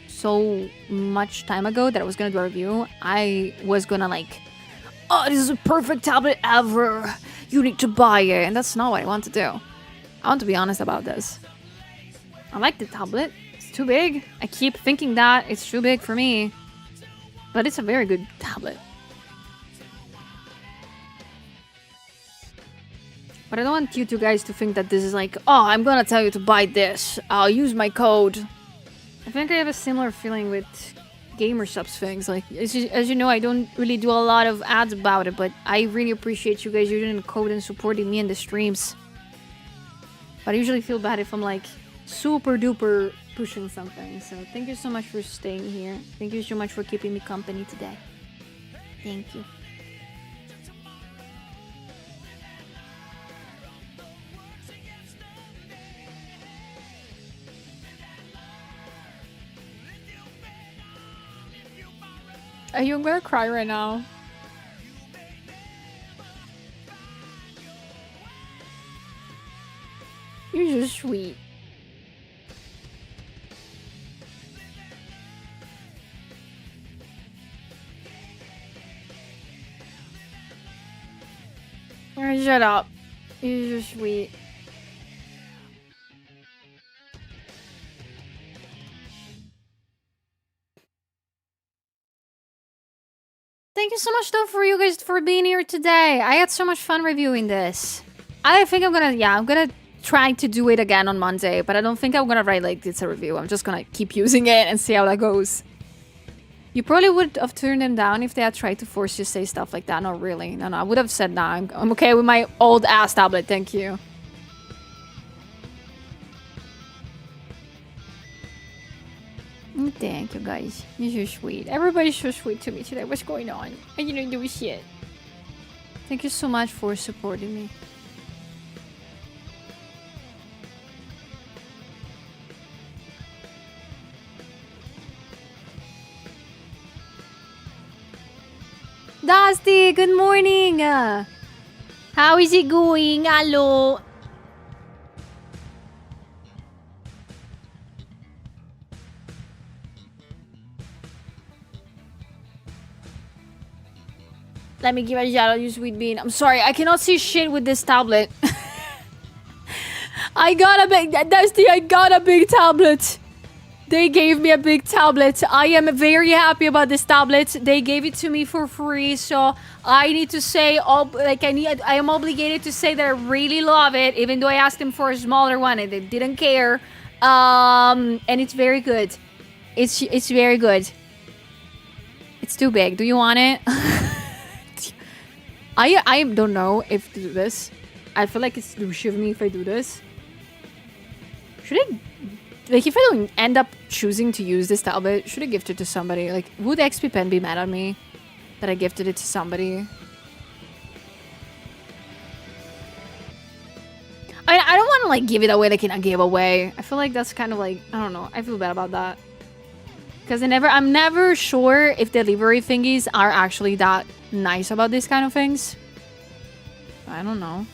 so much time ago that I was gonna do a review, I was gonna like, oh, this is a perfect tablet ever. You need to buy it. And that's not what I want to do. I want to be honest about this. I like the tablet. It's too big. I keep thinking that it's too big for me. But it's a very good tablet. But I don't want you two guys to think that this is like, oh, I'm gonna tell you to buy this. I'll use my code. I think I have a similar feeling with gamer subs things. Like, as you know, I don't really do a lot of ads about it, but I really appreciate you guys using the code and supporting me in the streams. But I usually feel bad if I'm like super duper pushing something. So thank you so much for staying here. Thank you so much for keeping me company today. Thank you. Are you gonna cry right now? You're so sweet. Oh, shut up. You're so sweet. Thank you so much though for you guys for being here today. I had so much fun reviewing this. I think I'm gonna try to do it again on Monday, but I don't think I'm gonna write like it's a review. I'm just gonna keep using it and see how that goes. You probably would have turned them down if they had tried to force you to say stuff like that. Not really. No, I would have said nah, I'm okay with my old ass tablet, thank you. Thank you guys. You're so sweet. Everybody's so sweet to me today. What's going on? I didn't do shit. Thank you so much for supporting me. Dusty, good morning. How is it going? Hello. Let me give a shout out, you sweet bean. I'm sorry, I cannot see shit with this tablet. I got a big tablet. They gave me a big tablet. I am very happy about this tablet. They gave it to me for free, so I need to say, I am obligated to say that I really love it, even though I asked them for a smaller one and they didn't care. And it's very good. It's very good. It's too big. Do you want it? I don't know if to do this. I feel like it's douchey of me if I do this. Should I... Like, if I don't end up choosing to use this tablet, should I gift it to somebody? Like, would XPpen be mad at me that I gifted it to somebody? I don't want to, like, give it away like in a giveaway. I feel like that's kind of like... I don't know. I feel bad about that. Because I'm never sure if delivery thingies are actually that nice about these kind of things. I don't know.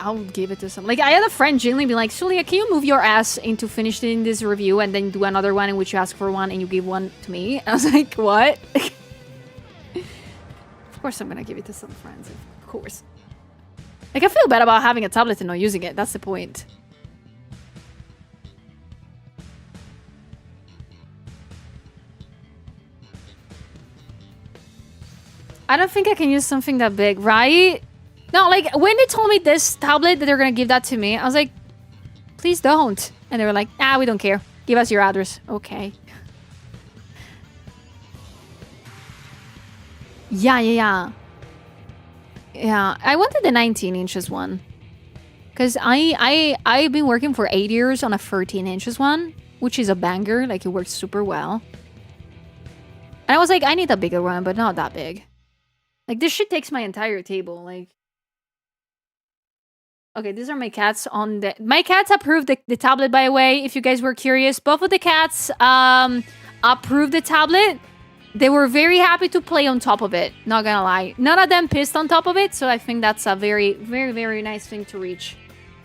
I would give it to some. Like, I had a friend genuinely be like, Sulia, can you move your ass into finishing this review and then do another one in which you ask for one and you give one to me? And I was like, what? Of course I'm gonna give it to some friends. Of course. Like, I feel bad about having a tablet and not using it. That's the point. I don't think I can use something that big, right? No, like, when they told me this tablet that they're gonna give that to me, I was like, please don't. And they were like, we don't care. Give us your address. Okay. Yeah, I wanted the 19 inches one. Because I've been working for 8 years on a 13 inches one, which is a banger. Like, it works super well. And I was like, I need a bigger one, but not that big. Like, this shit takes my entire table. Like, okay, these are my cats on the... My cats approved the tablet, by the way, if you guys were curious. Both of the cats approved the tablet. They were very happy to play on top of it. Not gonna lie. None of them pissed on top of it, so I think that's a very, very, very nice thing to reach.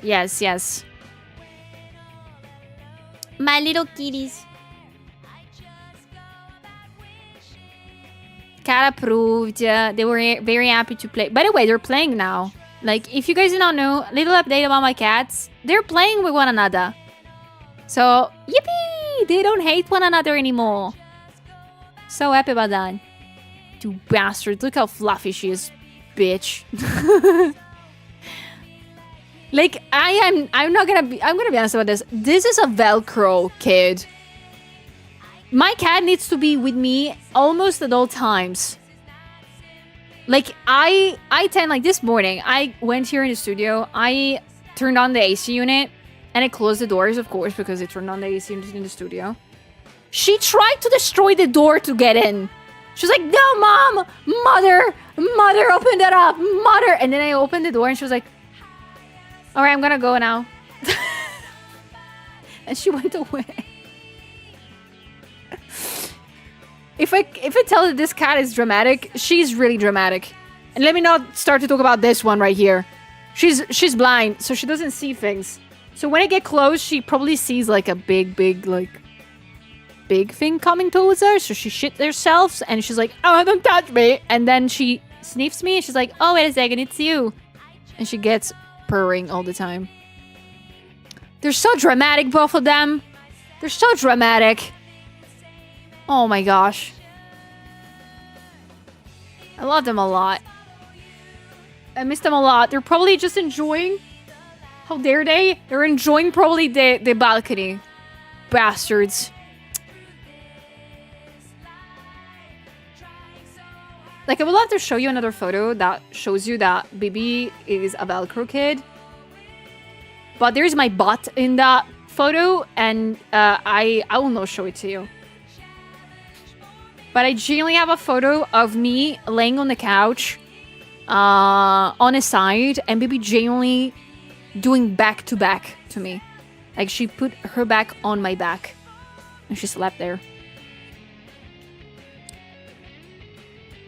Yes, yes. My little kitties. Cat approved. They were very happy to play. By the way, they're playing now. Like, if you guys do not know, little update about my cats. They're playing with one another. So, yippee! They don't hate one another anymore. So happy about that. You bastards. Look how fluffy she is, bitch. Like, I'm gonna be honest about this. This is a Velcro kid. My cat needs to be with me almost at all times. Like, I tend, like, this morning, I went here in the studio, I turned on the AC unit, and I closed the doors, of course, because it turned on the AC unit in the studio. She tried to destroy the door to get in. She was like, no, Mom! Mother, open that up! Mother! And then I opened the door, and she was like, alright, I'm gonna go now. And she went away. If I tell that this cat is dramatic, she's really dramatic. And let me not start to talk about this one right here. She's blind, so she doesn't see things. So when I get close, she probably sees like a big thing coming towards her. So she shit herself, and she's like, oh, don't touch me. And then she sniffs me, and she's like, oh, wait a second, it's you. And she gets purring all the time. They're so dramatic, both of them. They're so dramatic. Oh my gosh. I love them a lot. I miss them a lot. They're probably just enjoying... How dare they? They're enjoying probably the balcony. Bastards. Like, I would love to show you another photo that shows you that Bibi is a Velcro kid. But there's my butt in that photo, and I will not show it to you. But I genuinely have a photo of me laying on the couch on a side, and Bibi genuinely doing back to back to me. Like, she put her back on my back, and she slept there.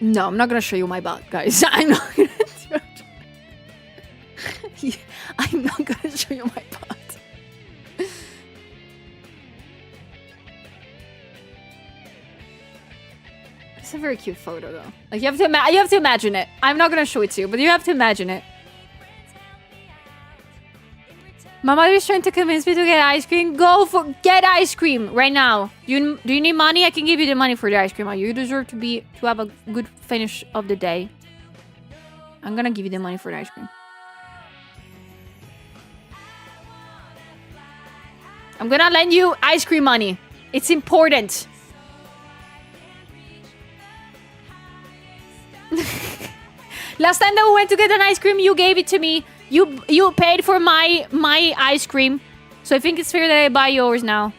No, I'm not gonna show you my butt, guys. I'm not gonna do it. I'm not gonna show you my butt. It's a very cute photo, though. Like, you have to imagine it. I'm not gonna show it to you, but you have to imagine it. My mother is trying to convince me to get ice cream. Get ice cream right now. Do you need money? I can give you the money for the ice cream. You deserve to have a good finish of the day. I'm gonna give you the money for the ice cream. I'm gonna lend you ice cream money. It's important. Last time that we went to get an ice cream, you gave it to me. You paid for my ice cream. So I think it's fair that I buy yours now.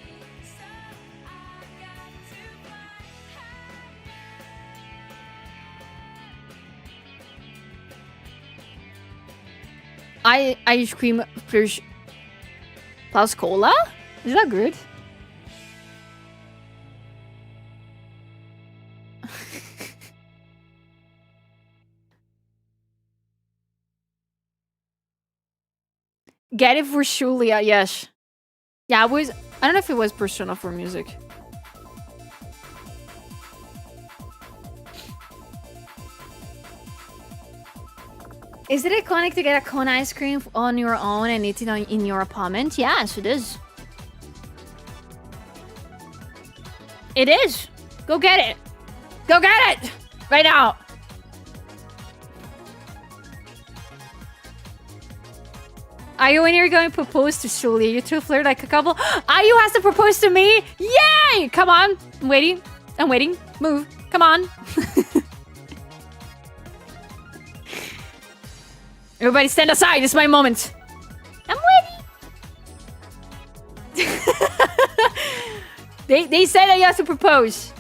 Ice cream plus cola? Is that good? Get it for Shulia, yes. Yeah, I don't know if it was Persona for music. Is it iconic to get a cone ice cream on your own and eat it in your apartment? Yes, it is. It is. Go get it. Go get it! Right now. Ayu, when you're going to propose to Julia, you two flirt like a couple. Ayu has to propose to me? Yay! Come on. I'm waiting. I'm waiting. Move. Come on. Everybody stand aside. It's my moment. I'm waiting. They said that you have to propose.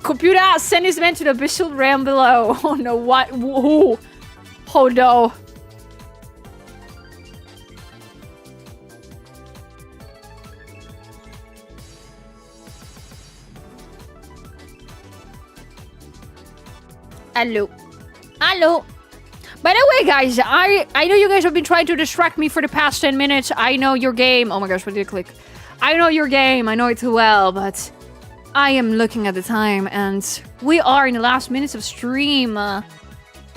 Computer, send this man to the abyssal realm below. Oh no, what? Who? Oh no. Hello. Hello. By the way, guys, I know you guys have been trying to distract me for the past 10 minutes. I know your game. Oh my gosh, what did I click? I know your game. I know it too well, but I am looking at the time and we are in the last minutes of stream. Guys,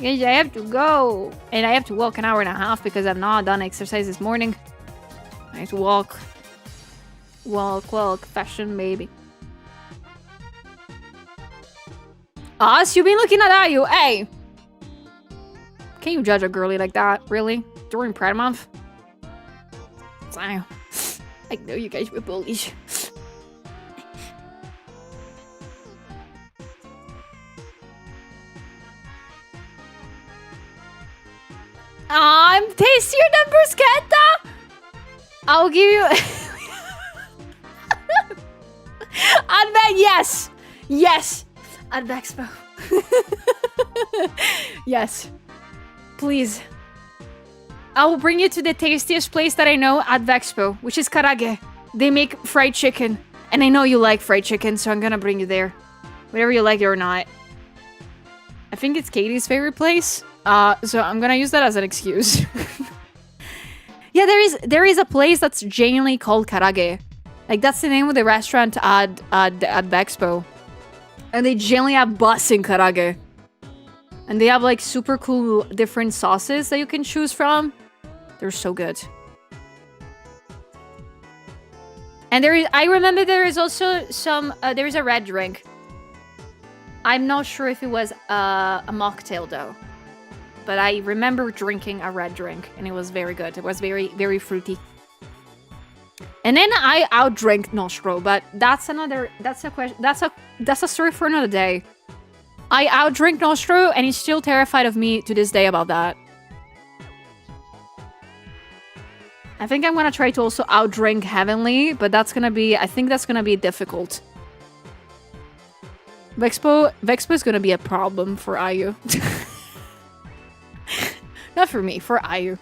I have to go. And I have to walk an hour and a half because I've not done exercise this morning. I have to walk. Walk, fashion, baby. Us? You've been looking at Ayu. Hey! Can you judge a girly like that? Really? During Pride Month? I know you guys were bullies. I'm tastier than bruschetta! I'll give you... Advent, yes! Yes! At Vexpo. Yes. Please. I will bring you to the tastiest place that I know at Vexpo, which is Karage. They make fried chicken. And I know you like fried chicken, so I'm gonna bring you there. Whether you like it or not. I think it's Katie's favorite place. So I'm gonna use that as an excuse. Yeah, there is a place that's genuinely called Karage. Like, that's the name of the restaurant at Vexpo. And they genuinely have bus in Karage. And they have like super cool different sauces that you can choose from. They're so good. And I remember there is also some, there is a red drink. I'm not sure if it was a mocktail though. But I remember drinking a red drink and it was very good. It was very, very fruity. And then I outdrank Nostro, but that's a story for another day. I outdrank Nostro and he's still terrified of me to this day about that. I think I'm gonna try to also outdrink Heavenly, but I think that's gonna be difficult. Vexpo is gonna be a problem for Ayu. Not for me, for Ayu.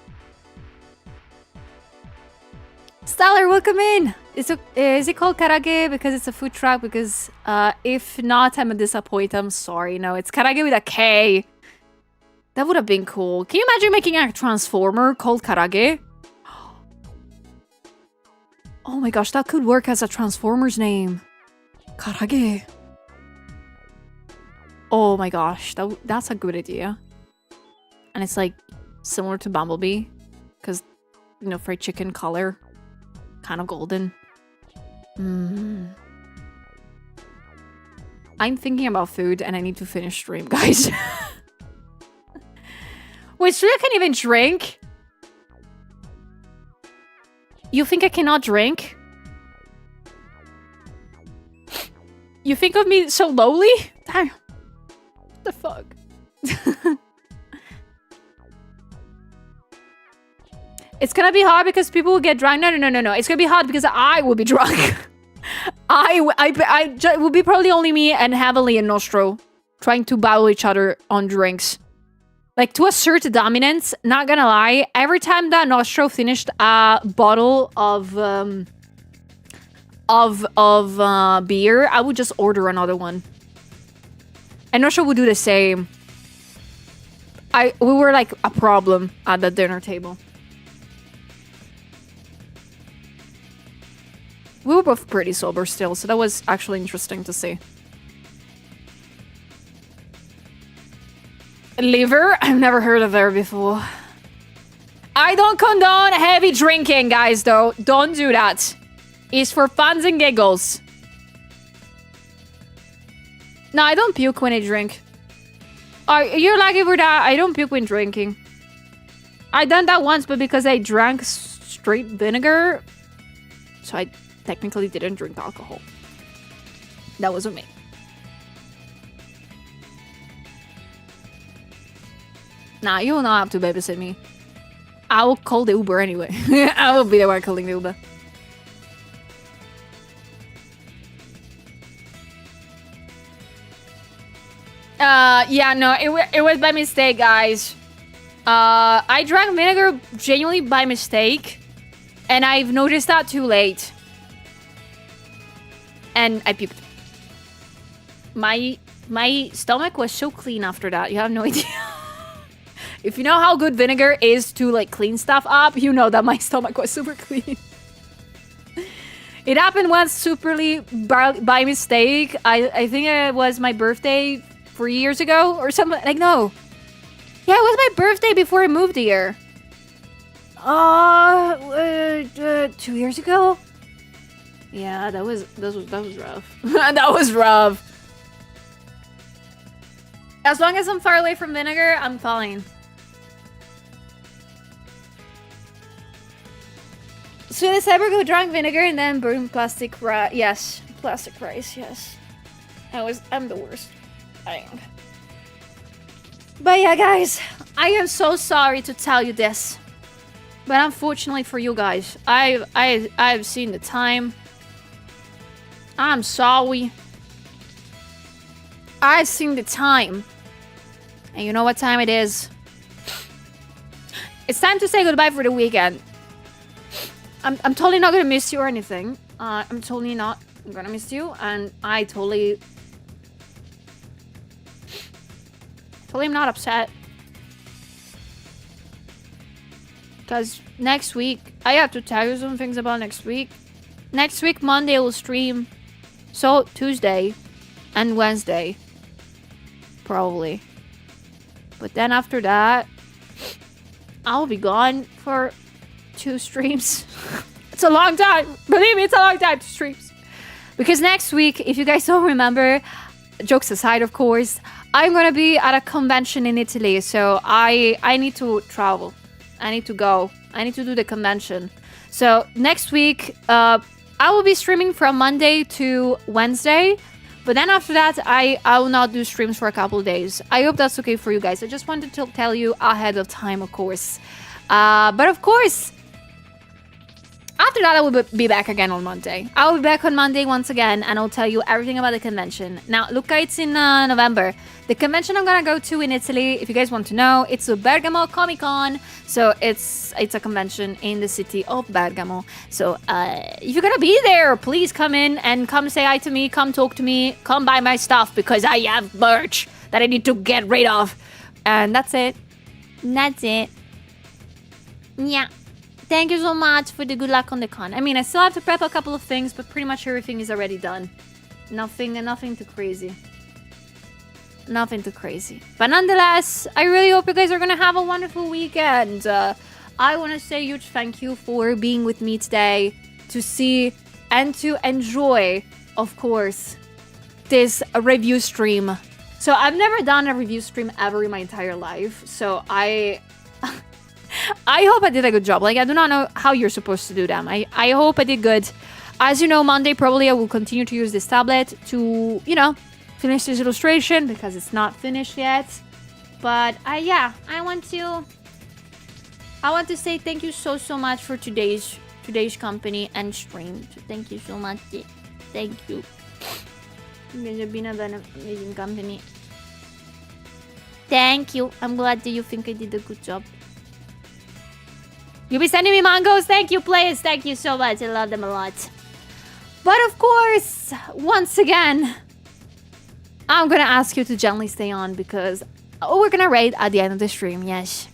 Stellar, welcome in! Is it called Karage because it's a food truck? Because if not, I'm a disappointment. I'm sorry. No, it's Karage with a K. That would have been cool. Can you imagine making a transformer called Karage? Oh my gosh, that could work as a transformer's name. Karage. Oh my gosh, that's a good idea. And it's like similar to Bumblebee. Because, you know, fried chicken color. Kind of golden. I'm thinking about food and I need to finish stream, guys. Wait, so I can't even drink? You think I cannot drink? You think of me so lowly? Damn. What the fuck? It's gonna be hard because people will get drunk. No. It's gonna be hard because I will be drunk. It will be probably only me and Heavenly and Nostro trying to battle each other on drinks. Like, to assert dominance, not gonna lie, every time that Nostro finished a bottle of beer, I would just order another one. And Nostro would do the same. We were like a problem at the dinner table. We were both pretty sober still, so that was actually interesting to see. Liver? I've never heard of her before. I don't condone heavy drinking, guys, though. Don't do that. It's for funs and giggles. No, I don't puke when I drink. You're lucky for that. I don't puke when drinking. I done that once, but because I drank straight vinegar, so I technically didn't drink alcohol. That wasn't me. Nah, you will not have to babysit me. I will call the Uber anyway. I will be the one calling the Uber. Yeah, no, it was by mistake, guys. I drank vinegar genuinely by mistake, and I've noticed that too late. And I puked. My stomach was so clean after that. You have no idea. If you know how good vinegar is to like clean stuff up, you know that my stomach was super clean. It happened once superly by mistake. I think it was my birthday 3 years ago or something. Like, no. Yeah, it was my birthday before I moved here. 2 years ago? Yeah, that was rough. That was rough. As long as I'm far away from vinegar, I'm fine. So the cyber drank vinegar and then burned plastic rice. Yes, plastic rice. Yes, I'm the worst. I am. But yeah, guys, I am so sorry to tell you this, but unfortunately for you guys, I've seen the time. I'm sorry. I've seen the time, and you know what time it is. It's time to say goodbye for the weekend. I'm totally not gonna miss you or anything. I'm totally not gonna miss you, and I totally am not upset. Because next week, I have to tell you some things about next week. Next week, Monday, I will stream. So, Tuesday and Wednesday. Probably. But then after that, I'll be gone for 2 streams. It's a long time. Believe me, it's a long time to streams. Because next week, if you guys don't remember, jokes aside, of course, I'm gonna be at a convention in Italy. So I need to travel. I need to go. I need to do the convention. So next week, I will be streaming from Monday to Wednesday. But then after that, I will not do streams for a couple of days. I hope that's okay for you guys. I just wanted to tell you ahead of time, of course. But of course, after that, I will be back again on Monday. I will be back on Monday once again, and I'll tell you everything about the convention. Now, Luca, it's in November. The convention I'm gonna go to in Italy, if you guys want to know, it's a Bergamo Comic Con. So it's a convention in the city of Bergamo. So if you're gonna be there, please come in and come say hi to me, come talk to me, come buy my stuff because I have merch that I need to get rid of. And that's it. That's it. Yeah. Thank you so much for the good luck on the con. I mean, I still have to prep a couple of things, but pretty much everything is already done. Nothing too crazy. Nothing too crazy. But nonetheless, I really hope you guys are going to have a wonderful weekend. I want to say a huge thank you for being with me today to see and to enjoy, of course, this review stream. So I've never done a review stream ever in my entire life. So I hope I did a good job. Like, I do not know how you're supposed to do them. I hope I did good. As you know, Monday probably I will continue to use this tablet to, you know, finish this illustration because it's not finished yet. But yeah, I want to say thank you so much for today's company and stream. So thank you so much. Thank you. You guys have been an amazing company. Thank you. I'm glad that you think I did a good job. You'll be sending me mangoes? Thank you, players. Thank you so much. I love them a lot. But of course, once again, I'm gonna ask you to gently stay on because we're gonna raid at the end of the stream. Yes.